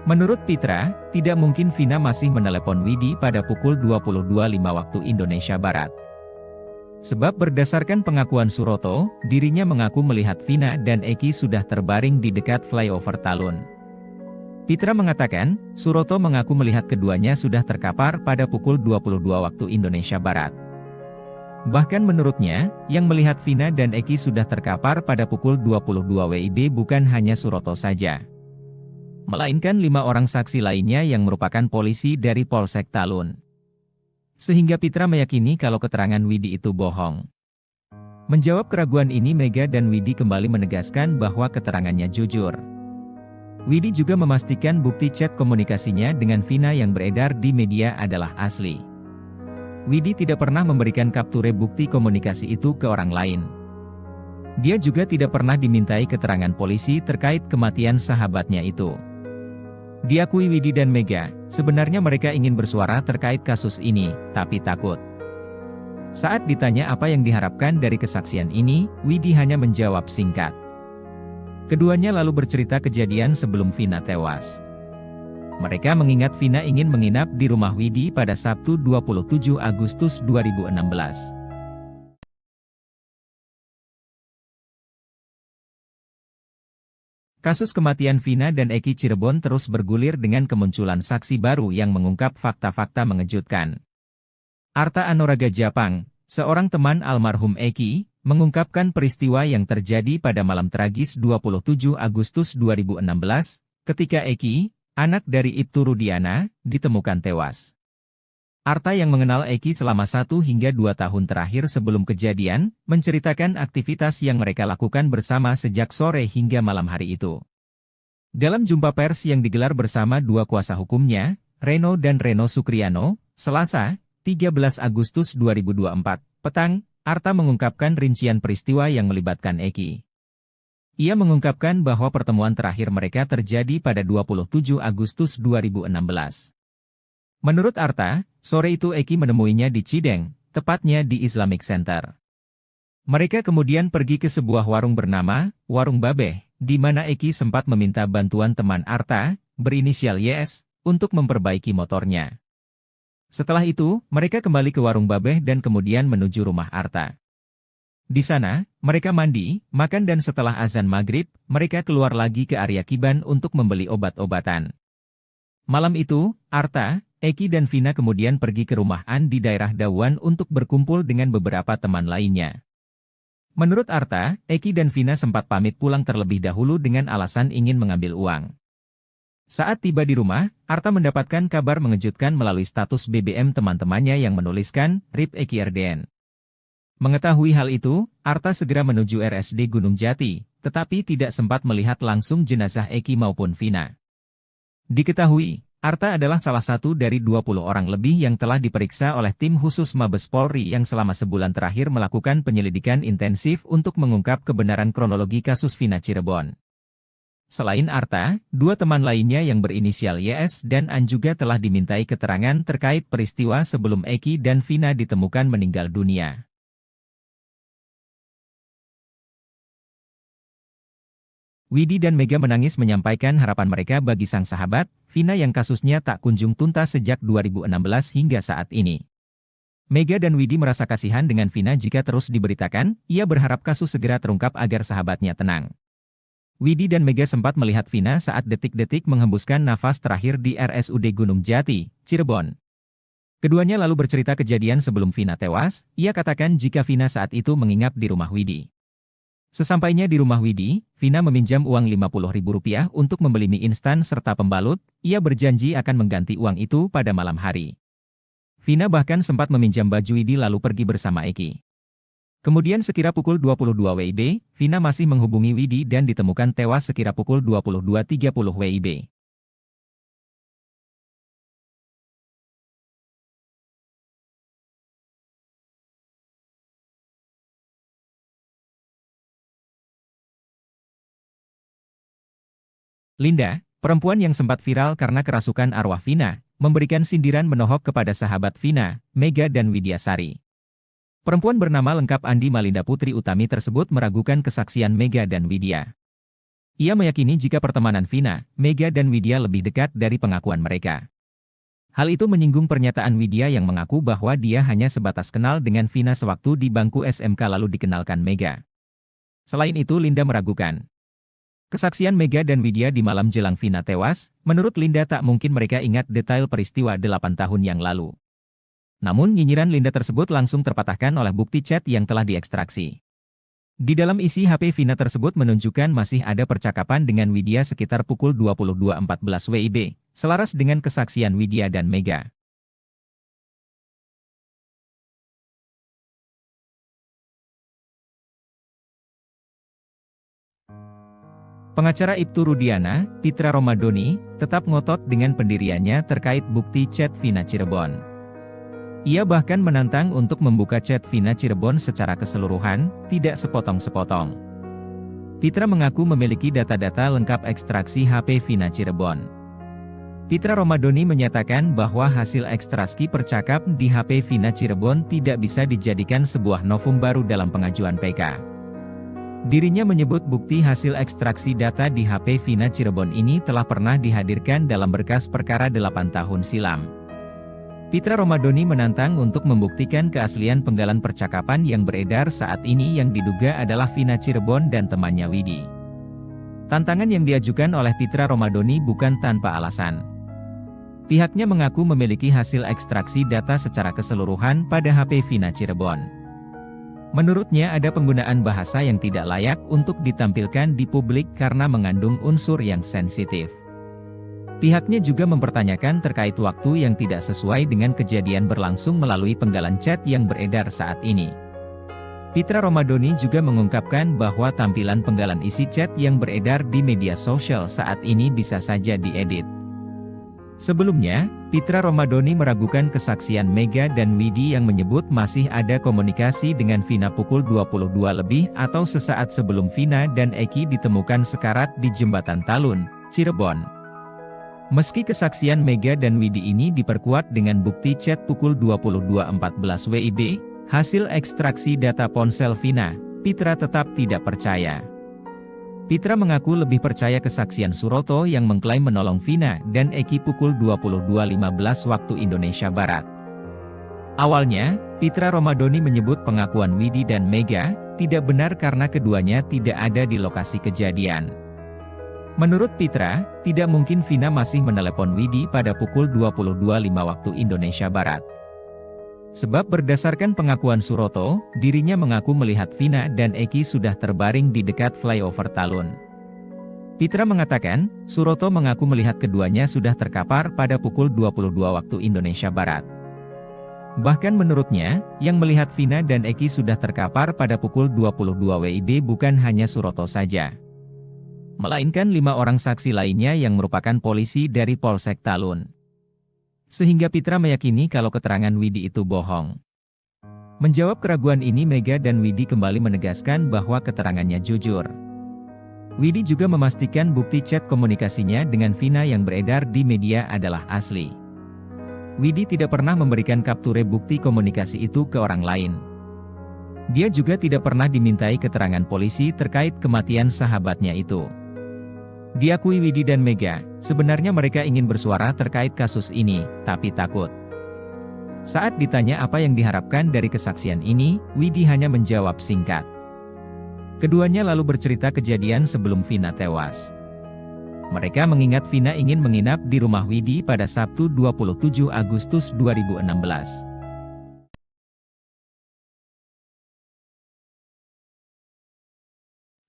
Menurut Pitra, tidak mungkin Vina masih menelepon Widi pada pukul 22.05 waktu Indonesia Barat. Sebab berdasarkan pengakuan Suroto, dirinya mengaku melihat Vina dan Eki sudah terbaring di dekat flyover Talun. Pitra mengatakan, Suroto mengaku melihat keduanya sudah terkapar pada pukul 22 waktu Indonesia Barat. Bahkan menurutnya, yang melihat Vina dan Eki sudah terkapar pada pukul 22 WIB bukan hanya Suroto saja, melainkan 5 orang saksi lainnya yang merupakan polisi dari Polsek Talun. Sehingga Pitra meyakini kalau keterangan Widi itu bohong. Menjawab keraguan ini Mega dan Widi kembali menegaskan bahwa keterangannya jujur. Widi juga memastikan bukti chat komunikasinya dengan Vina yang beredar di media adalah asli. Widi tidak pernah memberikan kapture bukti komunikasi itu ke orang lain. Dia juga tidak pernah dimintai keterangan polisi terkait kematian sahabatnya itu. Diakui Widi dan Mega, sebenarnya mereka ingin bersuara terkait kasus ini, tapi takut. Saat ditanya apa yang diharapkan dari kesaksian ini, Widi hanya menjawab singkat. Keduanya lalu bercerita kejadian sebelum Vina tewas. Mereka mengingat Vina ingin menginap di rumah Widi pada Sabtu 27 Agustus 2016. Kasus kematian Vina dan Eki Cirebon terus bergulir dengan kemunculan saksi baru yang mengungkap fakta-fakta mengejutkan. Arta Anoraga Japang, seorang teman almarhum Eki, mengungkapkan peristiwa yang terjadi pada malam tragis 27 Agustus 2016, ketika Eki, anak dari Ibtu Rudiana, ditemukan tewas. Arta yang mengenal Eki selama 1 hingga 2 tahun terakhir sebelum kejadian, menceritakan aktivitas yang mereka lakukan bersama sejak sore hingga malam hari itu. Dalam jumpa pers yang digelar bersama 2 kuasa hukumnya, Reno dan Reno Sukriano, Selasa, 13 Agustus 2024, petang, Arta mengungkapkan rincian peristiwa yang melibatkan Eki. Ia mengungkapkan bahwa pertemuan terakhir mereka terjadi pada 27 Agustus 2016. Menurut Arta, sore itu Eki menemuinya di Cideng, tepatnya di Islamic Center. Mereka kemudian pergi ke sebuah warung bernama Warung Babeh, di mana Eki sempat meminta bantuan teman Arta, berinisial YS, untuk memperbaiki motornya. Setelah itu, mereka kembali ke Warung Babeh dan kemudian menuju rumah Arta. Di sana, mereka mandi, makan dan setelah azan maghrib, mereka keluar lagi ke area Kiban untuk membeli obat-obatan. Malam itu, Arta, Eki dan Vina kemudian pergi ke rumah An di daerah Dawan untuk berkumpul dengan beberapa teman lainnya. Menurut Arta, Eki dan Vina sempat pamit pulang terlebih dahulu dengan alasan ingin mengambil uang. Saat tiba di rumah, Arta mendapatkan kabar mengejutkan melalui status BBM teman-temannya yang menuliskan, "RIP Eki Erden." Mengetahui hal itu, Arta segera menuju RSD Gunung Jati, tetapi tidak sempat melihat langsung jenazah Eki maupun Vina. Diketahui, Arta adalah salah satu dari 20 orang lebih yang telah diperiksa oleh tim khusus Mabes Polri yang selama sebulan terakhir melakukan penyelidikan intensif untuk mengungkap kebenaran kronologi kasus Vina Cirebon. Selain Arta, dua teman lainnya yang berinisial YS dan An juga telah dimintai keterangan terkait peristiwa sebelum Eki dan Vina ditemukan meninggal dunia. Widi dan Mega menangis menyampaikan harapan mereka bagi sang sahabat, Vina yang kasusnya tak kunjung tuntas sejak 2016 hingga saat ini. Mega dan Widi merasa kasihan dengan Vina jika terus diberitakan, ia berharap kasus segera terungkap agar sahabatnya tenang. Widi dan Mega sempat melihat Vina saat detik-detik menghembuskan nafas terakhir di RSUD Gunung Jati, Cirebon. Keduanya lalu bercerita kejadian sebelum Vina tewas, ia katakan jika Vina saat itu menginap di rumah Widi. Sesampainya di rumah Widi, Vina meminjam uang Rp50.000 untuk membeli mie instan serta pembalut, ia berjanji akan mengganti uang itu pada malam hari. Vina bahkan sempat meminjam baju Widi lalu pergi bersama Eki. Kemudian sekira pukul 22 WIB, Vina masih menghubungi Widi dan ditemukan tewas sekira pukul 22.30 WIB. Linda, perempuan yang sempat viral karena kerasukan arwah Vina, memberikan sindiran menohok kepada sahabat Vina, Mega dan Widyasari. Perempuan bernama lengkap Andi Malinda Putri Utami tersebut meragukan kesaksian Mega dan Widya. Ia meyakini jika pertemanan Vina, Mega dan Widya lebih dekat dari pengakuan mereka. Hal itu menyinggung pernyataan Widya yang mengaku bahwa dia hanya sebatas kenal dengan Vina sewaktu di bangku SMK lalu dikenalkan Mega. Selain itu Linda meragukan kesaksian Mega dan Widya di malam jelang Vina tewas, menurut Linda tak mungkin mereka ingat detail peristiwa 8 tahun yang lalu. Namun nyinyiran Linda tersebut langsung terpatahkan oleh bukti chat yang telah diekstraksi. Di dalam isi HP Vina tersebut menunjukkan masih ada percakapan dengan Widya sekitar pukul 22.14 WIB, selaras dengan kesaksian Widya dan Mega. Pengacara Ibtu Rudiana, Pitra Romadoni, tetap ngotot dengan pendiriannya terkait bukti chat Vina Cirebon. Ia bahkan menantang untuk membuka chat Vina Cirebon secara keseluruhan, tidak sepotong-sepotong. Pitra mengaku memiliki data-data lengkap ekstraksi HP Vina Cirebon. Pitra Romadoni menyatakan bahwa hasil ekstraksi percakap di HP Vina Cirebon tidak bisa dijadikan sebuah novum baru dalam pengajuan PK. Dirinya menyebut bukti hasil ekstraksi data di HP Vina Cirebon ini telah pernah dihadirkan dalam berkas perkara 8 tahun silam. Pitra Romadoni menantang untuk membuktikan keaslian penggalan percakapan yang beredar saat ini yang diduga adalah Vina Cirebon dan temannya Widi. Tantangan yang diajukan oleh Pitra Romadoni bukan tanpa alasan. Pihaknya mengaku memiliki hasil ekstraksi data secara keseluruhan pada HP Vina Cirebon. Menurutnya ada penggunaan bahasa yang tidak layak untuk ditampilkan di publik karena mengandung unsur yang sensitif. Pihaknya juga mempertanyakan terkait waktu yang tidak sesuai dengan kejadian berlangsung melalui penggalan chat yang beredar saat ini. Pitra Romadoni juga mengungkapkan bahwa tampilan penggalan isi chat yang beredar di media sosial saat ini bisa saja diedit. Sebelumnya, Pitra Romadoni meragukan kesaksian Mega dan Widi yang menyebut masih ada komunikasi dengan Vina pukul 22 lebih atau sesaat sebelum Vina dan Eki ditemukan sekarat di Jembatan Talun, Cirebon. Meski kesaksian Mega dan Widi ini diperkuat dengan bukti chat pukul 22.14 WIB, hasil ekstraksi data ponsel Vina, Pitra tetap tidak percaya. Pitra mengaku lebih percaya kesaksian Suroto yang mengklaim menolong Vina dan Eki pukul 22.15 waktu Indonesia Barat. Awalnya, Pitra Romadoni menyebut pengakuan Widi dan Mega tidak benar karena keduanya tidak ada di lokasi kejadian. Menurut Pitra, tidak mungkin Vina masih menelepon Widi pada pukul 22.05 waktu Indonesia Barat. Sebab berdasarkan pengakuan Suroto, dirinya mengaku melihat Vina dan Eki sudah terbaring di dekat flyover Talun. Pitra mengatakan, Suroto mengaku melihat keduanya sudah terkapar pada pukul 22 waktu Indonesia Barat. Bahkan menurutnya, yang melihat Vina dan Eki sudah terkapar pada pukul 22 WIB bukan hanya Suroto saja, melainkan 5 orang saksi lainnya yang merupakan polisi dari Polsek Talun. Sehingga Pitra meyakini kalau keterangan Widi itu bohong. Menjawab keraguan ini, Mega dan Widi kembali menegaskan bahwa keterangannya jujur. Widi juga memastikan bukti chat komunikasinya dengan Vina yang beredar di media adalah asli. Widi tidak pernah memberikan kapture bukti komunikasi itu ke orang lain. Dia juga tidak pernah dimintai keterangan polisi terkait kematian sahabatnya itu. Diakui Widi dan Mega, sebenarnya mereka ingin bersuara terkait kasus ini, tapi takut. Saat ditanya apa yang diharapkan dari kesaksian ini, Widi hanya menjawab singkat. Keduanya lalu bercerita kejadian sebelum Vina tewas. Mereka mengingat Vina ingin menginap di rumah Widi pada Sabtu 27 Agustus 2016.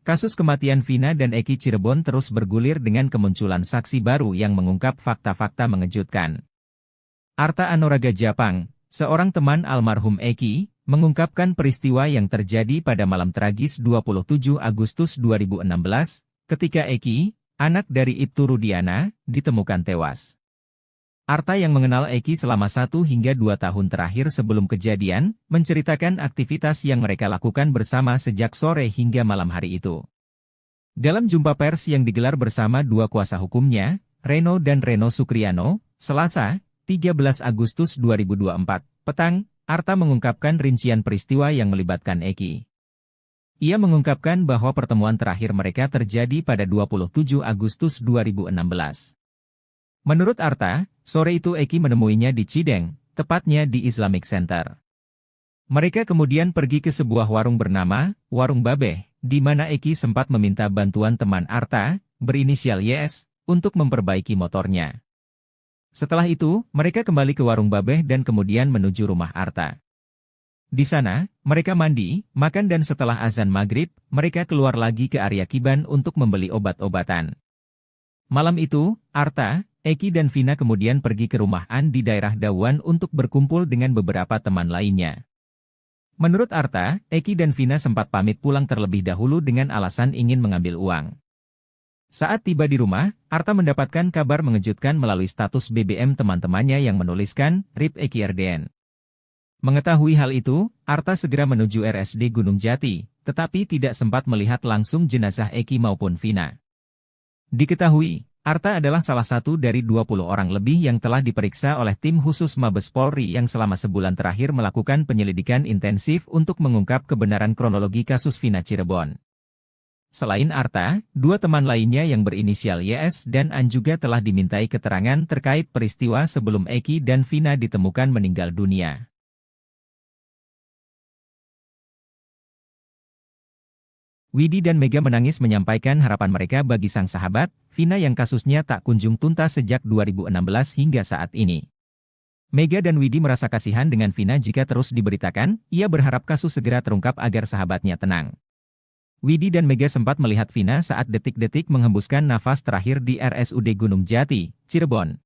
Kasus kematian Vina dan Eki Cirebon terus bergulir dengan kemunculan saksi baru yang mengungkap fakta-fakta mengejutkan. Arta Anoraga Japang, seorang teman almarhum Eki, mengungkapkan peristiwa yang terjadi pada malam tragis 27 Agustus 2016, ketika Eki, anak dari Ibtu Rudiana, ditemukan tewas. Arta yang mengenal Eki selama 1 hingga 2 tahun terakhir sebelum kejadian, menceritakan aktivitas yang mereka lakukan bersama sejak sore hingga malam hari itu. Dalam jumpa pers yang digelar bersama 2 kuasa hukumnya, Reno dan Reno Sukriano, Selasa, 13 Agustus 2024, petang, Arta mengungkapkan rincian peristiwa yang melibatkan Eki. Ia mengungkapkan bahwa pertemuan terakhir mereka terjadi pada 27 Agustus 2016. Menurut Arta, sore itu Eki menemuinya di Cideng, tepatnya di Islamic Center. Mereka kemudian pergi ke sebuah warung bernama Warung Babeh, di mana Eki sempat meminta bantuan teman Arta, berinisial YS, untuk memperbaiki motornya. Setelah itu, mereka kembali ke Warung Babeh dan kemudian menuju rumah Arta. Di sana, mereka mandi, makan dan setelah azan maghrib, mereka keluar lagi ke area Kiban untuk membeli obat-obatan. Malam itu, Arta, Eki dan Vina kemudian pergi ke rumah An di daerah Dawan untuk berkumpul dengan beberapa teman lainnya. Menurut Arta, Eki dan Vina sempat pamit pulang terlebih dahulu dengan alasan ingin mengambil uang. Saat tiba di rumah, Arta mendapatkan kabar mengejutkan melalui status BBM teman-temannya yang menuliskan, RIP Eki RDN. Mengetahui hal itu, Arta segera menuju RSD Gunung Jati, tetapi tidak sempat melihat langsung jenazah Eki maupun Vina. Diketahui, Arta adalah salah satu dari 20 orang lebih yang telah diperiksa oleh tim khusus Mabes Polri yang selama sebulan terakhir melakukan penyelidikan intensif untuk mengungkap kebenaran kronologi kasus Vina Cirebon. Selain Arta, 2 teman lainnya yang berinisial YS dan An juga telah dimintai keterangan terkait peristiwa sebelum Eki dan Vina ditemukan meninggal dunia. Widi dan Mega menangis menyampaikan harapan mereka bagi sang sahabat, Vina yang kasusnya tak kunjung tuntas sejak 2016 hingga saat ini. Mega dan Widi merasa kasihan dengan Vina jika terus diberitakan, ia berharap kasus segera terungkap agar sahabatnya tenang. Widi dan Mega sempat melihat Vina saat detik-detik menghembuskan nafas terakhir di RSUD Gunung Jati, Cirebon.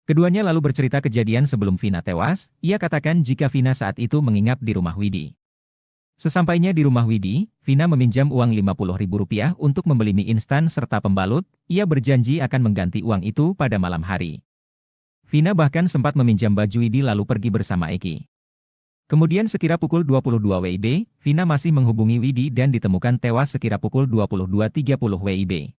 Keduanya lalu bercerita kejadian sebelum Vina tewas, ia katakan jika Vina saat itu menginap di rumah Widi. Sesampainya di rumah Widi, Vina meminjam uang Rp50.000 untuk membeli mie instan serta pembalut, ia berjanji akan mengganti uang itu pada malam hari. Vina bahkan sempat meminjam baju Widi lalu pergi bersama Eki. Kemudian sekira pukul 22 WIB, Vina masih menghubungi Widi dan ditemukan tewas sekira pukul 22.30 WIB.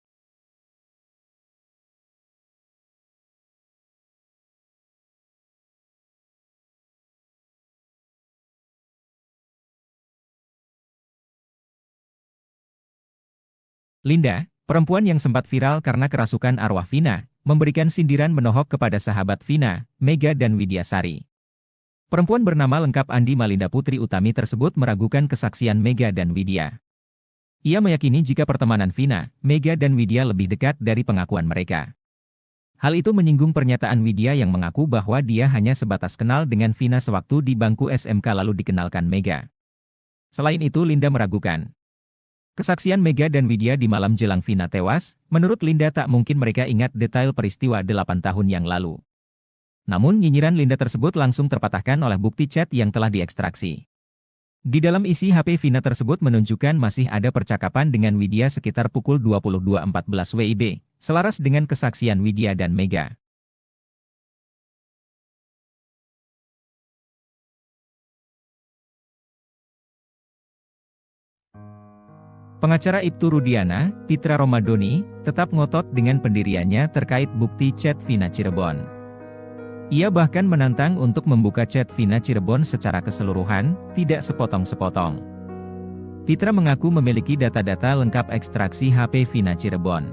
Linda, perempuan yang sempat viral karena kerasukan arwah Vina, memberikan sindiran menohok kepada sahabat Vina, Mega dan Widyasari. Perempuan bernama lengkap Andi Malinda Putri Utami tersebut meragukan kesaksian Mega dan Widya. Ia meyakini jika pertemanan Vina, Mega dan Widya lebih dekat dari pengakuan mereka. Hal itu menyinggung pernyataan Widya yang mengaku bahwa dia hanya sebatas kenal dengan Vina sewaktu di bangku SMK lalu dikenalkan Mega. Selain itu Linda meragukan Kesaksian Mega dan Widya di malam jelang Vina tewas, menurut Linda tak mungkin mereka ingat detail peristiwa 8 tahun yang lalu. Namun nyinyiran Linda tersebut langsung terpatahkan oleh bukti chat yang telah diekstraksi. Di dalam isi HP Vina tersebut menunjukkan masih ada percakapan dengan Widya sekitar pukul 22.14 WIB, selaras dengan kesaksian Widya dan Mega. Pengacara Ibtu Rudiana, Pitra Romadoni, tetap ngotot dengan pendiriannya terkait bukti chat Vina Cirebon. Ia bahkan menantang untuk membuka chat Vina Cirebon secara keseluruhan, tidak sepotong-sepotong. Pitra mengaku memiliki data-data lengkap ekstraksi HP Vina Cirebon.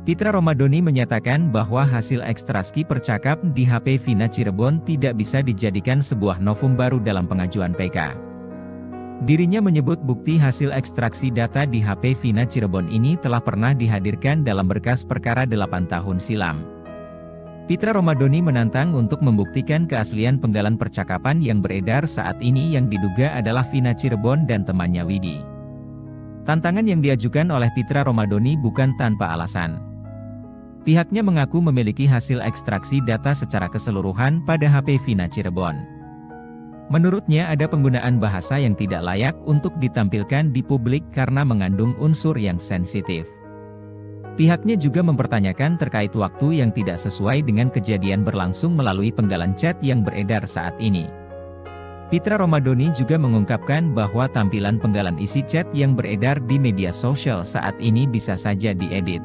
Pitra Romadoni menyatakan bahwa hasil ekstraksi percakap di HP Vina Cirebon tidak bisa dijadikan sebuah novum baru dalam pengajuan PK. Dirinya menyebut bukti hasil ekstraksi data di HP Vina Cirebon ini telah pernah dihadirkan dalam berkas perkara 8 tahun silam. Pitra Romadoni menantang untuk membuktikan keaslian penggalan percakapan yang beredar saat ini yang diduga adalah Vina Cirebon dan temannya Widi. Tantangan yang diajukan oleh Pitra Romadoni bukan tanpa alasan. Pihaknya mengaku memiliki hasil ekstraksi data secara keseluruhan pada HP Vina Cirebon. Menurutnya ada penggunaan bahasa yang tidak layak untuk ditampilkan di publik karena mengandung unsur yang sensitif. Pihaknya juga mempertanyakan terkait waktu yang tidak sesuai dengan kejadian berlangsung melalui penggalan chat yang beredar saat ini. Pitra Romadoni juga mengungkapkan bahwa tampilan penggalan isi chat yang beredar di media sosial saat ini bisa saja diedit.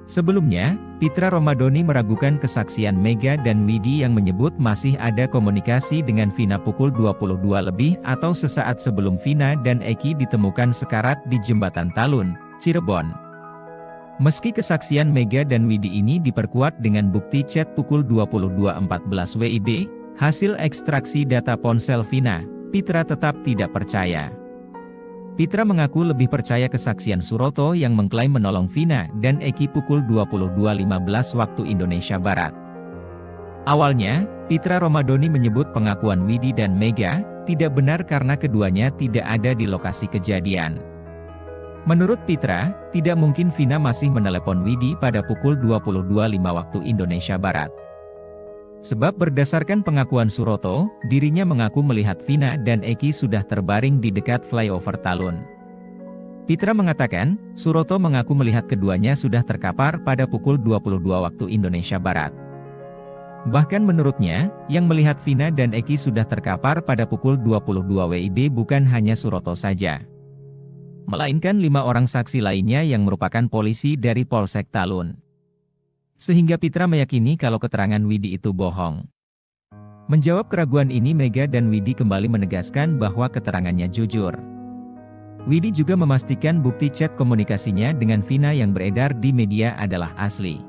Sebelumnya, Pitra Romadoni meragukan kesaksian Mega dan Widi yang menyebut masih ada komunikasi dengan Vina pukul 22 lebih atau sesaat sebelum Vina dan Eki ditemukan sekarat di Jembatan Talun, Cirebon. Meski kesaksian Mega dan Widi ini diperkuat dengan bukti chat pukul 22.14 WIB, hasil ekstraksi data ponsel Vina, Pitra tetap tidak percaya. Pitra mengaku lebih percaya kesaksian Suroto yang mengklaim menolong Vina dan Eki pukul 22.15 waktu Indonesia Barat. Awalnya, Pitra Romadoni menyebut pengakuan Widi dan Mega tidak benar karena keduanya tidak ada di lokasi kejadian. Menurut Pitra, tidak mungkin Vina masih menelepon Widi pada pukul 22.05 waktu Indonesia Barat. Sebab berdasarkan pengakuan Suroto, dirinya mengaku melihat Vina dan Eki sudah terbaring di dekat flyover Talun. Pitra mengatakan, Suroto mengaku melihat keduanya sudah terkapar pada pukul 22 waktu Indonesia Barat. Bahkan menurutnya, yang melihat Vina dan Eki sudah terkapar pada pukul 22 WIB bukan hanya Suroto saja, melainkan 5 orang saksi lainnya yang merupakan polisi dari Polsek Talun. Sehingga Pitra meyakini kalau keterangan Widi itu bohong. Menjawab keraguan ini Mega dan Widi kembali menegaskan bahwa keterangannya jujur. Widi juga memastikan bukti chat komunikasinya dengan Vina yang beredar di media adalah asli.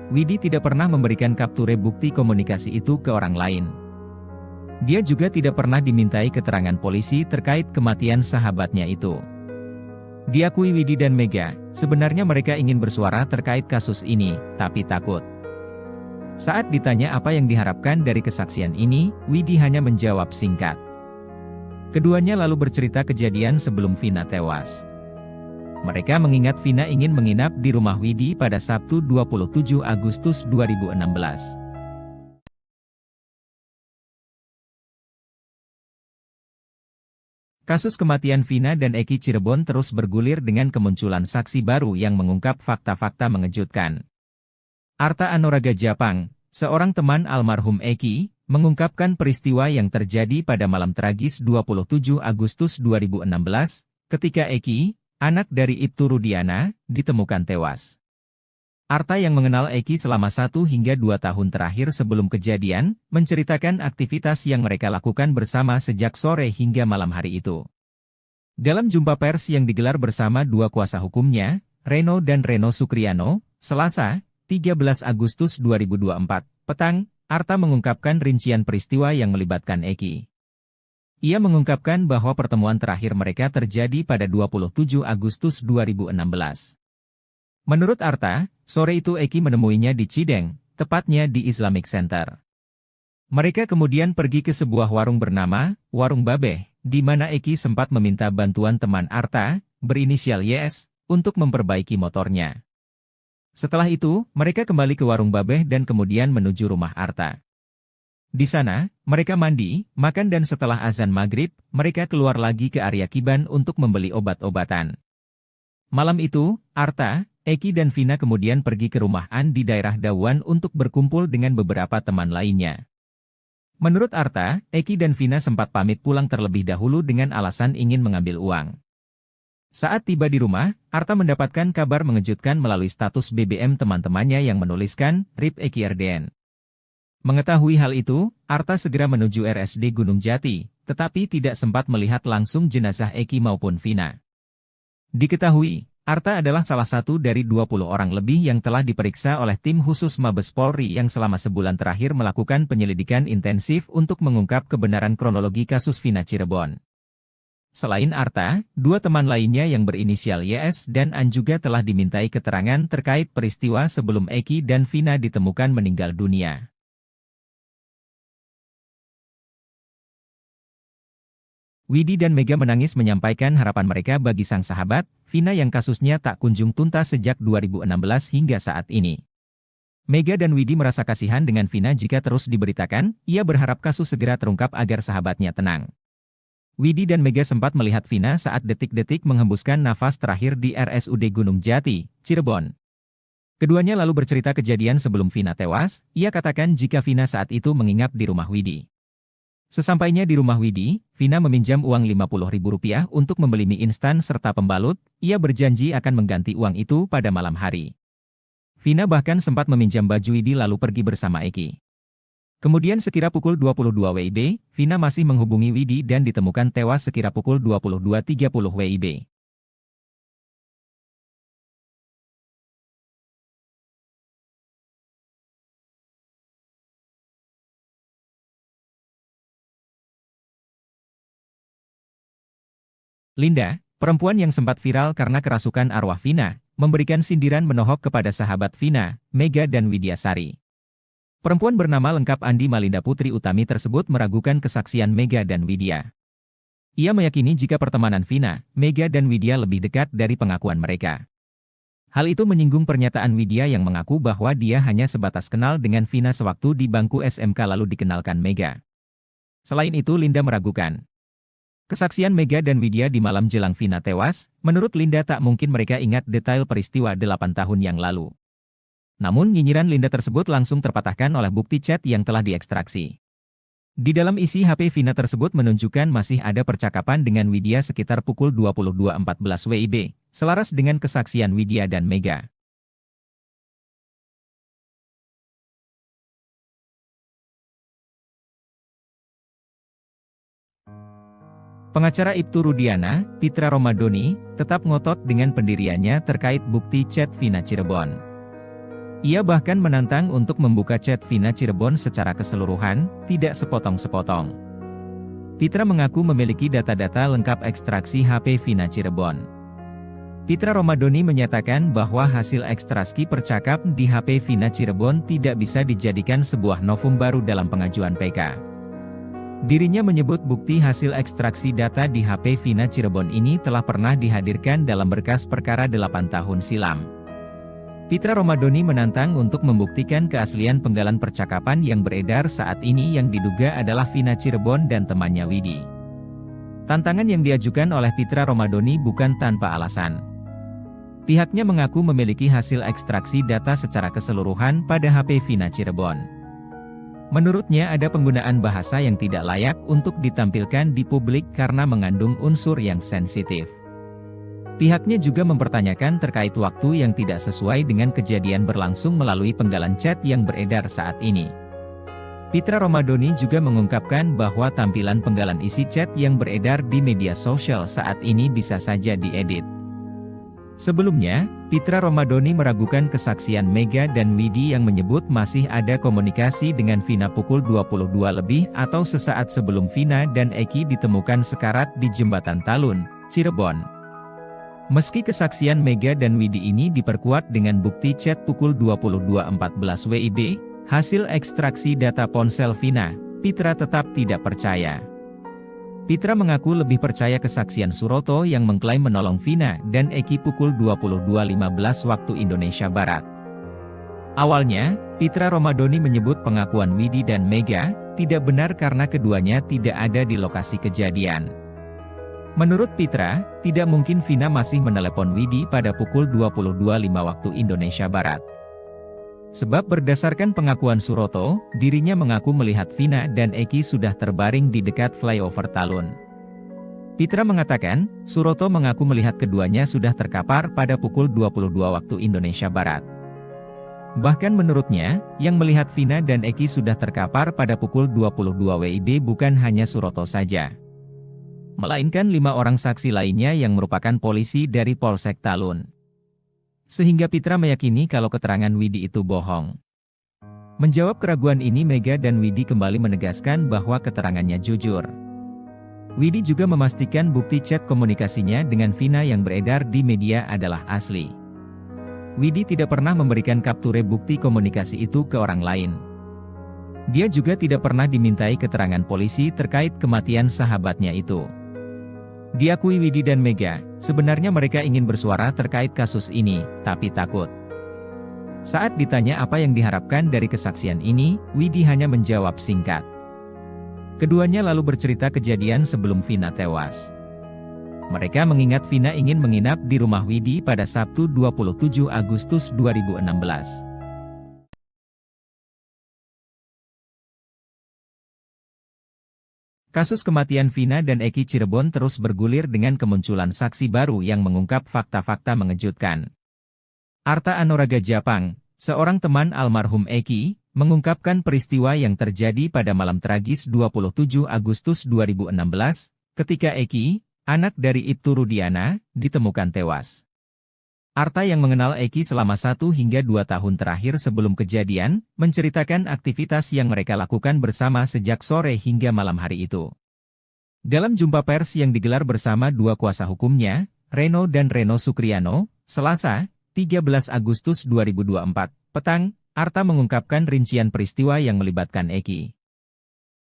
Widi tidak pernah memberikan kapture bukti komunikasi itu ke orang lain. Dia juga tidak pernah dimintai keterangan polisi terkait kematian sahabatnya itu. Diakui Widi dan Mega, sebenarnya mereka ingin bersuara terkait kasus ini, tapi takut. Saat ditanya apa yang diharapkan dari kesaksian ini, Widi hanya menjawab singkat. Keduanya lalu bercerita kejadian sebelum Vina tewas. Mereka mengingat Vina ingin menginap di rumah Widi pada Sabtu 27 Agustus 2016. Kasus kematian Vina dan Eki Cirebon terus bergulir dengan kemunculan saksi baru yang mengungkap fakta-fakta mengejutkan. Arta Anoraga Japang, seorang teman almarhum Eki, mengungkapkan peristiwa yang terjadi pada malam tragis 27 Agustus 2016, ketika Eki, anak dari Ibtu Rudiana, ditemukan tewas. Arta yang mengenal Eki selama 1 hingga 2 tahun terakhir sebelum kejadian, menceritakan aktivitas yang mereka lakukan bersama sejak sore hingga malam hari itu. Dalam jumpa pers yang digelar bersama 2 kuasa hukumnya, Reno dan Reno Sukriano, Selasa, 13 Agustus 2024, petang, Arta mengungkapkan rincian peristiwa yang melibatkan Eki. Ia mengungkapkan bahwa pertemuan terakhir mereka terjadi pada 27 Agustus 2016. Menurut Arta, sore itu Eki menemuinya di Cideng, tepatnya di Islamic Center. Mereka kemudian pergi ke sebuah warung bernama Warung Babeh, di mana Eki sempat meminta bantuan teman Arta, berinisial YS, untuk memperbaiki motornya. Setelah itu, mereka kembali ke warung Babeh dan kemudian menuju rumah Arta. Di sana, mereka mandi, makan dan setelah azan maghrib, mereka keluar lagi ke area Kiban untuk membeli obat-obatan. Malam itu, Arta, Eki dan Vina kemudian pergi ke rumah An di daerah Dawan untuk berkumpul dengan beberapa teman lainnya. Menurut Arta, Eki dan Vina sempat pamit pulang terlebih dahulu dengan alasan ingin mengambil uang. Saat tiba di rumah, Arta mendapatkan kabar mengejutkan melalui status BBM teman-temannya yang menuliskan, RIP Eki RDN. Mengetahui hal itu, Arta segera menuju RSD Gunung Jati, tetapi tidak sempat melihat langsung jenazah Eki maupun Vina. Diketahui, Arta adalah salah satu dari 20 orang lebih yang telah diperiksa oleh tim khusus Mabes Polri yang selama sebulan terakhir melakukan penyelidikan intensif untuk mengungkap kebenaran kronologi kasus Vina Cirebon. Selain Arta, dua teman lainnya yang berinisial YS dan An juga telah dimintai keterangan terkait peristiwa sebelum Eki dan Vina ditemukan meninggal dunia. Widi dan Mega menangis menyampaikan harapan mereka bagi sang sahabat, Vina yang kasusnya tak kunjung tuntas sejak 2016 hingga saat ini. Mega dan Widi merasa kasihan dengan Vina jika terus diberitakan, ia berharap kasus segera terungkap agar sahabatnya tenang. Widi dan Mega sempat melihat Vina saat detik-detik menghembuskan nafas terakhir di RSUD Gunung Jati, Cirebon. Keduanya lalu bercerita kejadian sebelum Vina tewas, ia katakan jika Vina saat itu menginap di rumah Widi. Sesampainya di rumah Widi, Vina meminjam uang Rp50.000 untuk membeli mie instan serta pembalut, ia berjanji akan mengganti uang itu pada malam hari. Vina bahkan sempat meminjam baju Widi lalu pergi bersama Eki. Kemudian sekira pukul 22 WIB, Vina masih menghubungi Widi dan ditemukan tewas sekira pukul 22.30 WIB. Linda, perempuan yang sempat viral karena kerasukan arwah Vina, memberikan sindiran menohok kepada sahabat Vina, Mega dan Widyasari. Perempuan bernama lengkap Andi Malinda Putri Utami tersebut meragukan kesaksian Mega dan Widya. Ia meyakini jika pertemanan Vina, Mega dan Widya lebih dekat dari pengakuan mereka. Hal itu menyinggung pernyataan Widya yang mengaku bahwa dia hanya sebatas kenal dengan Vina sewaktu di bangku SMK lalu dikenalkan Mega. Selain itu Linda meragukan kesaksian Mega dan Widya di malam jelang Vina tewas. Menurut Linda tak mungkin mereka ingat detail peristiwa 8 tahun yang lalu. Namun nyinyiran Linda tersebut langsung terpatahkan oleh bukti chat yang telah diekstraksi. Di dalam isi HP Vina tersebut menunjukkan masih ada percakapan dengan Widya sekitar pukul 22.14 WIB, selaras dengan kesaksian Widya dan Mega. Pengacara Ibtu Rudiana, Pitra Romadoni, tetap ngotot dengan pendiriannya terkait bukti chat Vina Cirebon. Ia bahkan menantang untuk membuka chat Vina Cirebon secara keseluruhan, tidak sepotong-sepotong. Pitra mengaku memiliki data-data lengkap ekstraksi HP Vina Cirebon. Pitra Romadoni menyatakan bahwa hasil ekstraksi percakap di HP Vina Cirebon tidak bisa dijadikan sebuah novum baru dalam pengajuan PK. Dirinya menyebut bukti hasil ekstraksi data di HP Vina Cirebon ini telah pernah dihadirkan dalam berkas perkara 8 tahun silam. Pitra Romadoni menantang untuk membuktikan keaslian penggalan percakapan yang beredar saat ini yang diduga adalah Vina Cirebon dan temannya Widi. Tantangan yang diajukan oleh Pitra Romadoni bukan tanpa alasan. Pihaknya mengaku memiliki hasil ekstraksi data secara keseluruhan pada HP Vina Cirebon. Menurutnya ada penggunaan bahasa yang tidak layak untuk ditampilkan di publik karena mengandung unsur yang sensitif. Pihaknya juga mempertanyakan terkait waktu yang tidak sesuai dengan kejadian berlangsung melalui penggalan chat yang beredar saat ini. Pitra Romadoni juga mengungkapkan bahwa tampilan penggalan isi chat yang beredar di media sosial saat ini bisa saja diedit. Sebelumnya, Pitra Romadoni meragukan kesaksian Mega dan Widi yang menyebut masih ada komunikasi dengan Vina pukul 22 lebih atau sesaat sebelum Vina dan Eki ditemukan sekarat di Jembatan Talun, Cirebon. Meski kesaksian Mega dan Widi ini diperkuat dengan bukti chat pukul 22.14 WIB, hasil ekstraksi data ponsel Vina, Pitra tetap tidak percaya. Pitra mengaku lebih percaya kesaksian Suroto yang mengklaim menolong Vina dan Eki pukul 22.15 waktu Indonesia Barat. Awalnya, Pitra Romadhoni menyebut pengakuan Widi dan Mega tidak benar karena keduanya tidak ada di lokasi kejadian. Menurut Pitra, tidak mungkin Vina masih menelepon Widi pada pukul 22.05 waktu Indonesia Barat. Sebab berdasarkan pengakuan Suroto, dirinya mengaku melihat Vina dan Eki sudah terbaring di dekat flyover Talun. Pitra mengatakan, Suroto mengaku melihat keduanya sudah terkapar pada pukul 22 waktu Indonesia Barat. Bahkan menurutnya, yang melihat Vina dan Eki sudah terkapar pada pukul 22 WIB bukan hanya Suroto saja, melainkan 5 orang saksi lainnya yang merupakan polisi dari Polsek Talun. Sehingga Pitra meyakini kalau keterangan Widi itu bohong. Menjawab keraguan ini, Mega dan Widi kembali menegaskan bahwa keterangannya jujur. Widi juga memastikan bukti chat komunikasinya dengan Vina yang beredar di media adalah asli. Widi tidak pernah memberikan kapture bukti komunikasi itu ke orang lain. Dia juga tidak pernah dimintai keterangan polisi terkait kematian sahabatnya itu. Diakui Widi dan Mega, sebenarnya mereka ingin bersuara terkait kasus ini, tapi takut. Saat ditanya apa yang diharapkan dari kesaksian ini, Widi hanya menjawab singkat. Keduanya lalu bercerita kejadian sebelum Vina tewas. Mereka mengingat Vina ingin menginap di rumah Widi pada Sabtu 27 Agustus 2016. Kasus kematian Vina dan Eki Cirebon terus bergulir dengan kemunculan saksi baru yang mengungkap fakta-fakta mengejutkan. Arta Anoraga Japang, seorang teman almarhum Eki, mengungkapkan peristiwa yang terjadi pada malam tragis 27 Agustus 2016, ketika Eki, anak dari Ibtu Rudiana, ditemukan tewas. Arta yang mengenal Eki selama 1 hingga 2 tahun terakhir sebelum kejadian, menceritakan aktivitas yang mereka lakukan bersama sejak sore hingga malam hari itu. Dalam jumpa pers yang digelar bersama 2 kuasa hukumnya, Reno dan Reno Sukriano, Selasa, 13 Agustus 2024, petang, Arta mengungkapkan rincian peristiwa yang melibatkan Eki.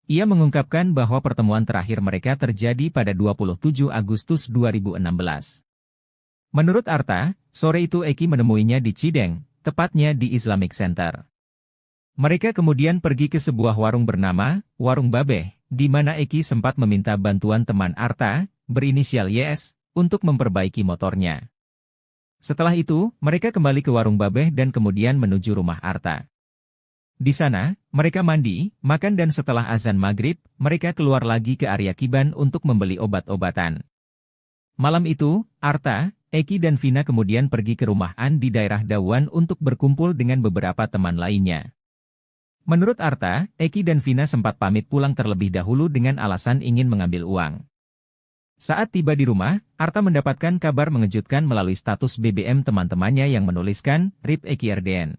Ia mengungkapkan bahwa pertemuan terakhir mereka terjadi pada 27 Agustus 2016. Menurut Arta, sore itu Eki menemuinya di Cideng, tepatnya di Islamic Center. Mereka kemudian pergi ke sebuah warung bernama Warung Babeh, di mana Eki sempat meminta bantuan teman Arta, berinisial YS, untuk memperbaiki motornya. Setelah itu, mereka kembali ke Warung Babeh dan kemudian menuju rumah Arta. Di sana, mereka mandi, makan dan setelah azan maghrib, mereka keluar lagi ke area Kiban untuk membeli obat-obatan. Malam itu, Arta, Eki dan Vina kemudian pergi ke rumah An di daerah Dawan untuk berkumpul dengan beberapa teman lainnya. Menurut Arta, Eki dan Vina sempat pamit pulang terlebih dahulu dengan alasan ingin mengambil uang. Saat tiba di rumah, Arta mendapatkan kabar mengejutkan melalui status BBM teman-temannya yang menuliskan, RIP Eki RDN.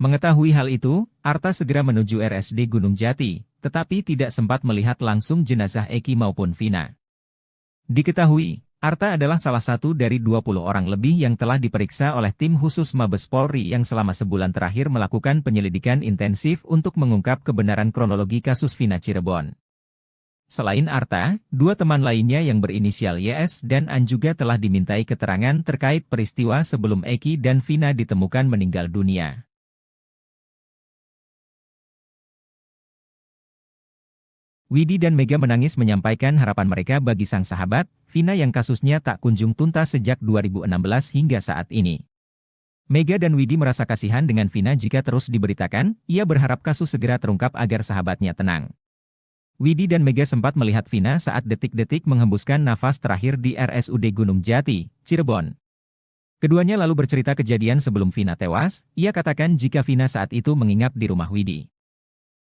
Mengetahui hal itu, Arta segera menuju RSD Gunung Jati, tetapi tidak sempat melihat langsung jenazah Eki maupun Vina. Diketahui, Arta adalah salah satu dari 20 orang lebih yang telah diperiksa oleh tim khusus Mabes Polri yang selama sebulan terakhir melakukan penyelidikan intensif untuk mengungkap kebenaran kronologi kasus Vina Cirebon. Selain Arta, 2 teman lainnya yang berinisial YS dan An juga telah dimintai keterangan terkait peristiwa sebelum Eki dan Vina ditemukan meninggal dunia. Widi dan Mega menangis menyampaikan harapan mereka bagi sang sahabat, Vina yang kasusnya tak kunjung tuntas sejak 2016 hingga saat ini. Mega dan Widi merasa kasihan dengan Vina jika terus diberitakan, ia berharap kasus segera terungkap agar sahabatnya tenang. Widi dan Mega sempat melihat Vina saat detik-detik menghembuskan nafas terakhir di RSUD Gunung Jati, Cirebon. Keduanya lalu bercerita kejadian sebelum Vina tewas, ia katakan jika Vina saat itu menginap di rumah Widi.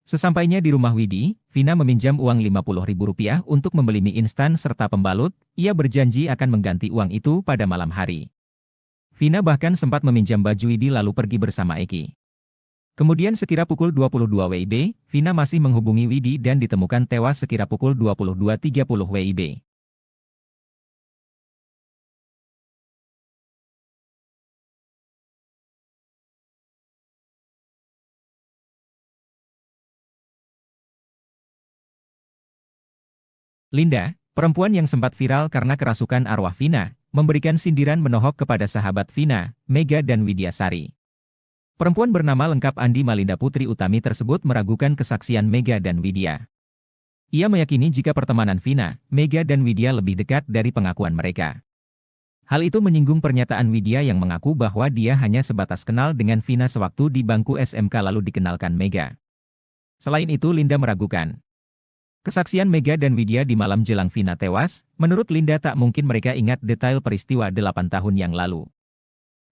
Sesampainya di rumah Widi, Vina meminjam uang Rp50.000 untuk membeli mie instan serta pembalut, ia berjanji akan mengganti uang itu pada malam hari. Vina bahkan sempat meminjam baju Widi lalu pergi bersama Eki. Kemudian sekira pukul 22 WIB, Vina masih menghubungi Widi dan ditemukan tewas sekira pukul 22.30 WIB. Linda, perempuan yang sempat viral karena kerasukan arwah Vina, memberikan sindiran menohok kepada sahabat Vina, Mega dan Widyasari. Perempuan bernama lengkap Andi Malinda Putri Utami tersebut meragukan kesaksian Mega dan Widya. Ia meyakini jika pertemanan Vina, Mega dan Widya lebih dekat dari pengakuan mereka. Hal itu menyinggung pernyataan Widya yang mengaku bahwa dia hanya sebatas kenal dengan Vina sewaktu di bangku SMK lalu dikenalkan Mega. Selain itu Linda meragukan kesaksian Mega dan Widya di malam jelang Vina tewas. Menurut Linda tak mungkin mereka ingat detail peristiwa 8 tahun yang lalu.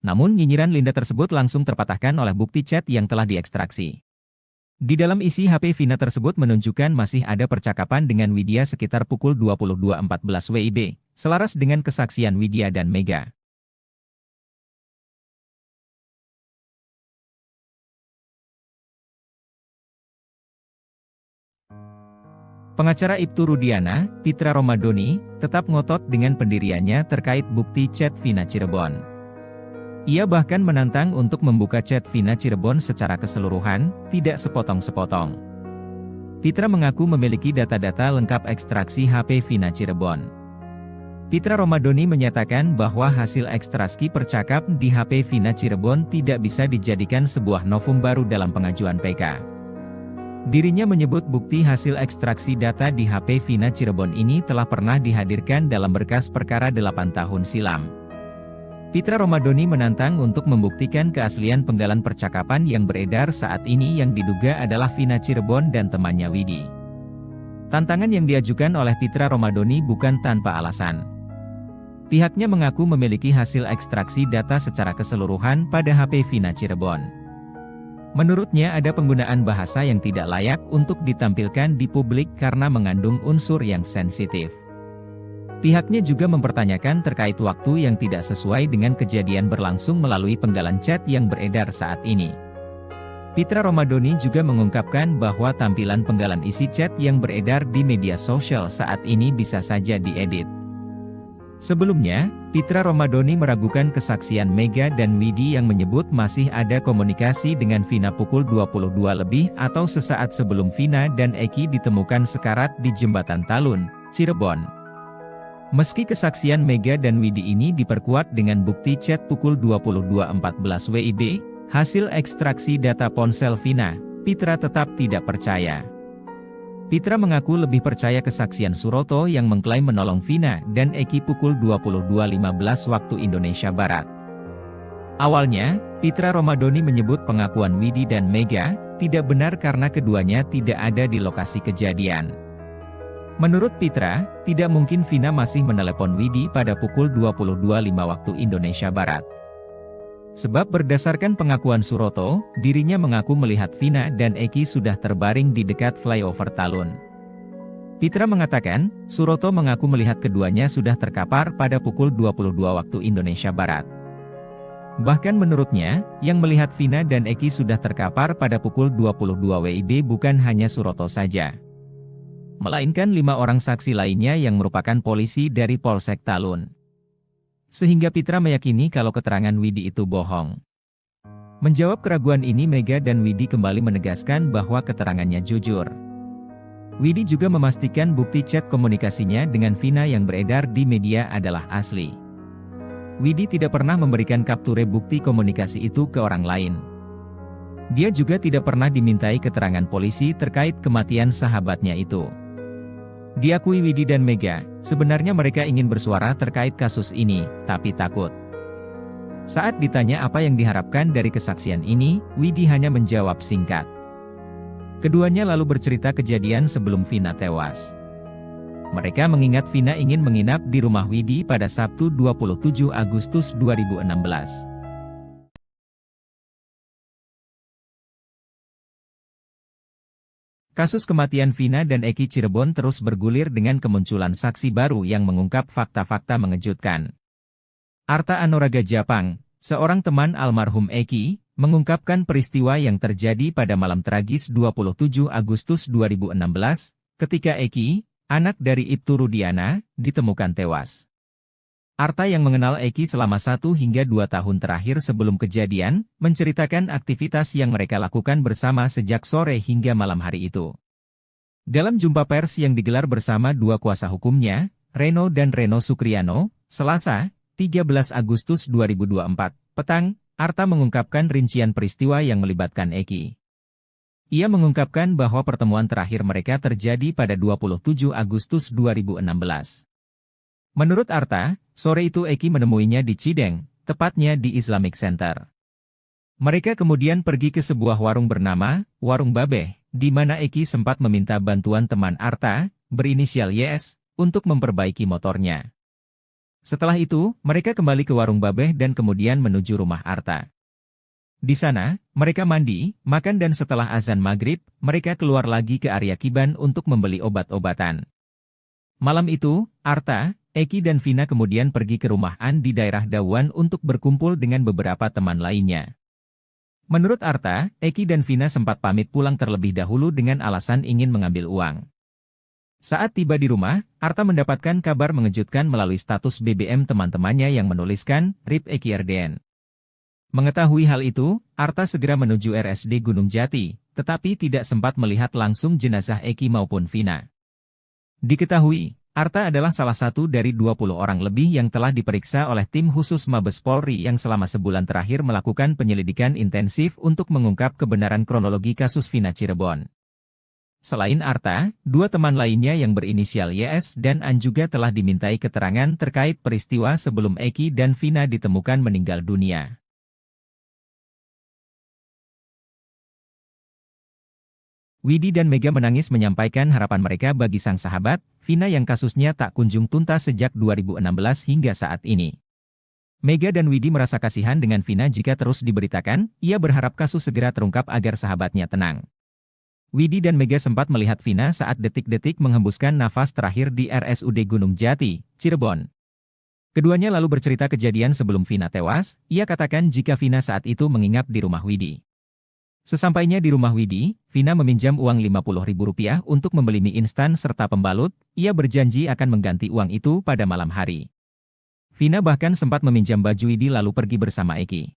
Namun nyinyiran Linda tersebut langsung terpatahkan oleh bukti chat yang telah diekstraksi. Di dalam isi HP Vina tersebut menunjukkan masih ada percakapan dengan Widya sekitar pukul 22.14 WIB, selaras dengan kesaksian Widya dan Mega. Pengacara Ibtu Rudiana, Pitra Romadoni, tetap ngotot dengan pendiriannya terkait bukti chat Vina Cirebon. Ia bahkan menantang untuk membuka chat Vina Cirebon secara keseluruhan, tidak sepotong-sepotong. Pitra mengaku memiliki data-data lengkap ekstraksi HP Vina Cirebon. Pitra Romadoni menyatakan bahwa hasil ekstraksi percakap di HP Vina Cirebon tidak bisa dijadikan sebuah novum baru dalam pengajuan PK. Dirinya menyebut bukti hasil ekstraksi data di HP Vina Cirebon ini telah pernah dihadirkan dalam berkas perkara 8 tahun silam. Pitra Romadoni menantang untuk membuktikan keaslian penggalan percakapan yang beredar saat ini yang diduga adalah Vina Cirebon dan temannya Widi. Tantangan yang diajukan oleh Pitra Romadoni bukan tanpa alasan. Pihaknya mengaku memiliki hasil ekstraksi data secara keseluruhan pada HP Vina Cirebon. Menurutnya ada penggunaan bahasa yang tidak layak untuk ditampilkan di publik karena mengandung unsur yang sensitif. Pihaknya juga mempertanyakan terkait waktu yang tidak sesuai dengan kejadian berlangsung melalui penggalan chat yang beredar saat ini. Pitra Romadoni juga mengungkapkan bahwa tampilan penggalan isi chat yang beredar di media sosial saat ini bisa saja diedit. Sebelumnya, Pitra Romadoni meragukan kesaksian Mega dan Widi yang menyebut masih ada komunikasi dengan Vina pukul 22 lebih atau sesaat sebelum Vina dan Eki ditemukan sekarat di Jembatan Talun, Cirebon. Meski kesaksian Mega dan Widi ini diperkuat dengan bukti chat pukul 22.14 WIB, hasil ekstraksi data ponsel Vina, Pitra tetap tidak percaya. Pitra mengaku lebih percaya kesaksian Suroto yang mengklaim menolong Vina dan Eki pukul 22.15 waktu Indonesia Barat. Awalnya, Pitra Romadoni menyebut pengakuan Widi dan Mega tidak benar karena keduanya tidak ada di lokasi kejadian. Menurut Pitra, tidak mungkin Vina masih menelepon Widi pada pukul 22.05 waktu Indonesia Barat. Sebab berdasarkan pengakuan Suroto, dirinya mengaku melihat Vina dan Eki sudah terbaring di dekat flyover Talun. Pitra mengatakan, Suroto mengaku melihat keduanya sudah terkapar pada pukul 22 waktu Indonesia Barat. Bahkan menurutnya, yang melihat Vina dan Eki sudah terkapar pada pukul 22 WIB bukan hanya Suroto saja, melainkan 5 orang saksi lainnya yang merupakan polisi dari Polsek Talun. Sehingga Pitra meyakini kalau keterangan Widi itu bohong. Menjawab keraguan ini Mega dan Widi kembali menegaskan bahwa keterangannya jujur. Widi juga memastikan bukti chat komunikasinya dengan Vina yang beredar di media adalah asli. Widi tidak pernah memberikan kapture bukti komunikasi itu ke orang lain. Dia juga tidak pernah dimintai keterangan polisi terkait kematian sahabatnya itu. Diakui Widi dan Mega, sebenarnya mereka ingin bersuara terkait kasus ini, tapi takut. Saat ditanya apa yang diharapkan dari kesaksian ini, Widi hanya menjawab singkat. Keduanya lalu bercerita kejadian sebelum Vina tewas. Mereka mengingat Vina ingin menginap di rumah Widi pada Sabtu 27 Agustus 2016. Kasus kematian Vina dan Eki Cirebon terus bergulir dengan kemunculan saksi baru yang mengungkap fakta-fakta mengejutkan. Arta Anoraga Japang, seorang teman almarhum Eki, mengungkapkan peristiwa yang terjadi pada malam tragis 27 Agustus 2016, ketika Eki, anak dari Ibtu Rudiana, ditemukan tewas. Arta yang mengenal Eki selama 1 hingga 2 tahun terakhir sebelum kejadian, menceritakan aktivitas yang mereka lakukan bersama sejak sore hingga malam hari itu. Dalam jumpa pers yang digelar bersama dua kuasa hukumnya, Reno dan Reno Sukriano, Selasa, 13 Agustus 2024, petang, Arta mengungkapkan rincian peristiwa yang melibatkan Eki. Ia mengungkapkan bahwa pertemuan terakhir mereka terjadi pada 27 Agustus 2016. Menurut Arta, sore itu Eki menemuinya di Cideng, tepatnya di Islamic Center. Mereka kemudian pergi ke sebuah warung bernama Warung Babeh, di mana Eki sempat meminta bantuan teman Arta, berinisial YS, untuk memperbaiki motornya. Setelah itu, mereka kembali ke Warung Babeh dan kemudian menuju rumah Arta. Di sana, mereka mandi, makan dan setelah azan maghrib, mereka keluar lagi ke area Kiban untuk membeli obat-obatan. Malam itu, Arta, Eki dan Vina kemudian pergi ke rumah An di daerah Dawan untuk berkumpul dengan beberapa teman lainnya. Menurut Arta, Eki dan Vina sempat pamit pulang terlebih dahulu dengan alasan ingin mengambil uang. Saat tiba di rumah, Arta mendapatkan kabar mengejutkan melalui status BBM teman-temannya yang menuliskan, RIP Eki RDN. Mengetahui hal itu, Arta segera menuju RSD Gunung Jati, tetapi tidak sempat melihat langsung jenazah Eki maupun Vina. Diketahui, Arta adalah salah satu dari 20 orang lebih yang telah diperiksa oleh tim khusus Mabes Polri yang selama sebulan terakhir melakukan penyelidikan intensif untuk mengungkap kebenaran kronologi kasus Vina Cirebon. Selain Arta, dua teman lainnya yang berinisial YS dan An juga telah dimintai keterangan terkait peristiwa sebelum Eki dan Vina ditemukan meninggal dunia. Widi dan Mega menangis menyampaikan harapan mereka bagi sang sahabat, Vina yang kasusnya tak kunjung tuntas sejak 2016 hingga saat ini. Mega dan Widi merasa kasihan dengan Vina jika terus diberitakan, ia berharap kasus segera terungkap agar sahabatnya tenang. Widi dan Mega sempat melihat Vina saat detik-detik menghembuskan nafas terakhir di RSUD Gunung Jati, Cirebon. Keduanya lalu bercerita kejadian sebelum Vina tewas, ia katakan jika Vina saat itu menginap di rumah Widi. Sesampainya di rumah Widi, Vina meminjam uang Rp50.000 untuk membeli mie instan serta pembalut, ia berjanji akan mengganti uang itu pada malam hari. Vina bahkan sempat meminjam baju Widi lalu pergi bersama Eki.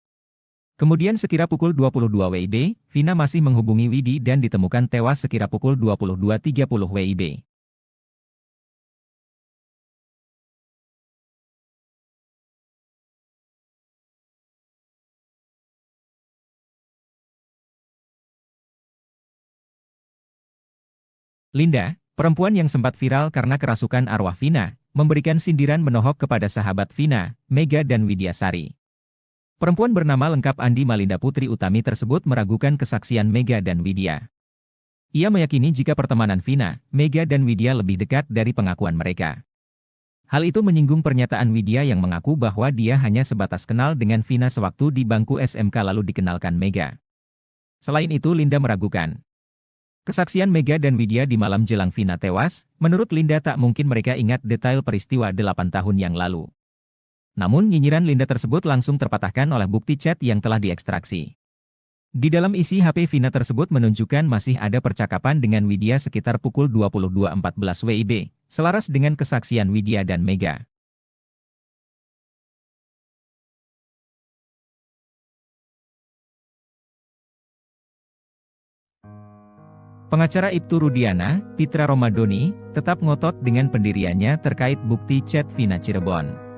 Kemudian sekira pukul 22 WIB, Vina masih menghubungi Widi dan ditemukan tewas sekira pukul 22.30 WIB. Linda, perempuan yang sempat viral karena kerasukan arwah Vina, memberikan sindiran menohok kepada sahabat Vina, Mega dan Widyasari. Perempuan bernama lengkap Andi Malinda Putri Utami tersebut meragukan kesaksian Mega dan Widya. Ia meyakini jika pertemanan Vina, Mega dan Widya lebih dekat dari pengakuan mereka. Hal itu menyinggung pernyataan Widya yang mengaku bahwa dia hanya sebatas kenal dengan Vina sewaktu di bangku SMK lalu dikenalkan Mega. Selain itu Linda meragukan kesaksian Mega dan Widya di malam jelang Vina tewas, menurut Linda tak mungkin mereka ingat detail peristiwa 8 tahun yang lalu. Namun nyinyiran Linda tersebut langsung terpatahkan oleh bukti chat yang telah diekstraksi. Di dalam isi HP Vina tersebut menunjukkan masih ada percakapan dengan Widya sekitar pukul 22.14 WIB, selaras dengan kesaksian Widya dan Mega. Pengacara Ibtu Rudiana, Pitra Romadoni, tetap ngotot dengan pendiriannya terkait bukti chat Vina Cirebon.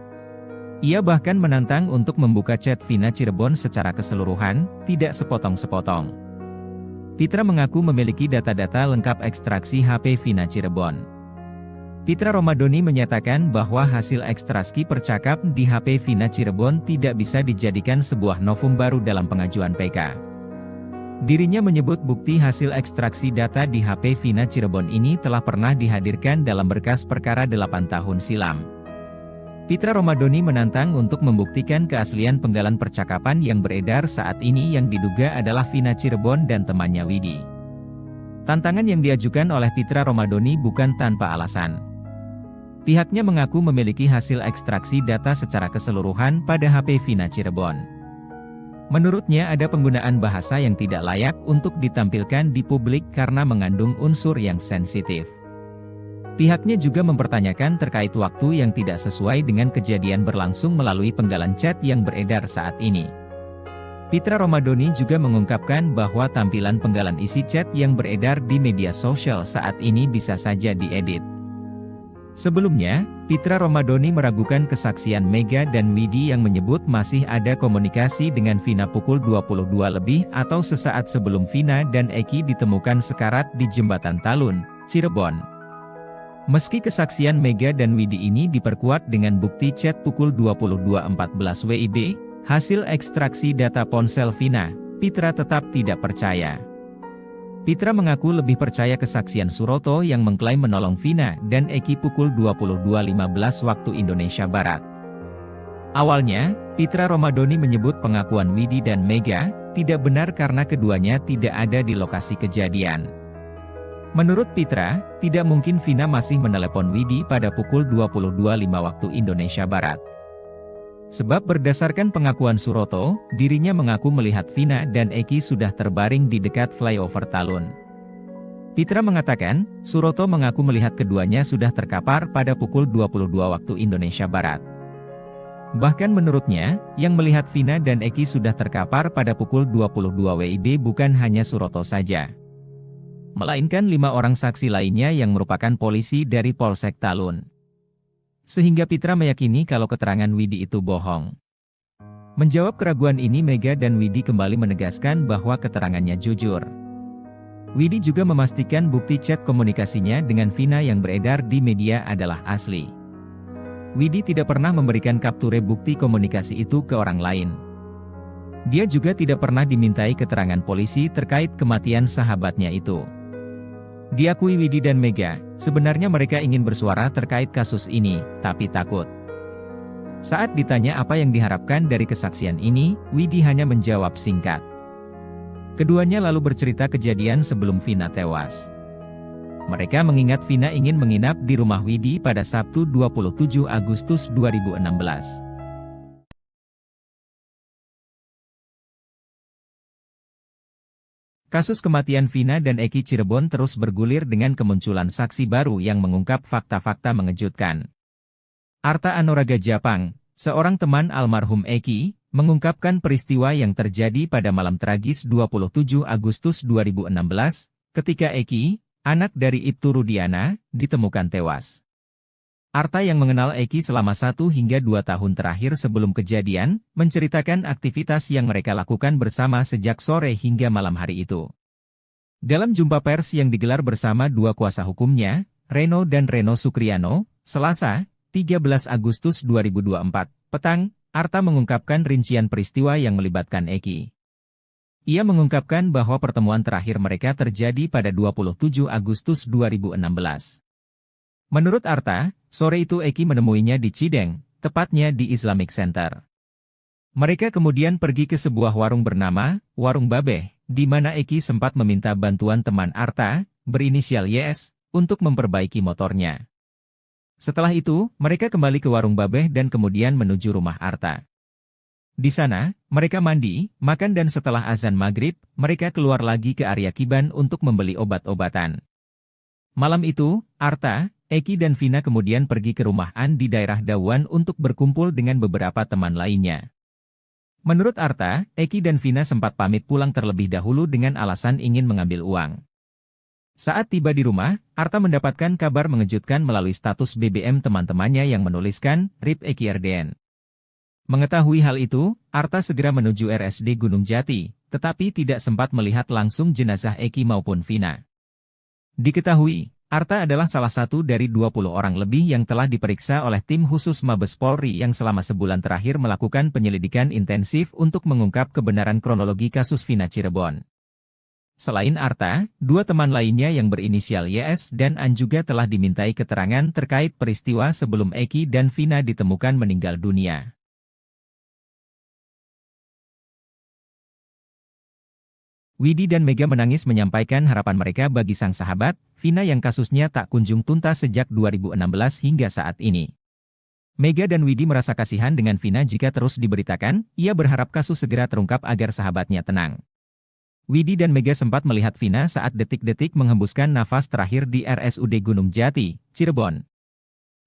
Ia bahkan menantang untuk membuka chat Vina Cirebon secara keseluruhan, tidak sepotong-sepotong. Pitra mengaku memiliki data-data lengkap ekstraksi HP Vina Cirebon. Pitra Romadoni menyatakan bahwa hasil ekstraksi percakap di HP Vina Cirebon tidak bisa dijadikan sebuah novum baru dalam pengajuan PK. Dirinya menyebut bukti hasil ekstraksi data di HP Vina Cirebon ini telah pernah dihadirkan dalam berkas perkara 8 tahun silam. Pitra Romadoni menantang untuk membuktikan keaslian penggalan percakapan yang beredar saat ini yang diduga adalah Vina Cirebon dan temannya Widi. Tantangan yang diajukan oleh Pitra Romadoni bukan tanpa alasan. Pihaknya mengaku memiliki hasil ekstraksi data secara keseluruhan pada HP Vina Cirebon. Menurutnya ada penggunaan bahasa yang tidak layak untuk ditampilkan di publik karena mengandung unsur yang sensitif. Pihaknya juga mempertanyakan terkait waktu yang tidak sesuai dengan kejadian berlangsung melalui penggalan chat yang beredar saat ini. Pitra Romadhoni juga mengungkapkan bahwa tampilan penggalan isi chat yang beredar di media sosial saat ini bisa saja diedit. Sebelumnya, Pitra Romadhoni meragukan kesaksian Mega dan Widi yang menyebut masih ada komunikasi dengan Vina pukul 22 lebih atau sesaat sebelum Vina dan Eki ditemukan sekarat di Jembatan Talun, Cirebon. Meski kesaksian Mega dan Widi ini diperkuat dengan bukti chat pukul 22.14 WIB, hasil ekstraksi data ponsel Vina, Pitra tetap tidak percaya. Pitra mengaku lebih percaya kesaksian Suroto yang mengklaim menolong Vina dan Eki pukul 22.15 waktu Indonesia Barat. Awalnya, Pitra Romadhoni menyebut pengakuan Widi dan Mega tidak benar karena keduanya tidak ada di lokasi kejadian. Menurut Pitra, tidak mungkin Vina masih menelepon Widi pada pukul 22.05 waktu Indonesia Barat. Sebab berdasarkan pengakuan Suroto, dirinya mengaku melihat Vina dan Eki sudah terbaring di dekat flyover Talun. Pitra mengatakan, Suroto mengaku melihat keduanya sudah terkapar pada pukul 22 waktu Indonesia Barat. Bahkan menurutnya, yang melihat Vina dan Eki sudah terkapar pada pukul 22 WIB bukan hanya Suroto saja, melainkan 5 orang saksi lainnya yang merupakan polisi dari Polsek Talun. Sehingga Pitra meyakini kalau keterangan Widi itu bohong. Menjawab keraguan ini Mega dan Widi kembali menegaskan bahwa keterangannya jujur. Widi juga memastikan bukti chat komunikasinya dengan Vina yang beredar di media adalah asli. Widi tidak pernah memberikan kapture bukti komunikasi itu ke orang lain. Dia juga tidak pernah dimintai keterangan polisi terkait kematian sahabatnya itu. Diakui Widi dan Mega, sebenarnya mereka ingin bersuara terkait kasus ini, tapi takut. Saat ditanya apa yang diharapkan dari kesaksian ini, Widi hanya menjawab singkat. Keduanya lalu bercerita kejadian sebelum Vina tewas. Mereka mengingat Vina ingin menginap di rumah Widi pada Sabtu 27 Agustus 2016. Kasus kematian Vina dan Eki Cirebon terus bergulir dengan kemunculan saksi baru yang mengungkap fakta-fakta mengejutkan. Arta Anoraga Japang, seorang teman almarhum Eki, mengungkapkan peristiwa yang terjadi pada malam tragis 27 Agustus 2016, ketika Eki, anak dari Ibtu Rudiana, ditemukan tewas. Arta yang mengenal Eki selama 1 hingga 2 tahun terakhir sebelum kejadian, menceritakan aktivitas yang mereka lakukan bersama sejak sore hingga malam hari itu. Dalam jumpa pers yang digelar bersama 2 kuasa hukumnya, Reno dan Reno Sukriano, Selasa, 13 Agustus 2024, petang, Arta mengungkapkan rincian peristiwa yang melibatkan Eki. Ia mengungkapkan bahwa pertemuan terakhir mereka terjadi pada 27 Agustus 2016. Menurut Arta, sore itu Eki menemuinya di Cideng, tepatnya di Islamic Center. Mereka kemudian pergi ke sebuah warung bernama Warung Babeh, di mana Eki sempat meminta bantuan teman Arta, berinisial YS, untuk memperbaiki motornya. Setelah itu, mereka kembali ke Warung Babeh dan kemudian menuju rumah Arta. Di sana, mereka mandi, makan dan setelah azan maghrib, mereka keluar lagi ke area Kiban untuk membeli obat-obatan. Malam itu, Arta, Eki dan Vina kemudian pergi ke rumah An di daerah Dawan untuk berkumpul dengan beberapa teman lainnya. Menurut Arta, Eki dan Vina sempat pamit pulang terlebih dahulu dengan alasan ingin mengambil uang. Saat tiba di rumah, Arta mendapatkan kabar mengejutkan melalui status BBM teman-temannya yang menuliskan, RIP Eki RDN. Mengetahui hal itu, Arta segera menuju RSD Gunung Jati, tetapi tidak sempat melihat langsung jenazah Eki maupun Vina. Diketahui, Arta adalah salah satu dari 20 orang lebih yang telah diperiksa oleh tim khusus Mabes Polri yang selama sebulan terakhir melakukan penyelidikan intensif untuk mengungkap kebenaran kronologi kasus Vina Cirebon. Selain Arta, 2 teman lainnya yang berinisial YS dan An juga telah dimintai keterangan terkait peristiwa sebelum Eki dan Vina ditemukan meninggal dunia. Widi dan Mega menangis menyampaikan harapan mereka bagi sang sahabat, Vina yang kasusnya tak kunjung tuntas sejak 2016 hingga saat ini. Mega dan Widi merasa kasihan dengan Vina jika terus diberitakan, ia berharap kasus segera terungkap agar sahabatnya tenang. Widi dan Mega sempat melihat Vina saat detik-detik menghembuskan nafas terakhir di RSUD Gunung Jati, Cirebon.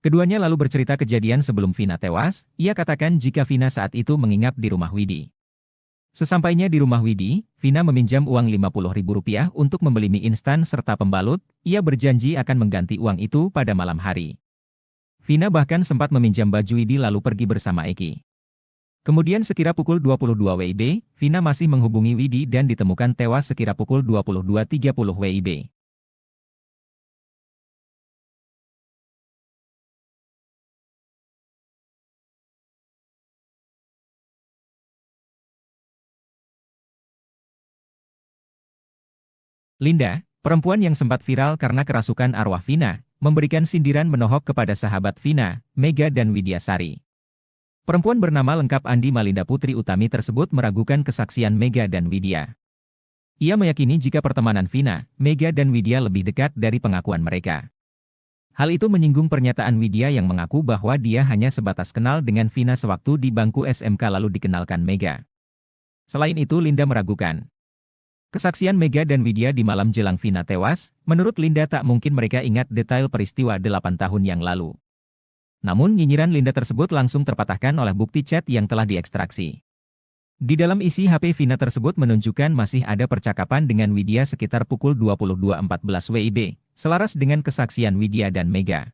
Keduanya lalu bercerita kejadian sebelum Vina tewas, ia katakan jika Vina saat itu menginap di rumah Widi. Sesampainya di rumah Widi, Vina meminjam uang Rp50.000 untuk membeli mie instan serta pembalut. Ia berjanji akan mengganti uang itu pada malam hari. Vina bahkan sempat meminjam baju Widi lalu pergi bersama Eki. Kemudian sekira pukul 22 WIB, Vina masih menghubungi Widi dan ditemukan tewas sekira pukul 22.30 WIB. Linda, perempuan yang sempat viral karena kerasukan arwah Vina, memberikan sindiran menohok kepada sahabat Vina, Mega dan Widyasari. Perempuan bernama lengkap Andi Malinda Putri Utami tersebut meragukan kesaksian Mega dan Widya. Ia meyakini jika pertemanan Vina, Mega dan Widya lebih dekat dari pengakuan mereka. Hal itu menyinggung pernyataan Widya yang mengaku bahwa dia hanya sebatas kenal dengan Vina sewaktu di bangku SMK lalu dikenalkan Mega. Selain itu Linda meragukan kesaksian Mega dan Widya di malam jelang Vina tewas. Menurut Linda tak mungkin mereka ingat detail peristiwa 8 tahun yang lalu. Namun nyinyiran Linda tersebut langsung terpatahkan oleh bukti chat yang telah diekstraksi. Di dalam isi HP Vina tersebut menunjukkan masih ada percakapan dengan Widya sekitar pukul 22.14 WIB, selaras dengan kesaksian Widya dan Mega.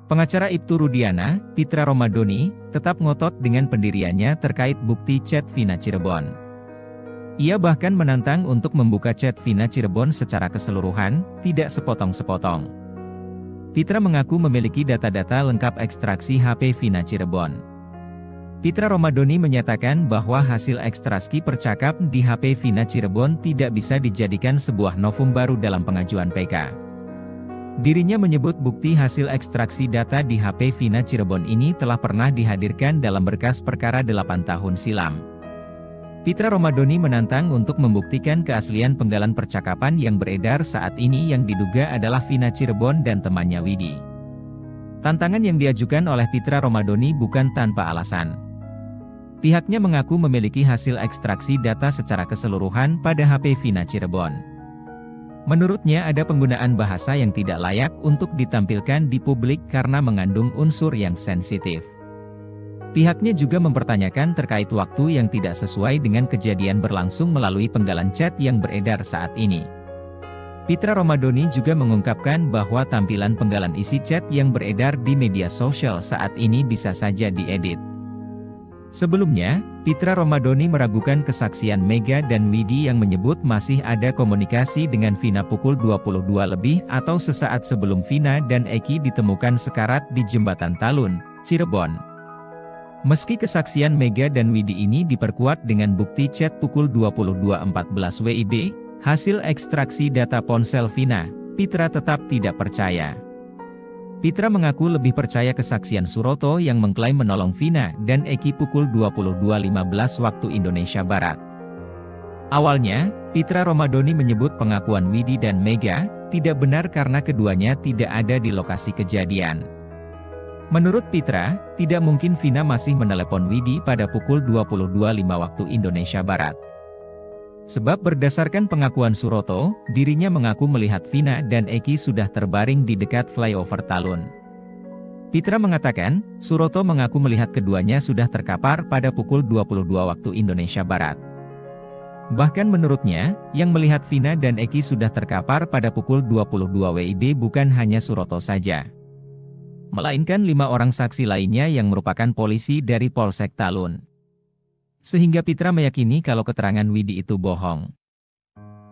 Pengacara Ibtu Rudiana, Pitra Romadoni, tetap ngotot dengan pendiriannya terkait bukti chat Vina Cirebon. Ia bahkan menantang untuk membuka chat Vina Cirebon secara keseluruhan, tidak sepotong-sepotong. Pitra mengaku memiliki data-data lengkap ekstraksi HP Vina Cirebon. Pitra Romadoni menyatakan bahwa hasil ekstraksi percakap di HP Vina Cirebon tidak bisa dijadikan sebuah novum baru dalam pengajuan PK. Dirinya menyebut bukti hasil ekstraksi data di HP Vina Cirebon ini telah pernah dihadirkan dalam berkas perkara 8 tahun silam. Pitra Romadoni menantang untuk membuktikan keaslian penggalan percakapan yang beredar saat ini yang diduga adalah Vina Cirebon dan temannya Widi. Tantangan yang diajukan oleh Pitra Romadoni bukan tanpa alasan. Pihaknya mengaku memiliki hasil ekstraksi data secara keseluruhan pada HP Vina Cirebon. Menurutnya ada penggunaan bahasa yang tidak layak untuk ditampilkan di publik karena mengandung unsur yang sensitif. Pihaknya juga mempertanyakan terkait waktu yang tidak sesuai dengan kejadian berlangsung melalui penggalan chat yang beredar saat ini. Pitra Romadoni juga mengungkapkan bahwa tampilan penggalan isi chat yang beredar di media sosial saat ini bisa saja diedit. Sebelumnya, Pitra Romadoni meragukan kesaksian Mega dan Widi yang menyebut masih ada komunikasi dengan Vina pukul 22 lebih atau sesaat sebelum Vina dan Eki ditemukan sekarat di Jembatan Talun, Cirebon. Meski kesaksian Mega dan Widi ini diperkuat dengan bukti chat pukul 22.14 WIB, hasil ekstraksi data ponsel Vina, Pitra tetap tidak percaya. Pitra mengaku lebih percaya kesaksian Suroto yang mengklaim menolong Vina dan Eki pukul 22.15 waktu Indonesia Barat. Awalnya, Pitra Romadoni menyebut pengakuan Widi dan Mega tidak benar karena keduanya tidak ada di lokasi kejadian. Menurut Pitra, tidak mungkin Vina masih menelepon Widi pada pukul 22.05 waktu Indonesia Barat. Sebab berdasarkan pengakuan Suroto, dirinya mengaku melihat Vina dan Eki sudah terbaring di dekat flyover Talun. Pitra mengatakan, Suroto mengaku melihat keduanya sudah terkapar pada pukul 22 waktu Indonesia Barat. Bahkan menurutnya, yang melihat Vina dan Eki sudah terkapar pada pukul 22 WIB bukan hanya Suroto saja, melainkan 5 orang saksi lainnya yang merupakan polisi dari Polsek Talun. Sehingga Pitra meyakini kalau keterangan Widi itu bohong.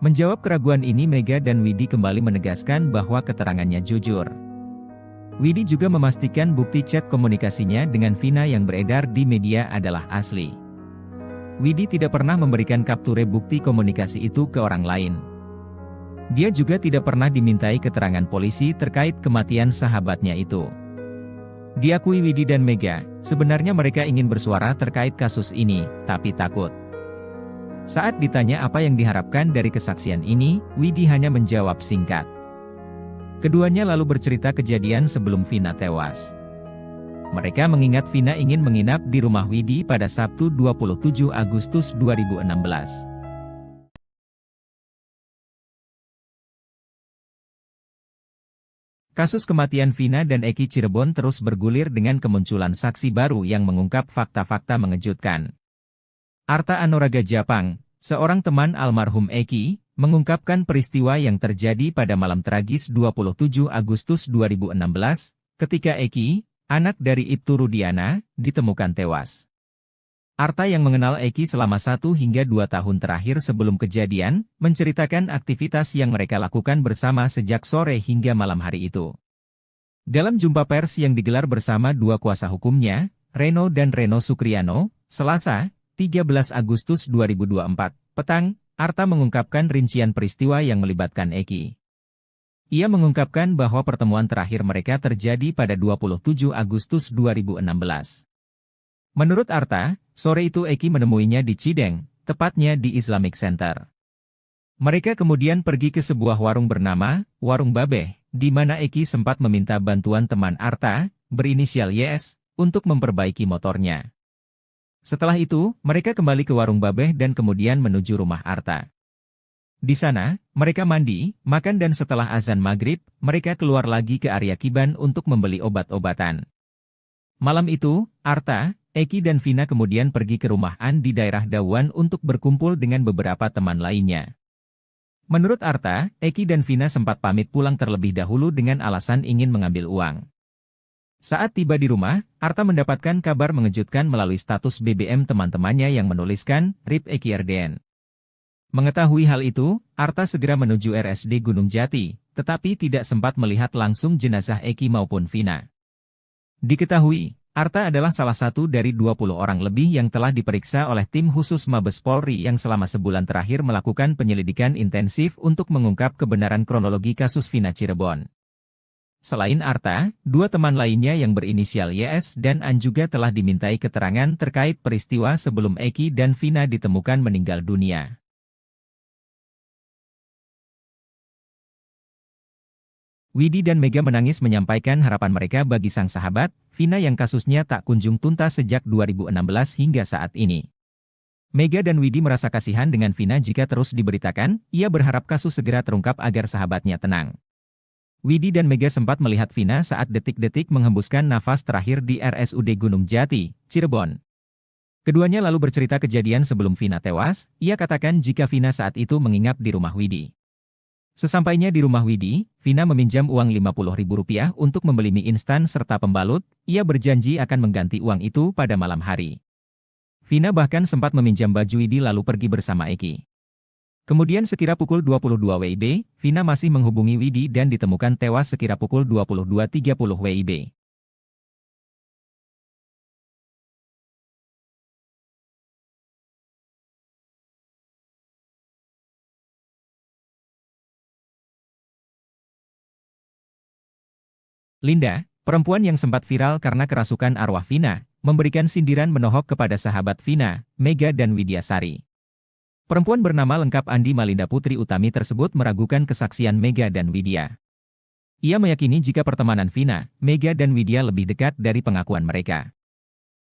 Menjawab keraguan ini Mega dan Widi kembali menegaskan bahwa keterangannya jujur. Widi juga memastikan bukti chat komunikasinya dengan Vina yang beredar di media adalah asli. Widi tidak pernah memberikan kapture bukti komunikasi itu ke orang lain. Dia juga tidak pernah dimintai keterangan polisi terkait kematian sahabatnya itu. Diakui Widi dan Mega, sebenarnya mereka ingin bersuara terkait kasus ini, tapi takut. Saat ditanya apa yang diharapkan dari kesaksian ini, Widi hanya menjawab singkat. Keduanya lalu bercerita kejadian sebelum Vina tewas. Mereka mengingat Vina ingin menginap di rumah Widi pada Sabtu 27 Agustus 2016. Kasus kematian Vina dan Eki Cirebon terus bergulir dengan kemunculan saksi baru yang mengungkap fakta-fakta mengejutkan. Arta Anuraga Japang, seorang teman almarhum Eki, mengungkapkan peristiwa yang terjadi pada malam tragis 27 Agustus 2016, ketika Eki, anak dari Ibtu Rudiana, ditemukan tewas. Arta yang mengenal Eki selama 1 hingga 2 tahun terakhir sebelum kejadian, menceritakan aktivitas yang mereka lakukan bersama sejak sore hingga malam hari itu. Dalam jumpa pers yang digelar bersama 2 kuasa hukumnya, Reno dan Reno Sukriano, Selasa, 13 Agustus 2024, petang, Arta mengungkapkan rincian peristiwa yang melibatkan Eki. Ia mengungkapkan bahwa pertemuan terakhir mereka terjadi pada 27 Agustus 2016. Menurut Arta, sore itu Eki menemuinya di Cideng, tepatnya di Islamic Center. Mereka kemudian pergi ke sebuah warung bernama Warung Babeh, di mana Eki sempat meminta bantuan teman Arta, berinisial YS, untuk memperbaiki motornya. Setelah itu, mereka kembali ke Warung Babeh dan kemudian menuju rumah Arta. Di sana, mereka mandi, makan dan setelah azan maghrib, mereka keluar lagi ke area Kiban untuk membeli obat-obatan. Malam itu, Arta, Eki dan Vina kemudian pergi ke rumah An di daerah Dawan untuk berkumpul dengan beberapa teman lainnya. Menurut Arta, Eki dan Vina sempat pamit pulang terlebih dahulu dengan alasan ingin mengambil uang. Saat tiba di rumah, Arta mendapatkan kabar mengejutkan melalui status BBM teman-temannya yang menuliskan, RIP Eki RDN. Mengetahui hal itu, Arta segera menuju RSD Gunung Jati, tetapi tidak sempat melihat langsung jenazah Eki maupun Vina. Diketahui, Arta adalah salah satu dari 20 orang lebih yang telah diperiksa oleh tim khusus Mabes Polri yang selama sebulan terakhir melakukan penyelidikan intensif untuk mengungkap kebenaran kronologi kasus Vina Cirebon. Selain Arta, 2 teman lainnya yang berinisial YS dan An juga telah dimintai keterangan terkait peristiwa sebelum Eki dan Vina ditemukan meninggal dunia. Widi dan Mega menangis menyampaikan harapan mereka bagi sang sahabat, Vina yang kasusnya tak kunjung tuntas sejak 2016 hingga saat ini. Mega dan Widi merasa kasihan dengan Vina jika terus diberitakan, ia berharap kasus segera terungkap agar sahabatnya tenang. Widi dan Mega sempat melihat Vina saat detik-detik menghembuskan nafas terakhir di RSUD Gunung Jati, Cirebon. Keduanya lalu bercerita kejadian sebelum Vina tewas, ia katakan jika Vina saat itu menginap di rumah Widi. Sesampainya di rumah Widi, Vina meminjam uang Rp50.000 untuk membeli mie instan serta pembalut, ia berjanji akan mengganti uang itu pada malam hari. Vina bahkan sempat meminjam baju Widi lalu pergi bersama Eki. Kemudian sekira pukul 22 WIB, Vina masih menghubungi Widi dan ditemukan tewas sekira pukul 22.30 WIB. Linda, perempuan yang sempat viral karena kerasukan arwah Vina, memberikan sindiran menohok kepada sahabat Vina, Mega dan Widyasari. Perempuan bernama lengkap Andi Malinda Putri Utami tersebut meragukan kesaksian Mega dan Widya. Ia meyakini jika pertemanan Vina, Mega dan Widya lebih dekat dari pengakuan mereka.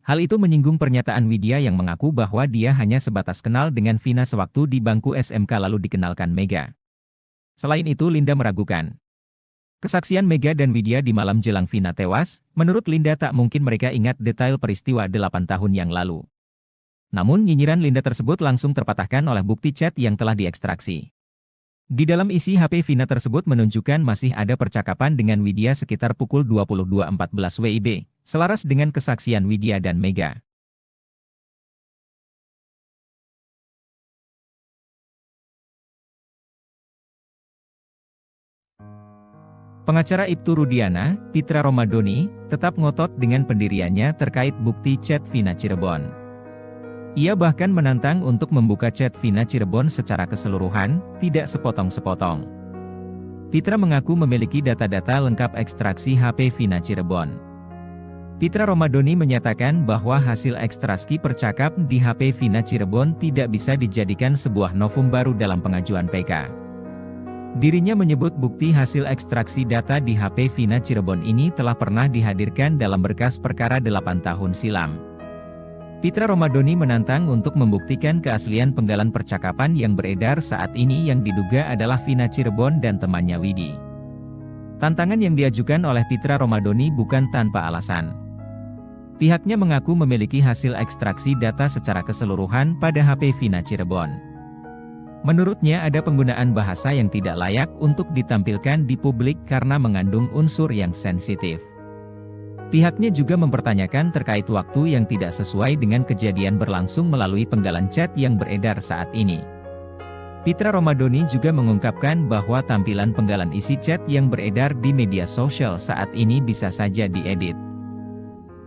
Hal itu menyinggung pernyataan Widya yang mengaku bahwa dia hanya sebatas kenal dengan Vina sewaktu di bangku SMK lalu dikenalkan Mega. Selain itu Linda meragukan kesaksian Mega dan Widya di malam jelang Vina tewas. Menurut Linda tak mungkin mereka ingat detail peristiwa 8 tahun yang lalu. Namun nyinyiran Linda tersebut langsung terpatahkan oleh bukti chat yang telah diekstraksi. Di dalam isi HP Vina tersebut menunjukkan masih ada percakapan dengan Widya sekitar pukul 22.14 WIB, selaras dengan kesaksian Widya dan Mega. Pengacara Ibtu Rudiana, Pitra Romadoni, tetap ngotot dengan pendiriannya terkait bukti chat Vina Cirebon. Ia bahkan menantang untuk membuka chat Vina Cirebon secara keseluruhan, tidak sepotong-sepotong. Pitra mengaku memiliki data-data lengkap ekstraksi HP Vina Cirebon. Pitra Romadoni menyatakan bahwa hasil ekstraksi percakap di HP Vina Cirebon tidak bisa dijadikan sebuah novum baru dalam pengajuan PK. Dirinya menyebut bukti hasil ekstraksi data di HP Vina Cirebon ini telah pernah dihadirkan dalam berkas perkara 8 tahun silam. Pitra Romadoni menantang untuk membuktikan keaslian penggalan percakapan yang beredar saat ini yang diduga adalah Vina Cirebon dan temannya Widi. Tantangan yang diajukan oleh Pitra Romadhoni bukan tanpa alasan. Pihaknya mengaku memiliki hasil ekstraksi data secara keseluruhan pada HP Vina Cirebon. Menurutnya ada penggunaan bahasa yang tidak layak untuk ditampilkan di publik karena mengandung unsur yang sensitif. Pihaknya juga mempertanyakan terkait waktu yang tidak sesuai dengan kejadian berlangsung melalui penggalan chat yang beredar saat ini. Pitra Romadhoni juga mengungkapkan bahwa tampilan penggalan isi chat yang beredar di media sosial saat ini bisa saja diedit.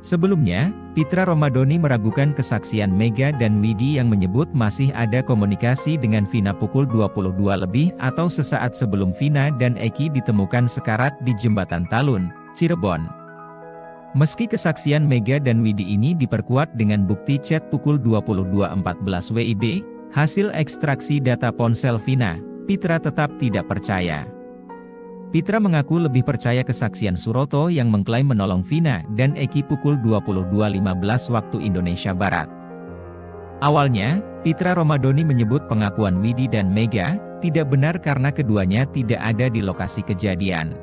Sebelumnya, Pitra Romadhoni meragukan kesaksian Mega dan Widi yang menyebut masih ada komunikasi dengan Vina pukul 22 lebih atau sesaat sebelum Vina dan Eki ditemukan sekarat di Jembatan Talun, Cirebon. Meski kesaksian Mega dan Widi ini diperkuat dengan bukti chat pukul 22.14 WIB, hasil ekstraksi data ponsel Vina, Pitra tetap tidak percaya. Pitra mengaku lebih percaya kesaksian Suroto yang mengklaim menolong Vina dan Eki pukul 22.15 waktu Indonesia Barat. Awalnya, Pitra Romadhoni menyebut pengakuan Widi dan Mega tidak benar karena keduanya tidak ada di lokasi kejadian.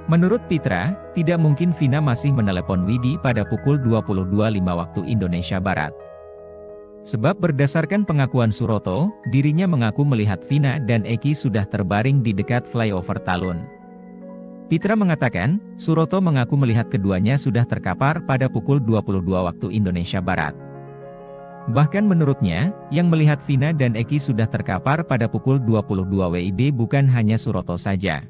Menurut Pitra, tidak mungkin Vina masih menelepon Widi pada pukul 22.05 waktu Indonesia Barat. Sebab berdasarkan pengakuan Suroto, dirinya mengaku melihat Vina dan Eki sudah terbaring di dekat flyover Talun. Pitra mengatakan, Suroto mengaku melihat keduanya sudah terkapar pada pukul 22 waktu Indonesia Barat. Bahkan menurutnya, yang melihat Vina dan Eki sudah terkapar pada pukul 22 WIB bukan hanya Suroto saja,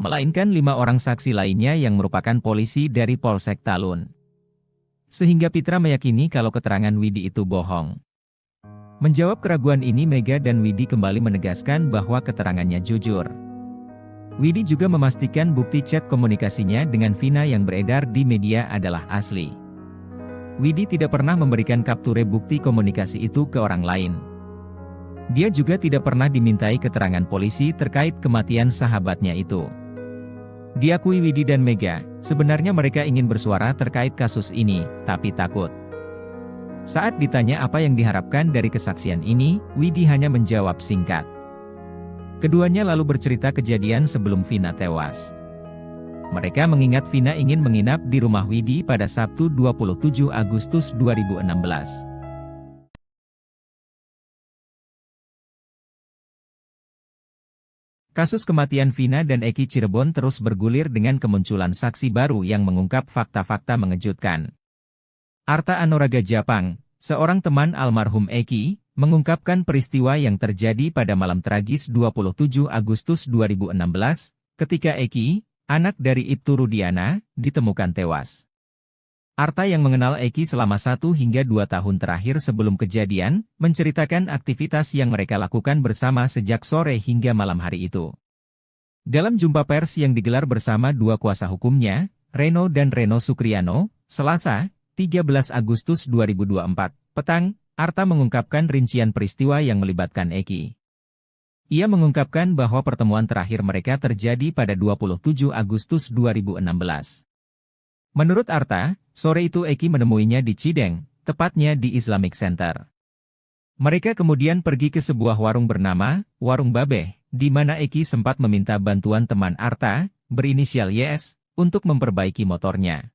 melainkan 5 orang saksi lainnya yang merupakan polisi dari Polsek Talun. Sehingga Pitra meyakini kalau keterangan Widi itu bohong. Menjawab keraguan ini Mega dan Widi kembali menegaskan bahwa keterangannya jujur. Widi juga memastikan bukti chat komunikasinya dengan Vina yang beredar di media adalah asli. Widi tidak pernah memberikan kapture bukti komunikasi itu ke orang lain. Dia juga tidak pernah dimintai keterangan polisi terkait kematian sahabatnya itu. Diakui Widi dan Mega, sebenarnya mereka ingin bersuara terkait kasus ini, tapi takut. Saat ditanya apa yang diharapkan dari kesaksian ini, Widi hanya menjawab singkat. Keduanya lalu bercerita kejadian sebelum Vina tewas. Mereka mengingat Vina ingin menginap di rumah Widi pada Sabtu 27 Agustus 2016. Kasus kematian Vina dan Eki Cirebon terus bergulir dengan kemunculan saksi baru yang mengungkap fakta-fakta mengejutkan. Arta Anoraga Japang, seorang teman almarhum Eki, mengungkapkan peristiwa yang terjadi pada malam tragis 27 Agustus 2016, ketika Eki, anak dari Ibtu Rudiana, ditemukan tewas. Arta yang mengenal Eki selama 1 hingga 2 tahun terakhir sebelum kejadian, menceritakan aktivitas yang mereka lakukan bersama sejak sore hingga malam hari itu. Dalam jumpa pers yang digelar bersama 2 kuasa hukumnya, Reno dan Reno Sukriano, Selasa, 13 Agustus 2024, petang, Arta mengungkapkan rincian peristiwa yang melibatkan Eki. Ia mengungkapkan bahwa pertemuan terakhir mereka terjadi pada 27 Agustus 2016. Menurut Arta, sore itu Eki menemuinya di Cideng, tepatnya di Islamic Center. Mereka kemudian pergi ke sebuah warung bernama Warung Babeh, di mana Eki sempat meminta bantuan teman Arta, berinisial YS, untuk memperbaiki motornya.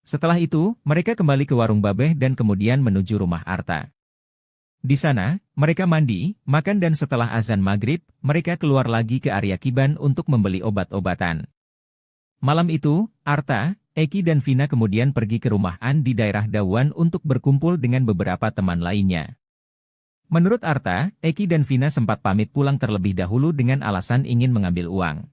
Setelah itu, mereka kembali ke Warung Babeh dan kemudian menuju rumah Arta. Di sana, mereka mandi, makan dan setelah azan maghrib, mereka keluar lagi ke area Kiban untuk membeli obat-obatan. Malam itu, Arta, Eki dan Vina kemudian pergi ke rumah An di daerah Dawan untuk berkumpul dengan beberapa teman lainnya. Menurut Arta, Eki dan Vina sempat pamit pulang terlebih dahulu dengan alasan ingin mengambil uang.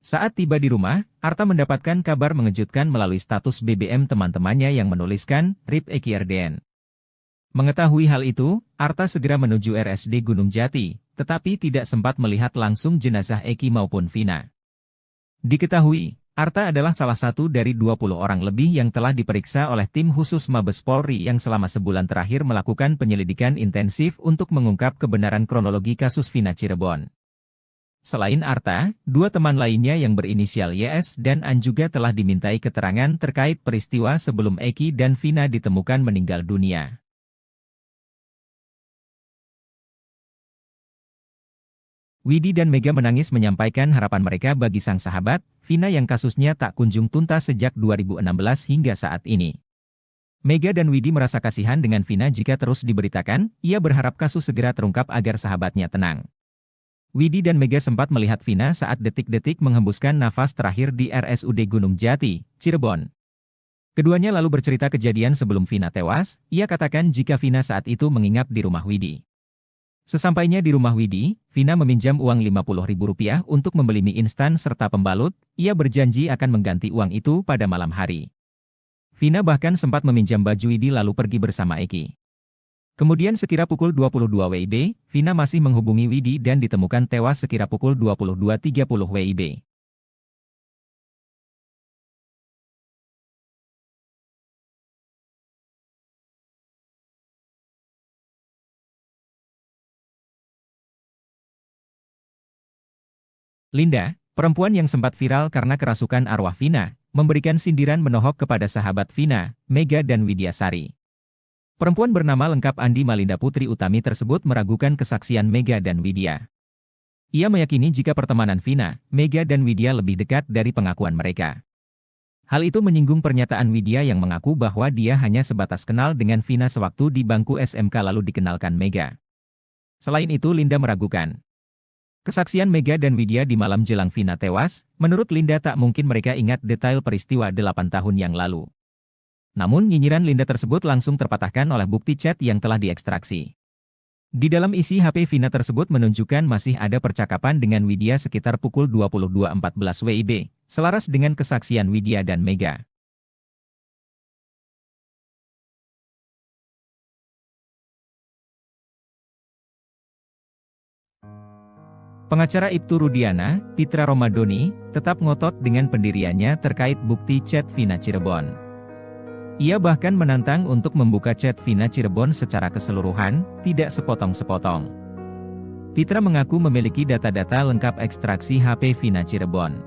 Saat tiba di rumah, Arta mendapatkan kabar mengejutkan melalui status BBM teman-temannya yang menuliskan, RIP Eki RDN. Mengetahui hal itu, Arta segera menuju RSD Gunung Jati, tetapi tidak sempat melihat langsung jenazah Eki maupun Vina. Diketahui, Arta adalah salah satu dari 20 orang lebih yang telah diperiksa oleh tim khusus Mabes Polri yang selama sebulan terakhir melakukan penyelidikan intensif untuk mengungkap kebenaran kronologi kasus Vina Cirebon. Selain Arta, 2 teman lainnya yang berinisial YS dan An juga telah dimintai keterangan terkait peristiwa sebelum Eki dan Vina ditemukan meninggal dunia. Widi dan Mega menangis menyampaikan harapan mereka bagi sang sahabat, Vina yang kasusnya tak kunjung tuntas sejak 2016 hingga saat ini. Mega dan Widi merasa kasihan dengan Vina jika terus diberitakan, ia berharap kasus segera terungkap agar sahabatnya tenang. Widi dan Mega sempat melihat Vina saat detik-detik menghembuskan nafas terakhir di RSUD Gunung Jati, Cirebon. Keduanya lalu bercerita kejadian sebelum Vina tewas, ia katakan jika Vina saat itu menginap di rumah Widi. Sesampainya di rumah Widi, Vina meminjam uang Rp50.000 untuk membeli mie instan serta pembalut, ia berjanji akan mengganti uang itu pada malam hari. Vina bahkan sempat meminjam baju Widi lalu pergi bersama Eki. Kemudian sekira pukul 22 WIB, Vina masih menghubungi Widi dan ditemukan tewas sekira pukul 22.30 WIB. Linda, perempuan yang sempat viral karena kerasukan arwah Vina, memberikan sindiran menohok kepada sahabat Vina, Mega dan Widyasari. Perempuan bernama lengkap Andi Malinda Putri Utami tersebut meragukan kesaksian Mega dan Widya. Ia meyakini jika pertemanan Vina, Mega dan Widya lebih dekat dari pengakuan mereka. Hal itu menyinggung pernyataan Widya yang mengaku bahwa dia hanya sebatas kenal dengan Vina sewaktu di bangku SMK lalu dikenalkan Mega. Selain itu Linda meragukan kesaksian Mega dan Widya di malam jelang Vina tewas. Menurut Linda tak mungkin mereka ingat detail peristiwa 8 tahun yang lalu. Namun nyinyiran Linda tersebut langsung terpatahkan oleh bukti chat yang telah diekstraksi. Di dalam isi HP Vina tersebut menunjukkan masih ada percakapan dengan Widya sekitar pukul 22.14 WIB, selaras dengan kesaksian Widya dan Mega. Pengacara Ibtu Rudiana, Pitra Romadoni, tetap ngotot dengan pendiriannya terkait bukti chat Vina Cirebon. Ia bahkan menantang untuk membuka chat Vina Cirebon secara keseluruhan, tidak sepotong-sepotong. Pitra mengaku memiliki data-data lengkap ekstraksi HP Vina Cirebon.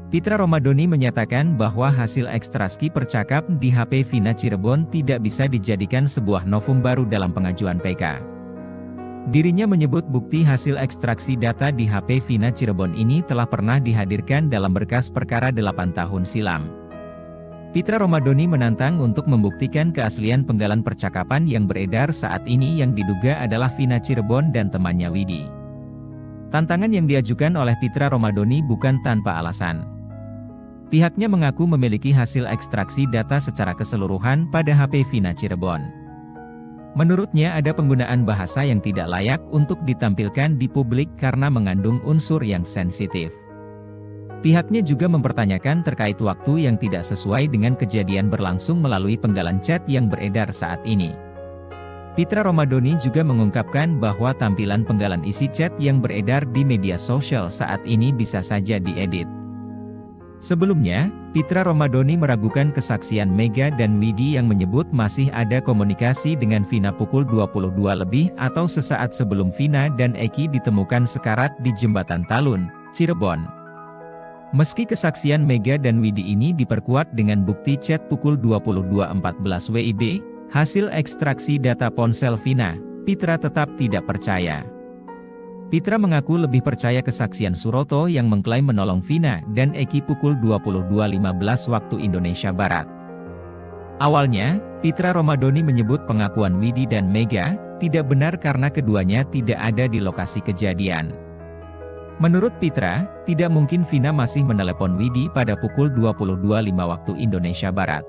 Pitra Romadoni menyatakan bahwa hasil ekstraksi percakap di HP Vina Cirebon tidak bisa dijadikan sebuah novum baru dalam pengajuan PK. Dirinya menyebut bukti hasil ekstraksi data di HP Vina Cirebon ini telah pernah dihadirkan dalam berkas perkara 8 tahun silam. Pitra Romadoni menantang untuk membuktikan keaslian penggalan percakapan yang beredar saat ini yang diduga adalah Vina Cirebon dan temannya Widi. Tantangan yang diajukan oleh Pitra Romadoni bukan tanpa alasan. Pihaknya mengaku memiliki hasil ekstraksi data secara keseluruhan pada HP Vina Cirebon. Menurutnya ada penggunaan bahasa yang tidak layak untuk ditampilkan di publik karena mengandung unsur yang sensitif. Pihaknya juga mempertanyakan terkait waktu yang tidak sesuai dengan kejadian berlangsung melalui penggalan chat yang beredar saat ini. Pitra Romadoni juga mengungkapkan bahwa tampilan penggalan isi chat yang beredar di media sosial saat ini bisa saja diedit. Sebelumnya, Pitra Romadoni meragukan kesaksian Mega dan Widi yang menyebut masih ada komunikasi dengan Vina pukul 22 lebih atau sesaat sebelum Vina dan Eki ditemukan sekarat di Jembatan Talun, Cirebon. Meski kesaksian Mega dan Widi ini diperkuat dengan bukti chat pukul 22.14 WIB, hasil ekstraksi data ponsel Vina, Pitra tetap tidak percaya. Pitra mengaku lebih percaya kesaksian Suroto yang mengklaim menolong Vina dan Eki pukul 22.15 waktu Indonesia Barat. Awalnya, Pitra Romadoni menyebut pengakuan Widi dan Mega tidak benar karena keduanya tidak ada di lokasi kejadian. Menurut Pitra, tidak mungkin Vina masih menelepon Widi pada pukul 22.05 waktu Indonesia Barat.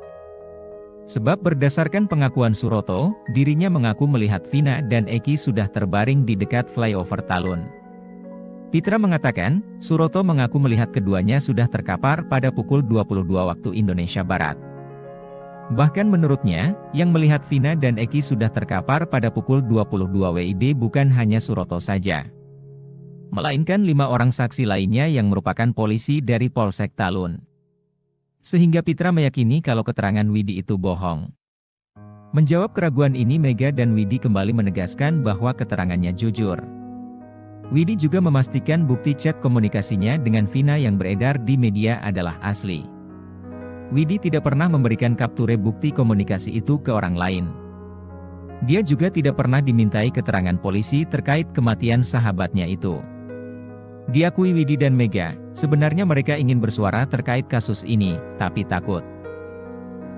Sebab berdasarkan pengakuan Suroto, dirinya mengaku melihat Vina dan Eki sudah terbaring di dekat flyover Talun. Pitra mengatakan, Suroto mengaku melihat keduanya sudah terkapar pada pukul 22 waktu Indonesia Barat. Bahkan menurutnya, yang melihat Vina dan Eki sudah terkapar pada pukul 22 WIB bukan hanya Suroto saja, melainkan 5 orang saksi lainnya yang merupakan polisi dari Polsek Talun. Sehingga Pitra meyakini kalau keterangan Widi itu bohong. Menjawab keraguan ini Mega dan Widi kembali menegaskan bahwa keterangannya jujur. Widi juga memastikan bukti chat komunikasinya dengan Vina yang beredar di media adalah asli. Widi tidak pernah memberikan kapture bukti komunikasi itu ke orang lain. Dia juga tidak pernah dimintai keterangan polisi terkait kematian sahabatnya itu. Diakui Widi dan Mega, sebenarnya mereka ingin bersuara terkait kasus ini, tapi takut.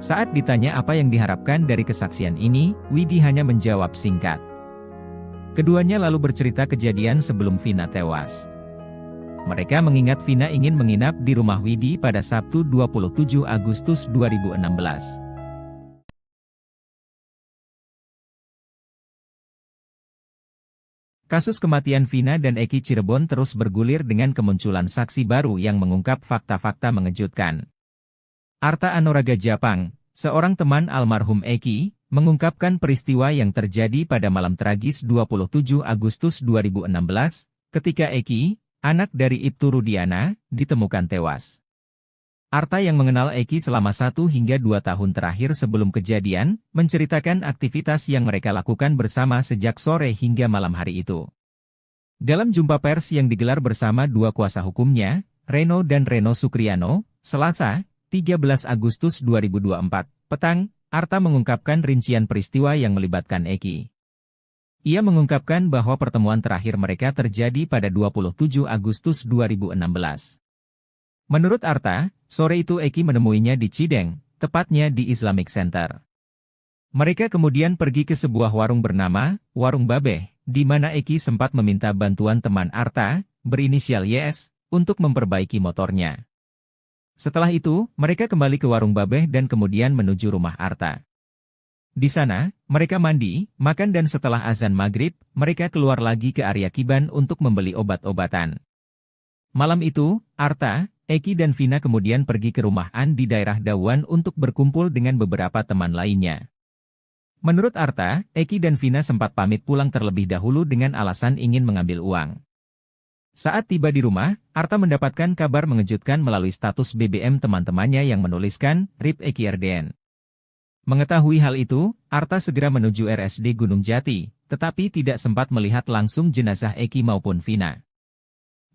Saat ditanya apa yang diharapkan dari kesaksian ini, Widi hanya menjawab singkat. Keduanya lalu bercerita kejadian sebelum Vina tewas. Mereka mengingat Vina ingin menginap di rumah Widi pada Sabtu 27 Agustus 2016. Kasus kematian Vina dan Eki Cirebon terus bergulir dengan kemunculan saksi baru yang mengungkap fakta-fakta mengejutkan. Arta Anuraga Japang, seorang teman almarhum Eki, mengungkapkan peristiwa yang terjadi pada malam tragis 27 Agustus 2016, ketika Eki, anak dari Ibtu Rudiana, ditemukan tewas. Arta yang mengenal Eki selama 1 hingga 2 tahun terakhir sebelum kejadian, menceritakan aktivitas yang mereka lakukan bersama sejak sore hingga malam hari itu. Dalam jumpa pers yang digelar bersama 2 kuasa hukumnya, Reno dan Reno Sukriano, Selasa, 13 Agustus 2024, petang, Arta mengungkapkan rincian peristiwa yang melibatkan Eki. Ia mengungkapkan bahwa pertemuan terakhir mereka terjadi pada 27 Agustus 2016. Menurut Arta, sore itu Eki menemuinya di Cideng, tepatnya di Islamic Center. Mereka kemudian pergi ke sebuah warung bernama Warung Babeh, di mana Eki sempat meminta bantuan teman Arta, berinisial YS, untuk memperbaiki motornya. Setelah itu, mereka kembali ke Warung Babeh dan kemudian menuju rumah Arta. Di sana, mereka mandi, makan dan setelah azan maghrib, mereka keluar lagi ke area Kiban untuk membeli obat-obatan. Malam itu, Arta, Eki dan Vina kemudian pergi ke rumah An di daerah Dawan untuk berkumpul dengan beberapa teman lainnya. Menurut Arta, Eki dan Vina sempat pamit pulang terlebih dahulu dengan alasan ingin mengambil uang. Saat tiba di rumah, Arta mendapatkan kabar mengejutkan melalui status BBM teman-temannya yang menuliskan, RIP Eki RDN. Mengetahui hal itu, Arta segera menuju RSD Gunung Jati, tetapi tidak sempat melihat langsung jenazah Eki maupun Vina.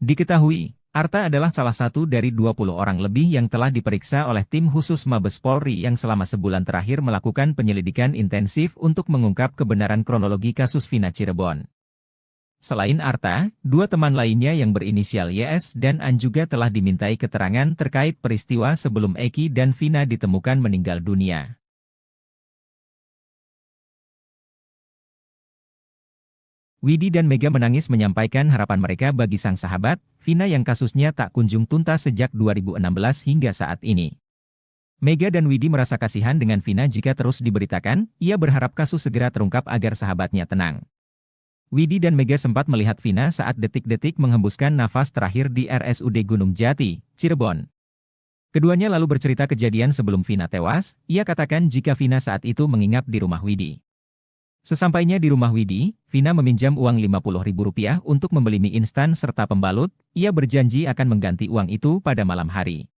Diketahui, Arta adalah salah satu dari 20 orang lebih yang telah diperiksa oleh tim khusus Mabes Polri yang selama sebulan terakhir melakukan penyelidikan intensif untuk mengungkap kebenaran kronologi kasus Vina Cirebon. Selain Arta, 2 teman lainnya yang berinisial YS dan An juga telah dimintai keterangan terkait peristiwa sebelum Eki dan Vina ditemukan meninggal dunia. Widi dan Mega menangis menyampaikan harapan mereka bagi sang sahabat, Vina yang kasusnya tak kunjung tuntas sejak 2016 hingga saat ini. Mega dan Widi merasa kasihan dengan Vina jika terus diberitakan, ia berharap kasus segera terungkap agar sahabatnya tenang. Widi dan Mega sempat melihat Vina saat detik-detik menghembuskan nafas terakhir di RSUD Gunung Jati, Cirebon. Keduanya lalu bercerita kejadian sebelum Vina tewas, ia katakan jika Vina saat itu menginap di rumah Widi. Sesampainya di rumah Widi, Vina meminjam uang Rp50.000 untuk membeli mie instan serta pembalut, ia berjanji akan mengganti uang itu pada malam hari.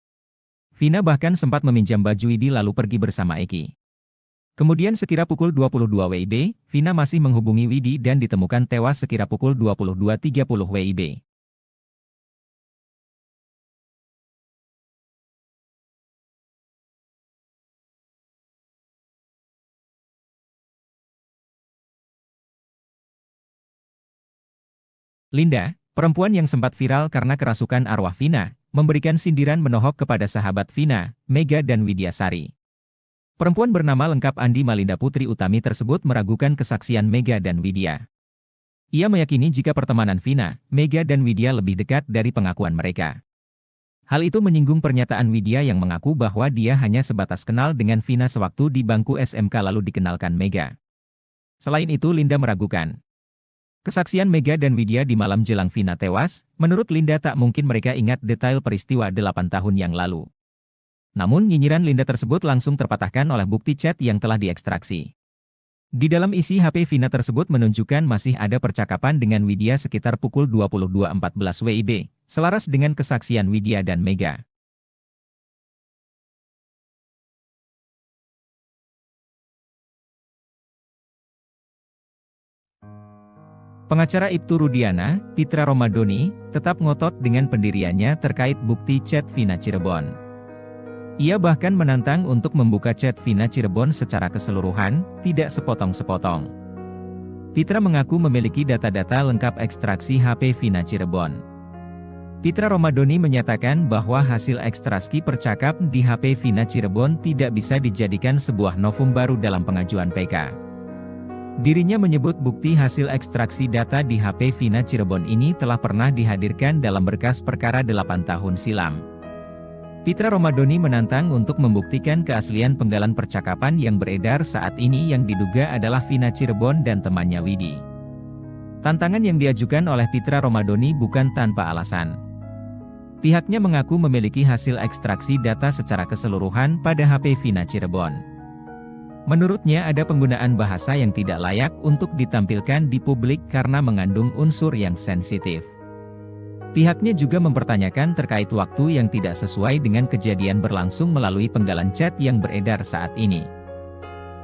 Vina bahkan sempat meminjam baju Widi lalu pergi bersama Eki. Kemudian sekira pukul 22 WIB, Vina masih menghubungi Widi dan ditemukan tewas sekira pukul 22.30 WIB. Linda, perempuan yang sempat viral karena kerasukan arwah Vina, memberikan sindiran menohok kepada sahabat Vina, Mega dan Widyasari. Perempuan bernama lengkap Andi Malinda Putri Utami tersebut meragukan kesaksian Mega dan Widya. Ia meyakini jika pertemanan Vina, Mega dan Widya lebih dekat dari pengakuan mereka. Hal itu menyinggung pernyataan Widya yang mengaku bahwa dia hanya sebatas kenal dengan Vina sewaktu di bangku SMK lalu dikenalkan Mega. Selain itu Linda meragukan kesaksian Mega dan Widya di malam jelang Vina tewas. Menurut Linda tak mungkin mereka ingat detail peristiwa 8 tahun yang lalu. Namun nyinyiran Linda tersebut langsung terpatahkan oleh bukti chat yang telah diekstraksi. Di dalam isi HP Vina tersebut menunjukkan masih ada percakapan dengan Widya sekitar pukul 22.14 WIB, selaras dengan kesaksian Widya dan Mega. Pengacara Ibtu Rudiana, Pitra Romadoni, tetap ngotot dengan pendiriannya terkait bukti chat Vina Cirebon. Ia bahkan menantang untuk membuka chat Vina Cirebon secara keseluruhan, tidak sepotong-sepotong. Pitra mengaku memiliki data-data lengkap ekstraksi HP Vina Cirebon. Pitra Romadhoni menyatakan bahwa hasil ekstraksi percakap di HP Vina Cirebon tidak bisa dijadikan sebuah novum baru dalam pengajuan PK. Dirinya menyebut bukti hasil ekstraksi data di HP Vina Cirebon ini telah pernah dihadirkan dalam berkas perkara 8 tahun silam. Pitra Romadhoni menantang untuk membuktikan keaslian penggalan percakapan yang beredar saat ini yang diduga adalah Vina Cirebon dan temannya Widi. Tantangan yang diajukan oleh Pitra Romadhoni bukan tanpa alasan. Pihaknya mengaku memiliki hasil ekstraksi data secara keseluruhan pada HP Vina Cirebon. Menurutnya ada penggunaan bahasa yang tidak layak untuk ditampilkan di publik karena mengandung unsur yang sensitif. Pihaknya juga mempertanyakan terkait waktu yang tidak sesuai dengan kejadian berlangsung melalui penggalan chat yang beredar saat ini.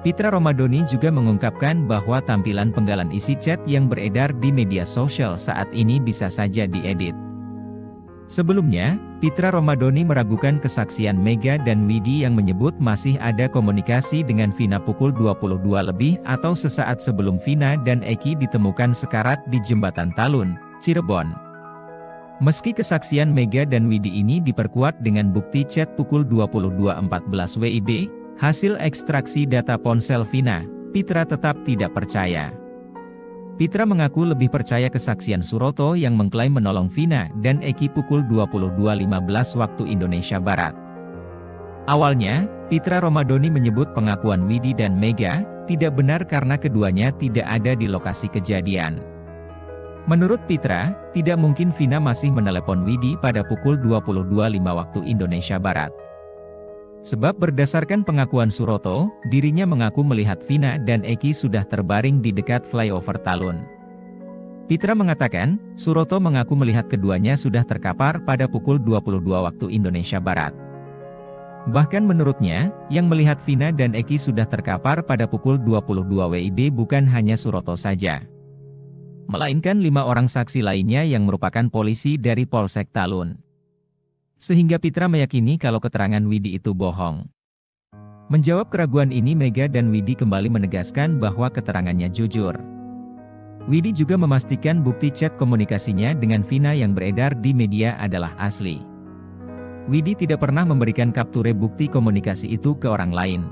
Pitra Romadhoni juga mengungkapkan bahwa tampilan penggalan isi chat yang beredar di media sosial saat ini bisa saja diedit. Sebelumnya, Pitra Romadhoni meragukan kesaksian Mega dan Widi yang menyebut masih ada komunikasi dengan Vina pukul 22 lebih atau sesaat sebelum Vina dan Eki ditemukan sekarat di Jembatan Talun, Cirebon. Meski kesaksian Mega dan Widi ini diperkuat dengan bukti chat pukul 22.14 WIB, hasil ekstraksi data ponsel Vina, Pitra tetap tidak percaya. Pitra mengaku lebih percaya kesaksian Suroto yang mengklaim menolong Vina dan Eki pukul 22.15 waktu Indonesia Barat. Awalnya, Pitra Romadhoni menyebut pengakuan Widi dan Mega tidak benar karena keduanya tidak ada di lokasi kejadian. Menurut Pitra, tidak mungkin Vina masih menelepon Widi pada pukul 22.05 waktu Indonesia Barat. Sebab berdasarkan pengakuan Suroto, dirinya mengaku melihat Vina dan Eki sudah terbaring di dekat flyover Talun. Pitra mengatakan, Suroto mengaku melihat keduanya sudah terkapar pada pukul 22 waktu Indonesia Barat. Bahkan menurutnya, yang melihat Vina dan Eki sudah terkapar pada pukul 22 WIB bukan hanya Suroto saja, melainkan 5 orang saksi lainnya yang merupakan polisi dari Polsek Talun. Sehingga Pitra meyakini kalau keterangan Widi itu bohong. Menjawab keraguan ini Mega dan Widi kembali menegaskan bahwa keterangannya jujur. Widi juga memastikan bukti chat komunikasinya dengan Vina yang beredar di media adalah asli. Widi tidak pernah memberikan kapture bukti komunikasi itu ke orang lain.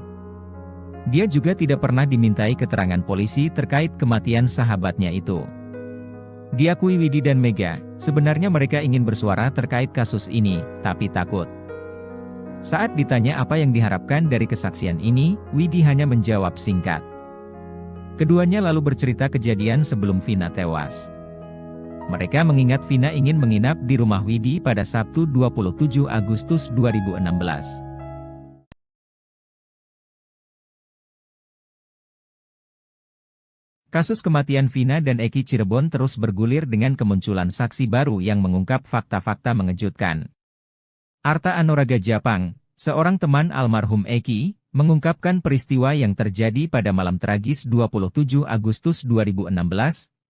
Dia juga tidak pernah dimintai keterangan polisi terkait kematian sahabatnya itu. Diakui Widi dan Mega, sebenarnya mereka ingin bersuara terkait kasus ini, tapi takut. Saat ditanya apa yang diharapkan dari kesaksian ini, Widi hanya menjawab singkat. Keduanya lalu bercerita kejadian sebelum Vina tewas. Mereka mengingat Vina ingin menginap di rumah Widi pada Sabtu 27 Agustus 2016. Kasus kematian Vina dan Eki Cirebon terus bergulir dengan kemunculan saksi baru yang mengungkap fakta-fakta mengejutkan. Arta Anuraga Japang, seorang teman almarhum Eki, mengungkapkan peristiwa yang terjadi pada malam tragis 27 Agustus 2016,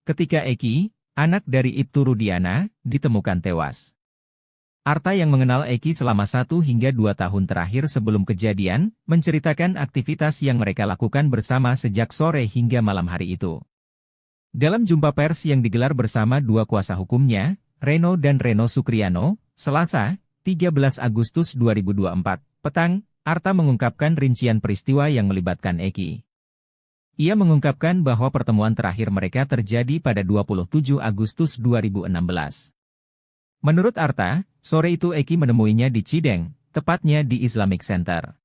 ketika Eki, anak dari Ibtu Rudiana, ditemukan tewas. Arta yang mengenal Eki selama 1 hingga 2 tahun terakhir sebelum kejadian, menceritakan aktivitas yang mereka lakukan bersama sejak sore hingga malam hari itu. Dalam jumpa pers yang digelar bersama 2 kuasa hukumnya, Reno dan Reno Sukriano, Selasa, 13 Agustus 2024, petang, Arta mengungkapkan rincian peristiwa yang melibatkan Eki. Ia mengungkapkan bahwa pertemuan terakhir mereka terjadi pada 27 Agustus 2016. Menurut Arta, sore itu Eki menemuinya di Cideng, tepatnya di Islamic Center.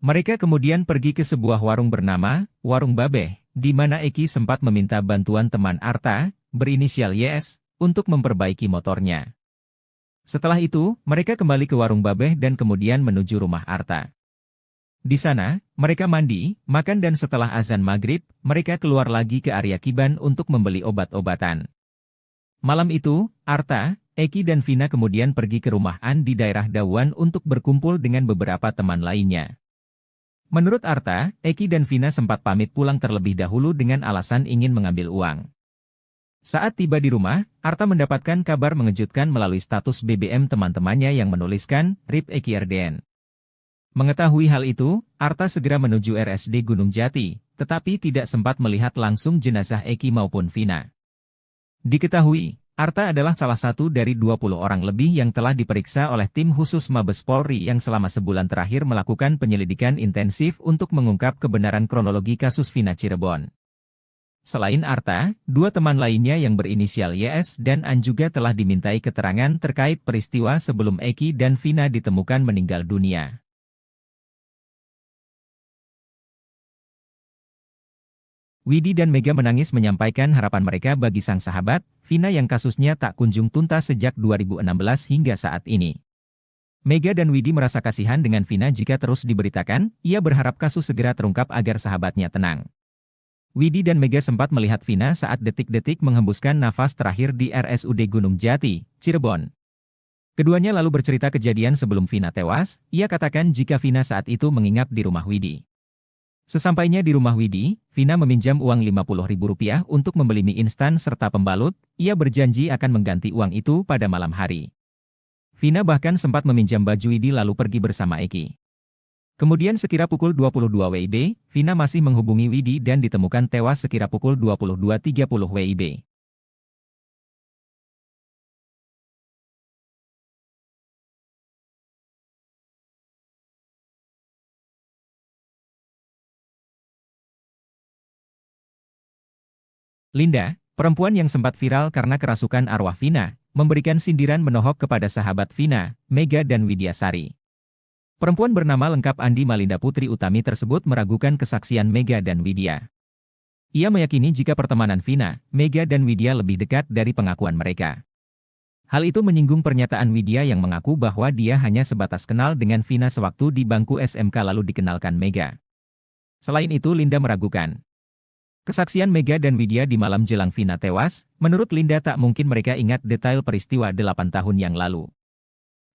Mereka kemudian pergi ke sebuah warung bernama Warung Babeh, di mana Eki sempat meminta bantuan teman Arta, berinisial YS, untuk memperbaiki motornya. Setelah itu, mereka kembali ke Warung Babeh dan kemudian menuju rumah Arta. Di sana, mereka mandi, makan dan setelah azan maghrib, mereka keluar lagi ke area Kiban untuk membeli obat-obatan. Malam itu, Arta, Eki dan Vina kemudian pergi ke rumah An di daerah Dawan untuk berkumpul dengan beberapa teman lainnya. Menurut Arta, Eki dan Vina sempat pamit pulang terlebih dahulu dengan alasan ingin mengambil uang. Saat tiba di rumah, Arta mendapatkan kabar mengejutkan melalui status BBM teman-temannya yang menuliskan, RIP Eki RDN. Mengetahui hal itu, Arta segera menuju RSD Gunung Jati, tetapi tidak sempat melihat langsung jenazah Eki maupun Vina. Diketahui, Arta adalah salah satu dari 20 orang lebih yang telah diperiksa oleh tim khusus Mabes Polri yang selama sebulan terakhir melakukan penyelidikan intensif untuk mengungkap kebenaran kronologi kasus Vina Cirebon. Selain Arta, dua teman lainnya yang berinisial YS dan An juga telah dimintai keterangan terkait peristiwa sebelum Eki dan Vina ditemukan meninggal dunia. Widi dan Mega menangis menyampaikan harapan mereka bagi sang sahabat, Vina yang kasusnya tak kunjung tuntas sejak 2016 hingga saat ini. Mega dan Widi merasa kasihan dengan Vina jika terus diberitakan, ia berharap kasus segera terungkap agar sahabatnya tenang. Widi dan Mega sempat melihat Vina saat detik-detik menghembuskan nafas terakhir di RSUD Gunung Jati, Cirebon. Keduanya lalu bercerita kejadian sebelum Vina tewas, ia katakan jika Vina saat itu menginap di rumah Widi. Sesampainya di rumah Widi, Vina meminjam uang Rp50.000 untuk membeli mie instan serta pembalut, ia berjanji akan mengganti uang itu pada malam hari. Vina bahkan sempat meminjam baju Widi lalu pergi bersama Eki. Kemudian sekira pukul 22 WIB, Vina masih menghubungi Widi dan ditemukan tewas sekira pukul 22.30 WIB. Linda, perempuan yang sempat viral karena kerasukan arwah Vina, memberikan sindiran menohok kepada sahabat Vina, Mega dan Widyasari. Perempuan bernama lengkap Andi Malinda Putri Utami tersebut meragukan kesaksian Mega dan Widya. Ia meyakini jika pertemanan Vina, Mega dan Widya lebih dekat dari pengakuan mereka. Hal itu menyinggung pernyataan Widya yang mengaku bahwa dia hanya sebatas kenal dengan Vina sewaktu di bangku SMK lalu dikenalkan Mega. Selain itu Linda meragukan kesaksian Mega dan Widya di malam jelang Vina tewas. Menurut Linda tak mungkin mereka ingat detail peristiwa 8 tahun yang lalu.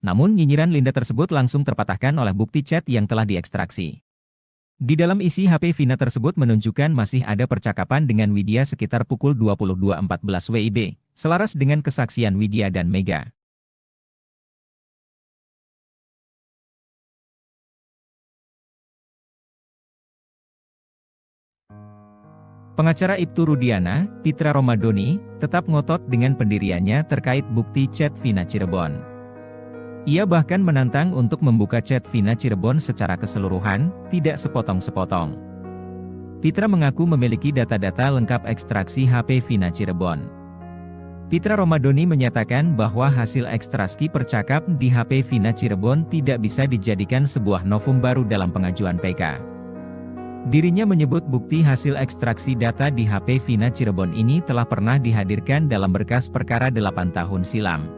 Namun nyinyiran Linda tersebut langsung terpatahkan oleh bukti chat yang telah diekstraksi. Di dalam isi HP Vina tersebut menunjukkan masih ada percakapan dengan Widya sekitar pukul 22.14 WIB, selaras dengan kesaksian Widya dan Mega. Pengacara Ibtu Rudiana, Pitra Romadoni, tetap ngotot dengan pendiriannya terkait bukti chat Vina Cirebon. Ia bahkan menantang untuk membuka chat Vina Cirebon secara keseluruhan, tidak sepotong-sepotong. Pitra mengaku memiliki data-data lengkap ekstraksi HP Vina Cirebon. Pitra Romadoni menyatakan bahwa hasil ekstraksi percakap di HP Vina Cirebon tidak bisa dijadikan sebuah novum baru dalam pengajuan PK. Dirinya menyebut bukti hasil ekstraksi data di HP Vina Cirebon ini telah pernah dihadirkan dalam berkas perkara 8 tahun silam.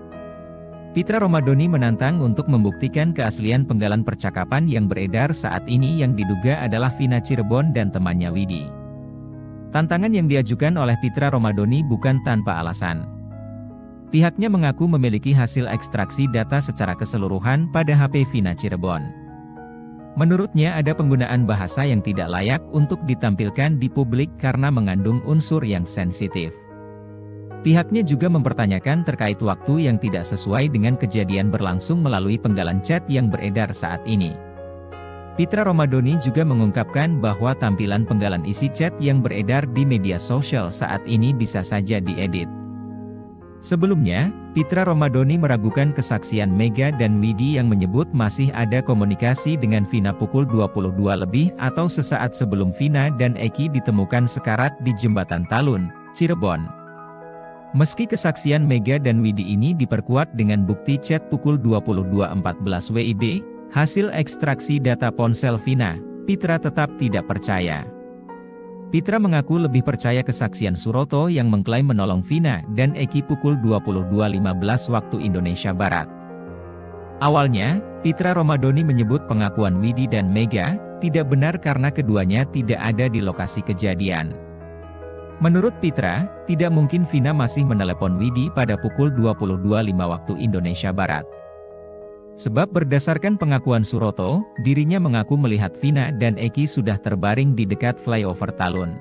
Pitra Romadoni menantang untuk membuktikan keaslian penggalan percakapan yang beredar saat ini yang diduga adalah Vina Cirebon dan temannya Widi. Tantangan yang diajukan oleh Pitra Romadoni bukan tanpa alasan. Pihaknya mengaku memiliki hasil ekstraksi data secara keseluruhan pada HP Vina Cirebon. Menurutnya ada penggunaan bahasa yang tidak layak untuk ditampilkan di publik karena mengandung unsur yang sensitif. Pihaknya juga mempertanyakan terkait waktu yang tidak sesuai dengan kejadian berlangsung melalui penggalan chat yang beredar saat ini. Pitra Romadoni juga mengungkapkan bahwa tampilan penggalan isi chat yang beredar di media sosial saat ini bisa saja diedit. Sebelumnya, Pitra Romadoni meragukan kesaksian Mega dan Widi yang menyebut masih ada komunikasi dengan Vina pukul 22 lebih atau sesaat sebelum Vina dan Eki ditemukan sekarat di Jembatan Talun, Cirebon. Meski kesaksian Mega dan Widi ini diperkuat dengan bukti chat pukul 22.14 WIB, hasil ekstraksi data ponsel Vina, Pitra tetap tidak percaya. Pitra mengaku lebih percaya kesaksian Suroto yang mengklaim menolong Vina dan Eki pukul 22.15 waktu Indonesia Barat. Awalnya, Pitra Romadoni menyebut pengakuan Widi dan Mega tidak benar karena keduanya tidak ada di lokasi kejadian. Menurut Pitra, tidak mungkin Vina masih menelepon Widi pada pukul 22.05 waktu Indonesia Barat. Sebab berdasarkan pengakuan Suroto, dirinya mengaku melihat Vina dan Eki sudah terbaring di dekat flyover Talun.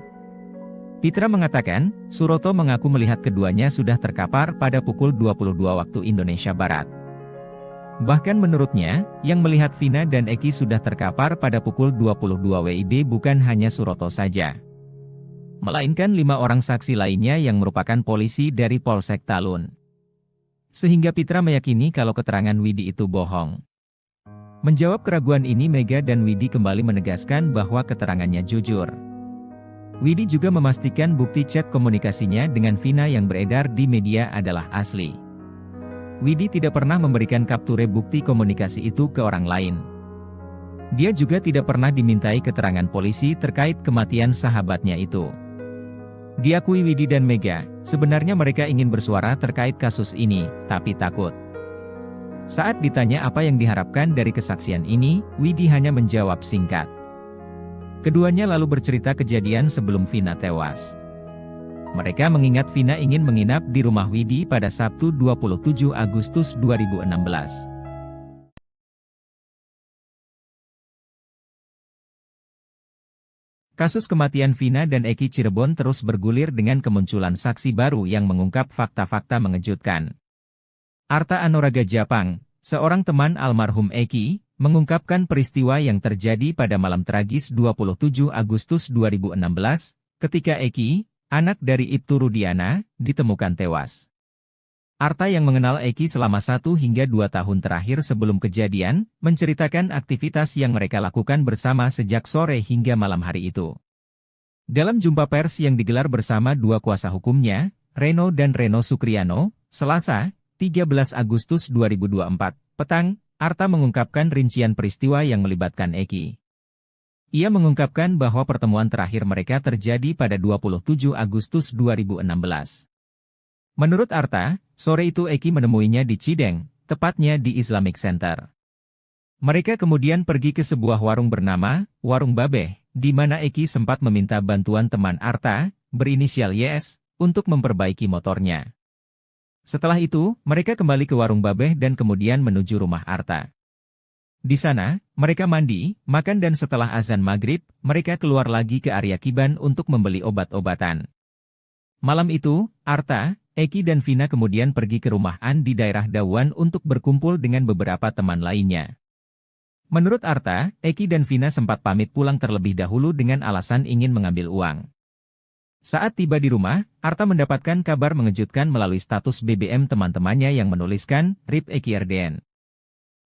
Pitra mengatakan, Suroto mengaku melihat keduanya sudah terkapar pada pukul 22 waktu Indonesia Barat. Bahkan menurutnya, yang melihat Vina dan Eki sudah terkapar pada pukul 22 WIB bukan hanya Suroto saja. melainkan 5 orang saksi lainnya yang merupakan polisi dari Polsek Talun. Sehingga Pitra meyakini kalau keterangan Widi itu bohong. Menjawab keraguan ini, Mega dan Widi kembali menegaskan bahwa keterangannya jujur. Widi juga memastikan bukti chat komunikasinya dengan Vina yang beredar di media adalah asli. Widi tidak pernah memberikan kapture bukti komunikasi itu ke orang lain. Dia juga tidak pernah dimintai keterangan polisi terkait kematian sahabatnya itu. Diakui Widi dan Mega, sebenarnya mereka ingin bersuara terkait kasus ini, tapi takut. Saat ditanya apa yang diharapkan dari kesaksian ini, Widi hanya menjawab singkat. Keduanya lalu bercerita kejadian sebelum Vina tewas. Mereka mengingat Vina ingin menginap di rumah Widi pada Sabtu 27 Agustus 2016. Kasus kematian Vina dan Eki Cirebon terus bergulir dengan kemunculan saksi baru yang mengungkap fakta-fakta mengejutkan. Arta Anoraga Japang, seorang teman almarhum Eki, mengungkapkan peristiwa yang terjadi pada malam tragis 27 Agustus 2016, ketika Eki, anak dari Ibtu Rudiana, ditemukan tewas. Arta yang mengenal Eki selama 1 hingga 2 tahun terakhir sebelum kejadian, menceritakan aktivitas yang mereka lakukan bersama sejak sore hingga malam hari itu. Dalam jumpa pers yang digelar bersama 2 kuasa hukumnya, Reno dan Reno Sukriano, Selasa, 13 Agustus 2024, petang, Arta mengungkapkan rincian peristiwa yang melibatkan Eki. Ia mengungkapkan bahwa pertemuan terakhir mereka terjadi pada 27 Agustus 2016. Menurut Arta, sore itu Eki menemuinya di Cideng, tepatnya di Islamic Center. Mereka kemudian pergi ke sebuah warung bernama Warung Babeh, di mana Eki sempat meminta bantuan teman Arta, berinisial YS, untuk memperbaiki motornya. Setelah itu, mereka kembali ke Warung Babeh dan kemudian menuju rumah Arta. Di sana, mereka mandi, makan dan setelah azan maghrib, mereka keluar lagi ke area Kiban untuk membeli obat-obatan. Malam itu, Arta, Eki dan Vina kemudian pergi ke rumah An di daerah Dawan untuk berkumpul dengan beberapa teman lainnya. Menurut Arta, Eki dan Vina sempat pamit pulang terlebih dahulu dengan alasan ingin mengambil uang. Saat tiba di rumah, Arta mendapatkan kabar mengejutkan melalui status BBM teman-temannya yang menuliskan, RIP Eki RDN.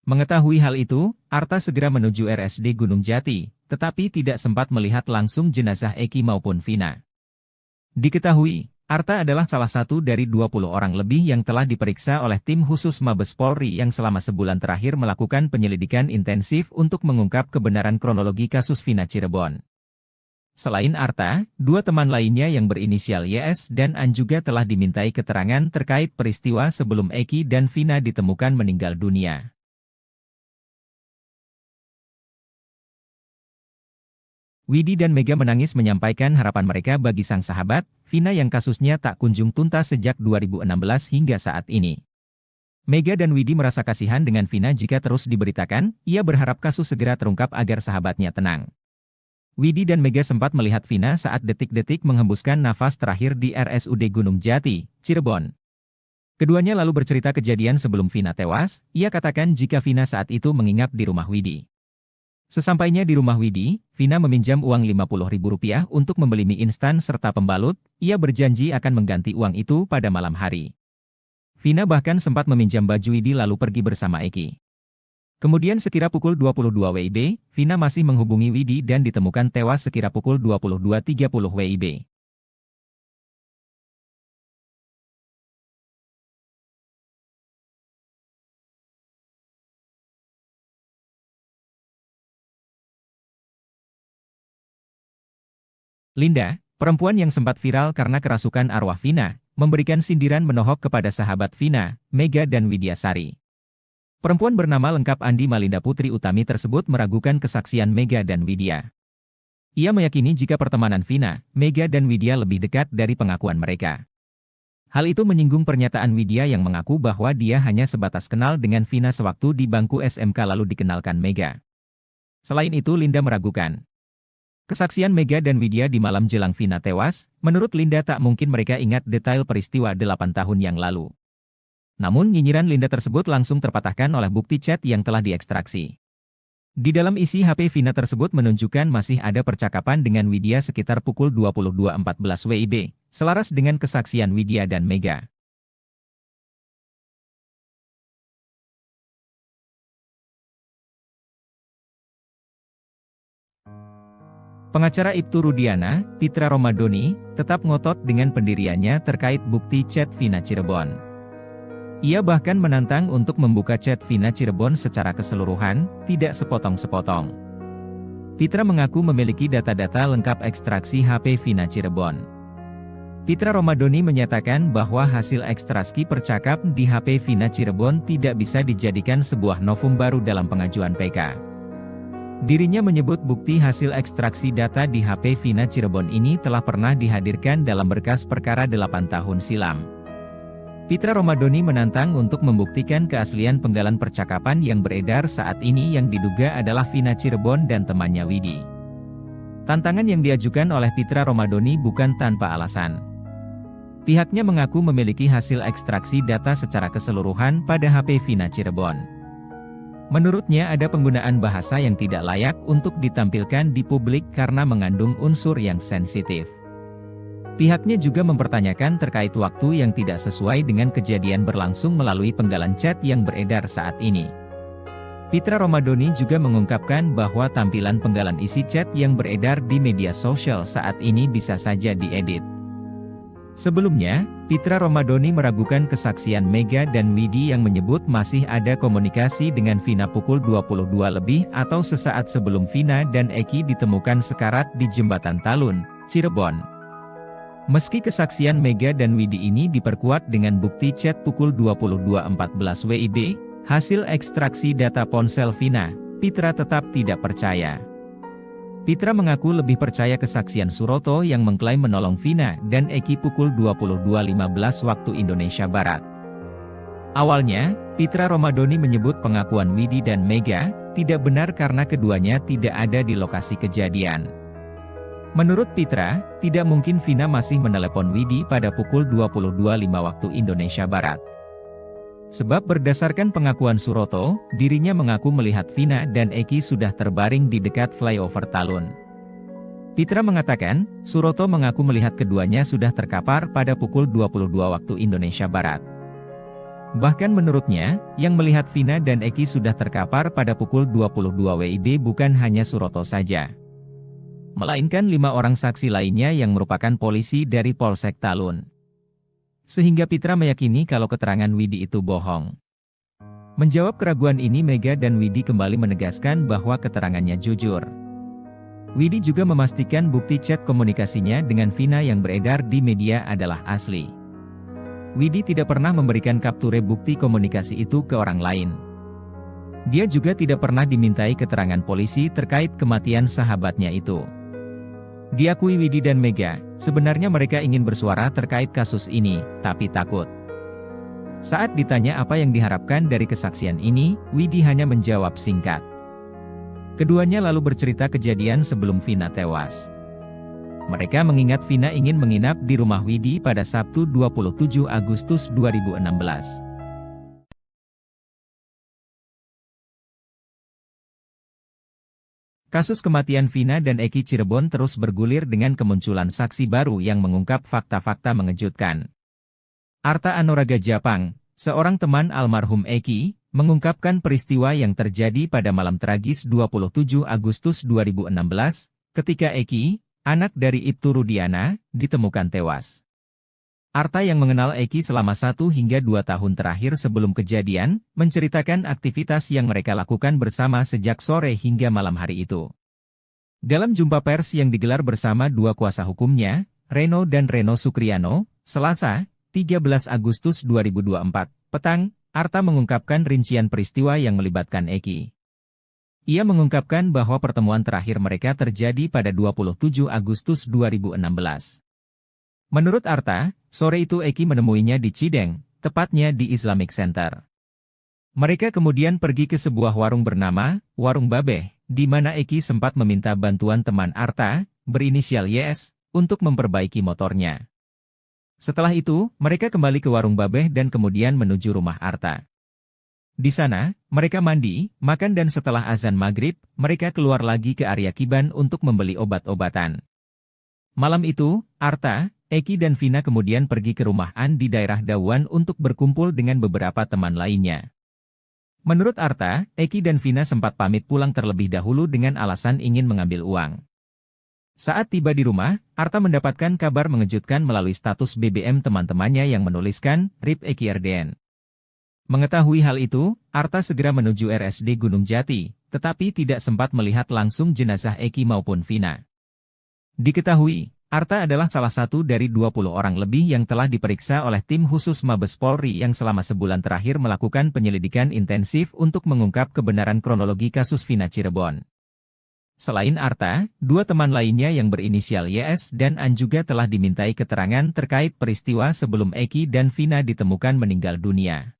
Mengetahui hal itu, Arta segera menuju RSD Gunung Jati, tetapi tidak sempat melihat langsung jenazah Eki maupun Vina. Diketahui, Arta adalah salah satu dari 20 orang lebih yang telah diperiksa oleh tim khusus Mabes Polri yang selama sebulan terakhir melakukan penyelidikan intensif untuk mengungkap kebenaran kronologi kasus Vina Cirebon. Selain Arta, 2 teman lainnya yang berinisial YS dan An juga telah dimintai keterangan terkait peristiwa sebelum Eki dan Vina ditemukan meninggal dunia. Widi dan Mega menangis menyampaikan harapan mereka bagi sang sahabat, Vina yang kasusnya tak kunjung tuntas sejak 2016 hingga saat ini. Mega dan Widi merasa kasihan dengan Vina jika terus diberitakan, ia berharap kasus segera terungkap agar sahabatnya tenang. Widi dan Mega sempat melihat Vina saat detik-detik menghembuskan nafas terakhir di RSUD Gunung Jati, Cirebon. Keduanya lalu bercerita kejadian sebelum Vina tewas, ia katakan jika Vina saat itu menginap di rumah Widi. Sesampainya di rumah Widi, Vina meminjam uang Rp50.000 untuk membeli mie instan serta pembalut, ia berjanji akan mengganti uang itu pada malam hari. Vina bahkan sempat meminjam baju Widi lalu pergi bersama Eki. Kemudian sekira pukul 22 WIB, Vina masih menghubungi Widi dan ditemukan tewas sekira pukul 22.30 WIB. Linda, perempuan yang sempat viral karena kerasukan arwah Vina, memberikan sindiran menohok kepada sahabat Vina, Mega dan Widyasari. Perempuan bernama lengkap Andi Malinda Putri Utami tersebut meragukan kesaksian Mega dan Widya. Ia meyakini jika pertemanan Vina, Mega dan Widya lebih dekat dari pengakuan mereka. Hal itu menyinggung pernyataan Widya yang mengaku bahwa dia hanya sebatas kenal dengan Vina sewaktu di bangku SMK lalu dikenalkan Mega. Selain itu Linda meragukan kesaksian Mega dan Widya di malam jelang Vina tewas. Menurut Linda tak mungkin mereka ingat detail peristiwa 8 tahun yang lalu. Namun nyinyiran Linda tersebut langsung terpatahkan oleh bukti chat yang telah diekstraksi. Di dalam isi HP Vina tersebut menunjukkan masih ada percakapan dengan Widya sekitar pukul 22.14 WIB, selaras dengan kesaksian Widya dan Mega. Pengacara Ibtu Rudiana, Pitra Romadoni, tetap ngotot dengan pendiriannya terkait bukti chat Vina Cirebon. Ia bahkan menantang untuk membuka chat Vina Cirebon secara keseluruhan, tidak sepotong-sepotong. Pitra mengaku memiliki data-data lengkap ekstraksi HP Vina Cirebon. Pitra Romadoni menyatakan bahwa hasil ekstraksi percakap di HP Vina Cirebon tidak bisa dijadikan sebuah novum baru dalam pengajuan PK. Dirinya menyebut bukti hasil ekstraksi data di HP Vina Cirebon ini telah pernah dihadirkan dalam berkas perkara 8 tahun silam. Pitra Romadoni menantang untuk membuktikan keaslian penggalan percakapan yang beredar saat ini yang diduga adalah Vina Cirebon dan temannya Widi. Tantangan yang diajukan oleh Pitra Romadoni bukan tanpa alasan. Pihaknya mengaku memiliki hasil ekstraksi data secara keseluruhan pada HP Vina Cirebon. Menurutnya ada penggunaan bahasa yang tidak layak untuk ditampilkan di publik karena mengandung unsur yang sensitif. Pihaknya juga mempertanyakan terkait waktu yang tidak sesuai dengan kejadian berlangsung melalui penggalan chat yang beredar saat ini. Pitra Romadoni juga mengungkapkan bahwa tampilan penggalan isi chat yang beredar di media sosial saat ini bisa saja diedit. Sebelumnya, Pitra Romadoni meragukan kesaksian Mega dan Widi yang menyebut masih ada komunikasi dengan Vina pukul 22 lebih atau sesaat sebelum Vina dan Eki ditemukan sekarat di Jembatan Talun, Cirebon. Meski kesaksian Mega dan Widi ini diperkuat dengan bukti chat pukul 22.14 WIB, hasil ekstraksi data ponsel Vina, Pitra tetap tidak percaya. Pitra mengaku lebih percaya kesaksian Suroto yang mengklaim menolong Vina dan Eki pukul 22.15 waktu Indonesia Barat. Awalnya, Pitra Romadoni menyebut pengakuan Widi dan Mega tidak benar karena keduanya tidak ada di lokasi kejadian. Menurut Pitra, tidak mungkin Vina masih menelepon Widi pada pukul 22.05 waktu Indonesia Barat. Sebab berdasarkan pengakuan Suroto, dirinya mengaku melihat Vina dan Eki sudah terbaring di dekat flyover Talun. Pitra mengatakan, Suroto mengaku melihat keduanya sudah terkapar pada pukul 22 waktu Indonesia Barat. Bahkan menurutnya, yang melihat Vina dan Eki sudah terkapar pada pukul 22 WIB bukan hanya Suroto saja, melainkan 5 orang saksi lainnya yang merupakan polisi dari Polsek Talun. Sehingga Pitra meyakini kalau keterangan Widi itu bohong. Menjawab keraguan ini Mega dan Widi kembali menegaskan bahwa keterangannya jujur. Widi juga memastikan bukti chat komunikasinya dengan Vina yang beredar di media adalah asli. Widi tidak pernah memberikan kapture bukti komunikasi itu ke orang lain. Dia juga tidak pernah dimintai keterangan polisi terkait kematian sahabatnya itu. Diakui Widi dan Mega, sebenarnya mereka ingin bersuara terkait kasus ini, tapi takut. Saat ditanya apa yang diharapkan dari kesaksian ini, Widi hanya menjawab singkat. Keduanya lalu bercerita kejadian sebelum Vina tewas. Mereka mengingat Vina ingin menginap di rumah Widi pada Sabtu 27 Agustus 2016. Kasus kematian Vina dan Eki Cirebon terus bergulir dengan kemunculan saksi baru yang mengungkap fakta-fakta mengejutkan. Arta Anoraga Japang, seorang teman almarhum Eki, mengungkapkan peristiwa yang terjadi pada malam tragis 27 Agustus 2016, ketika Eki, anak dari Ibtu Rudiana, ditemukan tewas. Arta yang mengenal Eki selama 1 hingga 2 tahun terakhir sebelum kejadian, menceritakan aktivitas yang mereka lakukan bersama sejak sore hingga malam hari itu. Dalam jumpa pers yang digelar bersama 2 kuasa hukumnya, Reno dan Reno Sukriano, Selasa, 13 Agustus 2024, petang, Arta mengungkapkan rincian peristiwa yang melibatkan Eki. Ia mengungkapkan bahwa pertemuan terakhir mereka terjadi pada 27 Agustus 2016. Menurut Arta, sore itu Eki menemuinya di Cideng, tepatnya di Islamic Center. Mereka kemudian pergi ke sebuah warung bernama Warung Babeh, di mana Eki sempat meminta bantuan teman Arta, berinisial YS, untuk memperbaiki motornya. Setelah itu, mereka kembali ke Warung Babeh dan kemudian menuju rumah Arta. Di sana, mereka mandi, makan dan setelah azan maghrib, mereka keluar lagi ke area Kiban untuk membeli obat-obatan. Malam itu, Arta, Eki dan Vina kemudian pergi ke rumah An di daerah Dawan untuk berkumpul dengan beberapa teman lainnya. Menurut Arta, Eki dan Vina sempat pamit pulang terlebih dahulu dengan alasan ingin mengambil uang. Saat tiba di rumah, Arta mendapatkan kabar mengejutkan melalui status BBM teman-temannya yang menuliskan, RIP Eki RDN. Mengetahui hal itu, Arta segera menuju RSD Gunung Jati, tetapi tidak sempat melihat langsung jenazah Eki maupun Vina. Diketahui, Arta adalah salah satu dari 20 orang lebih yang telah diperiksa oleh tim khusus Mabes Polri yang selama sebulan terakhir melakukan penyelidikan intensif untuk mengungkap kebenaran kronologi kasus Vina Cirebon. Selain Arta, dua teman lainnya yang berinisial YS dan An juga telah dimintai keterangan terkait peristiwa sebelum Eki dan Vina ditemukan meninggal dunia.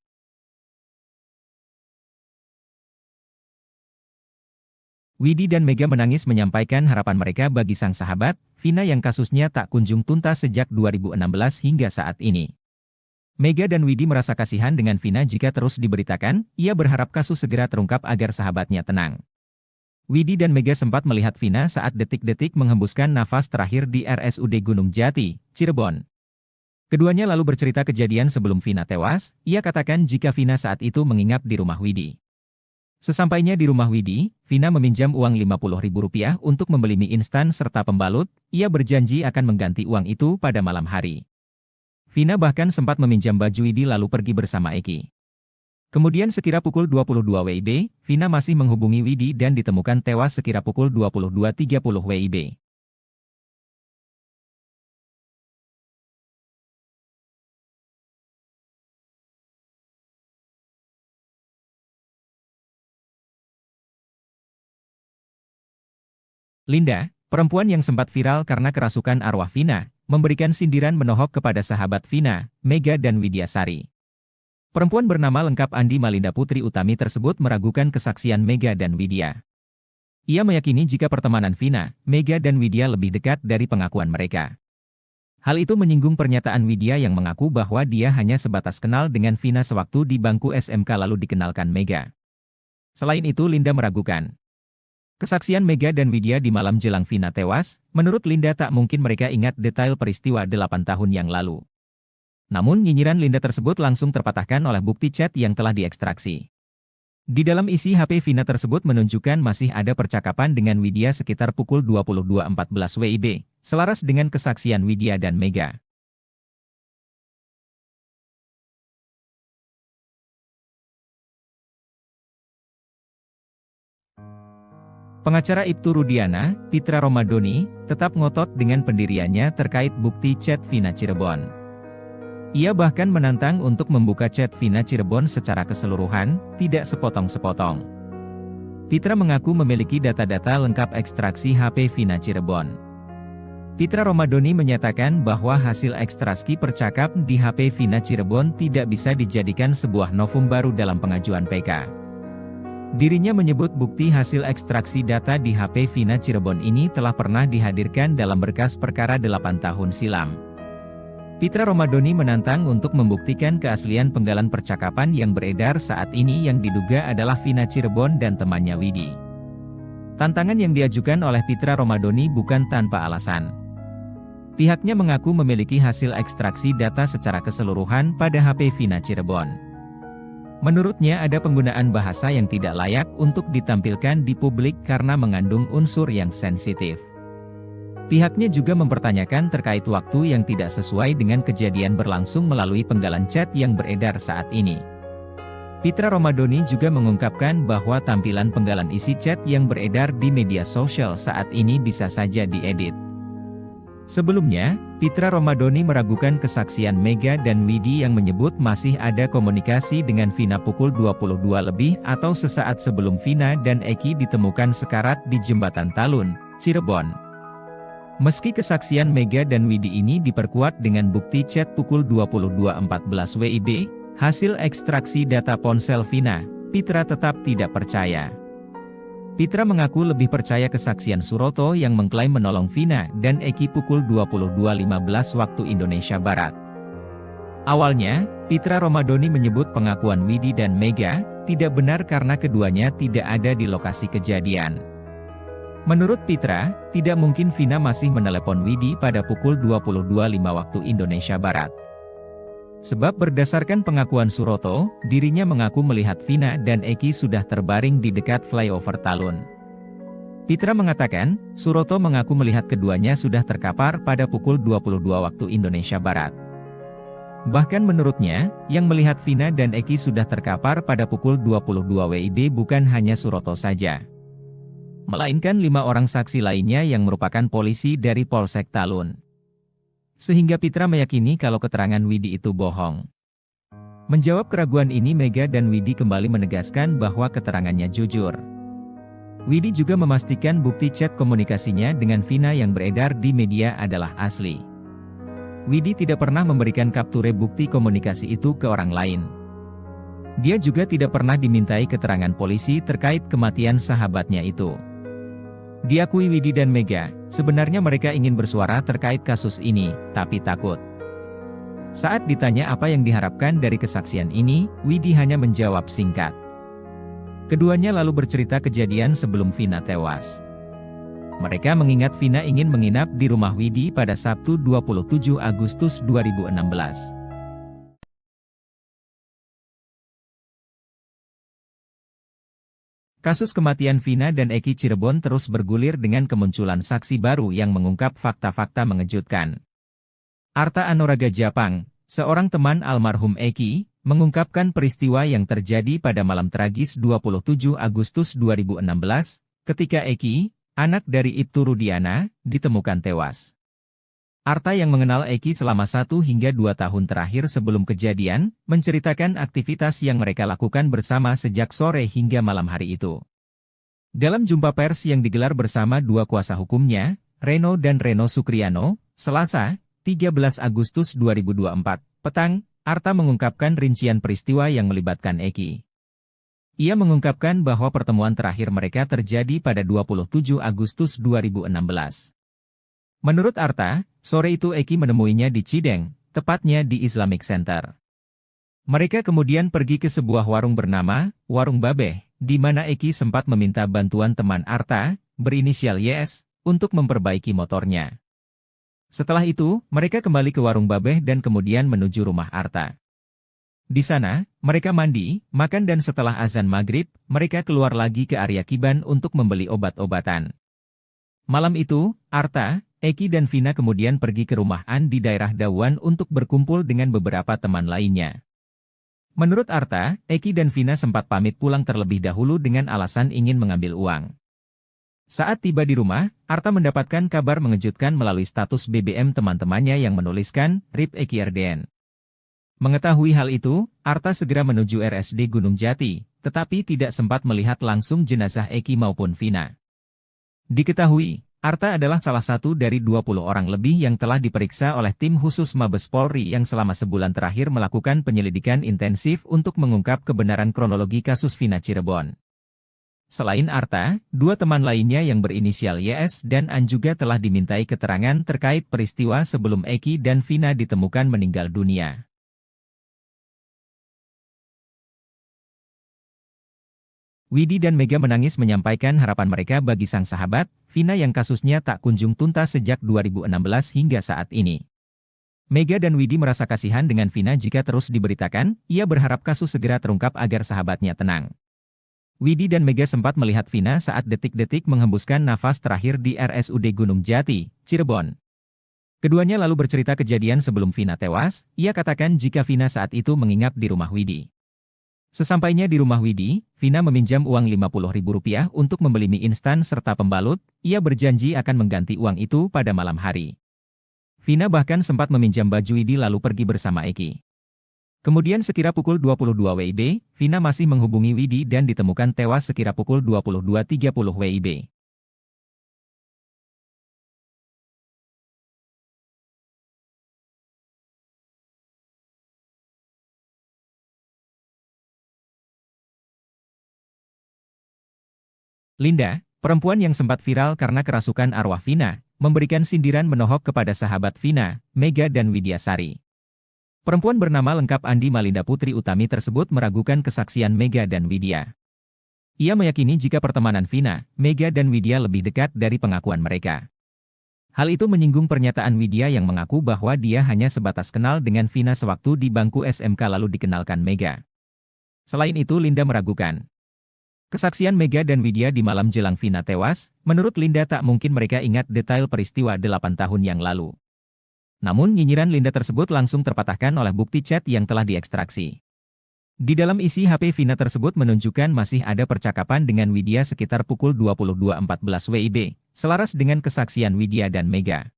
Widi dan Mega menangis menyampaikan harapan mereka bagi sang sahabat, Vina yang kasusnya tak kunjung tuntas sejak 2016 hingga saat ini. Mega dan Widi merasa kasihan dengan Vina jika terus diberitakan, ia berharap kasus segera terungkap agar sahabatnya tenang. Widi dan Mega sempat melihat Vina saat detik-detik menghembuskan nafas terakhir di RSUD Gunung Jati, Cirebon. Keduanya lalu bercerita kejadian sebelum Vina tewas, ia katakan jika Vina saat itu menginap di rumah Widi. Sesampainya di rumah Widi, Vina meminjam uang Rp50.000 untuk membeli mie instan serta pembalut, ia berjanji akan mengganti uang itu pada malam hari. Vina bahkan sempat meminjam baju Widi lalu pergi bersama Eki. Kemudian sekira pukul 22 WIB, Vina masih menghubungi Widi dan ditemukan tewas sekira pukul 22.30 WIB. Linda, perempuan yang sempat viral karena kerasukan arwah Vina, memberikan sindiran menohok kepada sahabat Vina, Mega dan Widyasari. Perempuan bernama lengkap Andi Malinda Putri Utami tersebut meragukan kesaksian Mega dan Widya. Ia meyakini jika pertemanan Vina, Mega dan Widya lebih dekat dari pengakuan mereka. Hal itu menyinggung pernyataan Widya yang mengaku bahwa dia hanya sebatas kenal dengan Vina sewaktu di bangku SMK lalu dikenalkan Mega. Selain itu Linda meragukan kesaksian Mega dan Widya di malam jelang Vina tewas, menurut Linda tak mungkin mereka ingat detail peristiwa 8 tahun yang lalu. Namun nyinyiran Linda tersebut langsung terpatahkan oleh bukti chat yang telah diekstraksi. Di dalam isi HP Vina tersebut menunjukkan masih ada percakapan dengan Widya sekitar pukul 22.14 WIB, selaras dengan kesaksian Widya dan Mega. Pengacara Ibtu Rudiana, Pitra Romadoni, tetap ngotot dengan pendiriannya terkait bukti chat Vina Cirebon. Ia bahkan menantang untuk membuka chat Vina Cirebon secara keseluruhan, tidak sepotong-sepotong. Pitra mengaku memiliki data-data lengkap ekstraksi HP Vina Cirebon. Pitra Romadoni menyatakan bahwa hasil ekstraksi percakap di HP Vina Cirebon tidak bisa dijadikan sebuah novum baru dalam pengajuan PK. Dirinya menyebut bukti hasil ekstraksi data di HP Vina Cirebon ini telah pernah dihadirkan dalam berkas perkara 8 tahun silam. Pitra Romadoni menantang untuk membuktikan keaslian penggalan percakapan yang beredar saat ini yang diduga adalah Vina Cirebon dan temannya Widi. Tantangan yang diajukan oleh Pitra Romadoni bukan tanpa alasan. Pihaknya mengaku memiliki hasil ekstraksi data secara keseluruhan pada HP Vina Cirebon. Menurutnya ada penggunaan bahasa yang tidak layak untuk ditampilkan di publik karena mengandung unsur yang sensitif. Pihaknya juga mempertanyakan terkait waktu yang tidak sesuai dengan kejadian berlangsung melalui penggalan chat yang beredar saat ini. Pitra Romadoni juga mengungkapkan bahwa tampilan penggalan isi chat yang beredar di media sosial saat ini bisa saja diedit. Sebelumnya, Pitra Romadoni meragukan kesaksian Mega dan Widi yang menyebut masih ada komunikasi dengan Vina pukul 22 lebih atau sesaat sebelum Vina dan Eki ditemukan sekarat di Jembatan Talun, Cirebon. Meski kesaksian Mega dan Widi ini diperkuat dengan bukti chat pukul 22.14 WIB, hasil ekstraksi data ponsel Vina, Pitra tetap tidak percaya. Pitra mengaku lebih percaya kesaksian Suroto yang mengklaim menolong Vina dan Eki pukul 22.15 waktu Indonesia Barat. Awalnya, Pitra Romadoni menyebut pengakuan Widi dan Mega tidak benar karena keduanya tidak ada di lokasi kejadian. Menurut Pitra, tidak mungkin Vina masih menelepon Widi pada pukul 22.05 waktu Indonesia Barat. Sebab berdasarkan pengakuan Suroto, dirinya mengaku melihat Vina dan Eki sudah terbaring di dekat flyover Talun. Pitra mengatakan, Suroto mengaku melihat keduanya sudah terkapar pada pukul 22 waktu Indonesia Barat. Bahkan menurutnya, yang melihat Vina dan Eki sudah terkapar pada pukul 22 WIB bukan hanya Suroto saja, melainkan 5 orang saksi lainnya yang merupakan polisi dari Polsek Talun. Sehingga Pitra meyakini kalau keterangan Widi itu bohong. Menjawab keraguan ini, Mega dan Widi kembali menegaskan bahwa keterangannya jujur. Widi juga memastikan bukti chat komunikasinya dengan Vina yang beredar di media adalah asli. Widi tidak pernah memberikan kapture bukti komunikasi itu ke orang lain. Dia juga tidak pernah dimintai keterangan polisi terkait kematian sahabatnya itu. Diakui Widi dan Mega, sebenarnya mereka ingin bersuara terkait kasus ini, tapi takut. Saat ditanya apa yang diharapkan dari kesaksian ini, Widi hanya menjawab singkat. Keduanya lalu bercerita kejadian sebelum Vina tewas. Mereka mengingat Vina ingin menginap di rumah Widi pada Sabtu 27 Agustus 2016. Kasus kematian Vina dan Eki Cirebon terus bergulir dengan kemunculan saksi baru yang mengungkap fakta-fakta mengejutkan. Arta Anoraga Japang, seorang teman almarhum Eki, mengungkapkan peristiwa yang terjadi pada malam tragis 27 Agustus 2016, ketika Eki, anak dari Ibtu Rudiana, ditemukan tewas. Arta yang mengenal Eki selama 1 hingga 2 tahun terakhir sebelum kejadian, menceritakan aktivitas yang mereka lakukan bersama sejak sore hingga malam hari itu. Dalam jumpa pers yang digelar bersama 2 kuasa hukumnya, Reno dan Reno Sukriano, Selasa, 13 Agustus 2024, petang, Arta mengungkapkan rincian peristiwa yang melibatkan Eki. Ia mengungkapkan bahwa pertemuan terakhir mereka terjadi pada 27 Agustus 2016. Menurut Arta, sore itu Eki menemuinya di Cideng, tepatnya di Islamic Center. Mereka kemudian pergi ke sebuah warung bernama Warung Babeh, di mana Eki sempat meminta bantuan teman Arta, berinisial YS, untuk memperbaiki motornya. Setelah itu, mereka kembali ke Warung Babeh dan kemudian menuju rumah Arta. Di sana, mereka mandi, makan dan setelah azan maghrib, mereka keluar lagi ke area Kiban untuk membeli obat-obatan. Malam itu, Arta, Eki dan Vina kemudian pergi ke rumah An di daerah Dawan untuk berkumpul dengan beberapa teman lainnya. Menurut Arta, Eki dan Vina sempat pamit pulang terlebih dahulu dengan alasan ingin mengambil uang. Saat tiba di rumah, Arta mendapatkan kabar mengejutkan melalui status BBM teman-temannya yang menuliskan, RIP Eki RDN. Mengetahui hal itu, Arta segera menuju RSD Gunung Jati, tetapi tidak sempat melihat langsung jenazah Eki maupun Vina. Diketahui, Arta adalah salah satu dari 20 orang lebih yang telah diperiksa oleh tim khusus Mabes Polri yang selama sebulan terakhir melakukan penyelidikan intensif untuk mengungkap kebenaran kronologi kasus Vina Cirebon. Selain Arta, 2 teman lainnya yang berinisial YS dan An juga telah dimintai keterangan terkait peristiwa sebelum Eki dan Vina ditemukan meninggal dunia. Widi dan Mega menangis menyampaikan harapan mereka bagi sang sahabat, Vina yang kasusnya tak kunjung tuntas sejak 2016 hingga saat ini. Mega dan Widi merasa kasihan dengan Vina jika terus diberitakan, ia berharap kasus segera terungkap agar sahabatnya tenang. Widi dan Mega sempat melihat Vina saat detik-detik menghembuskan nafas terakhir di RSUD Gunung Jati, Cirebon. Keduanya lalu bercerita kejadian sebelum Vina tewas, ia katakan jika Vina saat itu menginap di rumah Widi. Sesampainya di rumah Widi, Vina meminjam uang Rp50.000 untuk membeli mie instan serta pembalut, ia berjanji akan mengganti uang itu pada malam hari. Vina bahkan sempat meminjam baju Widi lalu pergi bersama Eki. Kemudian sekira pukul 22 WIB, Vina masih menghubungi Widi dan ditemukan tewas sekira pukul 22.30 WIB. Linda, perempuan yang sempat viral karena kerasukan arwah Vina, memberikan sindiran menohok kepada sahabat Vina, Mega dan Widyasari. Perempuan bernama lengkap Andi Malinda Putri Utami tersebut meragukan kesaksian Mega dan Widya. Ia meyakini jika pertemanan Vina, Mega dan Widya lebih dekat dari pengakuan mereka. Hal itu menyinggung pernyataan Widya yang mengaku bahwa dia hanya sebatas kenal dengan Vina sewaktu di bangku SMK lalu dikenalkan Mega. Selain itu Linda meragukan kesaksian Mega dan Widya di malam jelang Vina tewas. Menurut Linda tak mungkin mereka ingat detail peristiwa 8 tahun yang lalu. Namun nyinyiran Linda tersebut langsung terpatahkan oleh bukti chat yang telah diekstraksi. Di dalam isi HP Vina tersebut menunjukkan masih ada percakapan dengan Widya sekitar pukul 22.14 WIB, selaras dengan kesaksian Widya dan Mega.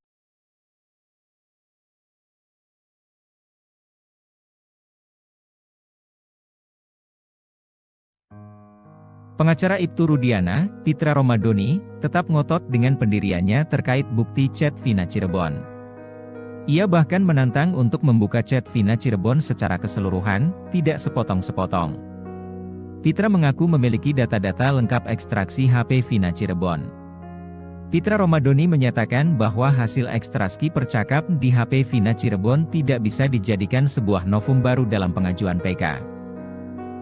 Pengacara Ibtu Rudiana, Pitra Romadoni, tetap ngotot dengan pendiriannya terkait bukti chat Vina Cirebon. Ia bahkan menantang untuk membuka chat Vina Cirebon secara keseluruhan, tidak sepotong-sepotong. Pitra mengaku memiliki data-data lengkap ekstraksi HP Vina Cirebon. Pitra Romadoni menyatakan bahwa hasil ekstraksi percakap di HP Vina Cirebon tidak bisa dijadikan sebuah novum baru dalam pengajuan PK.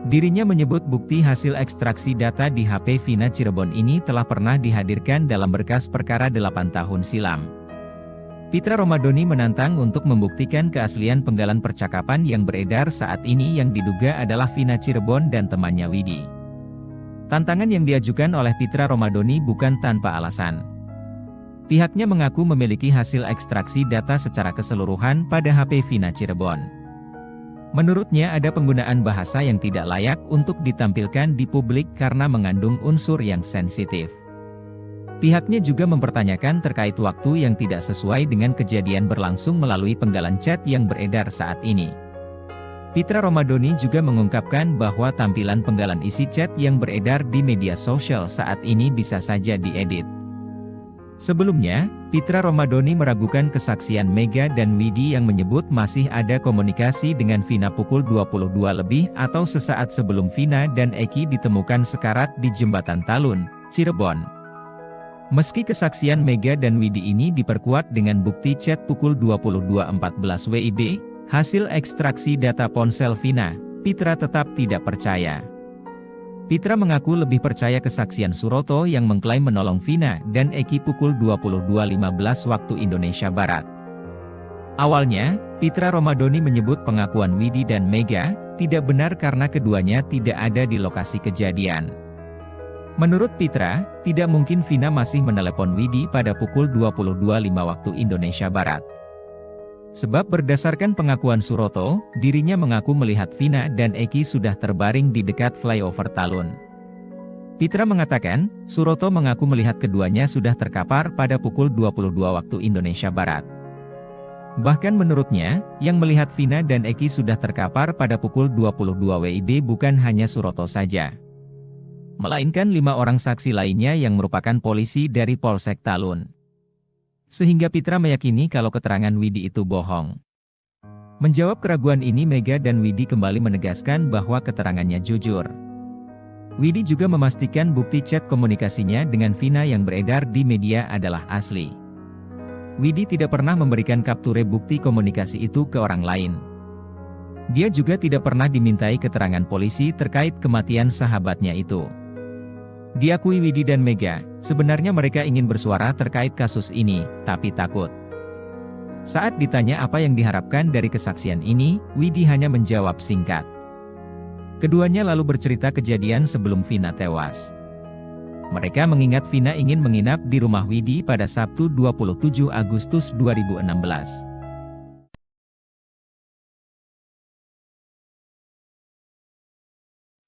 Dirinya menyebut bukti hasil ekstraksi data di HP Vina Cirebon ini telah pernah dihadirkan dalam berkas perkara 8 tahun silam. Pitra Romadoni menantang untuk membuktikan keaslian penggalan percakapan yang beredar saat ini yang diduga adalah Vina Cirebon dan temannya Widi. Tantangan yang diajukan oleh Pitra Romadoni bukan tanpa alasan. Pihaknya mengaku memiliki hasil ekstraksi data secara keseluruhan pada HP Vina Cirebon. Menurutnya ada penggunaan bahasa yang tidak layak untuk ditampilkan di publik karena mengandung unsur yang sensitif. Pihaknya juga mempertanyakan terkait waktu yang tidak sesuai dengan kejadian berlangsung melalui penggalan chat yang beredar saat ini. Pitra Romadoni juga mengungkapkan bahwa tampilan penggalan isi chat yang beredar di media sosial saat ini bisa saja diedit. Sebelumnya, Pitra Romadoni meragukan kesaksian Mega dan Widi yang menyebut masih ada komunikasi dengan Vina pukul 22 lebih atau sesaat sebelum Vina dan Eki ditemukan sekarat di Jembatan Talun, Cirebon. Meski kesaksian Mega dan Widi ini diperkuat dengan bukti chat pukul 22.14 WIB, hasil ekstraksi data ponsel Vina, Pitra tetap tidak percaya. Pitra mengaku lebih percaya kesaksian Suroto yang mengklaim menolong Vina dan Eki pukul 22.15 waktu Indonesia Barat. Awalnya, Pitra Romadoni menyebut pengakuan Widi dan Mega tidak benar karena keduanya tidak ada di lokasi kejadian. Menurut Pitra, tidak mungkin Vina masih menelepon Widi pada pukul 22.05 waktu Indonesia Barat. Sebab berdasarkan pengakuan Suroto, dirinya mengaku melihat Vina dan Eki sudah terbaring di dekat flyover Talun. Pitra mengatakan, Suroto mengaku melihat keduanya sudah terkapar pada pukul 22 waktu Indonesia Barat. Bahkan menurutnya, yang melihat Vina dan Eki sudah terkapar pada pukul 22 WIB bukan hanya Suroto saja, melainkan 5 orang saksi lainnya yang merupakan polisi dari Polsek Talun. Sehingga Pitra meyakini kalau keterangan Widi itu bohong. Menjawab keraguan ini Mega dan Widi kembali menegaskan bahwa keterangannya jujur. Widi juga memastikan bukti chat komunikasinya dengan Vina yang beredar di media adalah asli. Widi tidak pernah memberikan kapture bukti komunikasi itu ke orang lain. Dia juga tidak pernah dimintai keterangan polisi terkait kematian sahabatnya itu. Diakui Widi dan Mega, sebenarnya mereka ingin bersuara terkait kasus ini, tapi takut. Saat ditanya apa yang diharapkan dari kesaksian ini, Widi hanya menjawab singkat. Keduanya lalu bercerita kejadian sebelum Vina tewas. Mereka mengingat Vina ingin menginap di rumah Widi pada Sabtu 27 Agustus 2016.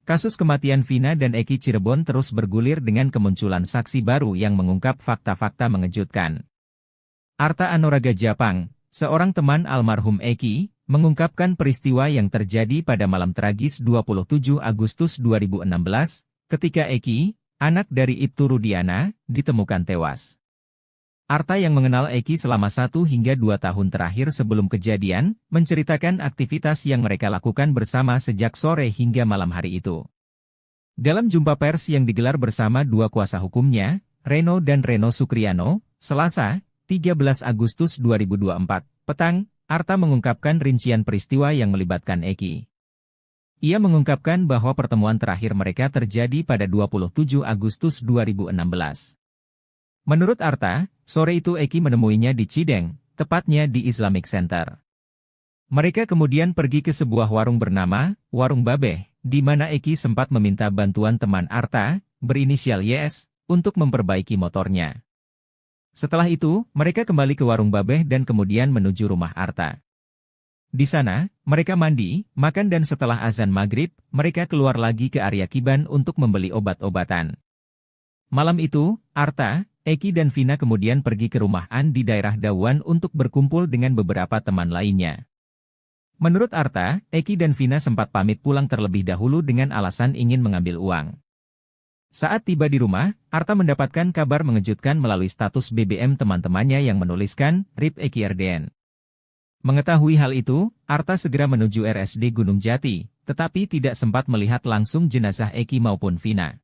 Kasus kematian Vina dan Eki Cirebon terus bergulir dengan kemunculan saksi baru yang mengungkap fakta-fakta mengejutkan. Arta Anoraga Japang, seorang teman almarhum Eki, mengungkapkan peristiwa yang terjadi pada malam tragis 27 Agustus 2016, ketika Eki, anak dari Ibtu Rudiana, ditemukan tewas. Arta yang mengenal Eki selama 1 hingga 2 tahun terakhir sebelum kejadian, menceritakan aktivitas yang mereka lakukan bersama sejak sore hingga malam hari itu. Dalam jumpa pers yang digelar bersama 2 kuasa hukumnya, Reno dan Reno Sukriano, Selasa, 13 Agustus 2024, petang, Arta mengungkapkan rincian peristiwa yang melibatkan Eki. Ia mengungkapkan bahwa pertemuan terakhir mereka terjadi pada 27 Agustus 2016. Menurut Arta, sore itu Eki menemuinya di Cideng, tepatnya di Islamic Center. Mereka kemudian pergi ke sebuah warung bernama Warung Babeh, di mana Eki sempat meminta bantuan teman Arta, berinisial YS, untuk memperbaiki motornya. Setelah itu, mereka kembali ke Warung Babeh dan kemudian menuju rumah Arta. Di sana, mereka mandi, makan dan setelah azan maghrib, mereka keluar lagi ke area Kiban untuk membeli obat-obatan. Malam itu, Arta, Eki dan Vina kemudian pergi ke rumah An di daerah Dawan untuk berkumpul dengan beberapa teman lainnya. Menurut Arta, Eki dan Vina sempat pamit pulang terlebih dahulu dengan alasan ingin mengambil uang. Saat tiba di rumah, Arta mendapatkan kabar mengejutkan melalui status BBM teman-temannya yang menuliskan, RIP Eki RDN. Mengetahui hal itu, Arta segera menuju RSD Gunung Jati, tetapi tidak sempat melihat langsung jenazah Eki maupun Vina.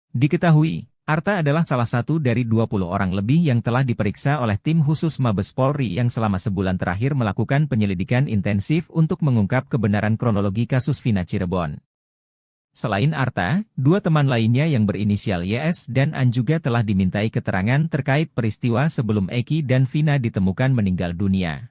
Diketahui, Arta adalah salah satu dari 20 orang lebih yang telah diperiksa oleh tim khusus Mabes Polri yang selama sebulan terakhir melakukan penyelidikan intensif untuk mengungkap kebenaran kronologi kasus Vina Cirebon. Selain Arta, dua teman lainnya yang berinisial YS dan An juga telah dimintai keterangan terkait peristiwa sebelum Eki dan Vina ditemukan meninggal dunia.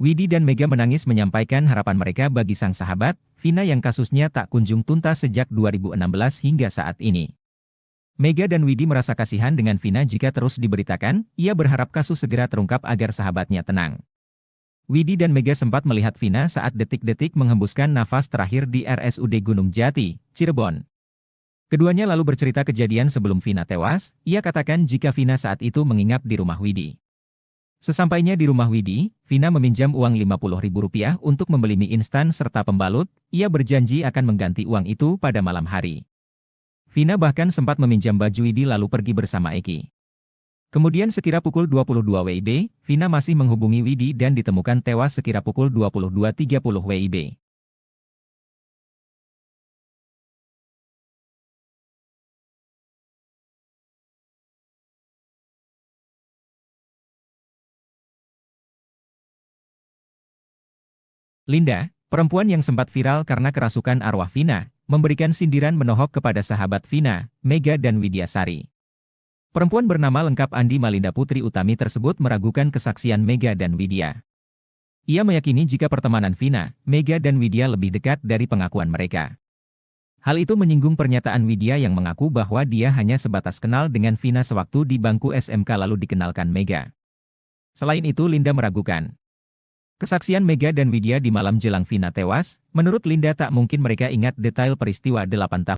Widi dan Mega menangis menyampaikan harapan mereka bagi sang sahabat, Vina yang kasusnya tak kunjung tuntas sejak 2016 hingga saat ini. Mega dan Widi merasa kasihan dengan Vina jika terus diberitakan, ia berharap kasus segera terungkap agar sahabatnya tenang. Widi dan Mega sempat melihat Vina saat detik-detik menghembuskan nafas terakhir di RSUD Gunung Jati, Cirebon. Keduanya lalu bercerita kejadian sebelum Vina tewas, ia katakan jika Vina saat itu menginap di rumah Widi. Sesampainya di rumah Widi, Vina meminjam uang Rp50.000 untuk membeli mie instan serta pembalut, ia berjanji akan mengganti uang itu pada malam hari. Vina bahkan sempat meminjam baju Widi lalu pergi bersama Eki. Kemudian sekira pukul 22 WIB, Vina masih menghubungi Widi dan ditemukan tewas sekira pukul 22.30 WIB. Linda, perempuan yang sempat viral karena kerasukan arwah Vina, memberikan sindiran menohok kepada sahabat Vina, Mega dan Widyasari. Perempuan bernama lengkap Andi Malinda Putri Utami tersebut meragukan kesaksian Mega dan Widya. Ia meyakini jika pertemanan Vina, Mega dan Widya lebih dekat dari pengakuan mereka. Hal itu menyinggung pernyataan Widya yang mengaku bahwa dia hanya sebatas kenal dengan Vina sewaktu di bangku SMK lalu dikenalkan Mega. Selain itu Linda meragukan kesaksian Mega dan Widya di malam jelang Vina tewas. Menurut Linda tak mungkin mereka ingat detail peristiwa 8 tahun